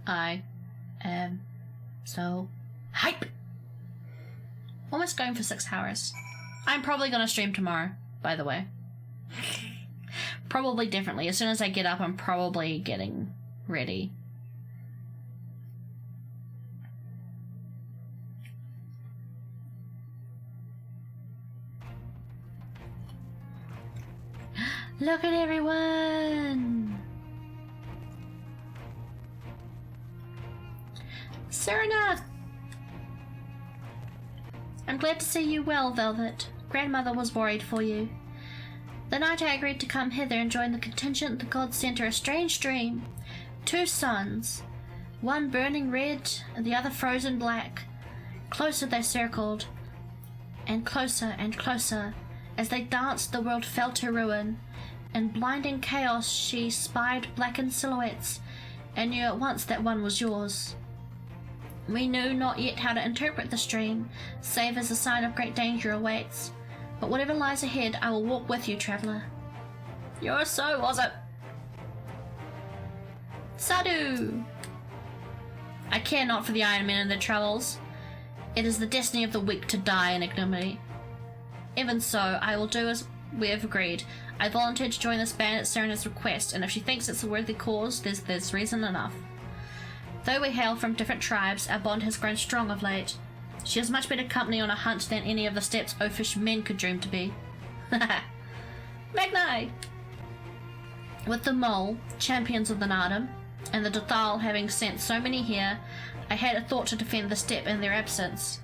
I am so hype. Almost going for 6 hours. I'm probably gonna stream tomorrow, by the way. Probably differently. As soon as I get up, I'm probably getting ready. Look at everyone! Serena! I'm glad to see you well, Velvet. Grandmother was worried for you. The night I agreed to come hither and join the contingent, the gods sent her a strange dream. 2 suns, one burning red and the other frozen black. Closer they circled, and closer, as they danced the world fell to ruin. In blinding chaos she spied blackened silhouettes, and knew at once that one was yours. We knew not yet how to interpret this dream, save as a sign of great danger awaits. But whatever lies ahead, I will walk with you, traveller. Your so was it. Sadu! I care not for the Iron Men and their troubles. It is the destiny of the weak to die in ignominy. Even so, I will do as we have agreed. I volunteered to join this band at Serena's request, and if she thinks it's a worthy cause, there's reason enough. Though we hail from different tribes, our bond has grown strong of late. She has much better company on a hunt than any of the steps oafish men could dream to be. Magni! With the Mole, champions of the Nardum, and the Dothal having sent so many here, I had a thought to defend the steppe in their absence.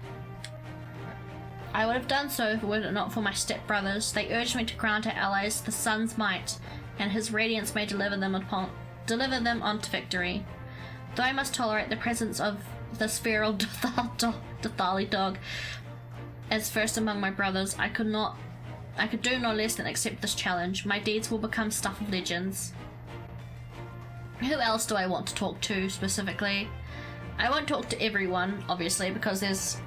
I would have done so were it not for my step-brothers. They urged me to grant our allies the sun's might, and his radiance may deliver them on to victory. Though I must tolerate the presence of this feral Dothali dog as first among my brothers, I could do no less than accept this challenge. My deeds will become stuff of legends. Who else do I want to talk to specifically? I won't talk to everyone, obviously, because there's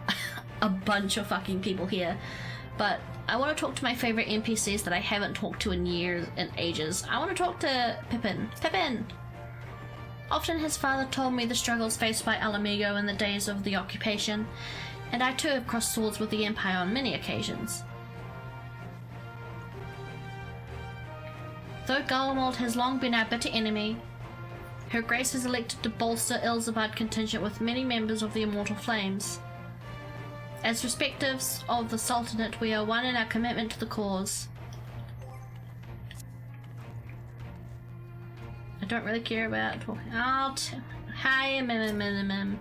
a bunch of fucking people here, but I want to talk to my favorite NPCs that I haven't talked to in years and ages. I want to talk to Pippin. Pippin! Often his father told me the struggles faced by Alamigo in the days of the occupation, and I too have crossed swords with the Empire on many occasions. Though Garlemald has long been our bitter enemy, Her Grace has elected to bolster Ilzabad contingent with many members of the Immortal Flames. As respectives of the Sultanate, we are one in our commitment to the cause. I don't really care about... Hi, Emilian.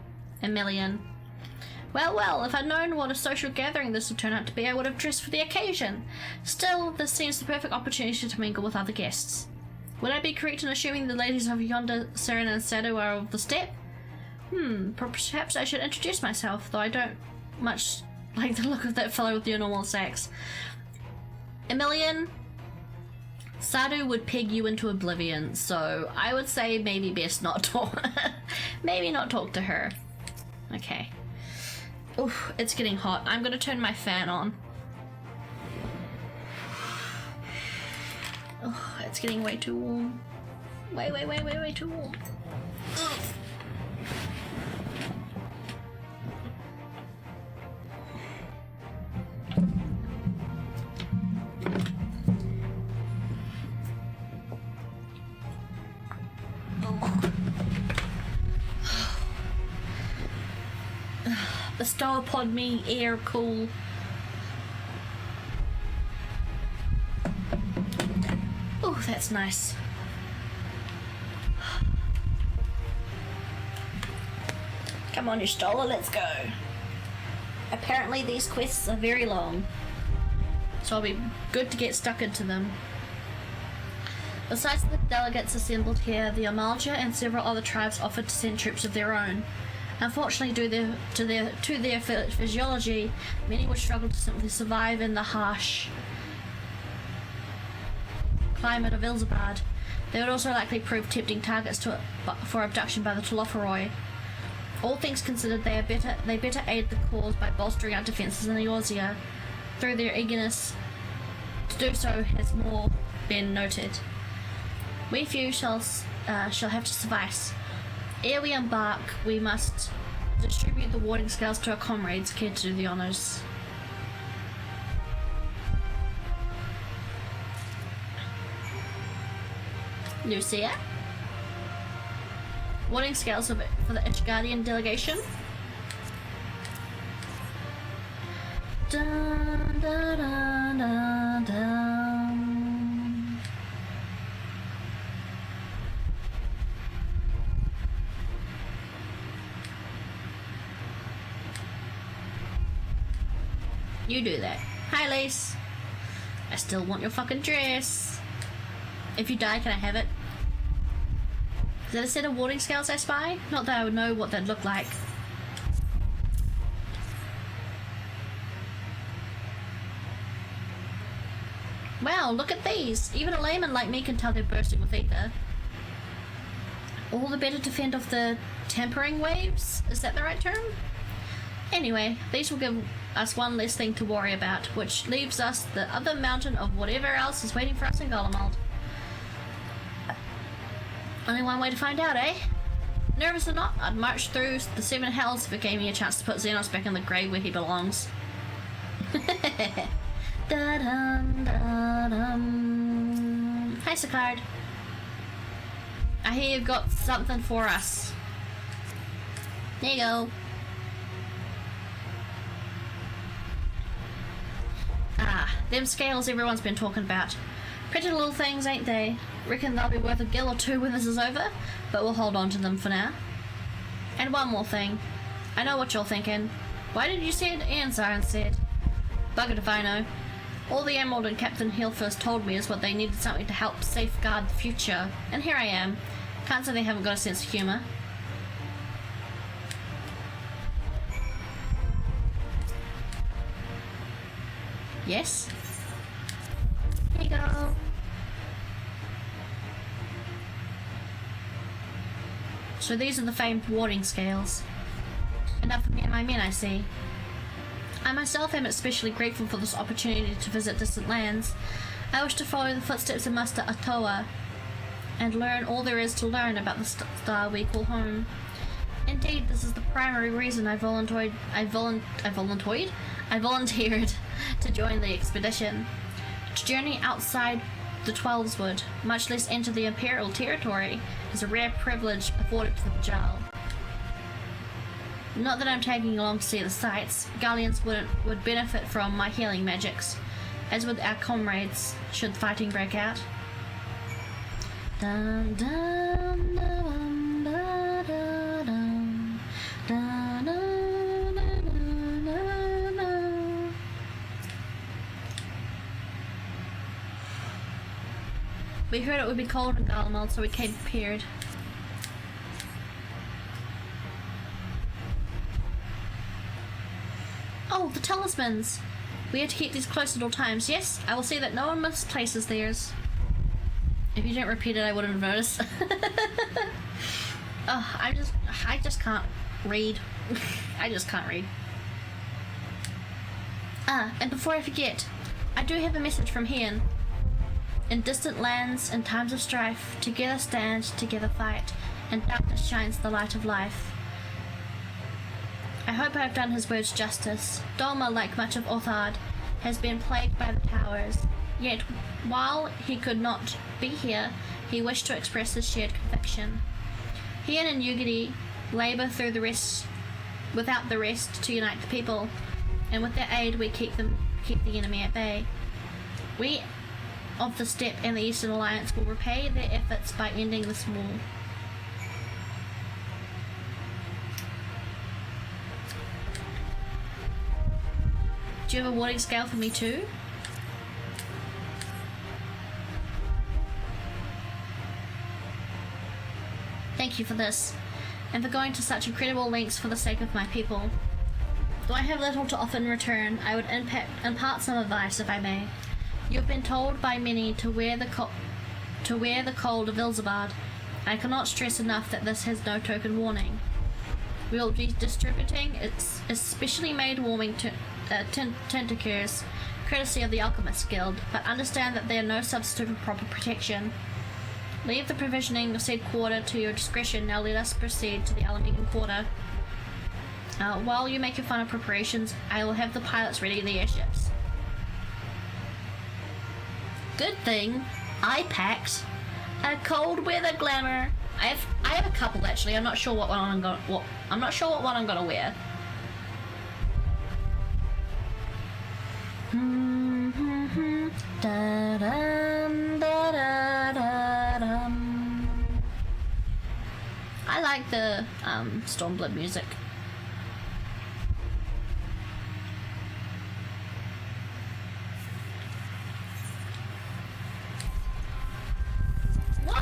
Well, if I'd known what a social gathering this would turn out to be, I would have dressed for the occasion. Still, this seems the perfect opportunity to mingle with other guests. Would I be correct in assuming the ladies of yonder Serena and Sadu are of the steppe? Perhaps I should introduce myself, though I don't much like the look of that fellow with your normal sex. Emilian, Sadu would peg you into oblivion, so I would say maybe best not talk. Maybe not talk to her. Okay. Oof, it's getting hot. I'm gonna turn my fan on. Oh, it's getting way too warm. Way too warm. Ugh. Bestow upon me air cool. Oh, that's nice. Come on, Y'shtola, let's go. Apparently these quests are very long, so I'll be good to get stuck into them. Besides the delegates assembled here, the Amalja and several other tribes offered to send troops of their own. Unfortunately, due to their physiology, many would struggle to simply survive in the harsh climate of Ilzabad. They would also likely prove tempting targets for abduction by the Telopheroi. All things considered, they better aid the cause by bolstering our defences in Eorzea. Through their eagerness to do so has more been noted. We few shall have to suffice. Ere we embark, we must distribute the warding scales to our comrades cared to do the honours. Lucia? Warding scales for the Ishgardian delegation? Dun, dun, dun, dun, dun. You do that. Hi, Lace. I still want your fucking dress. If you die, can I have it? Is that a set of warding scales I spy? Not that I would know what they'd look like. Wow, look at these! Even a layman like me can tell they're bursting with ether. All the better to fend off the tampering waves? Is that the right term? Anyway, these will give us one less thing to worry about, which leaves us the other mountain of whatever else is waiting for us in Golemald. Only one way to find out, eh? Nervous or not, I'd march through the 7 hells if it gave me a chance to put Xenos back in the grave where he belongs. Da-dum, da-dum. Hi, Sicard. I hear you've got something for us. There you go. Ah, them scales everyone's been talking about. Pretty little things, ain't they? Reckon they'll be worth a gill or two when this is over, but we'll hold on to them for now. And one more thing. I know what you're thinking. Why did you say it Ansar instead? Buggered if I know. All the Emerald and Captain Heelfirst told me is what they needed something to help safeguard the future. And here I am. Can't say they haven't got a sense of humour. Yes? Here you go. So these are the famed warding scales. Enough for me and my men, I see. I myself am especially grateful for this opportunity to visit distant lands. I wish to follow the footsteps of Master Atoa and learn all there is to learn about the star we call home. Indeed, this is the primary reason I volunteered to join the expedition. To journey outside the Twelveswood, much less enter the Imperial territory, is a rare privilege afforded to the Bajal. Not that I'm tagging along to see the sights. Galleons would benefit from my healing magics, as would our comrades, should fighting break out. Dum, dum, dum, da, da, dum, da, da, da, da, da. We heard it would be cold in Golemald, so we came prepared. Oh, the talismans! We had to keep these close at all times. Yes, I will see that no one misplaces theirs. If you didn't repeat it, I wouldn't have noticed. Oh, I just can't read. I just can't read. Ah, and before I forget, I do have a message from Hien. In distant lands, in times of strife, together stand, together fight, and darkness shines the light of life. I hope I have done his words justice. Dolma, like much of Othard, has been plagued by the towers. Yet, while he could not be here, he wished to express his shared conviction. Hien and Yugiri labour through the rest, without the rest, to unite the people, and with their aid we keep the enemy at bay. We of the Steppe and the Eastern Alliance will repay their efforts by ending this war. Do you have a warding scale for me too? Thank you for this, and for going to such incredible lengths for the sake of my people. Though I have little to offer in return, I would impart some advice if I may. You have been told by many to wear the to wear the cold of Ilzabad. I cannot stress enough that this has no token warning. We will be distributing its especially made warming tinctures, courtesy of the Alchemist Guild, but understand that they are no substitute for proper protection. Leave the provisioning of said quarter to your discretion. Now let us proceed to the Alamegan quarter. While you make your final preparations, I will have the pilots ready the airships. Good thing I packed a cold weather glamour. I have a couple actually. I'm not sure what one I'm gonna wear. I like the Stormblood music.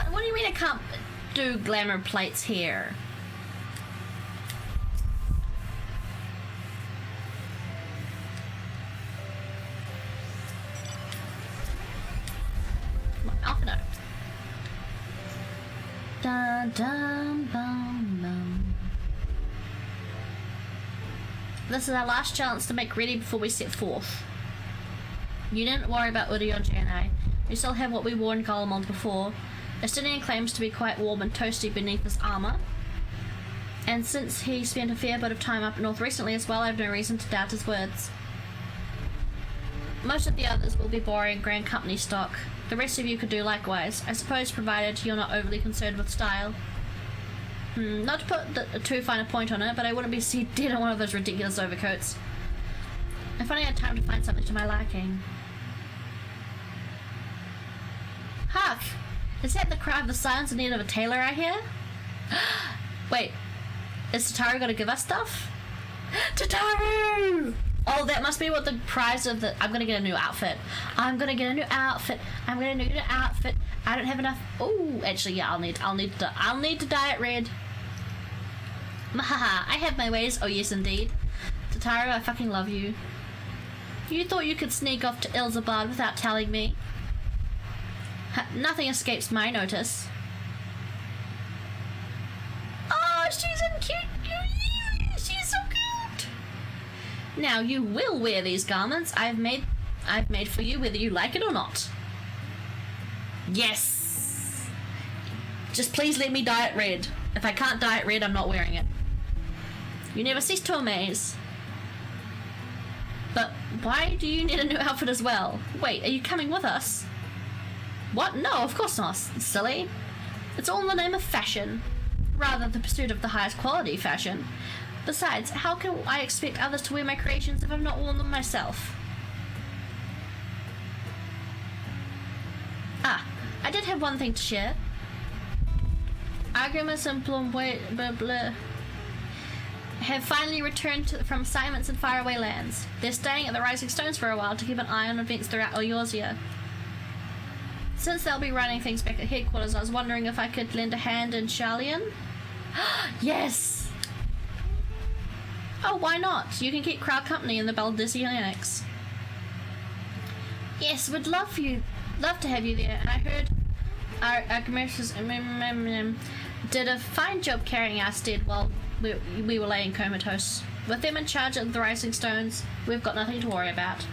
What do you mean I can't do glamour plates here? Oh no. Dun, dun, bum, bum. This is our last chance to make ready before we set forth. You didn't worry about Urianger and I. We still have what we wore in Garlemald before. Estinian claims to be quite warm and toasty beneath his armour. And since he spent a fair bit of time up north recently as well, I have no reason to doubt his words. Most of the others will be borrowing Grand Company stock. The rest of you could do likewise, I suppose, provided you're not overly concerned with style. Not to put too fine a point on it, but I wouldn't be seen dead in one of those ridiculous overcoats. I finally had time to find something to my liking. Hark! Is that the cry of the silence in need of a tailor I hear? Wait, is Tataru gonna give us stuff? Tataru! Oh, that must be what the prize of the... I'm gonna get a new outfit. I'm gonna get a new outfit. I'm gonna get a new outfit. I don't have enough... Oh, actually, yeah, I'll need to dye it red. Mahaha, I have my ways. Oh, yes, indeed. Tataru, I fucking love you. You thought you could sneak off to Ilzabad without telling me? Nothing escapes my notice. Oh, she's a cute... She's so cute. Now you will wear these garments I've made for you, whether you like it or not. Yes. Just please let me dye it red. If I can't dye it red, I'm not wearing it. You never cease to amaze. But why do you need a new outfit as well? Wait, are you coming with us? What? No, of course not, silly. It's all in the name of fashion. Rather, the pursuit of the highest quality fashion. Besides, how can I expect others to wear my creations if I've not worn them myself? Ah, I did have one thing to share. Argumus and Plomboy have finally returned from assignments in faraway lands. They're staying at the Rising Stones for a while to keep an eye on events throughout Eorzea. Since they'll be running things back at headquarters, I was wondering if I could lend a hand in Sharlayan. Yes! Oh, why not? You can keep crowd company in the Baldisi Annex. Yes, would love to have you there. And I heard our commercials did a fine job carrying our stead while we were laying comatose. With them in charge of the Rising Stones, we've got nothing to worry about.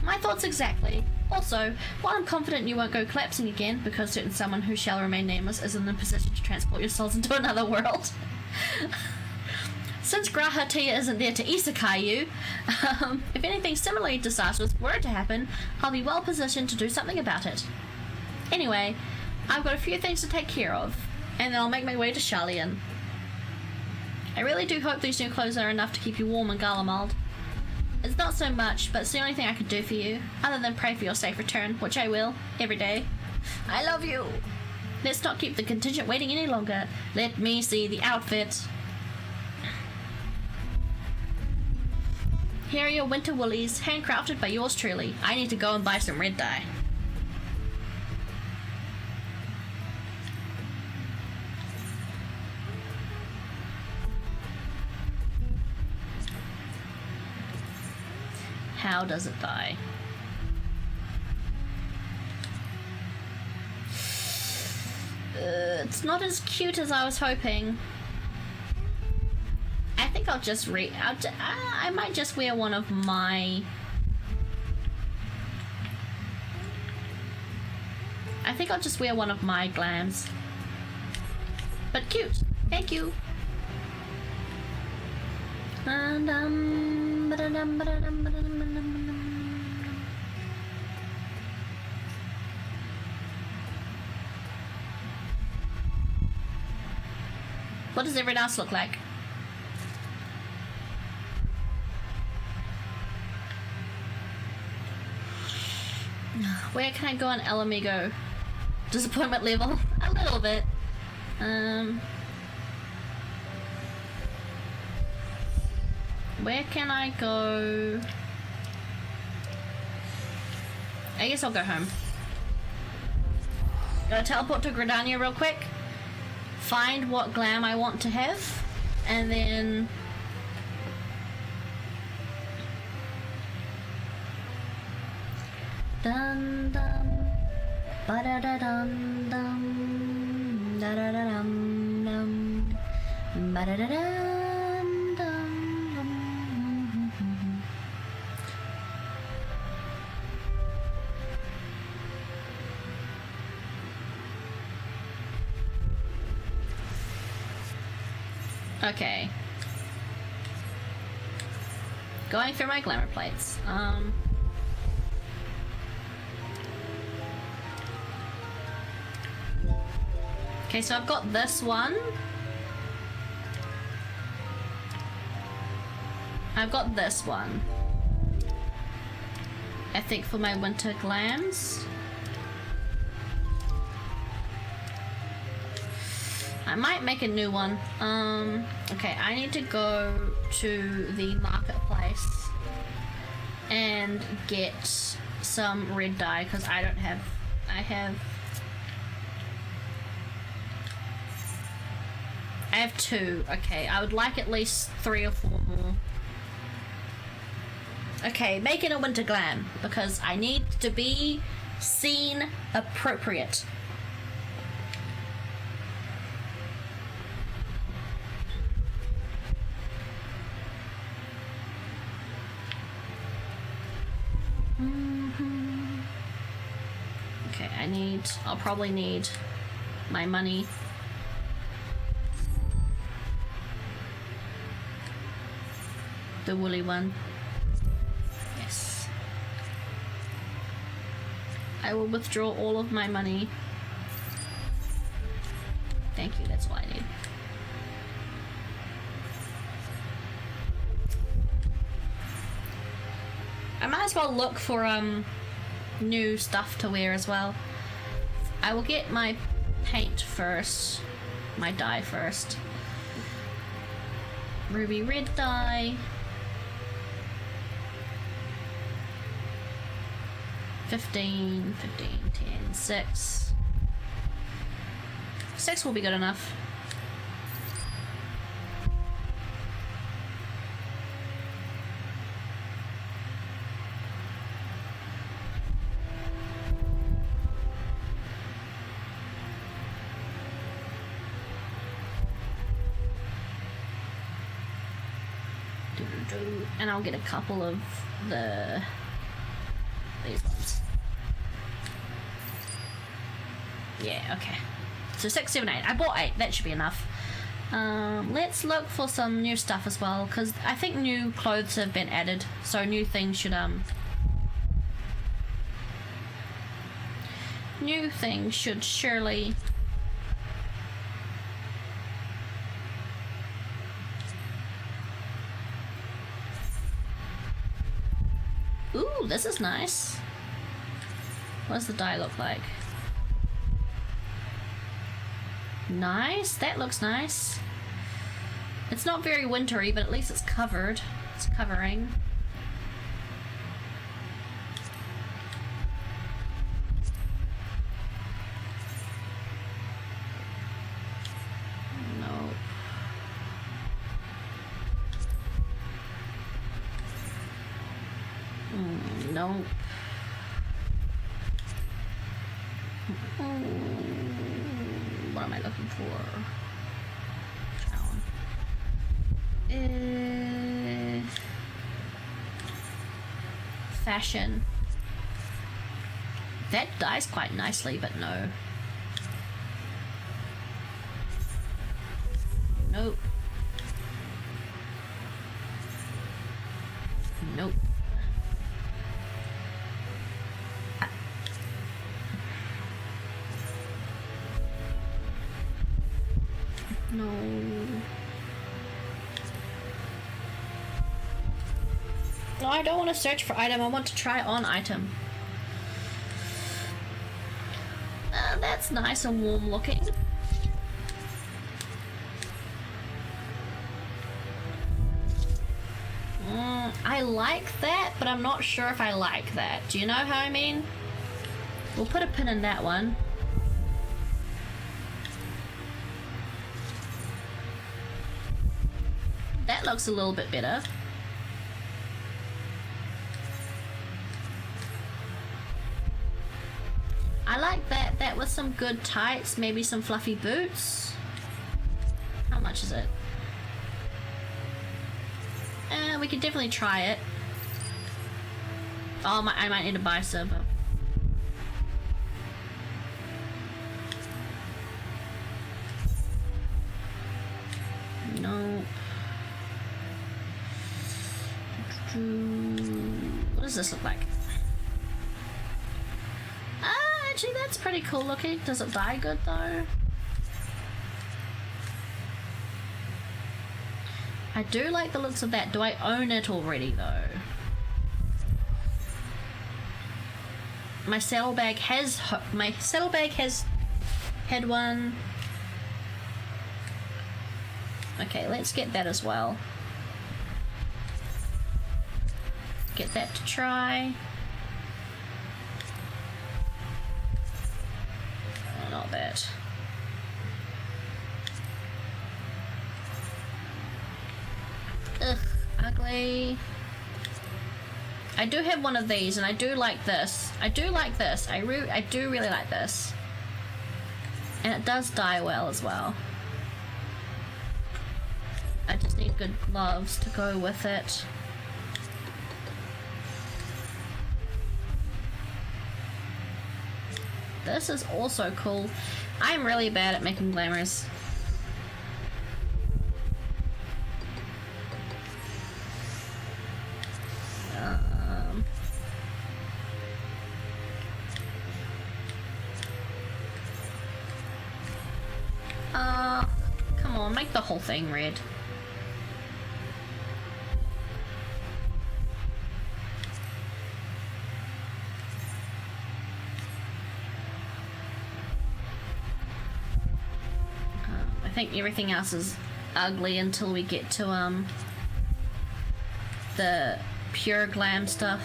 My thoughts exactly. Also, while I'm confident you won't go collapsing again, because certain someone who shall remain nameless is in the position to transport your souls into another world. Since Graha Tia isn't there to isekai you, if anything similarly disastrous were to happen, I'll be well positioned to do something about it. Anyway, I've got a few things to take care of, and then I'll make my way to Sharlayan. I really do hope these new clothes are enough to keep you warm in Garlemald. It's not so much, but it's the only thing I could do for you, other than pray for your safe return, which I will, every day. I love you! Let's not keep the contingent waiting any longer. Let me see the outfit. Here are your winter woolies, handcrafted by yours truly. I need to go and buy some red dye. How does it die? It's not as cute as I was hoping. I think I'll just I might just wear one of my... I think I'll just wear one of my glams. But cute. Thank you. What does everyone else look like? Where can I go on El Amigo? Disappointment level? A little bit. Where can I go? I guess I'll go home. Gotta teleport to Gridania real quick. Find what glam I want to have. And then... dun dun ba da da dum dum da da da dum dum ba da da dum dum. Okay. Going through my glamour plates. Okay, so I've got this one. I've got this one. I think for my winter glams. I might make a new one. Okay, I need to go to the marketplace and get some red dye because I don't have. I have 2. Okay, I would like at least 3 or 4 more. Okay, making a winter glam because I need to be scene appropriate. Okay, I'll probably need my money. The woolly one. Yes. I will withdraw all of my money. Thank you, that's all I need. I might as well look for new stuff to wear as well. I will get my paint first. My dye first. Ruby red dye. 15, 10, 6. 6 will be good enough. And I'll get a couple of these ones. Yeah, okay. So 6, 7, 8. I bought 8. That should be enough. Let's look for some new stuff as well, because I think new clothes have been added. So new things should surely. Ooh, this is nice. What does the dye look like? Nice, that looks nice. It's not very wintry, but at least it's covered. It's covering. Nope. Nope. What am I looking for? Fashion. That dies quite nicely, but no. Nope. Nope. No. No, I don't want to search for item. I want to try on item. That's nice and warm looking. I like that, but I'm not sure if I like that. Do you know how I mean? We'll put a pin in that one. That looks a little bit better. I like that. That with some good tights, maybe some fluffy boots. How much is it? We could definitely try it. Oh, I might need to buy some. No. What does this look like? Actually, that's pretty cool looking. Does it dye good though? I do like the looks of that. Do I own it already though? My saddlebag has had one. Okay, let's get that as well. Get that to try. Oh, not bad. Ugh, ugly. I do have one of these, and I do like this. I do like this. I do really like this. And it does dye well as well. I just need good gloves to go with it. This is also cool. I'm really bad at making glamours. Come on, make the whole thing red. I think everything else is ugly until we get to the pure glam stuff.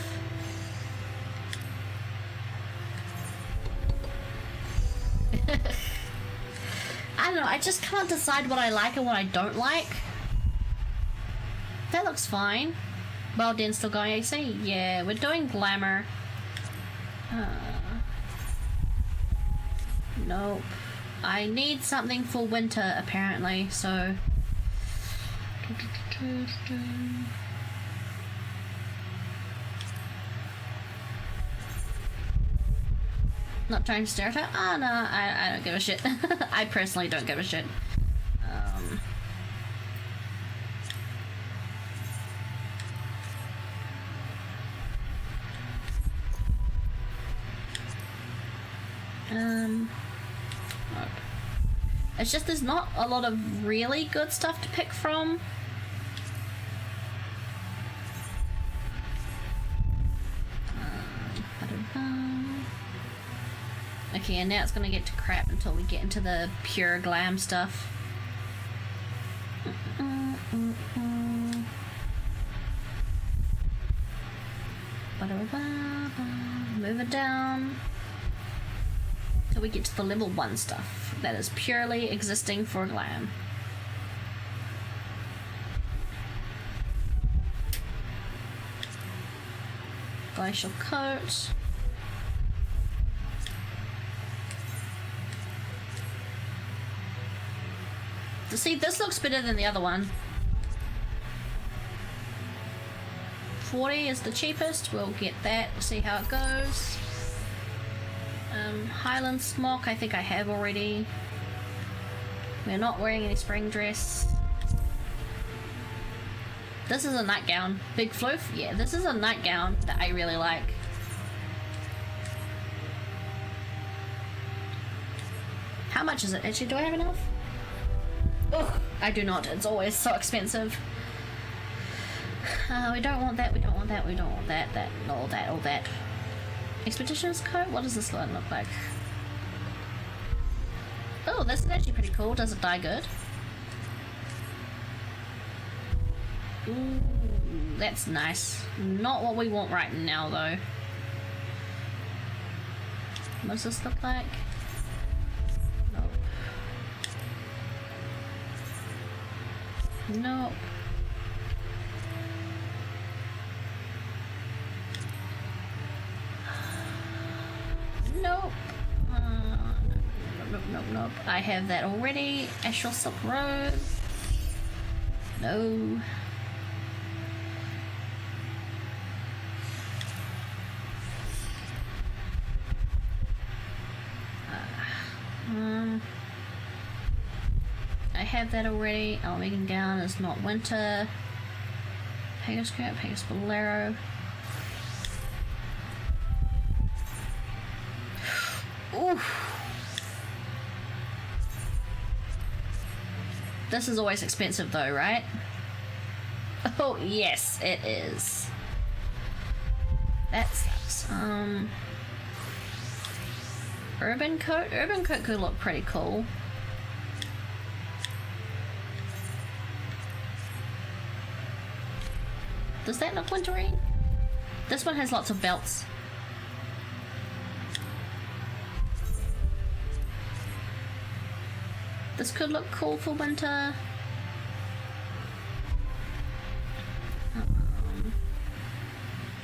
I don't know, I just can't decide what I like and what I don't like. That looks fine. Well, Den's still going AC. Yeah, we're doing glamour. Nope. I need something for winter, apparently, so... Not trying to stereotype? Oh, no, I don't give a shit. I personally don't give a shit. Nope. It's just there's not a lot of really good stuff to pick from. Okay, and now it's gonna get to crap until we get into the pure glam stuff. Move it down till we get to the level 1 stuff that is purely existing for glam. Glacial coat. See, this looks better than the other one. 40 is the cheapest. We'll get that. See how it goes. Highland smock, I think I have already. We're not wearing any spring dress. This is a nightgown. Big Floof? Yeah, this is a nightgown that I really like. How much is it? Actually, do I have enough? Ugh, I do not. It's always so expensive. We don't want that, we don't want that, we don't want that, all that. Expedition's coat? What does this one look like? Oh, this is actually pretty cool. Does it dye good? Ooh, that's nice. Not what we want right now, though. What does this look like? Nope. Nope. Nope. Nope. I have that already. Astral Silk Robe. No. I have that already. Almagan gown is not winter. Pegasus skirt, Pegasus bolero. Oof. This is always expensive though, right? Oh yes, it is. That sucks. Urban coat? Urban coat could look pretty cool. Does that look wintry? This one has lots of belts. This could look cool for winter.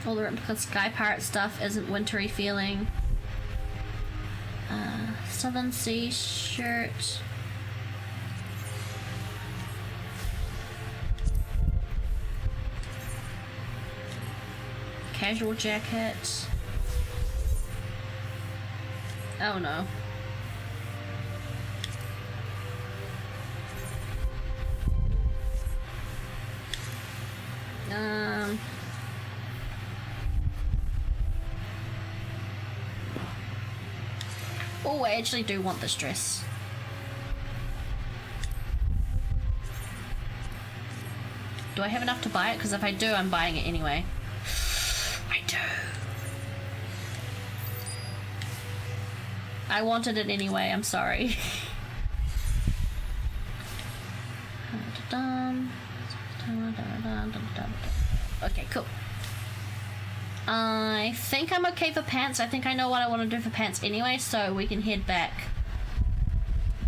All the replica Sky Pirate stuff isn't wintry feeling. Southern Sea shirt. Casual jacket. Oh no. Oh, I actually do want this dress. Do I have enough to buy it? Because if I do, I'm buying it anyway. I do. I wanted it anyway, I'm sorry. Okay, cool. I think I'm okay for pants. I think I know what I want to do for pants anyway, so we can head back.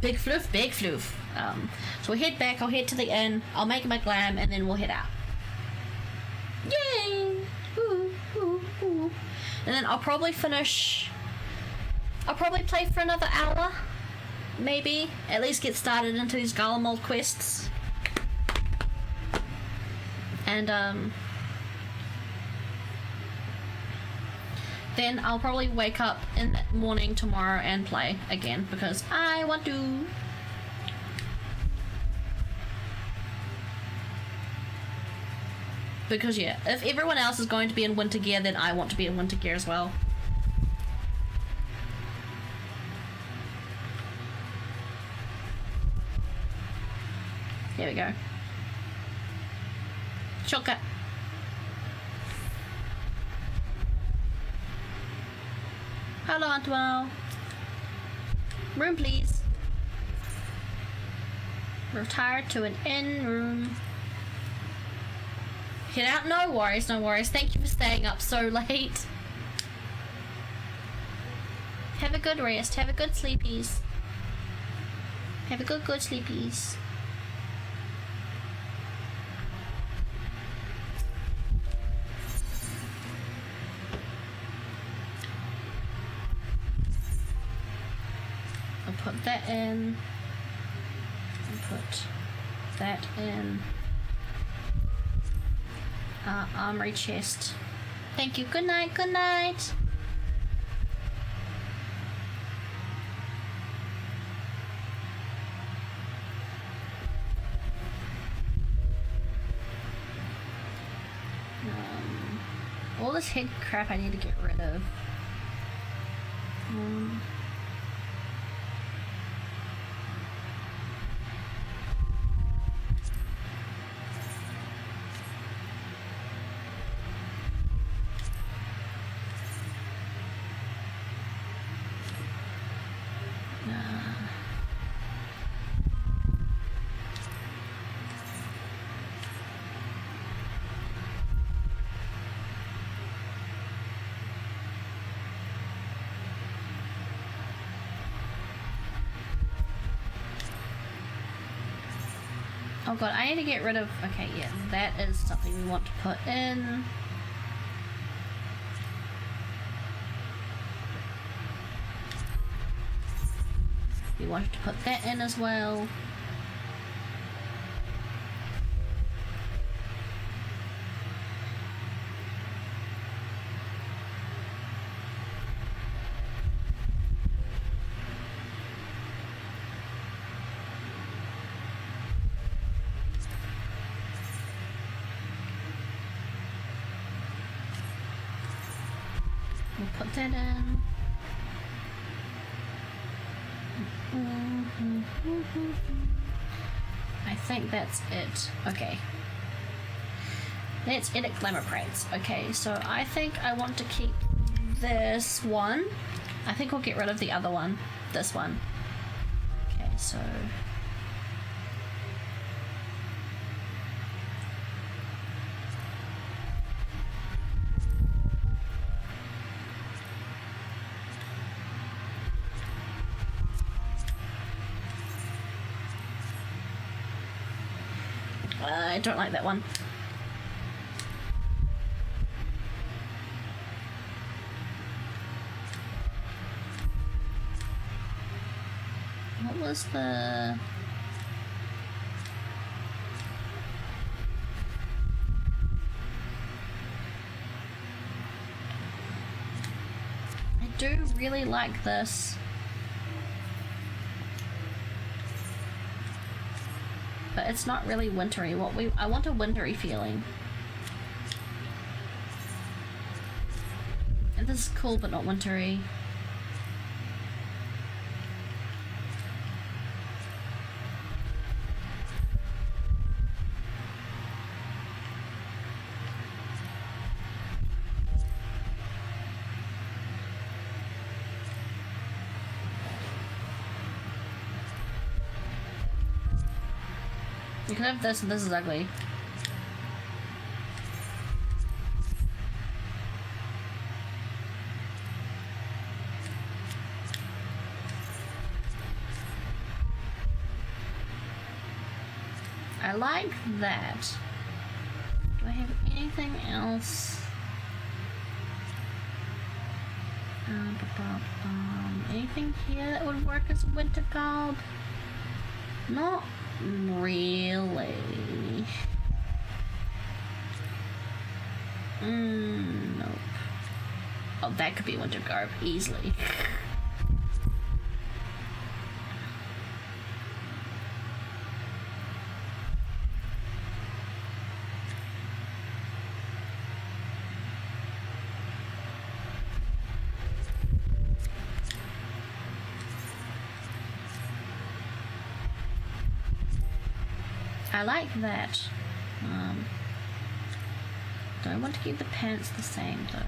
Big floof, big floof. So we'll head back, I'll head to the inn, I'll make my glam, and then we'll head out. Yay! Ooh, ooh, ooh. And then I'll probably finish... I'll probably play for another hour. Maybe. At least get started into these Garlemald quests. And, then I'll probably wake up in the morning tomorrow and play again because I want to. Because yeah, if everyone else is going to be in winter gear, then I want to be in winter gear as well. Here we go. Shortcut. Hello, Antoine. Room, please. Retire to an inn room. Get out? No worries, no worries. Thank you for staying up so late. Have a good rest. Have a good sleepies. Have a good sleepies. Put that in. put that in our armory chest. Thank you. Good night. Good night. All this head crap I need to get rid of. Oh god, I need to get rid of... Okay, yeah, that is something we want to put in. We wanted to put that in as well. We'll put that in. I think that's it. Okay. Let's edit glamour prates. Okay, so I think I want to keep this one. I think we'll get rid of the other one. This one. Okay, so... I don't like that one. What was the... I do really like this. But it's not really wintry. I want a wintry feeling. And this is cool, but not wintry. You can have this, and this is ugly. I like that. Do I have anything else? Anything here that would work as a winter garb? Not really. Nope. Oh, that could be winter garb easily. I like that. Do I want to keep the pants the same though?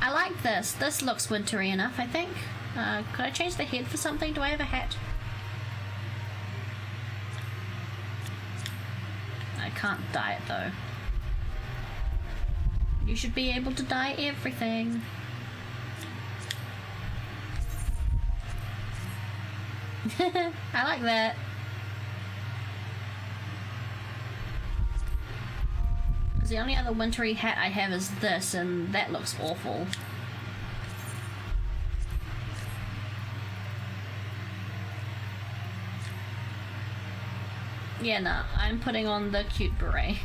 I like this. This looks wintry enough, I think. Could I change the head for something? Do I have a hat? I can't dye it though. You should be able to dye everything. I like that. Because the only other wintry hat I have is this, and that looks awful. Yeah, nah, I'm putting on the cute beret.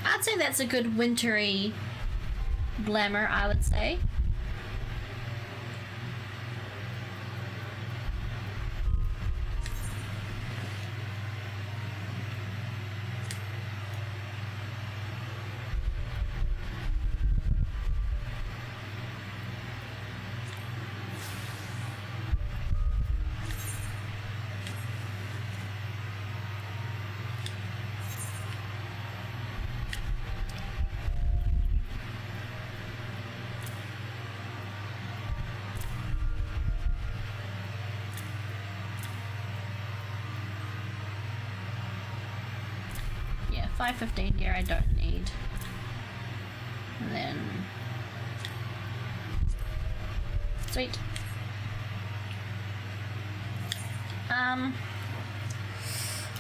I'd say that's a good wintry glamour, I would say. Yeah, 515 gear I don't need. And then... Sweet.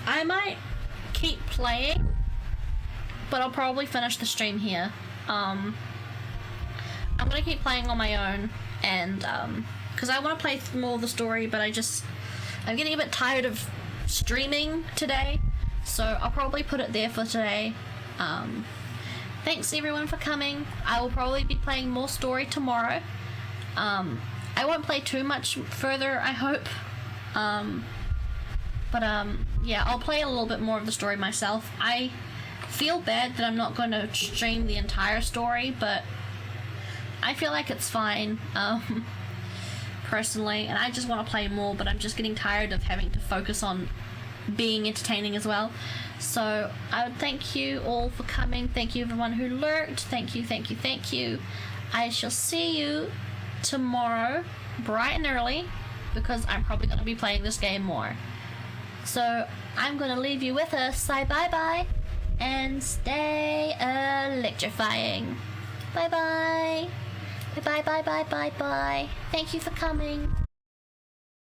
I might keep playing, but I'll probably finish the stream here. I'm gonna keep playing on my own, and because I want to play more of the story, but I'm getting a bit tired of streaming today, so I'll probably put it there for today. Thanks everyone for coming. I will probably be playing more story tomorrow. I won't play too much further, I hope. Yeah, I'll play a little bit more of the story myself. I feel bad that I'm not going to stream the entire story, but I feel like it's fine, personally, and I just want to play more, but I'm just getting tired of having to focus on being entertaining as well. So I would thank you all for coming. Thank you everyone who lurked. Thank you, thank you, thank you. I shall see you tomorrow bright and early, because I'm probably going to be playing this game more. So I'm going to leave you with a say bye bye and stay electrifying. Bye bye. Bye bye bye bye bye bye. Thank you for coming.